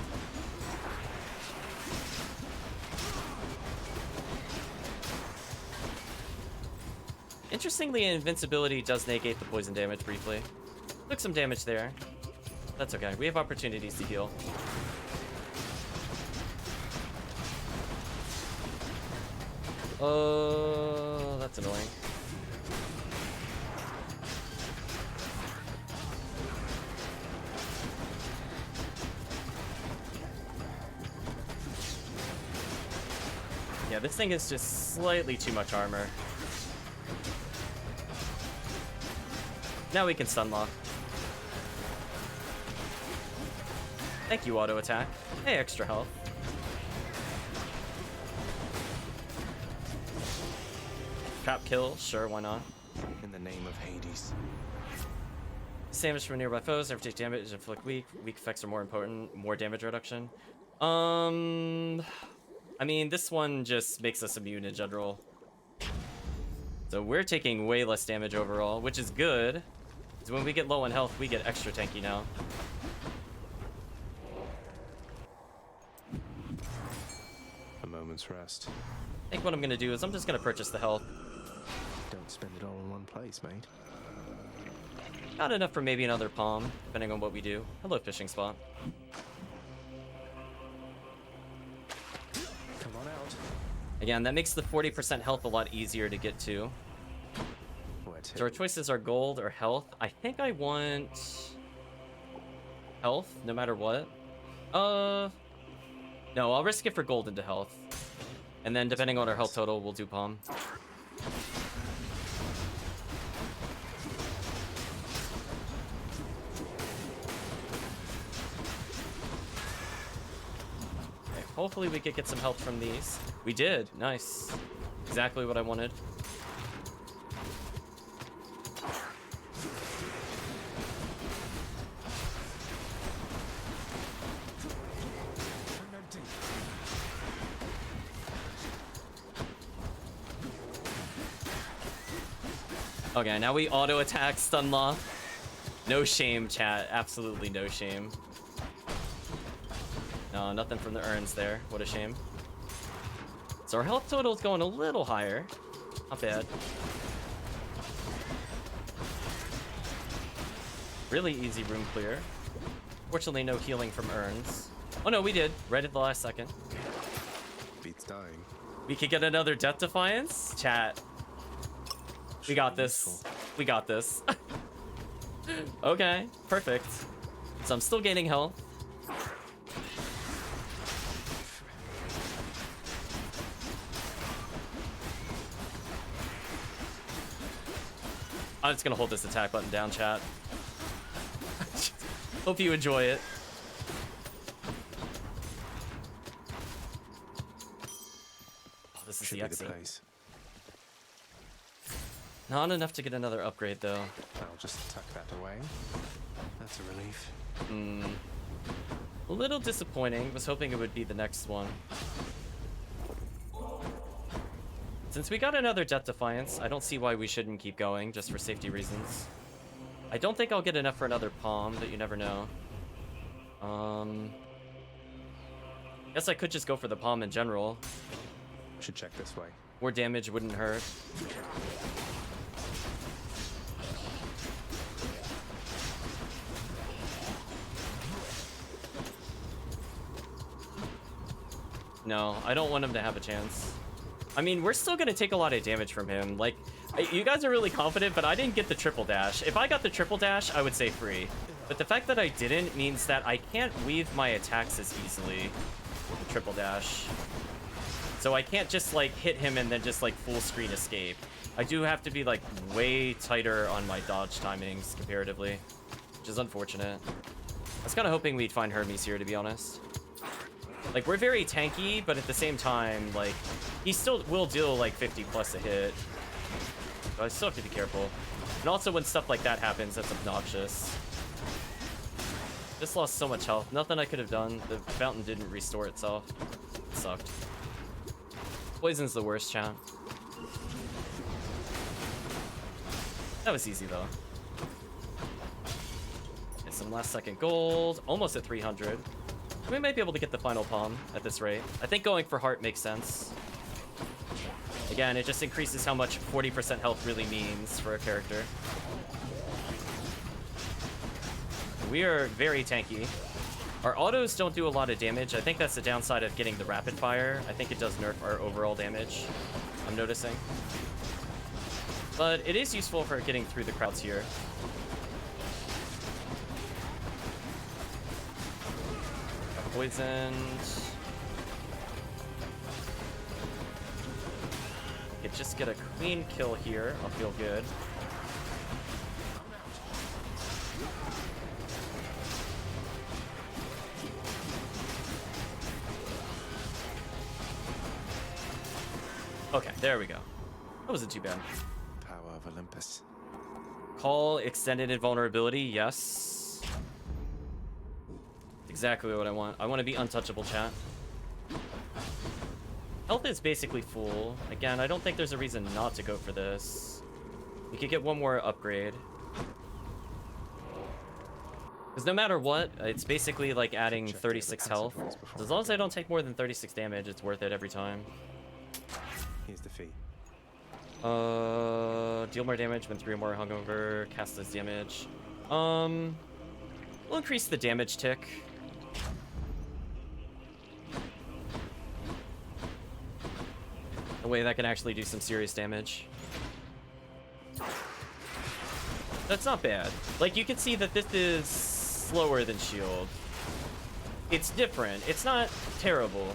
Interestingly, invincibility does negate the poison damage briefly. Took some damage there. That's okay. We have opportunities to heal. Oh, that's annoying. Yeah, this thing is just slightly too much armor. Now we can stun lock. Thank you, auto attack. Hey, extra health. Trap kill, sure, why not? In the name of Hades. Damage from nearby foes, never take damage, inflict weak. Weak effects are more important, more damage reduction. I mean, this one just makes us immune in general. So we're taking way less damage overall, which is good. So when we get low on health, we get extra tanky now. A moment's rest. I think what I'm gonna do is I'm just gonna purchase the health. Don't spend it all in one place, mate. Not enough for maybe another palm, depending on what we do. Hello, fishing spot. Come on out. Again, that makes the 40% health a lot easier to get to. So our choices are gold or health. I think I want health, no matter what. No, I'll risk it for gold into health. And then depending on our health total, we'll do palm. Hopefully we could get some help from these. We did. Nice. Exactly what I wanted. Okay, now we auto attack stun lock. No shame, chat. Absolutely no shame. No, nothing from the urns there. What a shame. So our health total is going a little higher. Not bad. Really easy room clear. Fortunately, no healing from urns. Oh no, we did. Right at the last second. Beats dying. We could get another Death Defiance? Chat. We got this. We got this. Okay, perfect. So I'm still gaining health. I'm just gonna hold this attack button down, chat. Hope you enjoy it. Oh, this is Should the be exit. the place. Not enough to get another upgrade, though. I'll just tuck that away. That's a relief. A little disappointing. Was hoping it would be the next one. Since we got another Death Defiance, I don't see why we shouldn't keep going, just for safety reasons. I don't think I'll get enough for another palm, but you never know. Guess I could just go for the palm in general. Should check this way. More damage wouldn't hurt. No, I don't want him to have a chance. I mean, we're still gonna take a lot of damage from him. Like, you guys are really confident, but I didn't get the triple dash. If I got the triple dash, I would say free. But the fact that I didn't means that I can't weave my attacks as easily with the triple dash. So I can't just, like, hit him and then just, like, full screen escape. I do have to be, like, way tighter on my dodge timings comparatively, which is unfortunate. I was kind of hoping we'd find Hermes here, to be honest. Like, we're very tanky, but at the same time, like, he still will deal, like, 50 plus a hit. So I still have to be careful. And also, when stuff like that happens, that's obnoxious. Just lost so much health. Nothing I could have done. The fountain didn't restore itself. It sucked. Poison's the worst, chat. That was easy, though. Get some last second gold. Almost at 300. We might be able to get the final palm at this rate. I think going for heart makes sense. Again, it just increases how much 40% health really means for a character. We are very tanky. Our autos don't do a lot of damage. I think that's the downside of getting the rapid fire. I think it does nerf our overall damage, I'm noticing. But it is useful for getting through the crowds here. Poisoned. Could just get a clean kill here. I'll feel good. Okay, there we go. That wasn't too bad. Power of Olympus. Call extended invulnerability, yes. Exactly what I want. I want to be untouchable, chat. Health is basically full. Again, I don't think there's a reason not to go for this. We could get one more upgrade. Because no matter what, it's basically like adding 36 health. As long as I don't take more than 36 damage, it's worth it every time. Here's the fee. Deal more damage when 3 or more hungover. Cast less damage. We'll increase the damage tick. A way that can actually do some serious damage. That's not bad. Like, you can see that this is slower than shield. It's different. It's not terrible.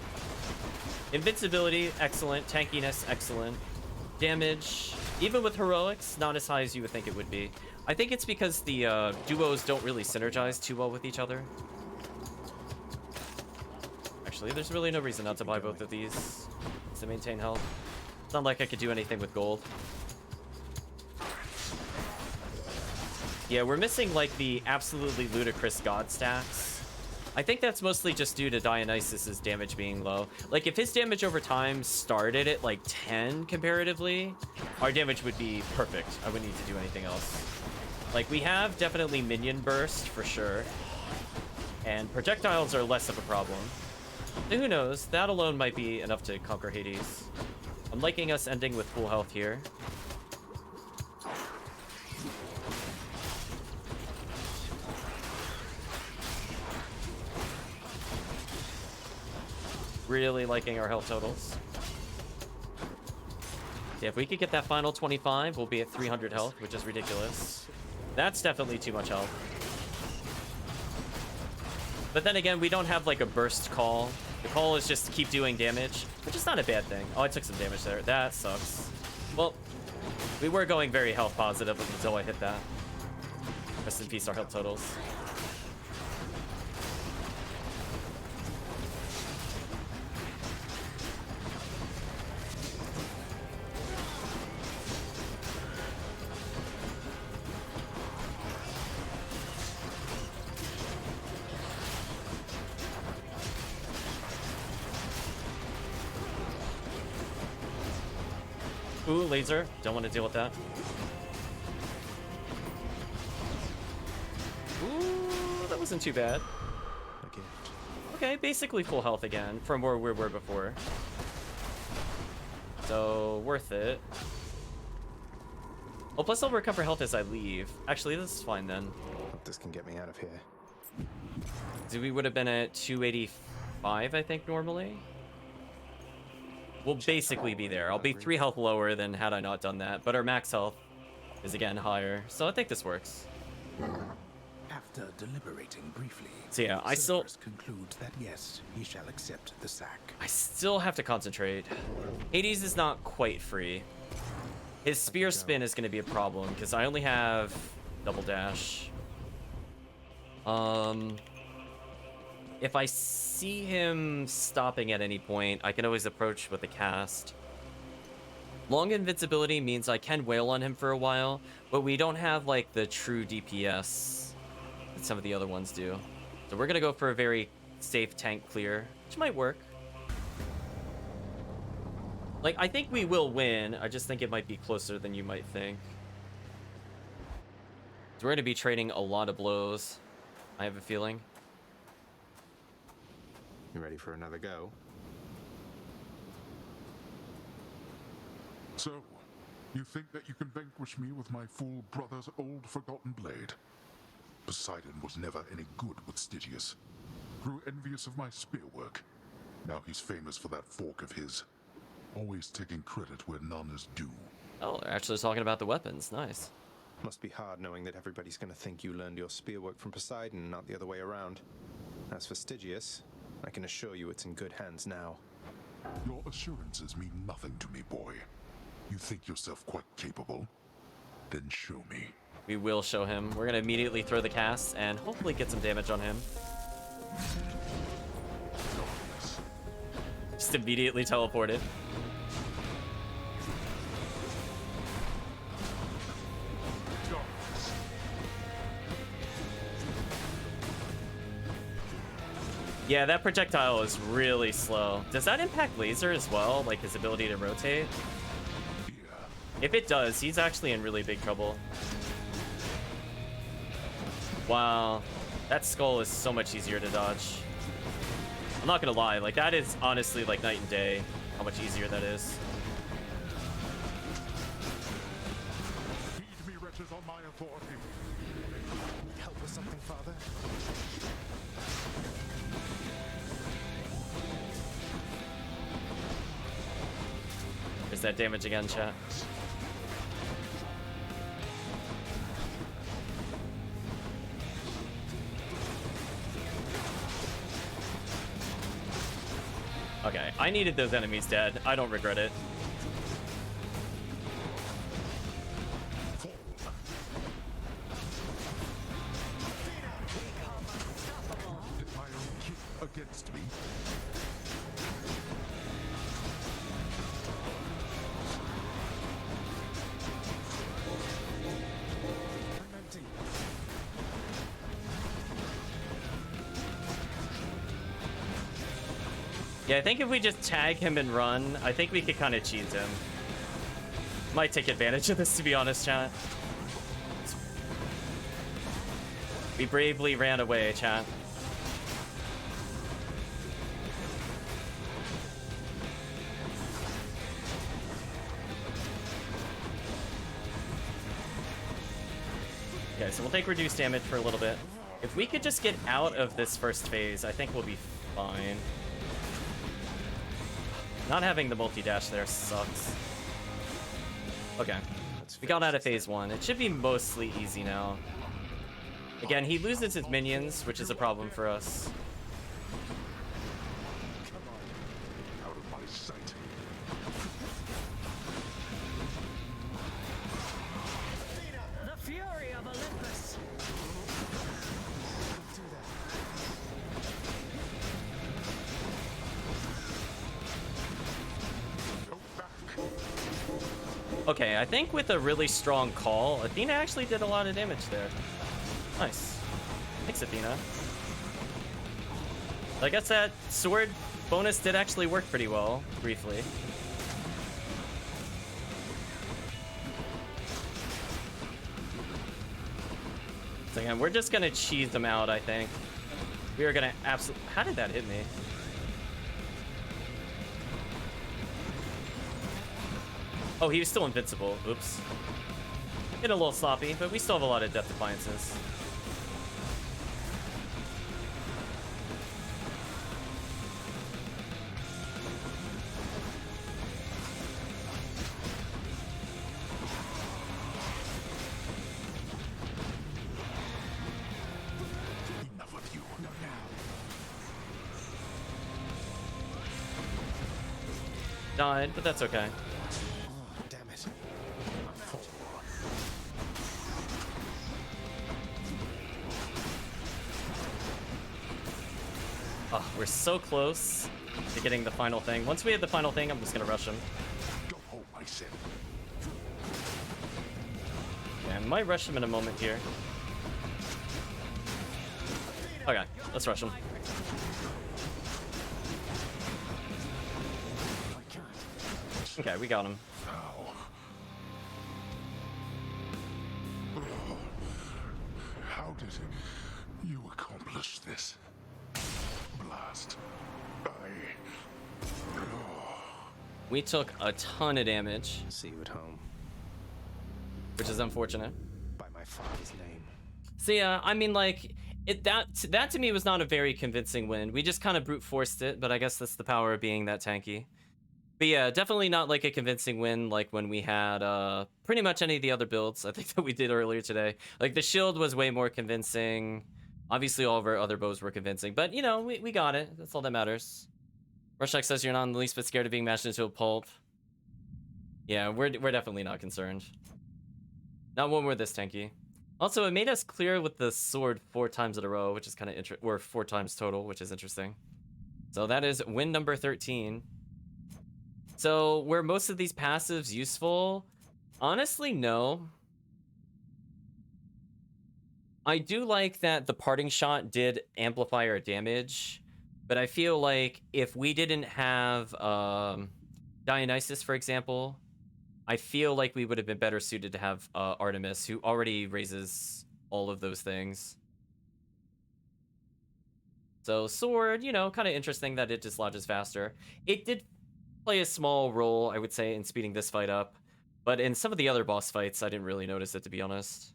Invincibility, excellent. Tankiness, excellent. Damage, even with heroics, not as high as you would think it would be. I think it's because the duos don't really synergize too well with each other. Actually, actually. There's really no reason not to buy both of these to maintain health. It's not like I could do anything with gold. Yeah, we're missing like the absolutely ludicrous god stacks. I think that's mostly just due to Dionysus's damage being low. Like if his damage over time started at like 10 comparatively, our damage would be perfect. I wouldn't need to do anything else. Like we have definitely minion burst for sure. And projectiles are less of a problem. So who knows? That alone might be enough to conquer Hades. I'm liking us ending with full health here. Really liking our health totals. Yeah, if we could get that final 25, we'll be at 300 health, which is ridiculous. That's definitely too much health. But then again, we don't have like a burst call. The call is just keep doing damage, which is not a bad thing. Oh, I took some damage there. That sucks. Well, we were going very health positive until I hit that. Rest in peace, our health totals. Ooh, laser. Don't want to deal with that. Ooh, that wasn't too bad. Okay, basically full health again from where we were before. So, worth it. Well, plus I'll recover health as I leave. Actually, this is fine then. Hope this can get me out of here. So we would have been at 285, I think, normally. We'll basically be there. I'll be 3 health lower than had I not done that, but our max health is again higher, so I think this works. After deliberating briefly, so yeah, I still concludes that yes, he shall accept the sack. I still have to concentrate. Hades is not quite free. His spear spin is going to be a problem because I only have double dash. If I see him stopping at any point, I can always approach with a cast. Long invincibility means I can wail on him for a while, but we don't have like the true DPS that some of the other ones do. So we're gonna go for a very safe tank clear, which might work. Like, I think we will win. I just think it might be closer than you might think. So we're gonna be trading a lot of blows, I have a feeling. You ready for another go? So, you think that you can vanquish me with my fool brother's old forgotten blade? Poseidon was never any good with Stygius. Grew envious of my spearwork. Now he's famous for that fork of his. Always taking credit where none is due. Oh, they're actually talking about the weapons. Nice. Must be hard knowing that everybody's going to think you learned your spearwork from Poseidon, not the other way around. As for Stygius, I can assure you it's in good hands now. Your assurances mean nothing to me, boy. You think yourself quite capable? Then show me. We will show him. We're gonna immediately throw the cast and hopefully get some damage on him. Just immediately teleported. Yeah, that projectile is really slow. Does that impact laser as well? Like his ability to rotate? If it does, he's actually in really big trouble. Wow. That skull is so much easier to dodge. I'm not gonna lie, like that is honestly like night and day how much easier that is. Feed me wretches on my authority. Help with something, Father? There's that damage again, chat. Okay, I needed those enemies dead. I don't regret it. Did my own king against me? Yeah, I think if we just tag him and run, I think we could kind of cheese him. Might take advantage of this, to be honest, chat. We bravely ran away, chat. Okay, so we'll take reduced damage for a little bit. If we could just get out of this first phase, I think we'll be fine. Not having the multi-dash there sucks. Okay. We got out of phase 1. It should be mostly easy now. Again, he loses his minions, which is a problem for us. Out of my sight. The fury of Olympus. Okay, I think with a really strong call, Athena actually did a lot of damage there. Nice. Thanks, Athena. I guess that sword bonus did actually work pretty well, briefly. So again, we're just gonna cheese them out, I think. We are gonna absolutely... How did that hit me? Oh, he was still invincible. Oops. Getting a little sloppy, but we still have a lot of death defiances. Enough of you. Not now. Died, but that's okay. Damn it. Oh, we're so close to getting the final thing. Once we have the final thing, I'm just gonna rush him. Go home, I said. Yeah, I might rush him in a moment here. Okay, let's rush him. Okay, we got him. How did you accomplish this? Blast. We took a ton of damage. See you at home. Which is unfortunate. By my father's name. So yeah, I mean, like, that to me was not a very convincing win. We just kind of brute forced it, but I guess that's the power of being that tanky. But yeah, definitely not like a convincing win like when we had pretty much any of the other builds I think that we did earlier today. Like the shield was way more convincing. Obviously all of our other bows were convincing, but you know, we got it. That's all that matters. Rushak says you're not in the least bit scared of being mashed into a pulp. Yeah, we're definitely not concerned. Not when we're this tanky. Also, it made us clear with the sword 4 times in a row, which is kind of interesting. Or 4 times total, which is interesting. So that is win number 13. So, were most of these passives useful? Honestly, no. I do like that the parting shot did amplify our damage, but I feel like if we didn't have Dionysus, for example, I feel like we would have been better suited to have Artemis, who already raises all of those things. So sword, you know, kind of interesting that it dislodges faster. It did play a small role, I would say, in speeding this fight up, but in some of the other boss fights, I didn't really notice it, to be honest.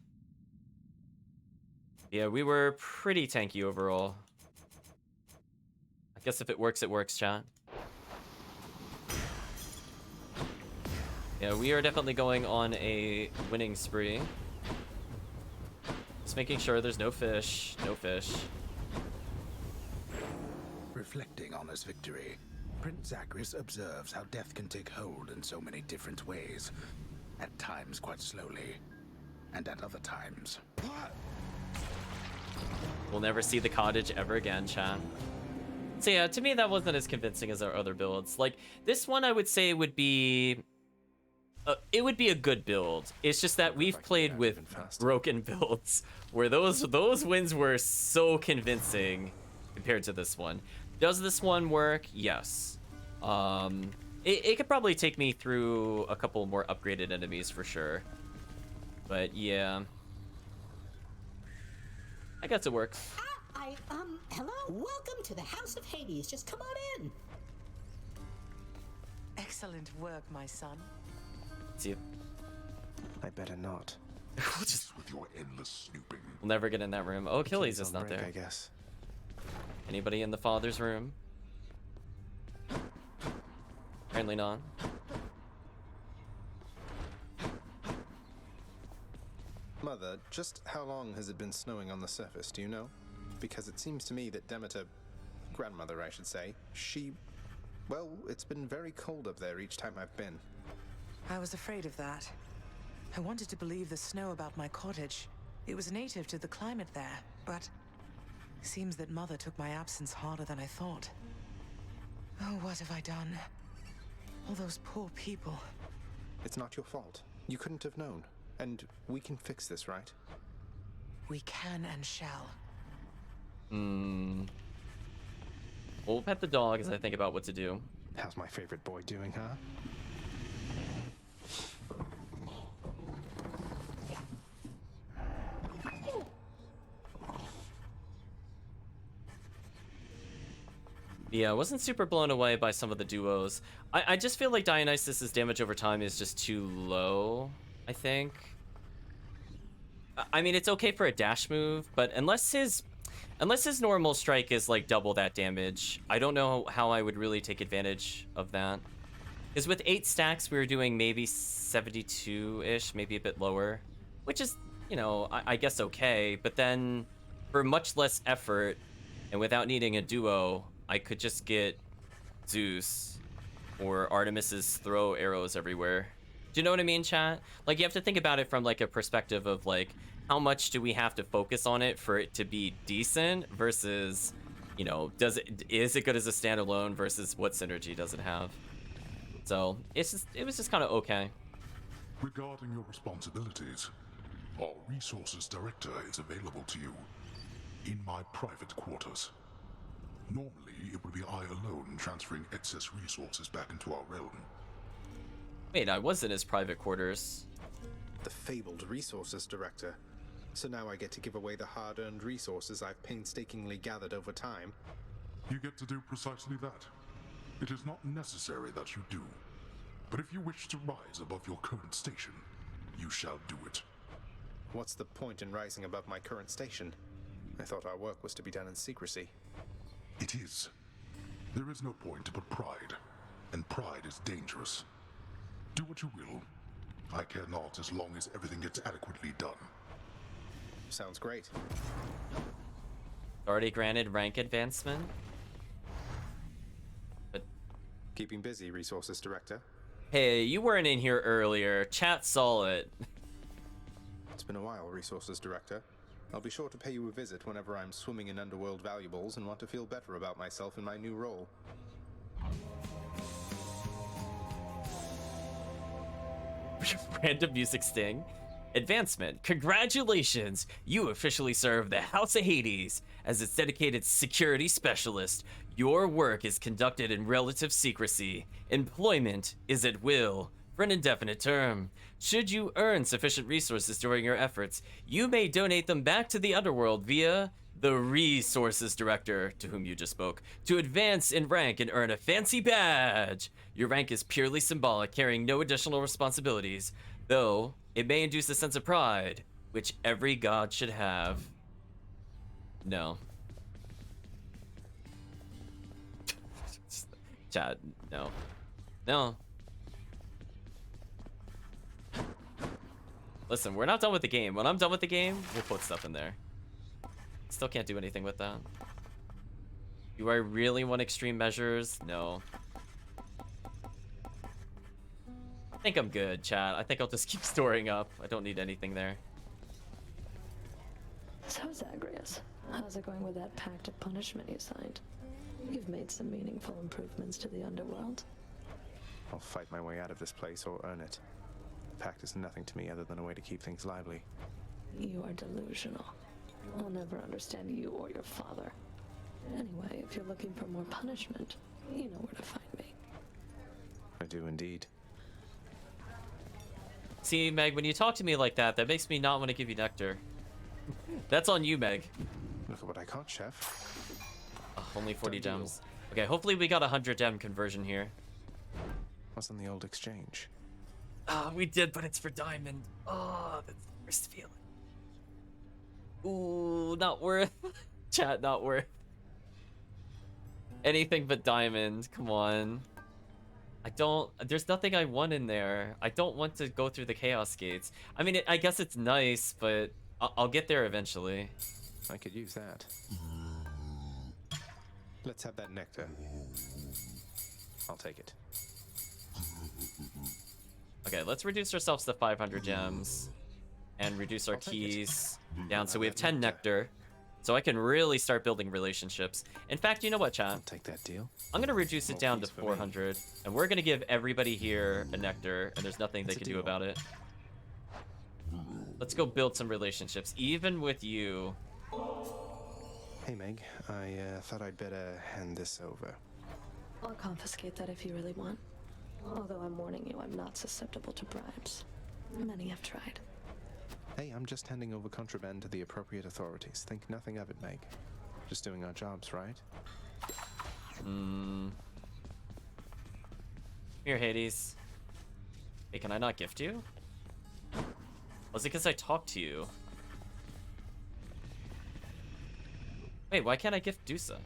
Yeah, we were pretty tanky overall. I guess if it works, chat. Yeah, we are definitely going on a winning spree. Just making sure there's no fish. No fish. Reflecting on his victory, Prince Zagreus observes how death can take hold in so many different ways. At times quite slowly, and at other times... We'll never see the cottage ever again, chat. So yeah, to me that wasn't as convincing as our other builds. Like, this one I would say would be... it would be a good build. It's just that we've played with broken builds where those wins were so convincing compared to this one. Does this one work? Yes. It could probably take me through a couple more upgraded enemies for sure. But yeah, I guess it works. Hello? Welcome to the House of Hades. Just come on in. Excellent work, my son. See you. I better not. Just with your endless snooping. We'll never get in that room. Oh, Achilles is not break, there. I guess. Anybody in the father's room? Apparently not. Mother, just how long has it been snowing on the surface, do you know? Because it seems to me that Demeter, grandmother I should say, well, it's been very cold up there each time I've been. I was afraid of that. I wanted to believe the snow about my cottage. It was native to the climate there, but seems that Mother took my absence harder than I thought. Oh, what have I done? All those poor people. It's not your fault. You couldn't have known. And we can fix this, right? We can and shall. We'll pet the dog as I think about what to do. How's my favorite boy doing, huh? Yeah, I wasn't super blown away by some of the duos. I just feel like Dionysus's damage over time is just too low, I think. I mean, it's okay for a dash move, but unless his normal strike is like double that damage, I don't know how I would really take advantage of that. Because with 8 stacks, we were doing maybe 72-ish, maybe a bit lower, which is, you know, I guess okay. But then for much less effort and without needing a duo, I could just get Zeus or Artemis's throw arrows everywhere. Do you know what I mean, chat? Like, you have to think about it from like a perspective of like, how much do we have to focus on it for it to be decent versus, you know, is it good as a standalone versus what synergy does it have? So it was just kind of okay. Regarding your responsibilities, our resources director is available to you in my private quarters. Normally, it would be I alone transferring excess resources back into our realm. Wait, I was in his private quarters. The fabled resources director. So now I get to give away the hard-earned resources I've painstakingly gathered over time. You get to do precisely that. It is not necessary that you do. But if you wish to rise above your current station, you shall do it. What's the point in rising above my current station? I thought our work was to be done in secrecy. It is. There is no point but pride, and pride is dangerous. Do what you will. I care not as long as everything gets adequately done. Sounds great. Already granted rank advancement. But keeping busy, resources director. Hey, you weren't in here earlier. Chat saw it. It's been a while, resources director. I'll be sure to pay you a visit whenever I'm swimming in underworld valuables and want to feel better about myself in my new role. Random music sting. Advancement. Congratulations! You officially serve the House of Hades as its dedicated security specialist. Your work is conducted in relative secrecy. Employment is at will for an indefinite term. Should you earn sufficient resources during your efforts, you may donate them back to the underworld via the resources director, to whom you just spoke, to advance in rank and earn a fancy badge. Your rank is purely symbolic, carrying no additional responsibilities, though it may induce a sense of pride, which every god should have. No. Chat, no. No. Listen, we're not done with the game. When I'm done with the game, we'll put stuff in there. Still can't do anything with that. Do I really want extreme measures? No. I think I'm good, chat. I think I'll just keep storing up. I don't need anything there. So, Zagreus, how's it going with that pact of punishment you signed? You've made some meaningful improvements to the underworld. I'll fight my way out of this place or earn it. The pact is nothing to me other than a way to keep things lively. You are delusional. I'll never understand you or your father. Anyway, if you're looking for more punishment, you know where to find me. I do indeed. See, Meg, when you talk to me like that, that makes me not want to give you nectar. That's on you, Meg. Look at what I caught, Chef. Oh, only 40 gems. Okay, hopefully we got a 100 gem conversion here. What's on the old exchange? We did, but it's for diamond. Oh, that's the worst feeling. Ooh, not worth. Chat, not worth. Anything but diamond. Come on. There's nothing I want in there. I don't want to go through the chaos gates. I mean, I guess it's nice, but I'll get there eventually. I could use that. Let's have that nectar. I'll take it. Okay, let's reduce ourselves to 500 gems and reduce our keys down so we have 10 nectar. So I can really start building relationships. In fact, you know what, chat? I'll take that deal. I'm going to reduce it down to 400. And we're going to give everybody here a nectar. And there's nothing they can do about it. Let's go build some relationships. Even with you. Hey, Meg. I thought I'd better hand this over. I'll confiscate that if you really want. Although I'm warning you, I'm not susceptible to bribes. Many have tried. Hey, I'm just handing over contraband to the appropriate authorities. Think nothing of it, Meg. Just doing our jobs, right? Here, Hades. Hey, can I not gift you? Was it because I talked to you? Wait, why can't I gift Dusa?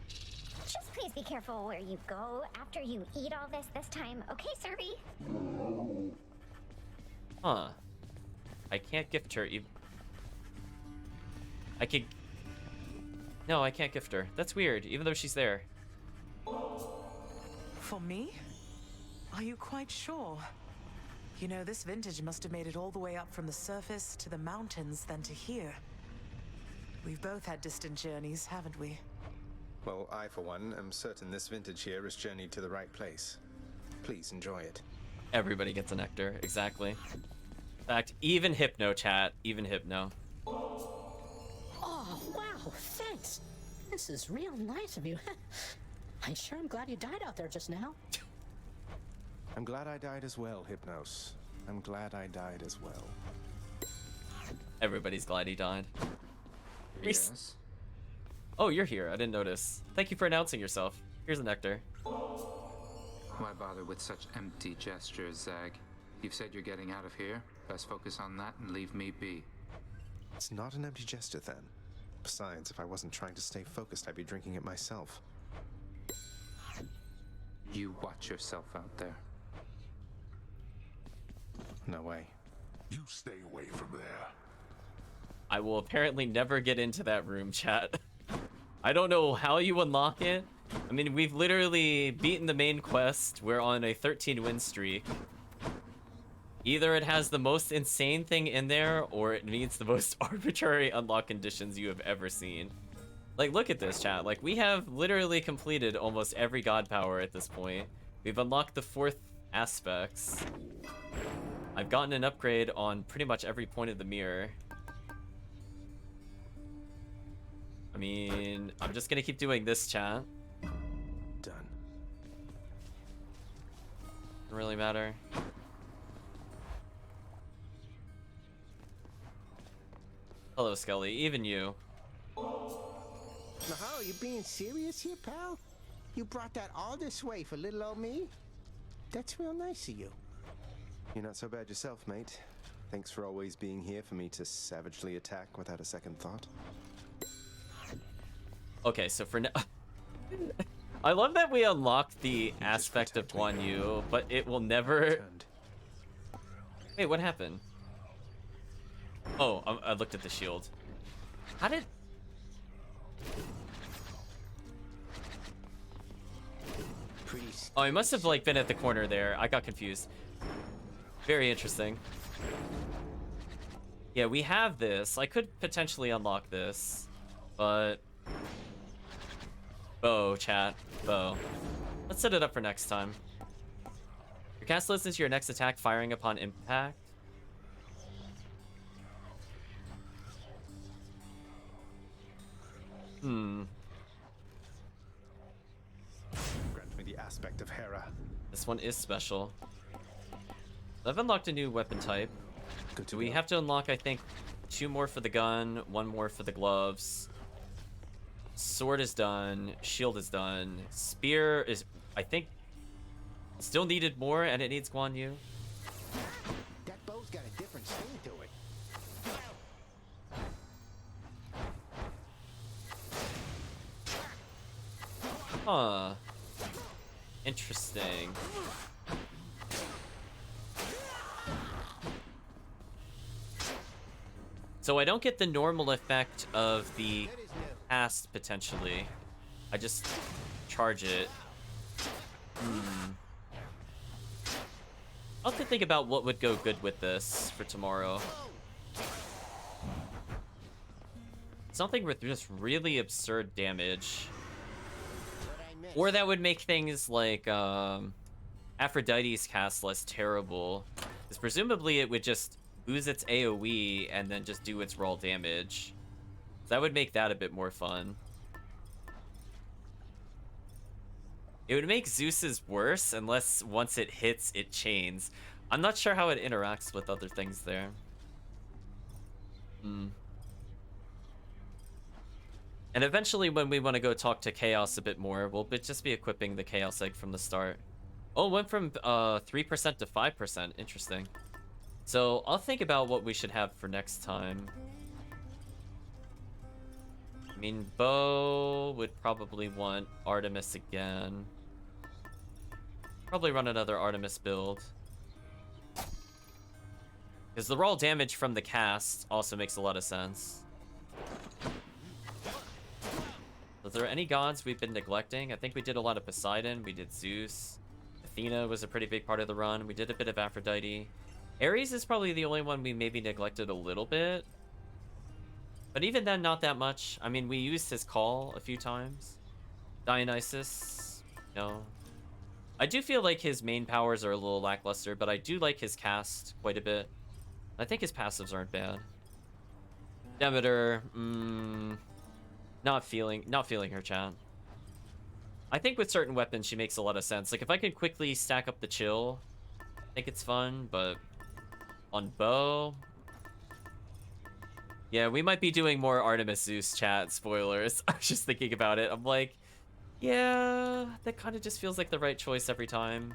Just please be careful where you go after you eat all this time. Okay, Serby? Huh. I can't gift her even... I could... No, I can't gift her. That's weird, even though she's there. For me? Are you quite sure? You know, this vintage must have made it all the way up from the surface to the mountains than to here. We've both had distant journeys, haven't we? Well, I, for one, am certain this vintage here has journeyed to the right place. Please enjoy it. Everybody gets a nectar, exactly. In fact, even Hypno, chat. Even Hypno. Oh, wow, thanks. This is real nice of you. I sure am glad you died out there just now. I'm glad I died as well, Hypnos. I'm glad I died as well. Everybody's glad he died. Yes? Oh, you're here. I didn't notice. Thank you for announcing yourself. Here's a nectar. Why bother with such empty gestures, Zag? You've said you're getting out of here. Best focus on that and leave me be. It's not an empty gesture, then. Besides, if I wasn't trying to stay focused, I'd be drinking it myself. You watch yourself out there. No way. You stay away from there. I will apparently never get into that room, chat. I don't know how you unlock it. I mean, we've literally beaten the main quest. We're on a 13 win streak. Either it has the most insane thing in there, or it needs the most arbitrary unlock conditions you have ever seen. Like, look at this, chat. Like, we have literally completed almost every god power at this point. We've unlocked the 4th aspects. I've gotten an upgrade on pretty much every point of the mirror. I mean, I'm just gonna keep doing this, chat. Done. Doesn't really matter. Hello, Skelly. Even you. Mahal, you being serious here, pal? You brought that all this way for little old me? That's real nice of you. You're not so bad yourself, mate. Thanks for always being here for me to savagely attack without a second thought. Okay, so for now... I love that we unlocked the aspect of Guan Yu, but it will never... Wait, what happened? Oh, I looked at the shield. How did... Oh, he must have like been at the corner there. I got confused. Very interesting. Yeah, we have this. I could potentially unlock this, but... Bow, chat. Bow. Let's set it up for next time. Your cast listens to your next attack firing upon impact. aspect of Hera. This one is special. I've unlocked a new weapon type. Do we have to unlock, I think, 2 more for the gun, 1 more for the gloves. Sword is done. Shield is done. Spear is, I think, still needed more, and it needs Guan Yu. That bow's got a different sting to it. Huh. Interesting. So I don't get the normal effect of the cast, potentially. I just charge it. I'll have to think about what would go good with this for tomorrow. Something with just really absurd damage. Or that would make things like Aphrodite's cast less terrible. Because presumably it would just lose its AoE and then just do its raw damage. That would make that a bit more fun. It would make Zeus's worse unless once it hits, it chains. I'm not sure how it interacts with other things there. And eventually when we want to go talk to Chaos a bit more, we'll just be equipping the Chaos Egg from the start. Oh, it went from 3% to 5%. Interesting. So I'll think about what we should have for next time. I mean, Bo would probably want Artemis again. Probably run another Artemis build. Because the raw damage from the cast also makes a lot of sense. Are there any gods we've been neglecting? I think we did a lot of Poseidon. We did Zeus. Athena was a pretty big part of the run. We did a bit of Aphrodite. Ares is probably the only one we maybe neglected a little bit. But even then, not that much. I mean, we used his call a few times. Dionysus, no. I do feel like his main powers are a little lackluster, but I do like his cast quite a bit. I think his passives aren't bad. Demeter, not feeling her, chat. I think with certain weapons, she makes a lot of sense. Like, if I can quickly stack up the chill, I think it's fun, but on Bo... Yeah, we might be doing more Artemis Zeus chat, spoilers. I was just thinking about it. I'm like, yeah, that kind of just feels like the right choice every time.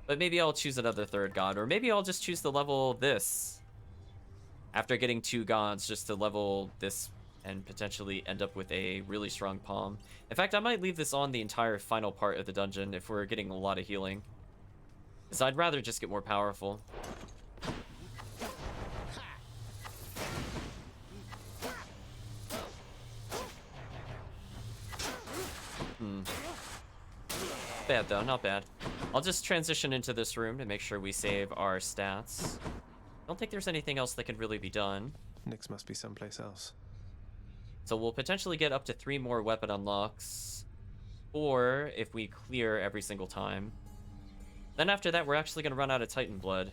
But maybe I'll choose another third god, or maybe I'll just choose to level this. After getting 2 gods, just to level this and potentially end up with a really strong palm. In fact, I might leave this on the entire final part of the dungeon if we're getting a lot of healing. Because I'd rather just get more powerful. Bad though, not bad. I'll just transition into this room to make sure we save our stats. I don't think there's anything else that can really be done. Nyx must be someplace else. So we'll potentially get up to 3 more weapon unlocks. Or if we clear every single time. Then after that, we're actually going to run out of Titan blood.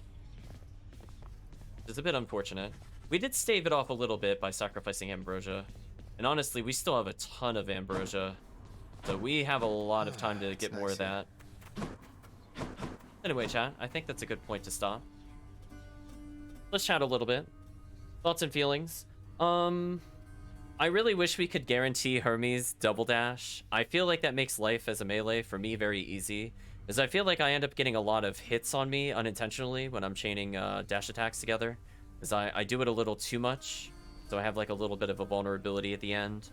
It's a bit unfortunate. We did stave it off a little bit by sacrificing Ambrosia. And honestly, we still have a ton of Ambrosia. So we have a lot of time to get more of that. Anyway, chat, I think that's a good point to stop. Let's chat a little bit. Thoughts and feelings. I really wish we could guarantee Hermes double dash. I feel like that makes life as a melee for me very easy. Because I feel like I end up getting a lot of hits on me unintentionally when I'm chaining dash attacks together. Because I do it a little too much. So I have like a little bit of a vulnerability at the end.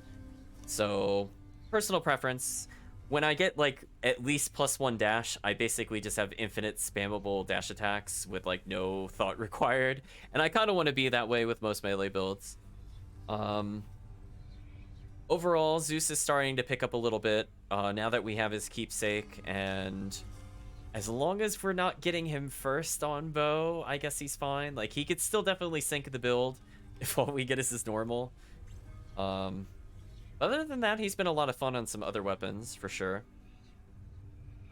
So... personal preference. When I get like at least +1 dash, I basically just have infinite spammable dash attacks with like no thought required, and I kind of want to be that way with most melee builds. Overall, Zeus is starting to pick up a little bit now that we have his keepsake, and as long as we're not getting him first on Bo, I guess he's fine. Like, he could still definitely sink the build if all we get is his normal. Other than that, he's been a lot of fun on some other weapons, for sure.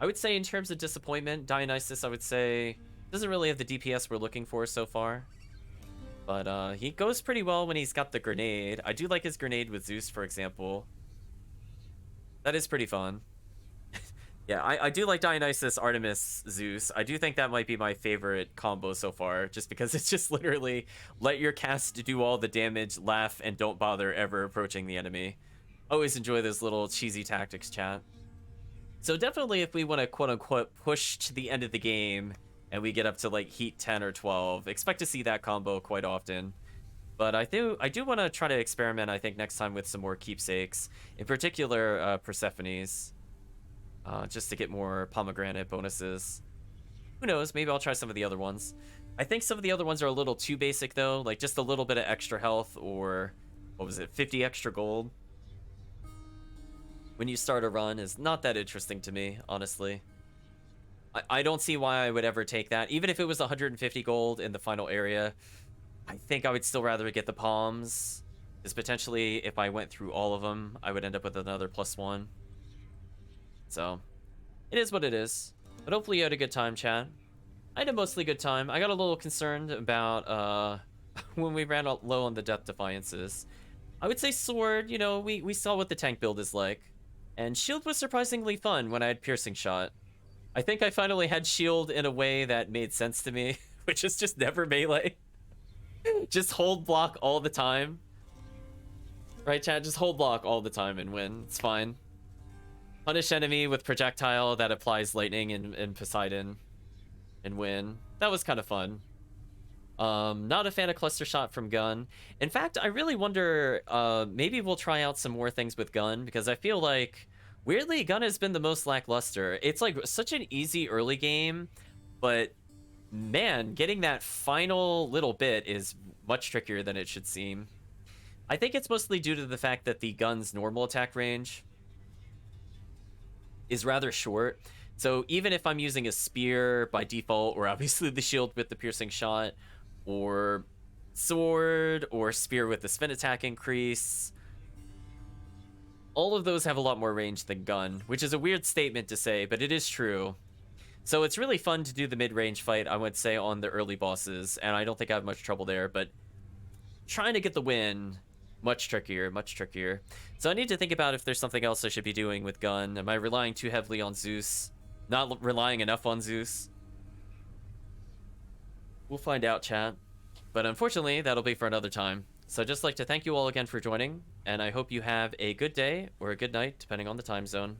I would say in terms of disappointment, Dionysus, I would say, doesn't really have the DPS we're looking for so far. But he goes pretty well when he's got the grenade. I do like his grenade with Zeus, for example. That is pretty fun. Yeah, I do like Dionysus, Artemis, Zeus. I do think that might be my favorite combo so far, just because it's just literally let your cast do all the damage, laugh, and don't bother ever approaching the enemy. Always enjoy those little cheesy tactics, chat. So definitely if we want to quote-unquote push to the end of the game and we get up to like heat 10 or 12, expect to see that combo quite often. But I do want to try to experiment, I think, next time with some more keepsakes. In particular, Persephone's. Just to get more pomegranate bonuses. Who knows? Maybe I'll try some of the other ones. I think some of the other ones are a little too basic, though. Like, just a little bit of extra health or... what was it? 50 extra gold? When you start a run is not that interesting to me, honestly. I don't see why I would ever take that. Even if it was 150 gold in the final area, I think I would still rather get the palms. Because potentially, if I went through all of them, I would end up with another +1. So, it is what it is. But hopefully you had a good time, chat. I had a mostly good time. I got a little concerned about when we ran out low on the Death Defiances. I would say Sword, you know, we saw what the tank build is like. And Shield was surprisingly fun when I had Piercing Shot. I think I finally had Shield in a way that made sense to me, which is just never melee. Just hold block all the time. Right, chat? Just hold block all the time and win. It's fine. Punish enemy with projectile that applies lightning in Poseidon and win. That was kind of fun. Not a fan of cluster shot from gun. In fact, I really wonder, maybe we'll try out some more things with gun, because I feel like, weirdly, gun has been the most lackluster. It's like such an easy early game, but man, getting that final little bit is much trickier than it should seem. I think it's mostly due to the fact that the gun's normal attack range is rather short. So even if I'm using a spear by default, or obviously the shield with the piercing shot, or sword, or spear with the spin attack increase, all of those have a lot more range than gun, which is a weird statement to say, but it is true. So it's really fun to do the mid-range fight, I would say, on the early bosses, and I don't think I have much trouble there, but trying to get the win, much trickier, much trickier. So I need to think about if there's something else I should be doing with gun. Am I relying too heavily on Zeus? Not relying enough on Zeus? We'll find out, chat. But unfortunately, that'll be for another time. So I'd just like to thank you all again for joining, and I hope you have a good day or a good night, depending on the time zone.